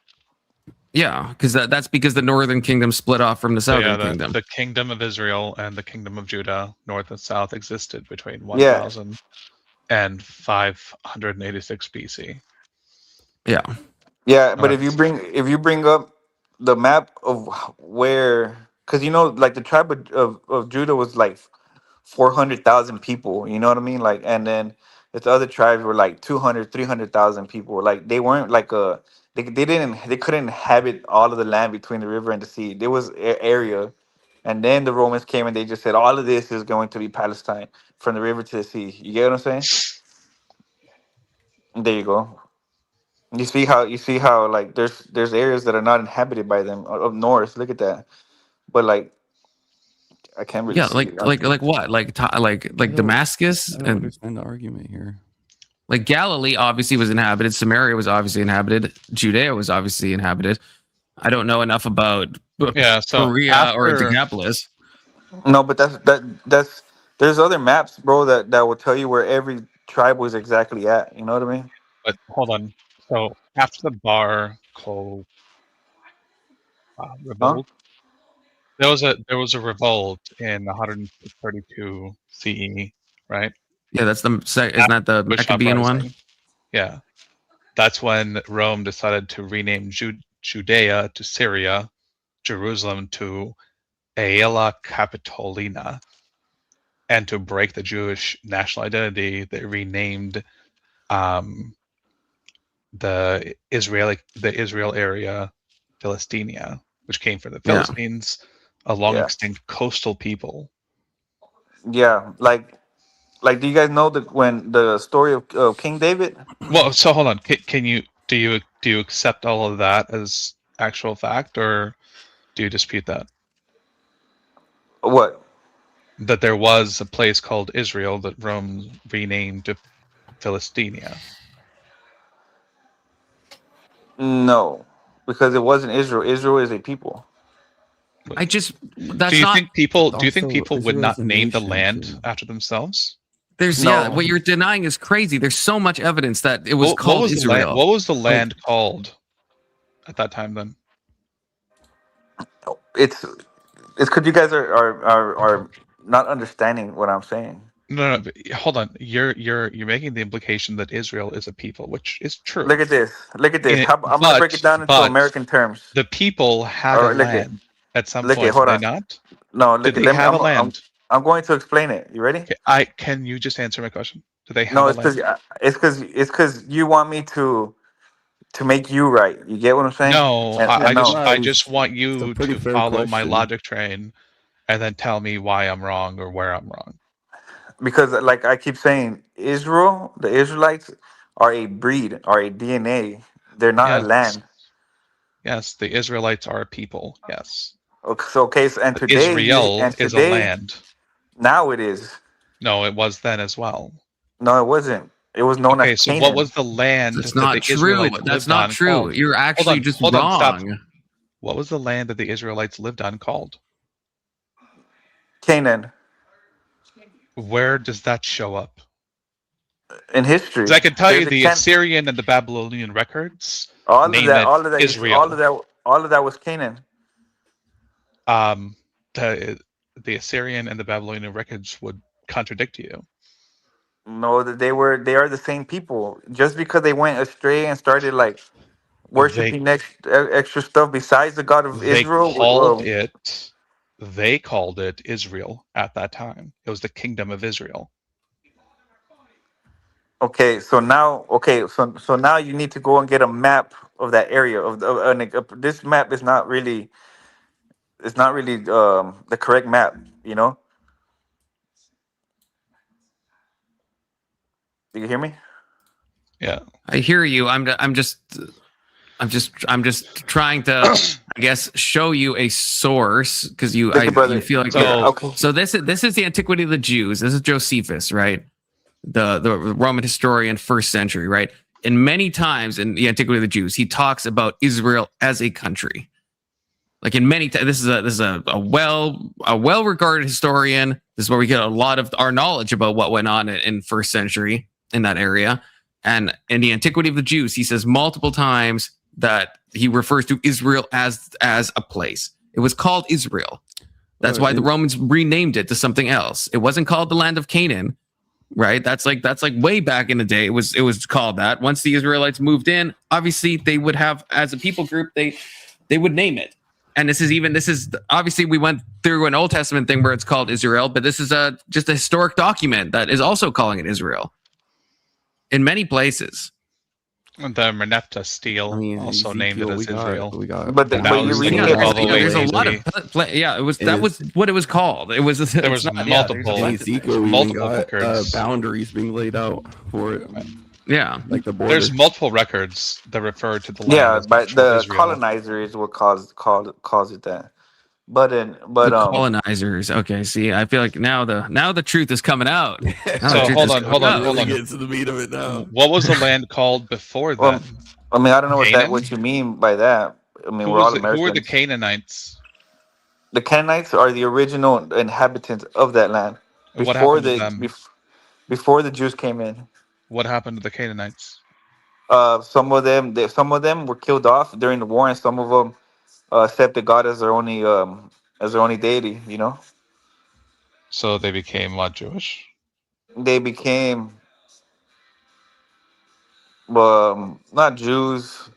Yeah, because that's because the northern kingdom split off from the southern kingdom. The kingdom of Israel and the kingdom of Judah, north and south, existed between 1000. and 586 BC. Yeah. Yeah, but if you bring up the map of where, because like the tribe of Judah was like 400,000 people, you know what I mean? Like, and then the other tribes were like 200, 300,000 people. Like, they weren't like they couldn't inhabit all of the land between the river and the sea. There was area, and then the Romans came and they just said all of this is going to be Palestine from the river to the sea. You get what I'm saying? There you go. You see how like there's areas that are not inhabited by them up north. Look at that. But like I can't really see it. like what? Like Damascus I don't and understand the argument here. like Galilee obviously was inhabited. Samaria was obviously inhabited. Judea was obviously inhabited. I don't know enough about Perea or Decapolis. No, but that's there's other maps, bro, that will tell you where every tribe was exactly at. You know what I mean? But hold on. So after the Bar Kokhba revolt, there was a revolt in 132 CE, right? Yeah, that's isn't that the Maccabean one? Yeah, that's when Rome decided to rename Judea to Syria, Jerusalem to Aelia Capitolina, and to break the Jewish national identity, they renamed the Israel area Philistinia, which came from the Philistines, a long extinct coastal people. Yeah, like do you guys know when the story of King David? Well, so hold on. Do you accept all of that as actual fact, or do you dispute that? What? That there was a place called Israel that Rome renamed to Philistinia. No, because it wasn't Israel. Israel is a people. Do you think people would not name the land after themselves? What you're denying is crazy. There's so much evidence that it was called Israel. What was the land called at that time then? It's because you guys are not understanding what I'm saying. No, but hold on. You're making the implication that Israel is a people, which is true. Look at this. I'm gonna break it down into American terms. The people had a land at some point. Hold did on. they not? No, did they have a land? I'm going to explain it. You ready? Can you just answer my question? Do they have a land? It's because you want me to make you right. You get what I'm saying? No, I just want you to follow my logic train and then tell me why I'm wrong or where I'm wrong. Because like I keep saying, Israel, the Israelites are a breed, are a DNA. They're not a land. Yes, the Israelites are a people. Yes. Okay, and today Israel is a land. Now it is. No, it was then as well. No, it wasn't. It was known as Canaan. So what was the land? That's not true. That's not true. You're actually just wrong. Stop. What was the land that the Israelites lived on called? Canaan. Where does that show up? In history. Because I can tell you the Assyrian and the Babylonian records. All of that Israel. All of that was Canaan. The Assyrian and the Babylonian records would contradict you. No, they are the same people. Just because they went astray and started like worshiping extra stuff besides the God of Israel. They called it Israel at that time. It was the kingdom of Israel. So now you need to go and get a map of that area this map is not really the correct map, you know? Do you hear me? Yeah, I hear you. I'm just trying to, I guess, show you a source because you feel like so this is the Antiquity of the Jews. This is Josephus, right? The Roman historian, 1st century, right? And many times in the Antiquity of the Jews, he talks about Israel as a country. Like in many times, this is a well regarded historian. This is where we get a lot of our knowledge about what went on in 1st century in that area. And in the Antiquity of the Jews, he says multiple times that he refers to Israel as a place. It was called Israel. That's why the Romans renamed it to something else. It wasn't called the land of Canaan. right? That's like way back in the day. It was called that. Once the Israelites moved in, obviously they would have, as a people group, they would name it. And this is obviously we went through an Old Testament thing where it's called Israel, but this is just a historic document that is also calling it Israel in many places. And the Merneptah stele also named it as Israel. But you're reading it. There's a lot of it was that was what it was called. It was there was multiple records. Boundaries being laid out for it. Yeah, like the border. There's multiple records that refer to the land. Yeah, as but actual the Israel. colonizer is what calls it that. But the colonizers. Okay, see, I feel like now the truth is coming out. So hold on. Get to the meat of it now. What was the land called before that? I mean, I don't know what you mean by that. I mean, we're all Americans. Who were the Canaanites? The Canaanites are the original inhabitants of that land before before the Jews came in. What happened to the Canaanites? Some of them were killed off during the war, and some of them accepted God as their only deity. You know. So they became what, Jewish? They became not Jews.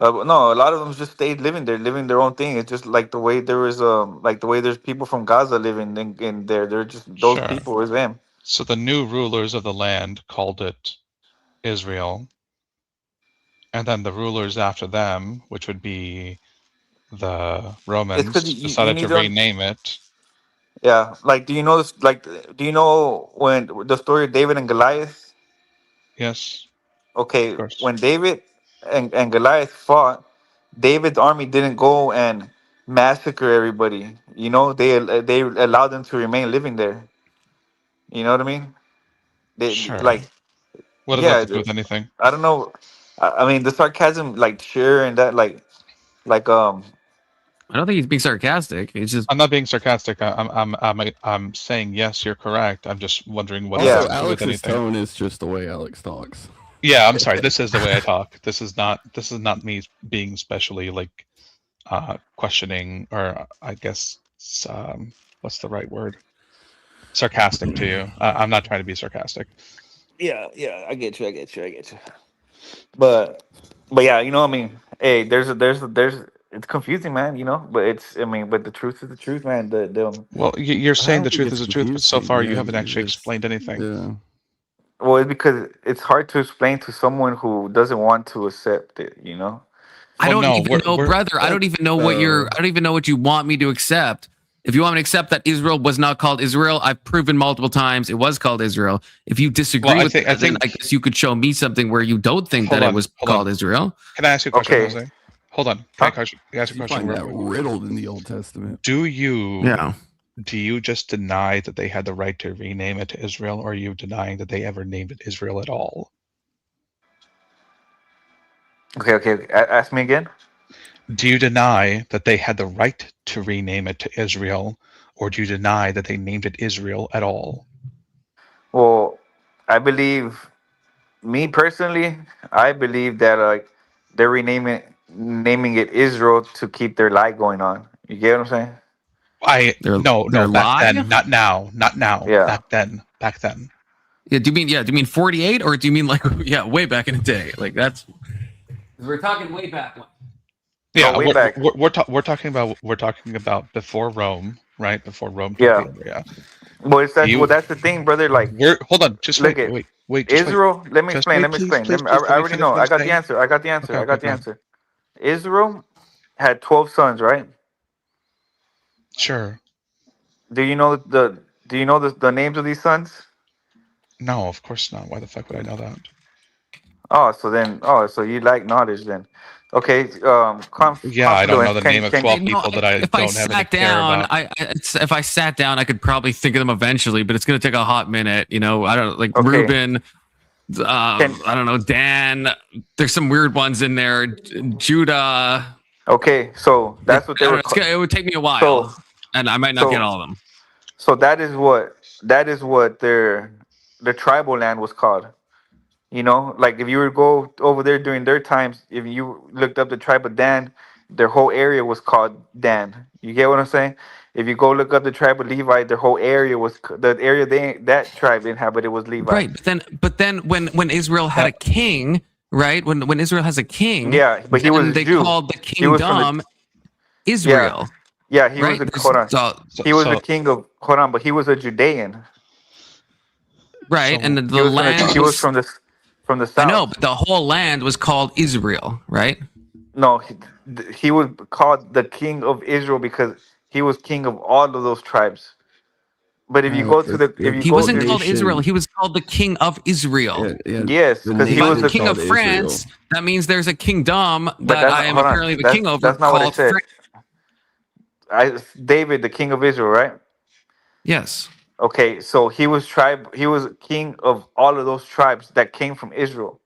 No, a lot of them just stayed living their own thing. It's just like the way there was like the way there's people from Gaza living in there. They're just those people was them. So the new rulers of the land called it Israel, and then the rulers after them, which would be the Romans, decided to rename it. Yeah, like do you know this? Like, do you know when the story of David and Goliath? Yes. Okay, when David and Goliath fought, David's army didn't go and massacre everybody. You know, they allowed them to remain living there. You know what I mean? Like, what does that have to do with anything? I don't know. I mean, the sarcasm, like, sure, and that, like. I don't think he's being sarcastic. It's just I'm not being sarcastic. I'm saying yes, you're correct. I'm just wondering what. Also, Alex's tone is just the way Alex talks. Yeah, I'm sorry. This is the way I talk. This is not me being specially like questioning, or I guess what's the right word? Sarcastic to you. I'm not trying to be sarcastic. Yeah, I get you. But yeah, you know, I mean, hey, there's it's confusing, man, you know, but but the truth is the truth, man. Well, you're saying the truth is the truth, but so far you haven't actually explained anything. Yeah. Well, it's because it's hard to explain to someone who doesn't want to accept it, you know. I don't even know, brother. I don't even know what I don't even know what you want me to accept. If you want me to accept that Israel was not called Israel, I've proven multiple times it was called Israel. If you disagree with that, then I guess you could show me something where you don't think that it was called Israel. Can I ask you a question, Jose? Hold on. Can I ask you a question? Find that riddled in the Old Testament. Do you just deny that they had the right to rename it to Israel, or are you denying that they ever named it Israel at all? Okay. Ask me again. Do you deny that they had the right to rename it to Israel, or do you deny that they named it Israel at all? Well, I believe, me personally, I believe that they're naming it Israel to keep their lie going on. You get what I'm saying? No, back then, not now. Yeah. Back then. Yeah, do you mean 48, or do you mean like way back in the day? Like that's we're talking way back. Yeah, we're talking about before Rome, right? Before Rome took the area. Well, that's the thing, brother. Like, hold on, just wait. Israel. Let me explain. I already know. I got the answer. Israel had 12 sons, right? Sure. Do you know the names of these sons? No, of course not. Why the fuck would I know that? So you like knowledge then. Okay, I don't know the name of 12 people that I don't have any care about. If I sat down, I could probably think of them eventually, but it's going to take a hot minute. You know, I don't like Reuben. I don't know, Dan. There's some weird ones in there. Judah. Okay, so that's what they were. It would take me a while, and I might not get all of them. So that is what their tribal land was called. You know, like if you were to go over there during their times, if you looked up the tribe of Dan, their whole area was called Dan. You get what I'm saying? If you go look up the tribe of Levi, their whole area was the area that tribe inhabited was Levi. Right, but then when Israel had a king, right? When Israel has a king, yeah, but he was a they Jew. called the He was from kingdom Israel. Yeah, he right? was hold on. He was the king of hold on, but he was a Judean. Right, and the he land he was from the south. I know, but the whole land was called Israel, right? No, he was called the king of Israel because he was king of all of those tribes. But if you go to the, if you he go wasn't to called Israel, he was called the king of Israel. yes, because he was the king of France. That means there's a kingdom that I am apparently the king over. That's not what it called said. David, the king of Israel, right? Yes. Okay, so he was king of all of those tribes that came from Israel.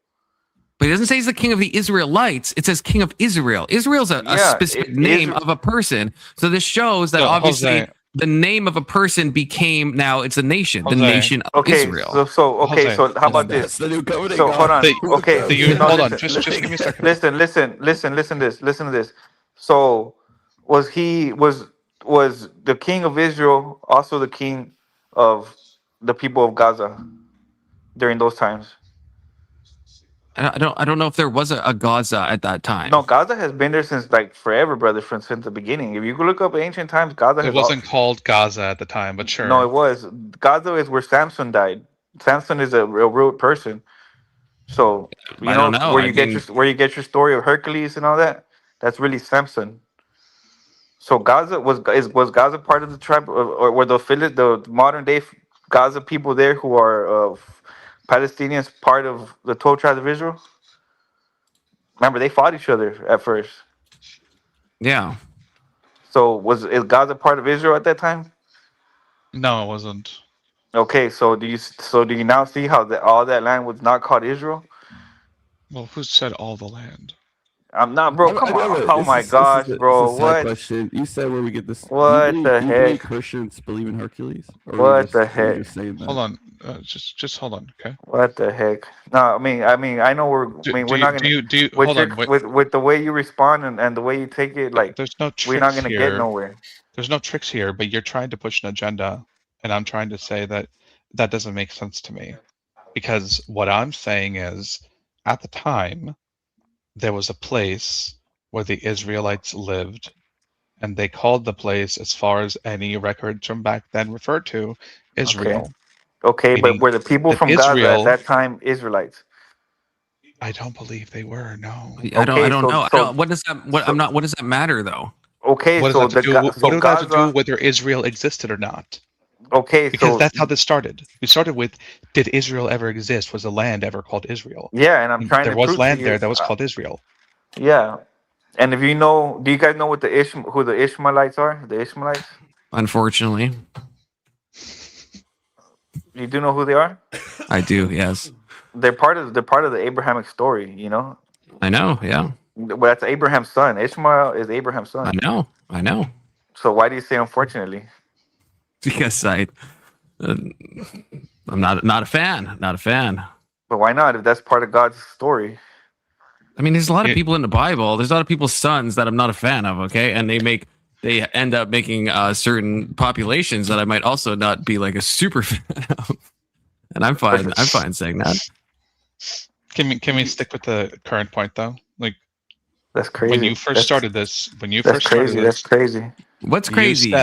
But it doesn't say he's the king of the Israelites. It says king of Israel. Israel's a specific name of a person. So this shows that obviously the name of a person became now it's a nation, the nation of Israel. So how about this? So hold on. Hold on. Just give me a second. Listen to this. So was the king of Israel also the king of the people of Gaza during those times? I don't know if there was a Gaza at that time. No, Gaza has been there since like forever, brother. Since the beginning. If you look up ancient times, Gaza. It wasn't called Gaza at the time, but sure. No, it was. Gaza is where Samson died. Samson is a real person. So you know where you get your story of Hercules and all that. That's really Samson. So Gaza was Gaza part of the tribe, or were the modern day Gaza people there who are Palestinians part of the 12 tribes of Israel? Remember, they fought each other at first. Yeah. So is Gaza part of Israel at that time? No, it wasn't. Okay, so do you now see how all that land was not called Israel? Well, who said all the land? I'm not, bro. Come on. Oh my gosh, bro. What? Question. You said where we get this. What the do you believe heck? Christians believe in Hercules? Or What the heck? just saying that? Hold on. Just hold on, okay? What the heck? No, I mean, I know we're not gonna. With the way you respond and the way you take it, like there's no tricks we're not gonna here. get nowhere. There's no tricks here, but you're trying to push an agenda, and I'm trying to say that that doesn't make sense to me, because what I'm saying is, at the time, there was a place where the Israelites lived, and they called the place, as far as any records from back then referred to, Israel. Okay, but were the people from Gaza at that time Israelites? I don't believe they were. No. I don't know. What does that? What does that matter though? Okay, what does that have to do whether Israel existed or not? Okay, because that's how this started. We started with, did Israel ever exist? Was the land ever called Israel? Yeah, and I'm trying there to was prove land to you, there that was called Israel. Yeah, and if you know, do you guys know what who the Ishmaelites are? The Ishmaelites? Unfortunately, you do know who they are. I do. Yes, they're part of the Abrahamic story. You know. I know. Yeah. But that's Abraham's son. Ishmael is Abraham's son. I know. So why do you say unfortunately? Because I'm not a fan. Not a fan. But why not? If that's part of God's story. I mean, there's a lot of people in the Bible. There's a lot of people's sons that I'm not a fan of. Okay, and they end up making certain populations that I might also not be like a super fan of. And I'm fine. I'm fine saying that. Can we stick with the current point though? Like, that's crazy. When you first started this, that's crazy. What's crazy?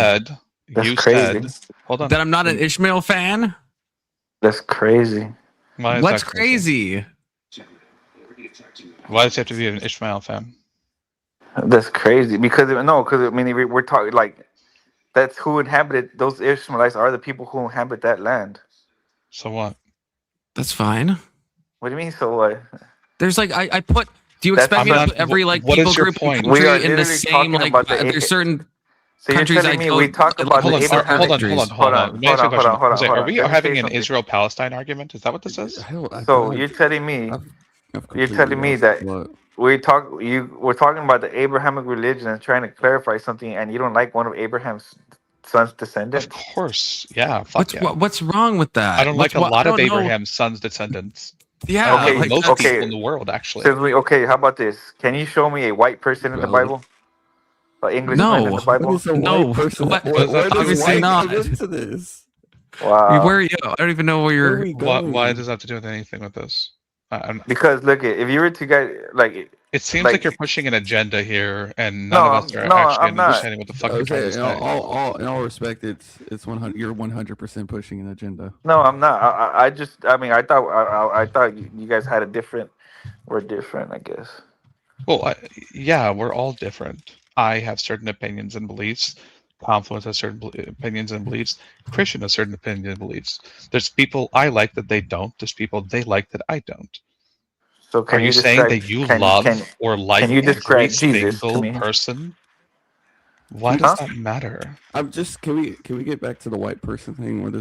You said, hold on. That I'm not an Ishmael fan? That's crazy. What's crazy? Why does it have to be an Ishmael fan? That's crazy. Because I mean, we're talking like that's who inhabited those Ishmaelites are the people who inhabit that land. So what? That's fine. What do you mean? So what? There's like I put. Do you expect me to put every like people group and country in the same like? There's certain countries I go. We talk about hold on. Are we having an Israel-Palestine argument? Is that what this is? So you're telling me that we're talking about the Abrahamic religion and trying to clarify something, and you don't like one of Abraham's son's descendants? Of course, yeah. What's wrong with that? I don't like a lot of Abraham's son's descendants. Yeah, most people in the world actually. Okay, how about this? Can you show me a white person in the Bible? Englishman in the Bible? No. Where does Obviously white not. come into this? Wow. Where? I don't even know where you're. Why does that have to do with anything with this? Because look, if you were to guys like, it seems like you're pushing an agenda here, and none No, of us are no, actually I'm not. understanding what the fuck you're trying to say. In all respect, it's 100. You're 100% pushing an agenda. No, I'm not. I just, I mean, I thought you guys had a different. We're different, I guess. Well, yeah, we're all different. I have certain opinions and beliefs. Confluence has certain opinions and beliefs. Christian has certain opinions and beliefs. There's people I like that they don't. There's people they like that I don't. So are you saying that you love or like can you every describe Jesus to single me? person? Why does that matter? I'm just. Can we get back to the white person thing? What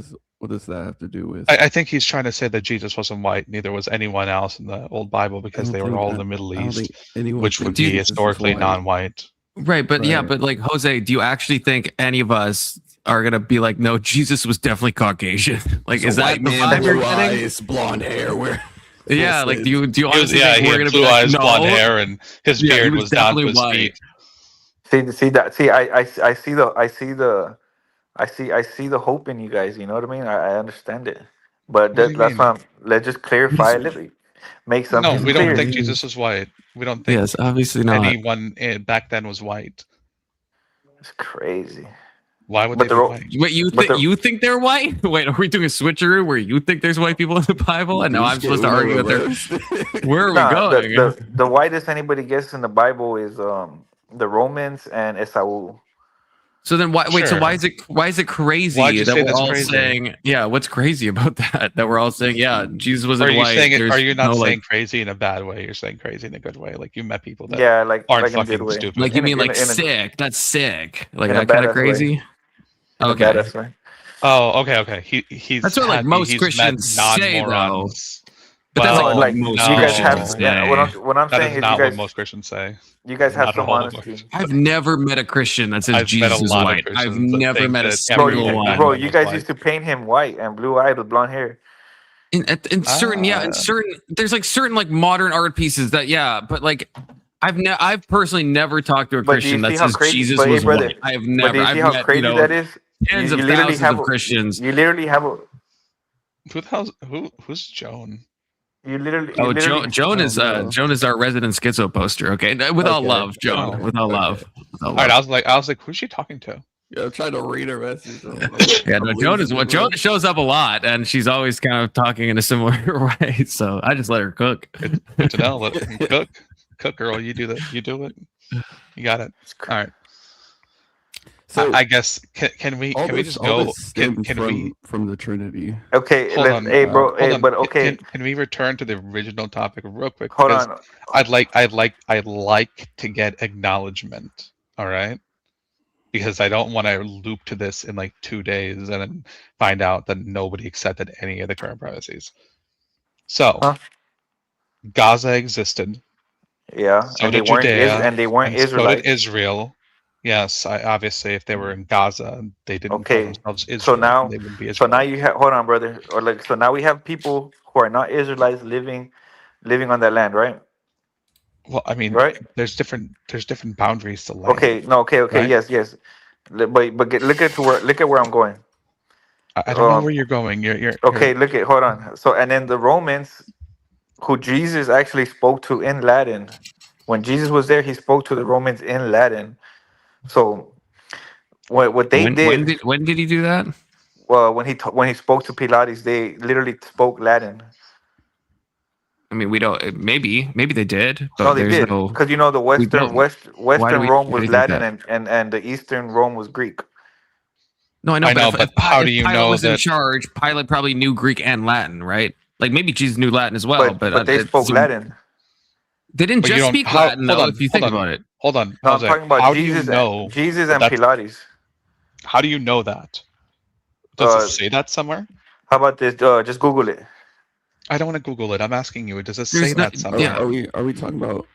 does that have to do with? I think he's trying to say that Jesus wasn't white, neither was anyone else in the old Bible, because they were all in the Middle East, which would be historically non-white. Right, but yeah, but like Jose, do you actually think any of us are gonna be like, no, Jesus was definitely Caucasian? Like, is that the vibe you're getting? Eyes, blonde hair, where? Yeah, like do you honestly think we're he gonna had be blue like, eyes, no? blonde hair, and his beard was down to his feet. I see the hope in you guys. You know what I mean? I understand it, but What do you that's mean? why let's just clarify a little, make something No, we clear. don't think Jesus was white. We don't think Yes, obviously not. anyone back then was white. It's crazy. Why would they be white? Wait, you think they're white? Wait, are we doing a switcheroo where you think there's white people in the Bible and now I'm supposed to argue that they're? Where are we going? The whitest anybody gets in the Bible is the Romans and Esau. So then why? Wait, so why is it crazy Why'd you that say we're that's all crazy? saying? Yeah, what's crazy about that? That we're all saying, yeah, Jesus wasn't Are you white. saying it? There's Are you not no, saying like, crazy in a bad way? You're saying crazy in a good way. Like you met people that like aren't in a good fucking way. stupid. like you mean like in a- sick? That's sick. Like in a that kind badass of crazy. way. In a Okay. badass way. Oh, okay. He's That's what like happy most he's Christians met say, though. non-morons. But that's Well, like Like most you guys Christians have. say. What I'm That saying is is not you what guys. most Christians say. You guys have Not some all of honesty. I've never met a Christian that says I've met Jesus a is lot of white. Christians I've that never think met a that single everyone back one. then You was guys white. used to paint him white and blue eyed with blonde hair. In certain, there's like certain like modern art pieces that, yeah, but like I've personally never talked to a But do you Christian that see how says crazy? Jesus But hey, was brother. white. I have But do never. you see I've how met, crazy that is? tens You of literally thousands have of Christians. You literally have a. Who the hell's who's Joan? You literally. Oh, Joan is our resident schizo poster. Okay, with all love, Joan. Oh, With all love. With all All right, love. I was like, who's she talking to? Yeah, I'm trying to read her message. Yeah, no, Joan shows up a lot, and she's always kind of talking in a similar way. So I just let her cook. Good to know. Let cook, girl. You do that. You do it. You got it. All right. So I guess can we just go? Can we from the Trinity? Okay, hold on? hey, bro. Hold Hey, on. but okay. Can we return to the original topic real quick? Hold Because on. I'd like to get acknowledgement. All right. Because I don't want to loop to this in like 2 days and then find out that nobody accepted any of the current prophecies. So, Gaza existed. Yeah, So and they did weren't Judea, and they weren't and so Israelites. did Israel. Yes, obviously, if they were in Gaza, they didn't call Okay, themselves Israel. so now, they wouldn't be so Israel. now you have. Hold on, brother. Or like, so now we have people who are not Israelites living on that land, right? Well, I mean, Right. there's different boundaries to land. Okay. No. Okay. right? Yes. But look at where I'm going. I don't know where you're going. You're Okay. Hold on. So and then the Romans, who Jesus actually spoke to in Latin, when Jesus was there, he spoke to the Romans in Latin. So what they did. When did he do that? Well, when he spoke to Pilates, they literally spoke Latin. I mean, we don't. Maybe they did, but No, they there's did, no. because you know the Western Rome was think Latin that? and the Eastern Rome was Greek. No, I know, but if how do you Pilate know was in that? charge, Pilate probably knew Greek and Latin, right? Like maybe Jesus knew Latin as well, But they spoke Latin. They didn't But you just don't- speak how- Latin, hold though. on, If you hold think on. about it. Hold on. No, I'm Jose, talking about how Jesus. do you know Jesus that and that's- Pilates. How do you know that? Does it say that somewhere? How about this? Just Google it. I don't want to Google it. I'm asking you. Does it There's say no- that somewhere? yeah. Are we talking about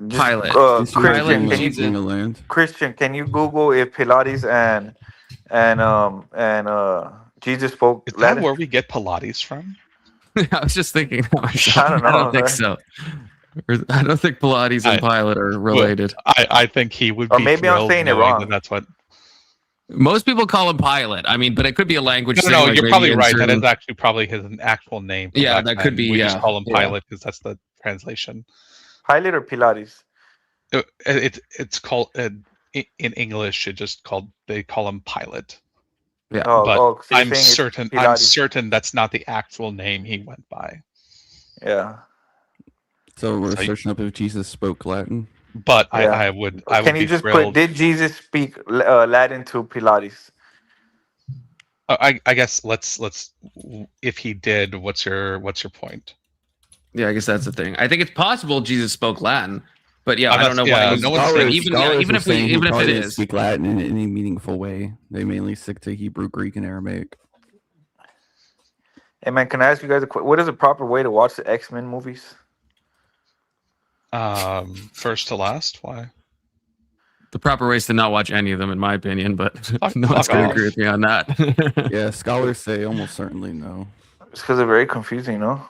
Just, Pilate. Christian, Pilate, can you land? Christian? Can you Google if Pilates and Jesus spoke Is that Latin? where we get Pilates from? I was just thinking. I don't know. I don't think man. so. I don't think Pilates and Pilate are related. I think he would Or be maybe I'm thrilled saying it knowing wrong. that that's what. Most people call him Pilate. I mean, but it could be a language thing. No, like you're maybe probably in right. That certain- is actually probably his actual name. From Yeah, back that could then. be, We just yeah, call him yeah. Pilate because that's the translation. Pilate or Pilates? It's called in English. They call him Pilate. Yeah, but so you're I'm saying it's certain Pilates. that's not the actual name he went by. Yeah. So we're searching up if Jesus spoke Latin. But Yeah. I would Can you be just thrilled. put? Did Jesus speak Latin to Pilates? I guess let's if he did, what's your point? Yeah, I guess that's the thing. I think it's possible Jesus spoke Latin, but yeah, I'm I don't know not- yeah, why. no one's saying- Even if it is, speak Latin in any meaningful way, they mainly stick to Hebrew, Greek, and Aramaic. Hey man, can I ask you guys a question? What is the proper way to watch the X-Men movies? First to last. Why? the proper way is to not watch any of them, in my opinion. But no one's going to agree with me on that. Yeah, scholars say almost certainly no. It's because they're very confusing, no?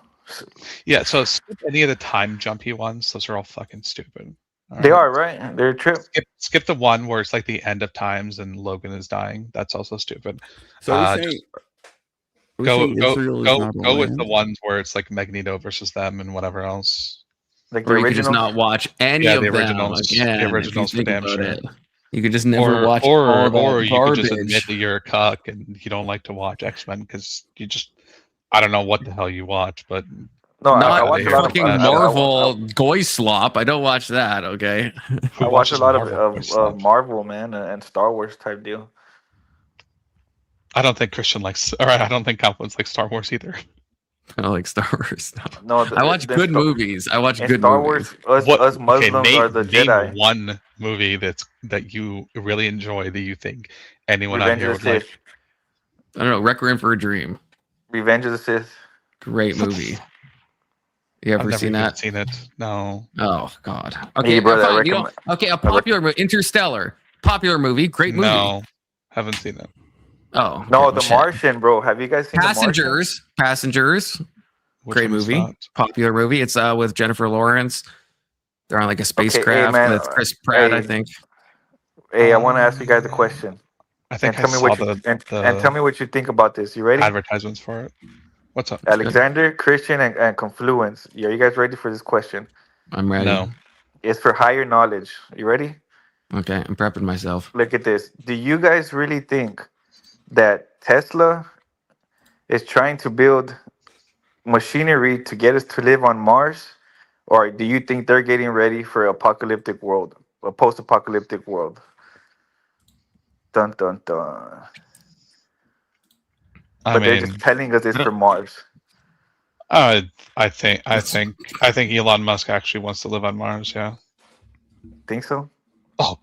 Yeah, so skip any of the time jumpy ones. Those are all fucking stupid. All They right? are, right? They're a trip. Skip the one where it's like the end of times and Logan is dying. That's also stupid. So are we saying, Israel is not a go with land? the ones where it's like Magneto versus them and whatever else. Like or you could just not watch any of the them originals. again. The originals if you for think damn about sure. it. You could just never watch all or that you garbage. could just admit that you're a cuck and you don't like to watch X-Men because you just I don't know what the hell you watch, but No, not I watch a lot of fucking Marvel goy slop. I don't watch that. Okay. I watch a lot of Marvel, man, and Star Wars type deal. I don't think Christian likes, or I don't think Confluence likes Star Wars either. I don't like Star Wars. No, I watch good movies. I watch good Star movies. Wars, us Muslims are the name Jedi. one movie that you really enjoy that you think anyone Revenge out here of would the like. Sith. I don't know. Requiem for a Dream. Revenge of the Sith. Great movie. You ever I've never seen even that? seen it. No. Oh God. Okay, Hey, brother, fine. Okay, a popular movie, Interstellar. Popular movie, great movie. No, haven't seen it. Oh No, okay, The Martian, bro. Have you guys seen Passengers? Passengers. Great movie. Popular movie. It's with Jennifer Lawrence. They're on like a spacecraft with Chris Pratt, I think. Hey, I want to ask you guys a question. I think and tell me what you and tell me what you think about this. You ready? Advertisements for it. What's up? Alexander, Christian, and Confluence. Are you guys ready for this question? I'm ready. No. It's for higher knowledge. You ready? Okay, I'm prepping myself. Look at this. Do you guys really think that Tesla is trying to build machinery to get us to live on Mars? Or do you think they're getting ready for an apocalyptic world, a post-apocalyptic world? Dun dun dun. But they're just telling us it's for Mars. I think Elon Musk actually wants to live on Mars. Yeah. Think so? Oh,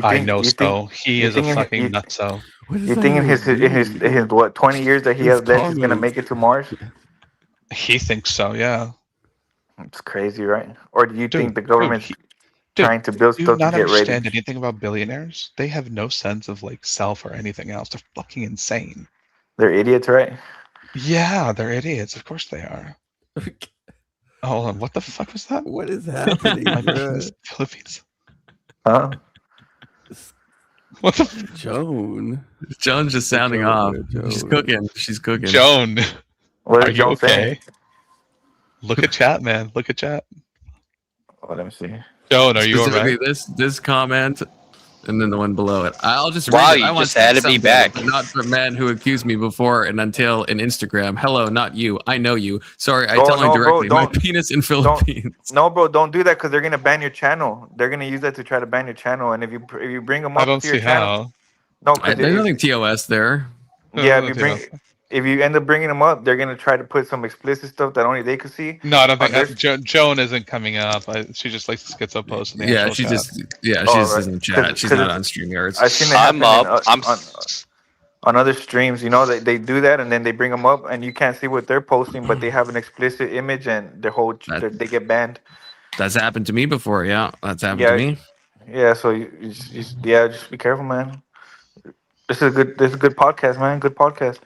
I know so. He is a fucking nutso. You think in his what 20 years that he has left, he's gonna make it to Mars? He thinks so. Yeah. It's crazy, right? Or do you think the government's trying to build Do you stuff to not get ready? understand anything about billionaires? They have no sense of like self or anything else. They're fucking insane. They're idiots, right? Yeah, they're idiots. Of course they are. Hold on, what the fuck was that? What is happening? My bruh? penis Philippines. Huh? What the Joan? Joan's just sounding off. Joan. She's cooking. She's cooking. Joan, What are is you Joan okay? saying? Look at chat, man. Look at chat. Oh, let me see. Joan, are you Specifically alright? this comment, and then the one below it. I'll just Wow, read it. you I want just had to be something, back. Not for men who accused me before and until in Instagram. Hello, not you. I know you. Sorry, I Oh, tell no, you bro, directly. My don't- penis in Philippines. No, bro, don't do that because they're gonna ban your channel. They're gonna use that to try to ban your channel. And if you bring them up I don't to your see channel, how. no, because There's nothing TOS there. yeah, if you end up bringing them up, they're gonna try to put some explicit stuff that only they could see. No, I don't think on their- Joan isn't coming up. She just likes to schizo post in the Yeah, actual she chat. just she Oh, just right. doesn't chat. She's 'Cause not it's- on StreamYards. I've seen it I'm happen up. on other streams. You know, they do that and then they bring them up and you can't see what they're posting, but they have an explicit image and they get banned. That's happened to me before. Yeah, that's happened to me. Yeah, so just be careful, man. This is a good podcast, man. Good podcast.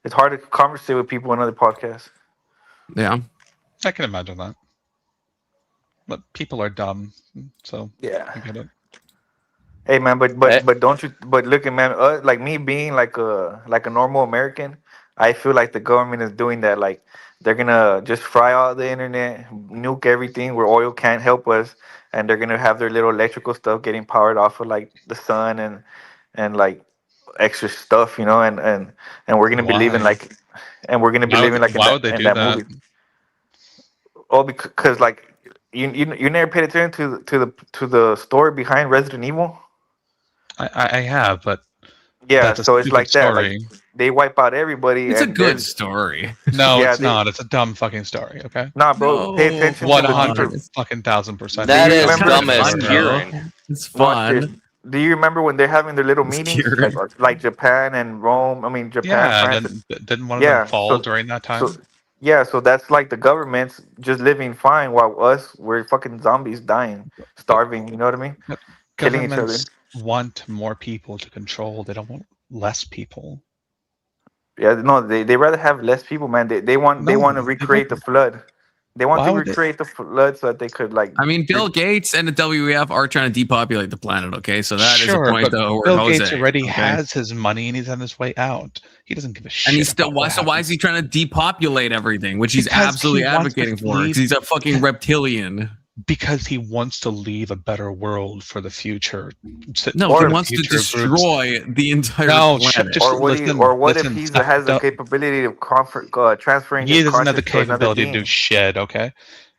It's hard to conversate with people in other podcasts. Yeah. I can imagine that. But people are dumb, so Yeah. I get it. Hey man, but don't you? But look at man, like me being like a normal American, I feel like the government is doing that. Like they're gonna just fry out the internet, nuke everything where oil can't help us, and they're gonna have their little electrical stuff getting powered off of like the sun and like extra stuff, and we're gonna be living Why? like, and we're gonna be living like Why would they in do that that? movie. Oh, because like you never paid attention to the story behind Resident Evil. I have, but Yeah, that's a so it's stupid like that. Like story. they wipe out everybody, It's a and good there's story. No, yeah, it's not. It's a dumb fucking story. Okay. nah, bro. Pay attention to the deeper. 100,000%. That Do you is remember? dumb as fun, though. hearing. It's Watch this. fun. Do you remember when they're having their little It's meetings, cute. like Japan and Rome? I mean, Japan, Yeah, France. didn't one of them Yeah. fall during that time? So that's like the government's just living fine while we're fucking zombies dying, starving. You know what I mean? But Killing each other. governments want more people to control. They don't want less people. Yeah, no, they rather have less people, man. They want to recreate the flood. They want Why to would they? recreate the flood so that they could like. I mean, Bill Gates and the WEF are trying to depopulate the planet. Okay, so that is a point but though. Where Bill Jose, Gates already okay? has his money and he's on his way out. He doesn't give a shit. And he's still about what so why is he trying to depopulate everything, which he's Because absolutely he wants to advocating for? leave- Because he's a fucking reptilian. Because he wants to leave a better world for the future. No, for he the wants to future groups. destroy the entire No, planet. just listen, what listen, if he stop, has the don't- capability of transferring He his doesn't have the conscious to another capability to being? do shit, okay?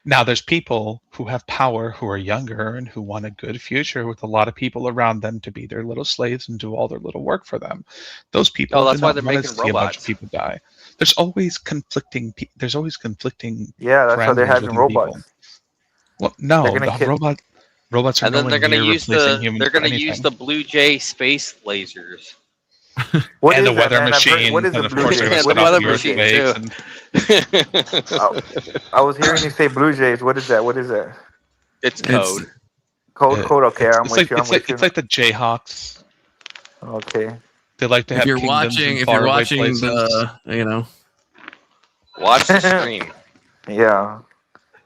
Now, there's people who have power who are younger and who want a good future with a lot of people around them to be their little slaves and do all their little work for them. Those people. Oh, that's do why not they're wanna making see a bunch robots. of people die. There's always conflicting. There's always conflicting. Yeah, that's why they're parameters having within robots. people. Well, no, They're gonna the kill- robots are And then nowhere they're gonna near use replacing humans they're for gonna use anything. the Blue Jay space lasers. What and is the weather that, man? I've heard- machine, what is and the of Blue course they're Jays? going to What set is off the the Blue Earth Jays? waves. I was hearing you say Blue Jays. What is that? What is that? It's code. Code. Okay, I'm with you. I'm with you. It's like the Jayhawks. Okay. They like to have If you're kingdoms watching, in if you're faraway watching places. Watch the stream. Yeah.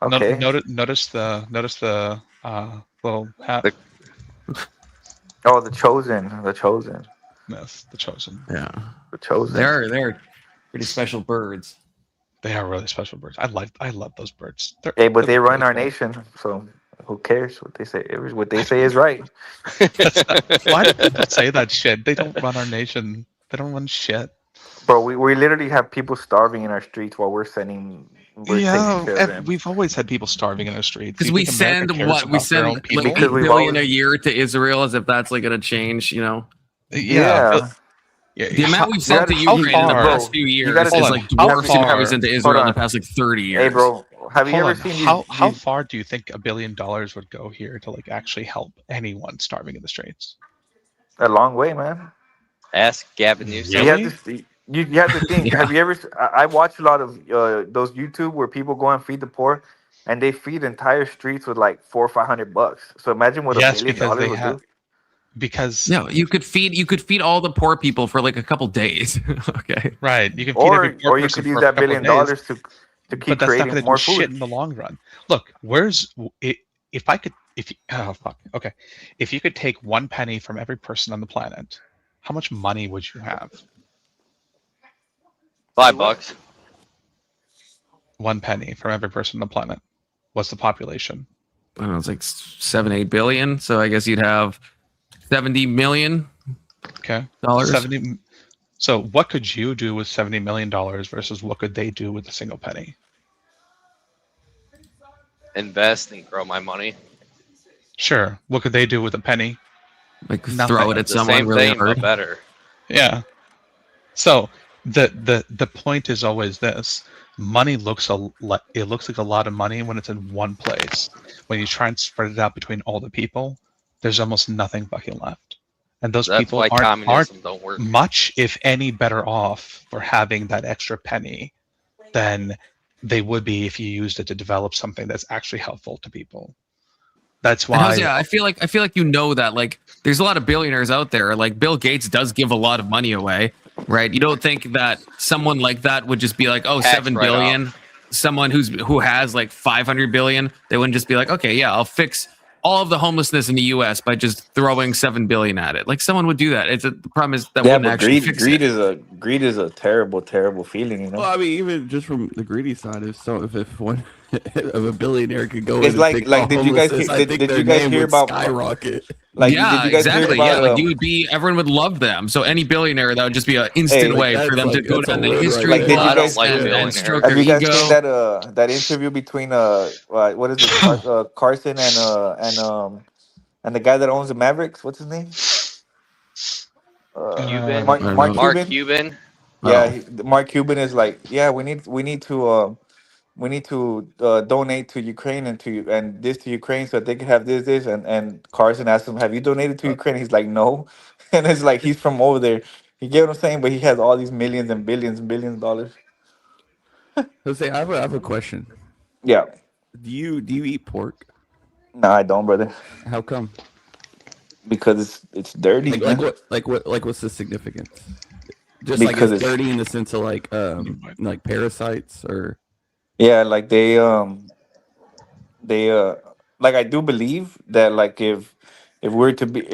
Okay. Notice the little hat. Oh, the chosen. The chosen. Yes, the chosen. Yeah. The chosen. They're pretty special birds. They are really special birds. I love those birds. Hey, but they they're run our really nation, so who cares what they say? What they say is right. Why do people say that shit? They don't run our nation. They don't run shit. Bro, we literally have people starving in our streets while we're taking care of them. We've always had people starving in the streets. Because Do you we think America send cares what we about their own send people? like $8 billion a year to Israel, as if that's like going to change. Yeah. The amount we've sent to Ukraine in the past few years is like dwarfs the amount we sent to Israel in the past like 30 years. Hey, bro, have you ever seen how far do you think $1 billion would go here to like actually help anyone starving in the streets? A long way, man. Ask Gavin Newsom. You have to think. Have you ever? I watch a lot of those YouTube where people go and feed the poor, and they feed entire streets with like $400 or $500. So imagine what $1 billion would do. Because no, you could feed all the poor people for like a couple days. Okay, right. You can feed every poor or you person could use for a that $1 couple billion of days, to but keep that's not creating going to more do shit food. in the long run. Look, if you could take 1 penny from every person on the planet, how much money would you have? $5. 1 penny from every person on the planet. What's the population? I don't know, it's like 7-8 billion. So I guess you'd have 70 million. Okay. Dollars. 70. So what could you do with $70 million versus what could they do with a single penny? Invest and grow my money. Sure. What could they do with a penny? Like Nothing. throw it at The someone same really thing, hard. but better. Yeah. So the point is always this: money looks like a lot of money when it's in one place. When you try and spread it out between all the people, there's almost nothing fucking left. And those That's people why aren't communism don't work. much, if any, better off for having that extra penny than they would be if you used it to develop something that's actually helpful to people. That's why. Yeah, I feel like that like there's a lot of billionaires out there. Like Bill Gates does give a lot of money away, right? You don't think that someone like that would just be like, oh, Tax 7 write-off. billion. someone who has like 500 billion, they wouldn't just be like, okay, yeah, I'll fix all of the homelessness in the U.S. by just throwing 7 billion at it. Like someone would do that. The problem is that Yeah, wouldn't but actually fix greed it. is a terrible, terrible feeling, you know. Well, I mean, even just from the greedy side, if one if a billionaire could go It's in and fix all did you guys homelessness, I think did their you guys name hear would about skyrocket. like yeah, did you guys exactly. hear about like you would be, everyone would love them. So any billionaire, that would just be an instant Hey, way for them to go down the history like, did you books guys and stroke have their you guys seen ego. that interview between what is it Carson and the guy that owns the Mavericks? What's his name? Cuban, Mark Mark Cuban. Cuban. Yeah, Mark Cuban is like, yeah, we need to donate to Ukraine and this to Ukraine so that they can have this and Carson asked him, have you donated to Ukraine? He's like, no, and it's like he's from over there. You get what I'm saying? But he has all these millions and billions of dollars. Jose, I have a question. Yeah. Do you eat pork? No, I don't, brother. How come? Because it's dirty. Like man. what's the significance? Just Because like it's it's dirty in the sense of like parasites or yeah, like they like I do believe that like if we were to be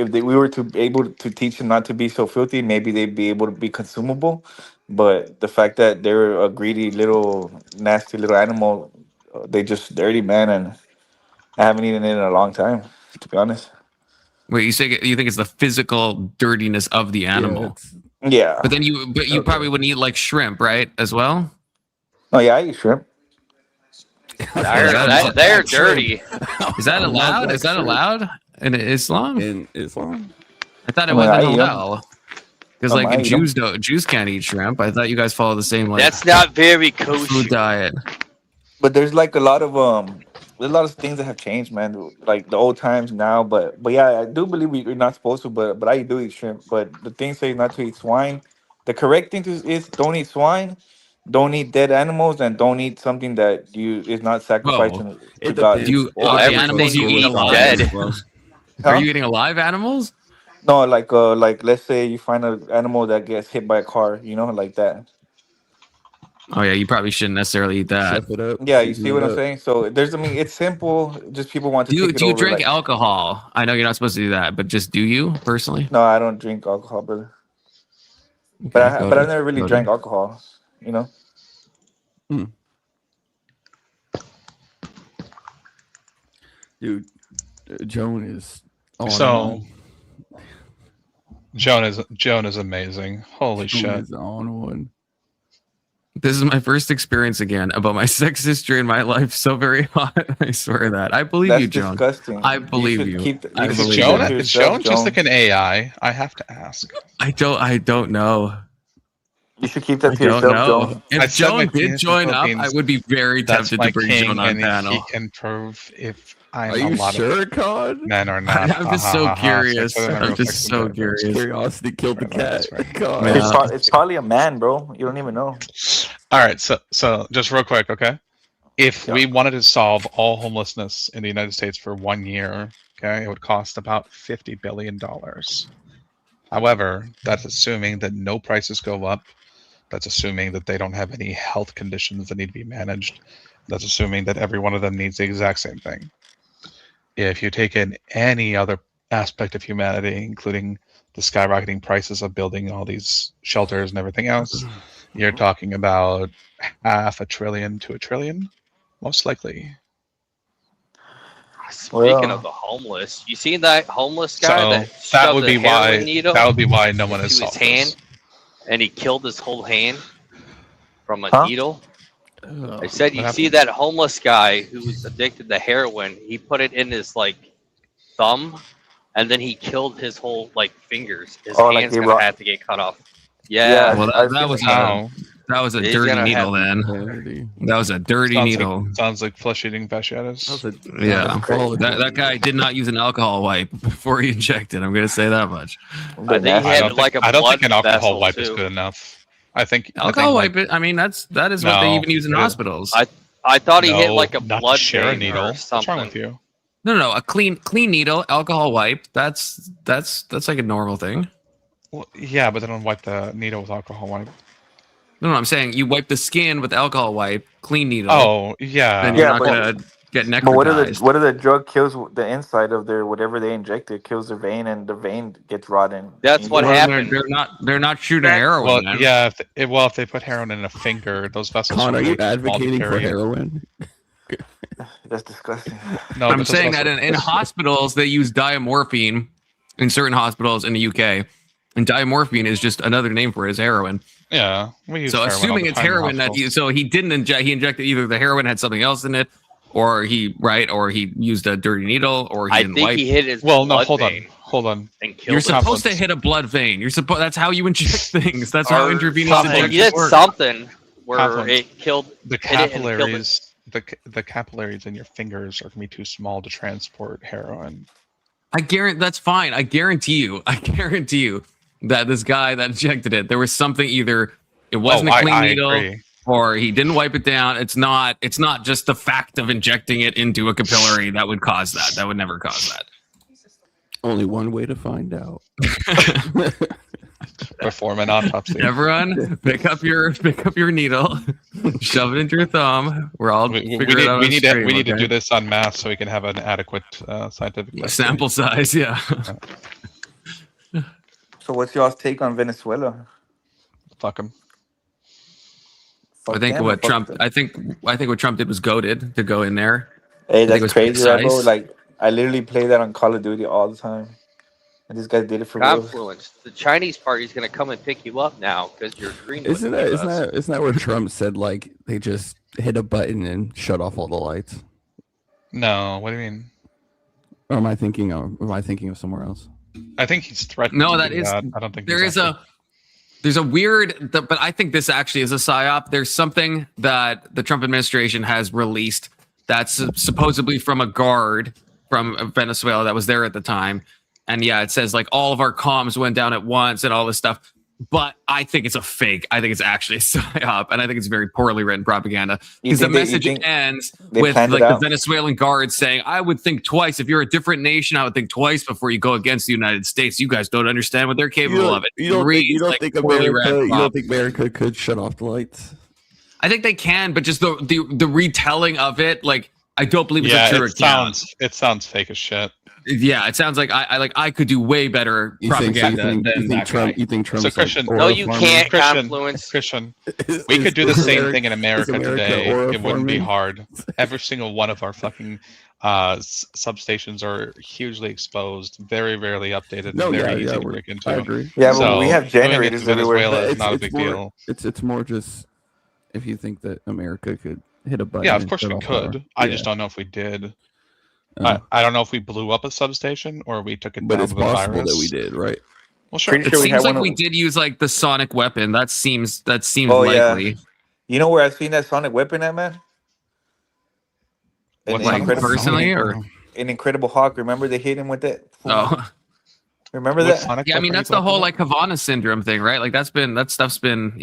able to teach them not to be so filthy, maybe they'd be able to be consumable. But the fact that they're a greedy little nasty little animal, they just dirty, man, and I haven't eaten it in a long time, to be honest. Wait, you think it's the physical dirtiness of the animal? Yeah. But then you probably wouldn't eat like shrimp, right? As well. Oh yeah, I eat shrimp. They're dirty. Is that allowed? Is that allowed in Islam? In Islam, I thought it wasn't halal. Because like Jews can't eat shrimp. I thought you guys follow the same like. That's not very kosher food diet. But there's like a lot of things that have changed, man. Like the old times now, but yeah, I do believe we're not supposed to, but I do eat shrimp. But the thing says not to eat swine. The correct thing is don't eat swine, don't eat dead animals, and don't eat something that is not sacrificed to God. Animals you eat alive? Are you eating alive animals? No, like let's say you find an animal that gets hit by a car, like that. Oh yeah, you probably shouldn't necessarily eat that. Yeah, you see what I'm saying? So it's simple. Just people want to. Do you drink alcohol? I know you're not supposed to do that, but just do you personally? No, I don't drink alcohol, brother. Okay, but I've never really drank alcohol. Dude, Joan is Joan is amazing. Holy shit! Is on one. This is my first experience again about my sex history in my life. So very hot. I swear that. I believe you, Joan. Disgusting. I believe you. Is Joan just like an AI? I have to ask. I don't know. You should keep that to yourself, Joan. If Joan did join up, I would be very tempted to bring Joan on panel. He can prove if I'm Are you a lot sure, of Cod? men or not. I'm just so curious. I'm just so curious. Curiosity killed the cat. It's probably a man, bro. You don't even know. All right, so just real quick, okay? If we wanted to solve all homelessness in the United States for 1 year, okay, it would cost about $50 billion. However, that's assuming that no prices go up. That's assuming that they don't have any health conditions that need to be managed. That's assuming that every one of them needs the exact same thing. If you take in any other aspect of humanity, including the skyrocketing prices of building all these shelters and everything else, you're talking about $500 billion to $1 trillion, most likely. Speaking of the homeless, you seen that homeless guy that would be why no one has his solved hand, this. and he killed his whole hand from a needle. I said you see that homeless guy who's addicted to heroin. He put it in his thumb, and then he killed his whole fingers. His hands gonna have to get cut off. Yeah, well, that was a dirty needle. Then that was a dirty needle. Sounds like flesh-eating fasciitis. Yeah, that guy did not use an alcohol wipe before he injected. I'm gonna say that much. I think he had I don't think an alcohol wipe is good enough. I think alcohol wipe. I mean, that is what they even use in hospitals. I thought he hit a blood share vein needle. or something. What's wrong with you? No, a clean needle, alcohol wipe. That's like a normal thing. Well, yeah, but they don't wipe the needle with alcohol wipe. No, I'm saying you wipe the skin with alcohol wipe, clean needle. Oh, yeah. Then you're not but- gonna get But what necrotized. if the drug kills the inside of their whatever they injected, kills their vein, and the vein gets rotten? That's what Well, happened. They're not shooting heroin. Well, then. yeah. If they put heroin in a finger, those vessels Con, are are way you too small to advocating for carry. heroin? That's disgusting. No, I'm but saying those that in hospitals they use diamorphine in certain hospitals in the UK, and diamorphine is just another name for it, is heroin. Yeah, we use So heroin all assuming the it's time in heroin hospitals. so he didn't inject. He injected either the heroin had something else in it, or he used a dirty needle, or he I didn't think wipe. he hit his Well, no, blood hold vein on. and killed You're him. supposed to hit a blood vein. That's how you inject things. That's how Or intravenous something. He injections did work. something where Confluence. it killed The hit it and killed it. capillaries. The capillaries in your fingers are gonna be too small to transport heroin. I guarantee that's fine. I guarantee you that this guy that injected it, there was something, either it wasn't a clean I needle agree. or he didn't wipe it down. It's not just the fact of injecting it into a capillary that would cause that. That would never cause that. Only one way to find out. Perform an autopsy. Everyone, pick up your needle, shove it into your thumb. We're all We figure it out. need to okay? do this en masse so we can have an adequate scientific testing. Sample size, yeah. So what's y'all's take on Venezuela? Fuck him. I think what Trump what Trump did was goated to go in there. Hey, I think it that's was crazy, right, bro. precise. Like I literally play that on Call of Duty all the time, and this guy did it for real. Confluence. The Chinese party's going to come and pick you up now because you're green. Isn't that what Trump said? Like they just hit a button and shut off all the lights. No, what do you mean? Or am I thinking of somewhere else? I think he's threatening. No, to that do is. that. I don't think There he's is there's a weird, but I think this actually is a psyop. There's something that the Trump administration has released that's supposedly from a guard from Venezuela that was there at the time. And yeah, it says like all of our comms went down at once and all this stuff. But I think it's a fake. I think it's actually a psyop, and I think it's very poorly written propaganda because the message ends with like the Venezuelan guards saying, "I would think twice if you're a different nation. I would think twice before you go against the United States. You guys don't understand what they're capable of." You don't think America could shut off the lights? I think they can, but just the retelling of it, like I don't believe it's a true account. It sounds fake as shit. Yeah, it sounds like I could do way better propaganda than that guy. You think Trump? So Christian, no, you can't. Confluence. Christian, we could do the same thing in America America today. aura It wouldn't be forming? hard. Every single one of our fucking substations are hugely exposed, very rarely updated, No, very yeah, easy to break into. I agree. Yeah, but So we have doing it generators to Venezuela everywhere. is not a big more, deal. It's more just if you think that America could hit a button. Yeah, of and course shut we off power. could. I just don't know if we did. Oh. I don't know if we blew up a substation or we took it But down it's with a possible virus. that we did, right? Well, sure. It seems like we did use like the sonic weapon. That seems likely. Yeah. You know where I've seen that sonic weapon at, man? Personally, or in Incredible Hulk. Remember they hit him with that? oh, Remember that? yeah. I mean, that's the whole like Havana syndrome thing, right? Like that stuff's been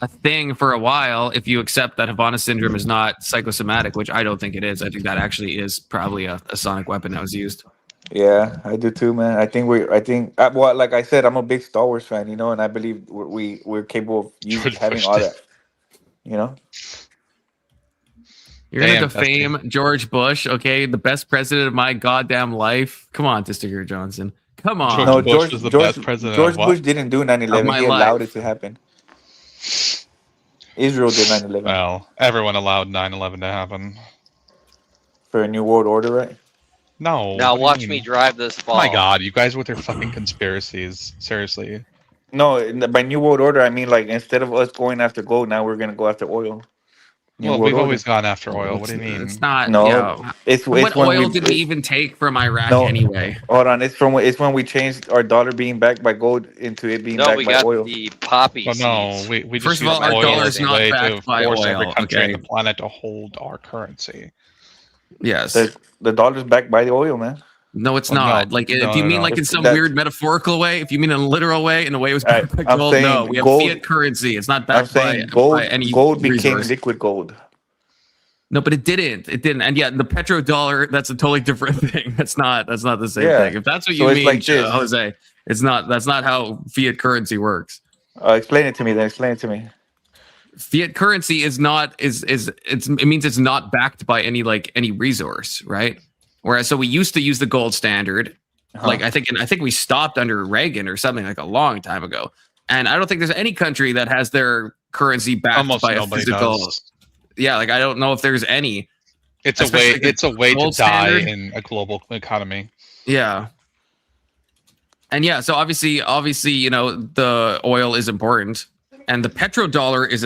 a thing for a while. If you accept that Havana syndrome is not psychosomatic, which I don't think it is, I think that actually is probably a sonic weapon that was used. Yeah, I do too, man. I think well, like I said, I'm a big Star Wars fan, and I believe we're capable of having all that, You're gonna defame George Bush, okay? The best president of my goddamn life. Come on, Testiger Johnson. Come on. No, George Bush didn't do 9/11. He allowed it to happen. Israel did 9/11. Well, everyone allowed 9/11 to happen. For a new world order, right? No. Now what do you watch mean? me drive this fall. Oh my God, you guys with your fucking conspiracies. Seriously. No, by new world order, I mean like instead of us going after gold, now we're gonna go after oil. Well, we've always gone after oil. What do you mean? It's not. No, it's what when oil did we even take from Iraq anyway? Hold on, it's when we changed our dollar being backed by gold into it being backed by oil. The poppy Well, no, we just First of all, use our oil dollar's as a not way backed to by force oil, every country on okay? the planet to hold our currency. Yes. The dollar's backed by the oil, man. No, it's Well, not. no, Like, no, if you no, mean no. like in If some that- weird metaphorical way, if you mean in a literal way, in a way it was backed by I'm gold, saying no, we have gold- fiat currency. It's not I'm backed saying by any gold became resource. liquid gold. No, but it didn't. It didn't. And yet the petrodollar, that's a totally different thing. That's not the same Yeah. thing. If that's what So you it's mean, like this. Jose, that's not how fiat currency works. Explain it to me then. Explain it to me. fiat currency is not it means it's not backed by any resource, right? Whereas so we used to use the gold standard, like I think we stopped under Reagan or something like a long time ago, and I don't think there's any country that has their currency backed by a physical. Does. Yeah, like I don't know if there's any. It's a way. It's a way to die in a global economy. Yeah. And yeah, so obviously, the oil is important, and the petrodollar is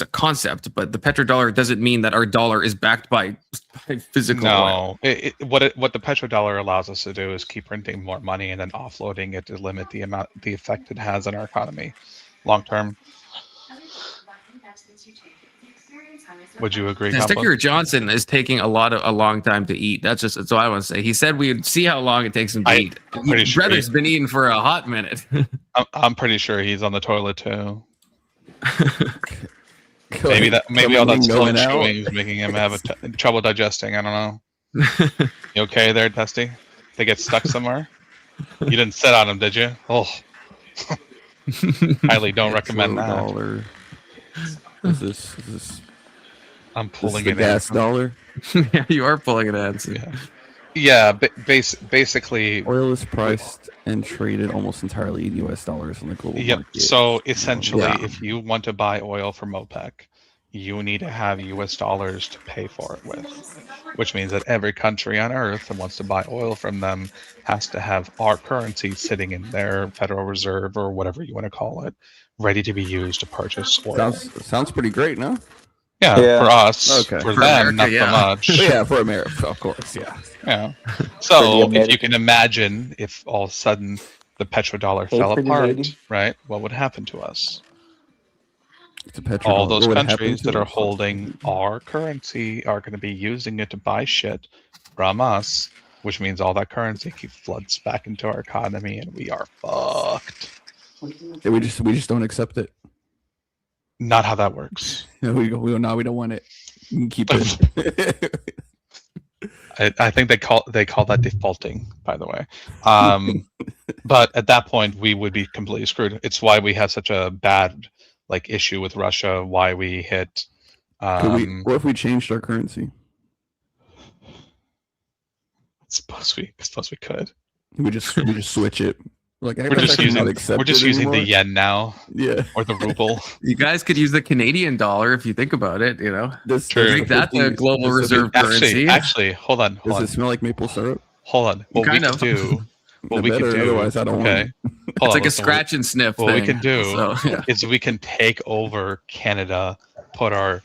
a concept, but the petrodollar doesn't mean that our dollar is backed by physical oil. What the petrodollar allows us to do is keep printing more money and then offloading it to limit the effect it has on our economy, long term. Would you agree? Sticker Johnson is taking a long time to eat. That's all I want to say. He said we'd see how long it takes him to eat. His brother's been eating for a hot minute. I'm pretty sure he's on the toilet too. maybe all that slow chewing is making him have trouble digesting. I don't know. You okay there, Dusty? They get stuck somewhere? You didn't sit on him, did you? Oh, highly don't recommend that. Is this? I'm pulling it. Gas dollar. Yeah, you are pulling it out. Yeah. Basically, oil is priced and traded almost entirely in U.S. dollars in the global market. So essentially, if you want to buy oil from OPEC, you need to have U.S. dollars to pay for it with, which means that every country on Earth that wants to buy oil from them has to have our currency sitting in their Federal Reserve or whatever you want to call it, ready to be used to purchase oil. Sounds pretty great, no? Yeah, for us. Okay. For them, America, not so much. Yeah, for America, of course. Yeah. So if you can imagine if all of a sudden the petrodollar fell apart, right? What would happen to us? All those countries that are holding our currency are going to be using it to buy shit from us, which means all that currency floods back into our economy, and we are fucked. Yeah, we just don't accept it. Not how that works. No, we don't want it. You can keep it. I think they call that defaulting, by the way. But at that point, we would be completely screwed. It's why we have such a bad issue with Russia. Why we hit. What if we changed our currency? I suppose we could. We just switch it. We're just using the yen now, or the ruble. You guys could use the Canadian dollar if you think about it. Make that the global reserve currency. Actually, hold on. Does it smell like maple syrup? Hold on. What we can do. Otherwise, I don't want it. It's like a scratch and sniff. What we can do is we can take over Canada, put our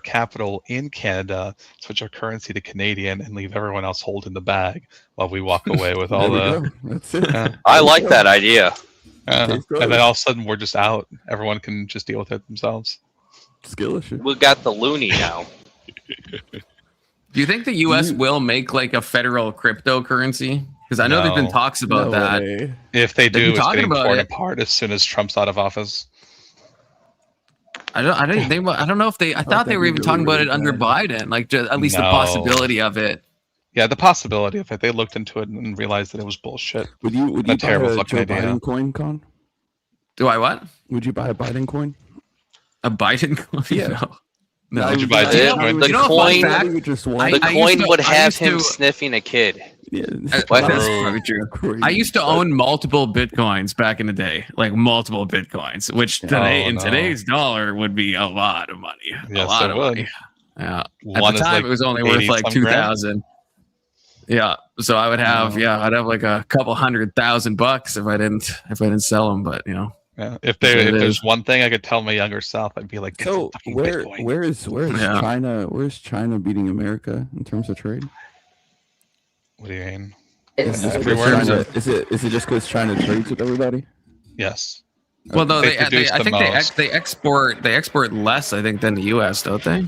capital in Canada, switch our currency to Canadian, and leave everyone else holding the bag while we walk away with all the. That's it. I like that idea. And then all of a sudden we're just out. Everyone can just deal with it themselves. Skill issue. We got the loony now. Do you think the U.S. will make a federal cryptocurrency? Because I know there've been talks about that. Way. If they do, it's getting torn apart as soon as Trump's out of office. I don't know if they. I thought they were even talking about it under Biden, at least the possibility of it. Yeah, the possibility of it. They looked into it and realized that it was bullshit. Would you buy terrible a fucking Joe idea. Biden coin, Con? Do I what? Would you buy a Biden coin? A Biden coin? Yeah. No. Would you buy the coin would have him sniffing a kid. Yeah, that's probably true. I used to own multiple Bitcoins back in the day, multiple Bitcoins, which today's dollar would be a lot of money. Yes, a lot of money. Yeah. At the time, it was only worth 2,000. Yeah. So I would have, I'd have a couple $100,000 if I didn't sell them, but Yeah. If there's one thing I could tell my younger self, I'd be like, so where is China? Where's China beating America in terms of trade? What do you mean? Is it just because China trades with everybody? Yes. Well, no, I think they export less, I think, than the U.S., don't they?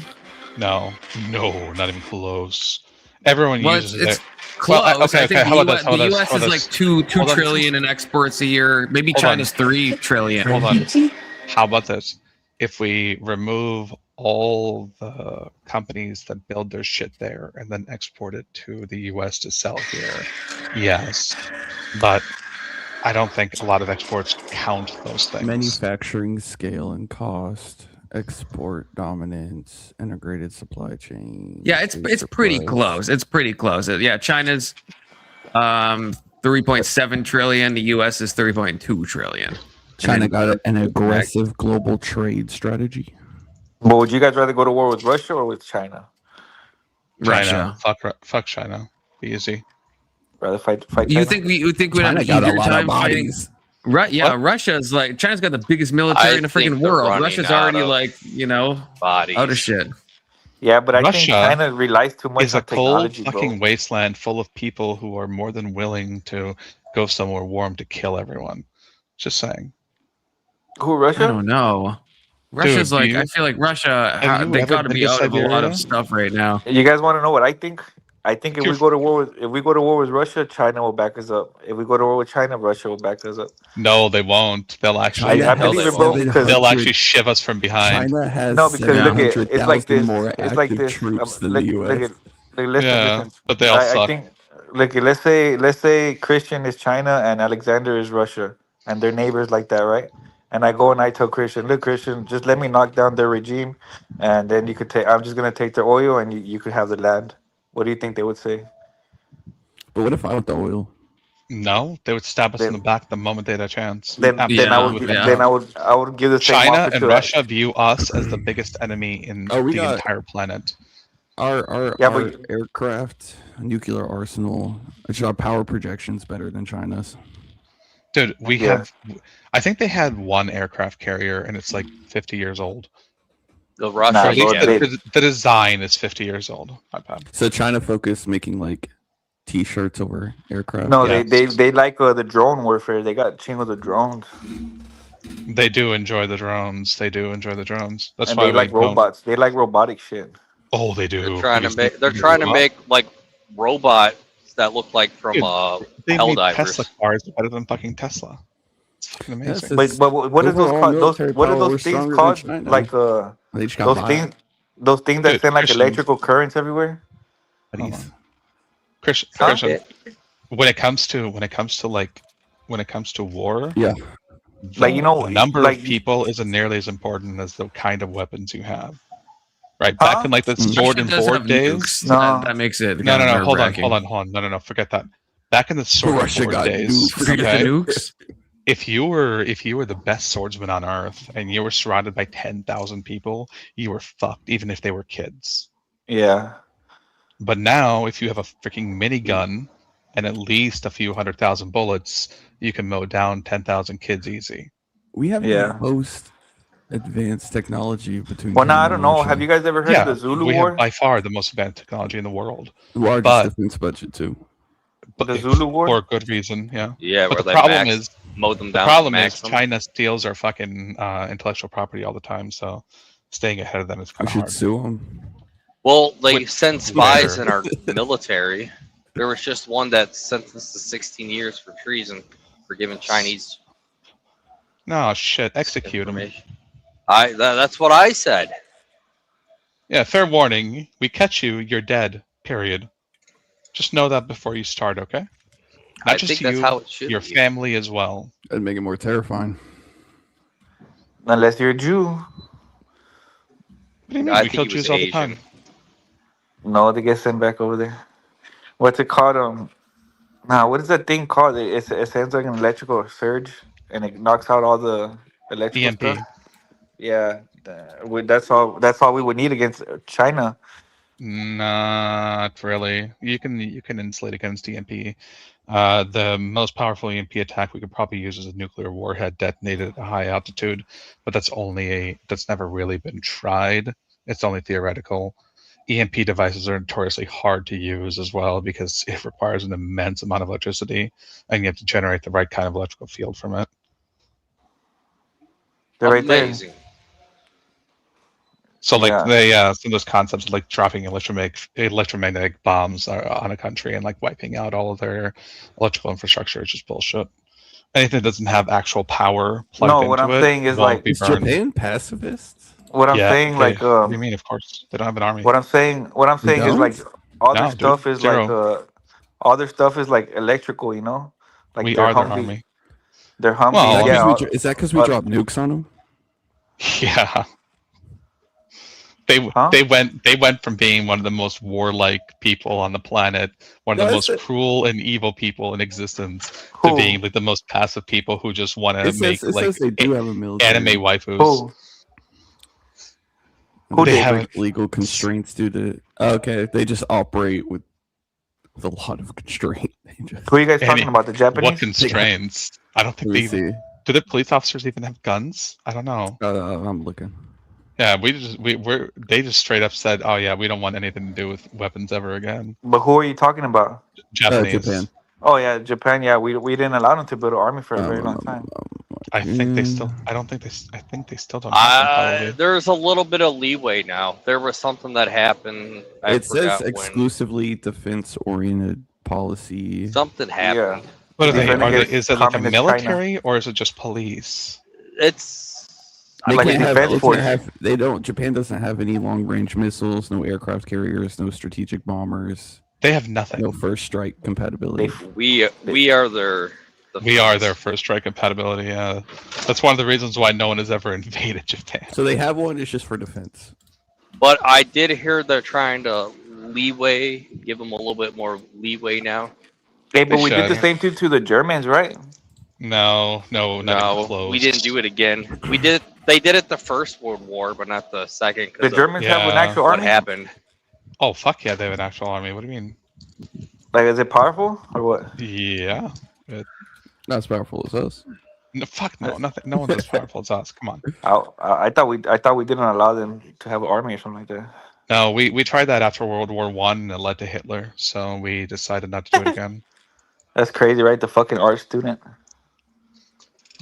No, not even close. Everyone uses it's it. Close. Okay. How about this? The U.S. is $2 trillion in exports a year. Maybe China's $3 trillion. Hold on. How about this? If we remove all the companies that build their shit there and then export it to the U.S. to sell here, yes, but I don't think a lot of exports count those things. Manufacturing scale and cost export dominance, integrated supply chain. Yeah, it's pretty close. It's pretty close. Yeah, China's 3.7 trillion. The U.S. is 3.2 trillion. China got an aggressive global trade strategy. But would you guys rather go to war with Russia or with China? Russia. Fuck China. Be easy. Rather fight China? You think we'd have a easier time fighting? Yeah, Russia's like China's got the biggest military in the freaking world. Russia's already like bodies. out of shit. Yeah, but I Russia think China relies too much is on a cold technology, fucking wasteland full of people who are more than willing to go somewhere warm to kill everyone. Just saying. Who, Russia? I don't know. Russia's Dude, I feel like Russia, they got to be out of a lot of stuff right now. You guys want to know what I think? I think if we go to war with Russia, China will back us up. If we go to war with China, Russia will back us up. No, they won't. They'll actually. I believe it, bro. They'll actually shiv us from behind. China has No, because look at it's like this. more It's like active this. troops than Look, the US. look at, listen, Yeah, listen. but they all I suck. think. Look, let's say Christian is China and Alexander is Russia, and they're neighbors like that, right? And I go and I tell Christian, look, Christian, just let me knock down their regime, and then you could take. I'm just gonna take their oil, and you could have the land. What do you think they would say? But what if I want the oil? No, they would stab us in the back the moment they had a chance. Then I would give the same China offer and to Russia view us as the biggest enemy in the entire planet. Our aircraft, nuclear arsenal, our power projections better than China's. Dude, we have. I think they had one aircraft carrier, and it's like 50 years old. The Russia, the design is 50 years old. So China focused making like T-shirts over aircraft. No, they like the drone warfare. They got chingo the drones. They do enjoy the drones. They do enjoy the drones. That's And why they like robots. They like robotic shit. Oh, they do. They're trying to make like robots that look like from they made Helldivers. Tesla cars better than fucking Tesla. It's fucking amazing. But what is those called? What are those things called? Like those things that send like electrical currents everywhere. Christian, when it comes to war, yeah, like the number of people isn't nearly as important as the kind of weapons you have. Right, back in like the sword and board days. That makes it. No. Hold on. No. Forget that. Back in the sword and board days, nukes. If you were the best swordsman on earth and you were surrounded by 10,000 people, you were fucked, even if they were kids. Yeah. But now, if you have a freaking minigun and at least a few 100,000 bullets, you can mow down 10,000 kids easy. We have the most advanced technology between. Well, now I don't know. Have you guys ever heard of the Zulu we War? Have by far the most advanced technology in the world. Largest defense budget too. But the Zulu War, for good reason, yeah. Yeah, but where the problem is mow them the down. problem is China steals our fucking intellectual property all the time. So staying ahead of them is kind of hard. Sue them. Well, they send spies in our military. There was just one that sentenced to 16 years for treason for giving Chinese. No shit, execute him. That's what I said. Yeah, fair warning. We catch you, you're dead. Period. Just know that before you start, okay? Not just you, your family as well. That'd make it more terrifying. Unless you're a Jew. What do you mean? We kill Jews all the time. No, they get sent back over there. What's it called? What is that thing called? It sends like an electrical surge, and it knocks out all the electrical EMP. stuff. Yeah, that's all we would need against China. Not really. You can insulate against EMP. The most powerful EMP attack we could probably use is a nuclear warhead detonated at a high altitude, but that's never really been tried. It's only theoretical. EMP devices are notoriously hard to use as well because it requires an immense amount of electricity, and you have to generate the right kind of electrical field from it. They're right there. Amazing. So some of those concepts like dropping electromagnetic bombs on a country and like wiping out all of their electrical infrastructure is just bullshit. Anything that doesn't have actual power plugged into it. No, what I'm saying is like is Japan pacifists? What I'm saying, like, what do you mean? Of course, they don't have an army. What I'm saying is like all their stuff is zero. like all their stuff is like electrical, you know. Like we are their army. They're Humvee. Well, yeah. Is that because we dropped nukes on them? Yeah. They went from being one of the most warlike people on the planet, one of the most cruel and evil people in existence, to being like the most passive people who just want to make like says they do have a military. anime waifus. Who they have legal constraints due to. Okay, they just operate with a lot of constraint. Who are you guys talking about? The Japanese? What constraints? I don't think they even. Do the police officers even have guns? I don't know. I'm looking. Yeah, they just straight up said, "Oh yeah, we don't want anything to do with weapons ever again." But who are you talking about? Japanese. Japan. Oh yeah, Japan. Yeah, we didn't allow them to build an army for a very long time. I think they still. I don't think they. I think they still don't. Have them, there's a little bit of leeway now. There was something that happened. It says exclusively defense-oriented policy. Something happened. Yeah. What are they? Is it like a military or is it just police? It's like a defense force. Japan doesn't have any long-range missiles, no aircraft carriers, no strategic bombers. They have nothing. No first strike compatibility. We are their. We are their first strike compatibility. Yeah, that's one of the reasons why no one has ever invaded Japan. So they have one. It's just for defense. But I did hear they're trying to give them a little bit more leeway now. Hey, but we did the same thing to the Germans, right? No, not close. We didn't do it again. They did it the First World War, but not the Second. The Germans have an actual army. What happened? Oh fuck yeah, they have an actual army. What do you mean? Like, is it powerful or what? Yeah. Not as powerful as us. No, fuck no, nothing. No one's as powerful as us. Come on. I thought we didn't allow them to have an army or something like that. No, we tried that after World War I, and it led to Hitler. So we decided not to do it again. That's crazy, right? The fucking art student.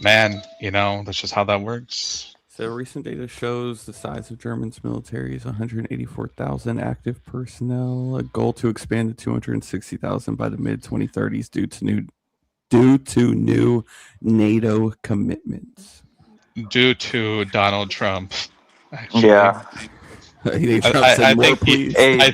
Man, that's just how that works. So recent data shows the size of Germany's military is 184,000 active personnel. A goal to expand to 260,000 by the mid-2030s due to new NATO commitments. Due to Donald Trump. Actually. Yeah. I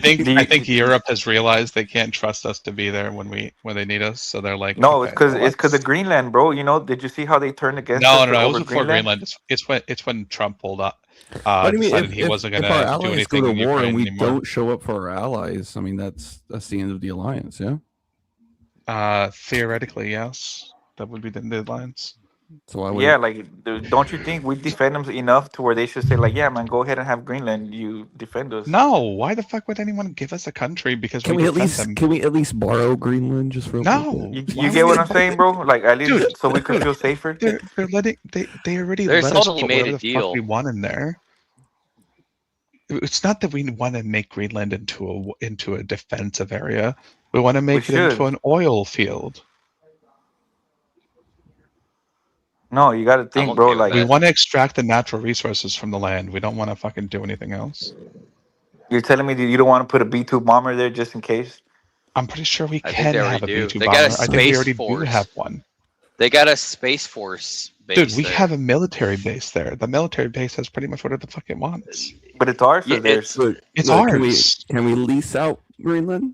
think Europe has realized they can't trust us to be there when they need us, so they're like, no, it's because of Greenland, bro. Did you see how they turned against us? No, it was before Greenland. It's when Trump pulled up. Decided he wasn't going to do anything go to in war Ukraine and we anymore. don't show up for our allies. I mean, that's the end of the alliance, yeah. Theoretically, yes, that would be the alliance. So I would... Yeah, like, don't you think we defend them enough to where they should say, like, yeah, man, go ahead and have Greenland. You defend us. No, why the fuck would anyone give us a country because can we at least borrow Greenland just for you get what I'm saying, bro? Like, at least so we can feel safer. They're letting they already They're let totally us put made whatever a the deal. fuck we want in there. It's not that we want to make Greenland into a defensive area. We want to make it into an oil field. No, you got to think, bro. Like, we want to extract the natural resources from the land. We don't want to fucking do anything else. You're telling me that you don't want to put a B-2 bomber there just in case? I'm pretty sure we can have a B-2 They bomber. got a I think we already force. do have one. They got a space force base. Dude, we there. have a military base there. The military base has pretty much whatever the fuck it wants. But it's ours. Yeah, it's ours. Can we lease out Greenland?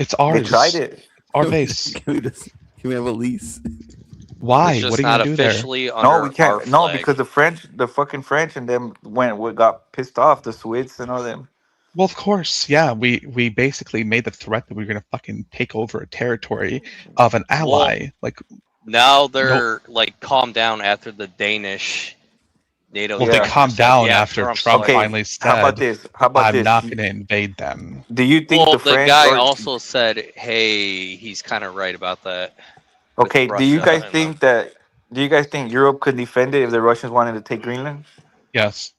It's ours. They tried it. Our base. Can we have a lease? Why? It's just what are you not gonna do there? officially No, under we can't. our No, flag. because the fucking French and them got pissed off. The Swedes and all them. Well, of course, yeah. We basically made the threat that we were gonna fucking take over a territory of an ally. Now they're like calmed down after the Danish NATO. Well, they calmed down after Trump's Trump like- finally said, How about this? I'm not going to invade them. Do you think Well, the the French? guy also said, "Hey, he's kind of right about that." with Okay. Do you Russia guys and think that? Do you guys think Europe could defend it if the Russians wanted to take Greenland? Yes.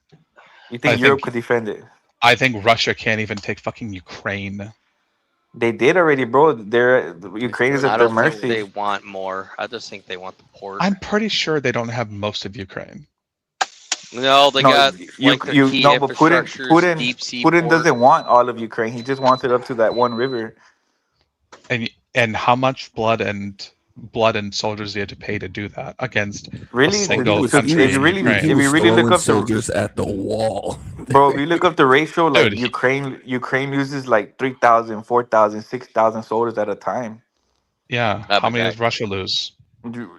You think Europe could defend it? I think Russia can't even take fucking Ukraine. They did already, bro. Ukraine is I at their don't think mercy. they want more. I just think they want the port. I'm pretty sure they don't have most of Ukraine. No, they got like the key no, but infrastructures, deep sea Putin port. doesn't want all of Ukraine. He just wants it up to that one river. And how much blood and soldiers you had to pay to do that against Really? a single If country? you really Throwing look up soldiers at the wall, bro, if you look up the ratio, like Dude. Ukraine loses like 3,000, 4,000, 6,000 soldiers at a time. Yeah. How many does Russia lose?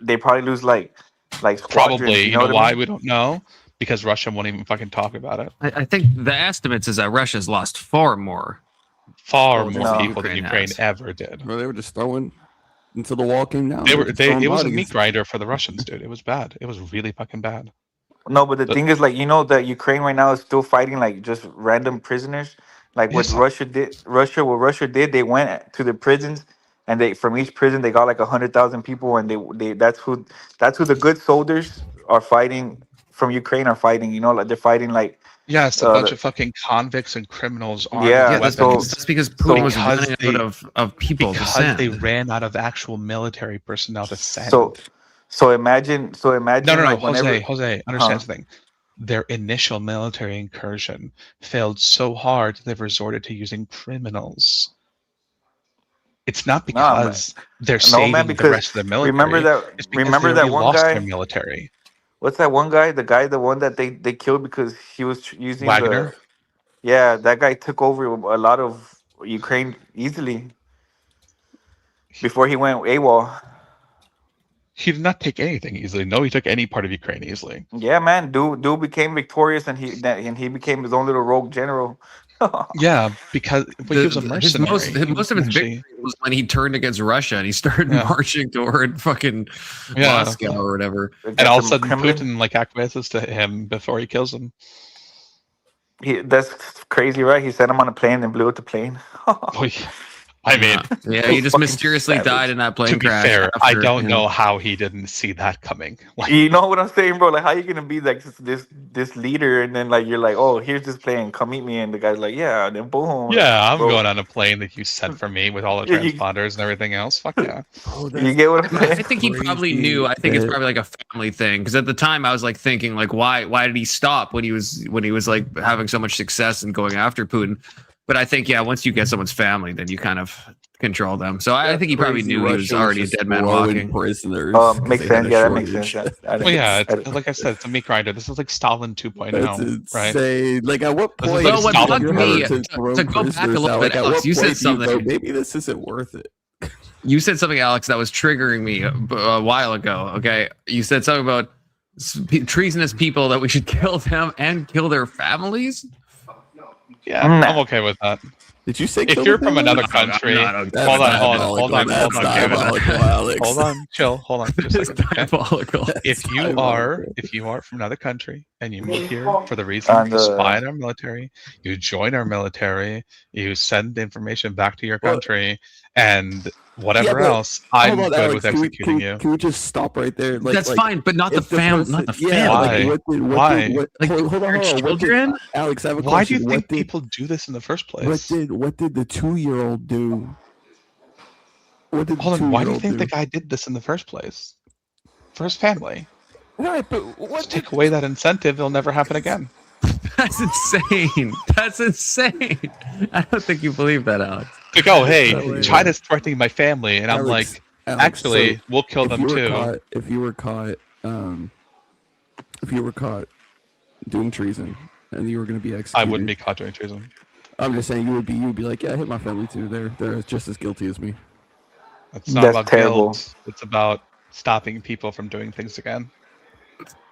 They probably lose like squadrons, Probably. You know what I why mean? we don't know? because Russia won't even fucking talk about it. I think the estimates is that Russia's lost far more People than Ukraine ever did. Well, they were just throwing until the wall came down. It was a meat grinder for the Russians, dude. It was bad. It was really fucking bad. No, but the thing is, like, you know, that Ukraine right now is still fighting like just random prisoners. Like what Russia did, they went to the prisons, and they from each prison they got like 100,000 people, and they that's who the good soldiers are fighting from Ukraine are fighting. You know, like they're fighting like. Yeah, it's a bunch of fucking convicts and criminals armed Yeah, with so- weapons. That's because Putin was running out of people to because send. they ran out of actual military personnel to send. So imagine. No, like, whenever, Jose, understand something. Their initial military incursion failed so hard they've resorted to using criminals. It's not because they're saving the rest of the military. It's because they already one lost guy. their military. What's that one guy? The one that they killed because he was using Wagner? Yeah, that guy took over a lot of Ukraine easily before he went AWOL. He did not take anything easily. No, he took any part of Ukraine easily. Yeah, man, dude became victorious, and he became his own little rogue general. Yeah, because he was a mercenary. Most of his victory was when he turned against Russia and he started marching toward fucking Moscow or whatever. And all of a sudden, Putin like acquiesces to him before he kills him. That's crazy, right? He sent him on a plane and blew up the plane. I mean, yeah, he just mysteriously died in that plane to be crash. fair, I don't know how he didn't see that coming. Like, You know what I'm saying, bro? Like, how you gonna be like this leader, and then like you're like, oh, here's this plane, come meet me, and the guy's like, yeah, and then boom. yeah, I'm bro. going on a plane that you sent for me with all the transponders and everything else. Fuck yeah. You get what I'm saying? I think he probably knew. I think it's probably like a family thing because at the time I was like thinking like why did he stop when he was like having so much success and going after Putin? But I think once you get someone's family, then you kind of control them. So I think he probably knew he was already a dead man walking. Prisoners. Makes sense. Yeah, that makes sense. Well, yeah, like I said, it's a meat grinder. This is like Stalin 2.0, right? Say, like at what point? Well, what bugged me to go back a little bit, Alex, you said something. Maybe this isn't worth it. You said something, Alex, that was triggering me a while ago. Okay, you said something about treasonous people that we should kill them and kill their families. Yeah, I'm okay with that. Did you say if you're from another country? Hold on, chill. Hold on, just a second. Diabolical. If you are from another country and you move here for the reason to spy on our military, you join our military, you send information back to your country, and whatever else, I'm good Alex, with executing you. Can we just stop right there? Like, that's fine, but not the family. Not the family. Yeah, Why? Hold on. Children? Alex, I have a question. Why do you think people do this in the first place? What did the 2-year-old do? Hold on, why do you think the guy did this in the first place? For his family. Right, but Just take away that incentive, it'll never happen again. That's insane. That's insane. I don't think you believe that, Alex. Like, oh, hey, China's threatening my family, and I'm like, actually, we'll kill them too. If you were caught doing treason, and you were going to be executed, I wouldn't be caught doing treason. I'm just saying you would be like, yeah, I hit my family too. They're just as guilty as me. It's not about guilt. It's about stopping people from doing things again.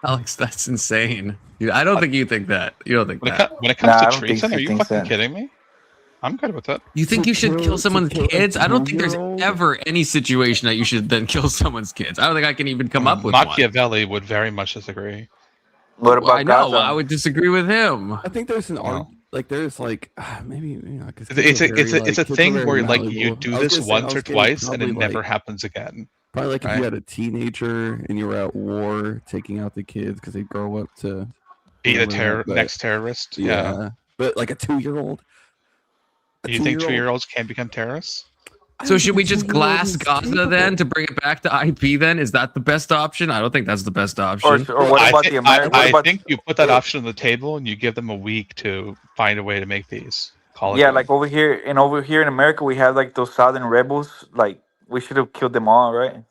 Alex, that's insane. I don't think you think that. You don't think that. When it comes to treason, are you fucking kidding me? I'm good with it. You think you should kill someone's kids? I don't think there's ever any situation that you should then kill someone's kids. I don't think I can even come up with one. Machiavelli would very much disagree. What about I know. I would disagree with him. I think there's maybe it's a thing where like you do this once or twice and it never happens again. Probably like if you had a teenager and you were at war taking out the kids because they grow up to be the next terrorist. Yeah, but like a 2-year-old. Do you think 2-year-olds can become terrorists? So should we just glass Gaza then to bring it back to IP then? Is that the best option? I don't think that's the best option. Or what about the American? I think you put that option on the table and you give them a week to find a way to make these. Like over here in America, we have like those Southern rebels. Like we should have killed them all, right?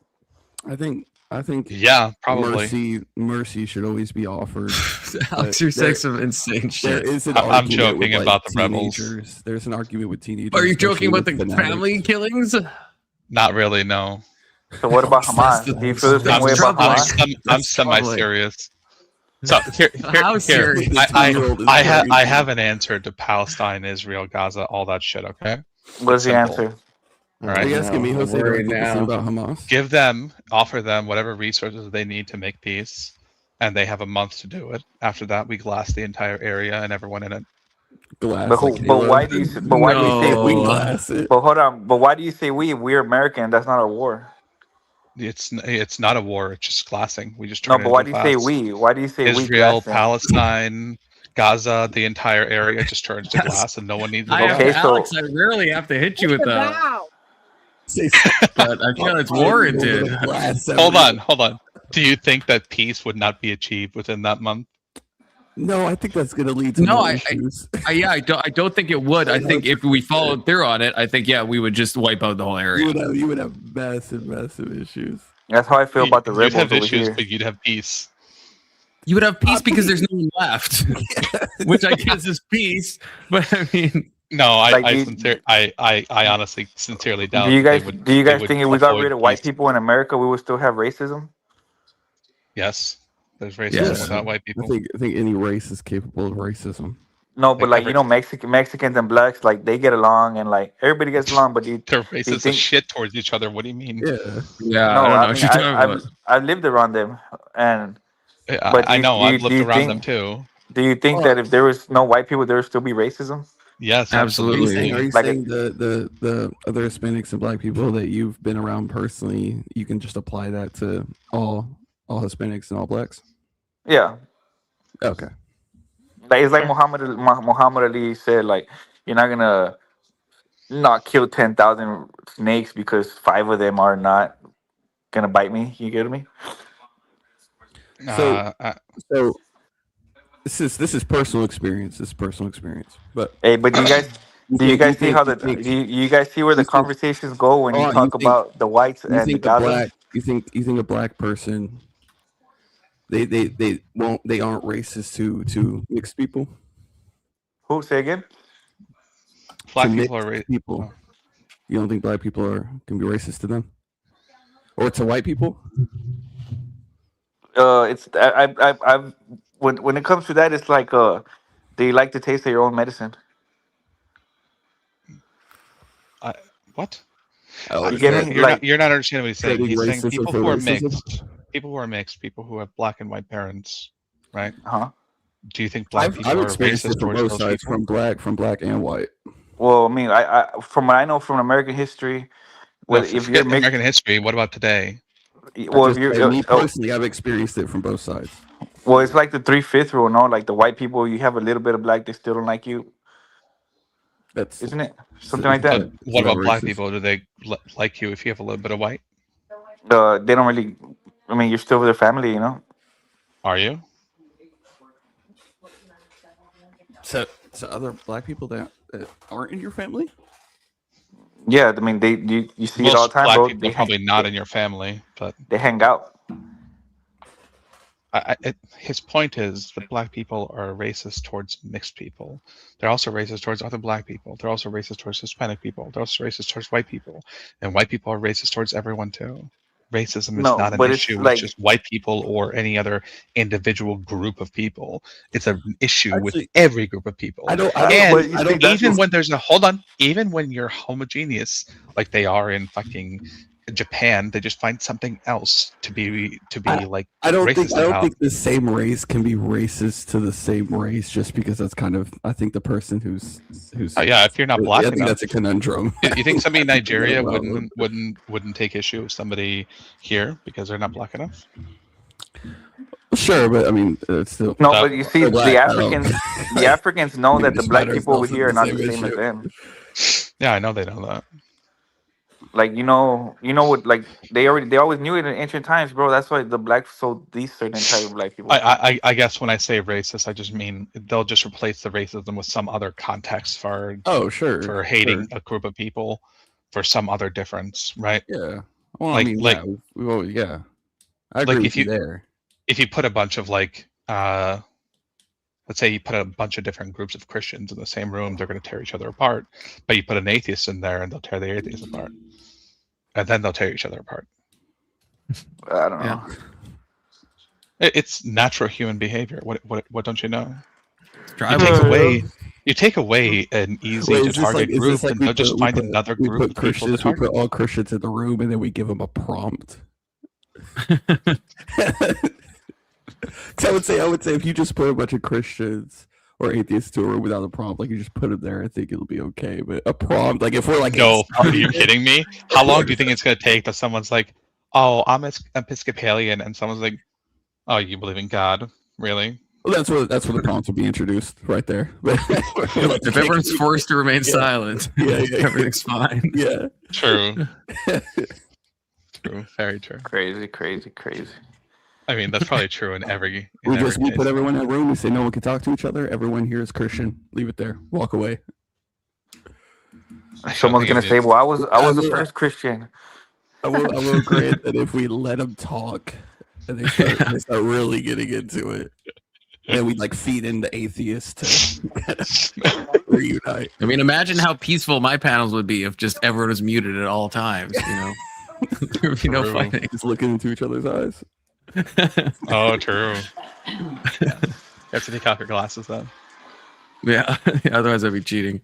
I think yeah, probably mercy should always be offered. Alex, you're saying some insane shit. I'm joking about the rebels. There's an argument with teenagers. Are you joking about the family killings? Not really, no. So what about Hamas? Do you feel the same way about Hamas? I'm semi-serious. So here, How serious? I have an answer to Palestine, Israel, Gaza, all that shit. Okay. What's the answer? All right. Are you asking me, Jose? Do I think the same about Hamas? Offer them whatever resources they need to make peace, and they have a month to do it. After that, we glass the entire area and everyone in it. But why do you say we? But hold on. But why do you say we? We're American. That's not a war. It's not a war. It's just glassing. We just No, turn but it why into do you say glass. we? Why do you say we Israel, glassing? Palestine, Gaza, the entire area just turns to glass, and no one needs to go Okay, out. Alex, I rarely have to hit you with that. But I feel it's warranted. Hold on. Do you think that peace would not be achieved within that month? No, I think that's going to lead to more issues. I don't think it would. I think if we followed through on it, I think we would just wipe out the whole area. You would have massive issues. That's how I feel about the rebels You'd have over issues, here. but you'd have peace. You would have peace because there's no one left, which I guess is peace. But I mean, no, I honestly sincerely doubt. Do you guys think if we got rid of white people in America, we would still have racism? Yes, there's racism without white people. I think any race is capable of racism. No, but Mexicans and blacks, like they get along and like everybody gets along. But they're racist as shit towards each other. What do you mean? Yeah. No, I don't know. I've lived around them, and I know I've lived around them too. Do you think that if there was no white people, there would still be racism? Yes, absolutely. Are you saying the other Hispanics and black people that you've been around personally, you can just apply that to all Hispanics and all blacks? Yeah. Okay. Like it's like Muhammad Ali said, like you're not gonna not kill 10,000 snakes because 5 of them are not gonna bite me. You get me? So this is personal experience. But hey, but do you guys see how you guys see where the conversations go when you talk about the whites and the Gaza? You think a black person they aren't racist to mixed people? Who? Say again? Black people are racist. People. You don't think black people can be racist to them, or to white people? It's I've when it comes to that, it's like they like the taste of your own medicine. What? You get me? You're not understanding what he's saying. He's saying people who are mixed, people who have black and white parents, right? Do you think black people are racist from towards both those sides, people? from black and white? Well, I mean, I from what I know from American history, if you're American history, what about today? Well, if you're me personally, I've experienced it from both sides. Well, it's like the 3/5 rule, no? Like the white people, you have a little bit of black, they still don't like you. Isn't it something like that? What about black people? Do they like you if you have a little bit of white? They don't really. I mean, you're still with their family, you know. Are you? So other black people that aren't in your family? Yeah, I mean, you see it all the time, black bro. People are probably not in your family, but they hang out. His point is that black people are racist towards mixed people. They're also racist towards other black people. They're also racist towards Hispanic people. They're also racist towards white people. And white people are racist towards everyone too. Racism is not an issue with just white people or any other individual group of people. It's an issue with every group of people. Even when you're homogeneous, like they are in fucking Japan, they just find something else to be like. I don't racist think the same race can be racist to the same race just because that's kind of, I think the person who's if you're not black I think enough, that's a conundrum. You think somebody in Nigeria wouldn't take issue with somebody here because they're not black enough? Sure, but I mean, it's still no. But you see, the Africans know that the black people over here are not the same as them. Yeah, I know they know that. Like you know what? Like they always knew it in ancient times, bro. That's why the blacks sold these certain type of black people. I guess when I say racist, I just mean they'll just replace the racism with some other context for hating a group of people for some other difference, right? Yeah. Well, I mean, yeah. I agree with you there. If you put a bunch of let's say you put a bunch of different groups of Christians in the same room, they're going to tear each other apart. But you put an atheist in there, and they'll tear the atheist apart, and then they'll tear each other apart. I don't know. It's natural human behavior. What don't you know? You take away an easy Wait, to target group, and they'll just find another we group put of people to Christians, we target. put all Christians in the room, and then we give them a prompt. I would say if you just put a bunch of Christians or atheists to a room without a prompt, like you just put them there, I think it'll be okay. But a prompt, like if we're like, no, are you kidding me? How long do you think it's going to take that someone's like, oh, I'm Episcopalian, and someone's like, oh, you believe in God, really? Well, that's where the prompts will be introduced right there. If everyone's forced to remain silent, everything's fine. Yeah, true. True, very true. Crazy. I mean, that's probably true in every. We put everyone in a room. We say no one can talk to each other. Everyone here is Christian. Leave it there. Walk away. Someone's gonna say, "Well, I was the first Christian." I will grant that if we let them talk and they start really getting into it, then we like feed in the atheists to reunite. I mean, imagine how peaceful my panels would be if just everyone was muted at all times. You know, there would be no fighting. Just looking into each other's eyes. Oh, true. You have to take off your glasses then. Yeah, otherwise I'd be cheating.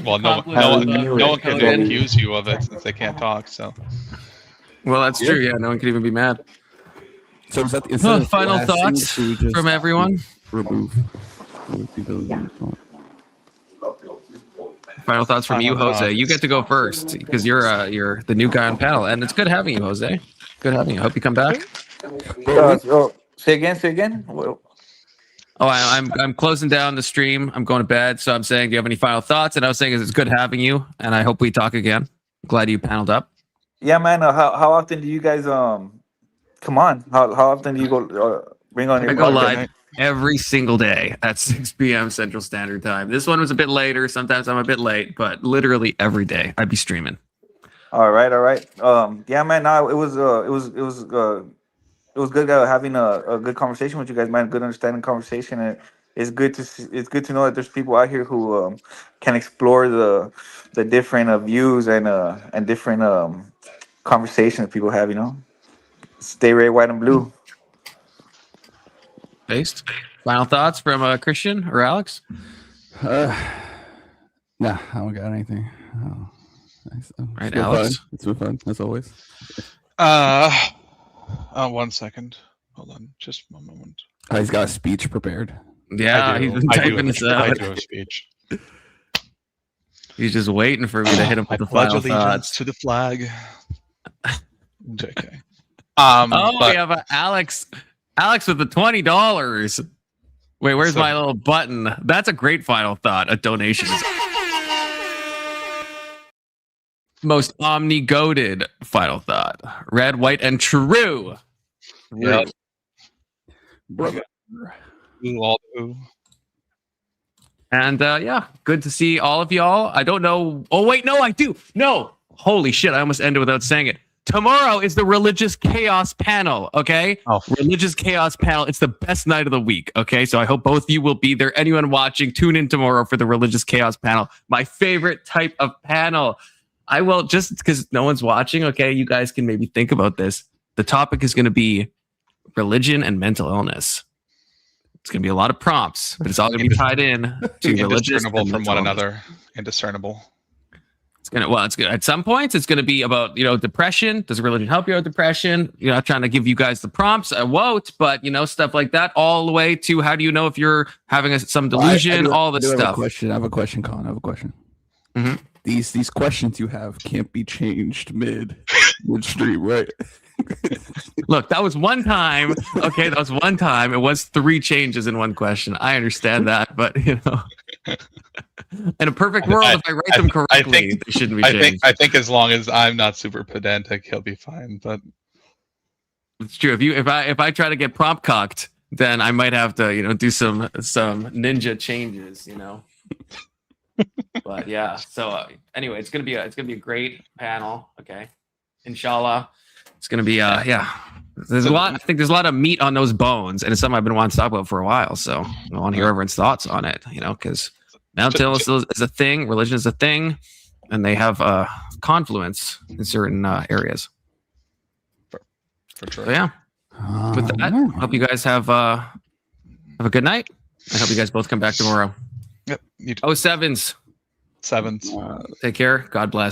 Well, no one can accuse you of it since they can't talk. So. Well, that's true. Yeah, no one can even be mad. So is that final thoughts from everyone? Remove. Final thoughts from you, Jose. You get to go first because you're the new guy on panel, and it's good having you, Jose. Good having you. I hope you come back. Say again. Oh, I'm closing down the stream. I'm going to bed, so I'm saying, do you have any final thoughts? And I was saying, it's good having you, and I hope we talk again. I'm glad you paneled up. Yeah, man. How often do you guys come on? How often do you go bring on your? I go live every single day at 6 p.m. Central Standard Time. This one was a bit later. Sometimes I'm a bit late, but literally every day I'd be streaming. All right. Yeah, man. No, it was good having a good conversation with you guys, man. Good understanding conversation, and it's good to know that there's people out here who can explore the different views and different conversations people have. You know, stay red, white, and blue. Based. Final thoughts from Christian or Alex? Nah, I don't got anything. Oh, nice. Right, Alex. It's been fun as always. 1 second. Hold on, just one moment. He's got a speech prepared. Yeah, he's been typing this out. I do have a speech. He's just waiting for me to hit him with the pledge final allegiance thoughts. to the flag. Okay. We have Alex with the $20. Wait, where's my little button? That's a great final thought. A donation. Most omni-goated final thought. Red, white, and true. Yeah. Brother. And yeah, good to see all of y'all. I don't know. Oh, wait, no, I do. No. Holy shit, I almost ended without saying it. Tomorrow is the Religious Chaos panel, okay? Oh. Religious Chaos panel. It's the best night of the week, okay? So I hope both of you will be there. Anyone watching, tune in tomorrow for the Religious Chaos panel. My favorite type of panel. I will, just because no one's watching, okay? You guys can maybe think about this. The topic is going to be religion and mental illness. It's going to be a lot of prompts, but it's all going to be tied in to religious indiscernible and from mental one illness. another. Indiscernible. It's good. At some points, it's going to be about, depression. Does religion help you with depression? Not trying to give you guys the prompts. I won't, but stuff like that, all the way to how do you know if you're having some delusion, all this stuff. I have a question, Colin. I have a question. Mm-hmm. These questions you have can't be changed midstream, right? Look, that was one time. Okay, that was one time. It was 3 changes in one question. I understand that, but in a perfect world, if I write them correctly, they shouldn't be changed. I think as long as I'm not super pedantic, he'll be fine. But it's true. If I try to get prompt cocked, then I might have to do some ninja changes. But yeah. So anyway, it's gonna be a great panel. Okay, inshallah. It's gonna be yeah. There's a lot. I think there's a lot of meat on those bones, and it's something I've been wanting to talk about for a while. So I want to hear everyone's thoughts on it. Because mental illness is a thing, religion is a thing, and they have confluence in certain areas. for sure. So yeah. With that, hope you guys have a good night. I hope you guys both come back tomorrow. Yep. Oh, sevens. Sevens. Take care. God bless.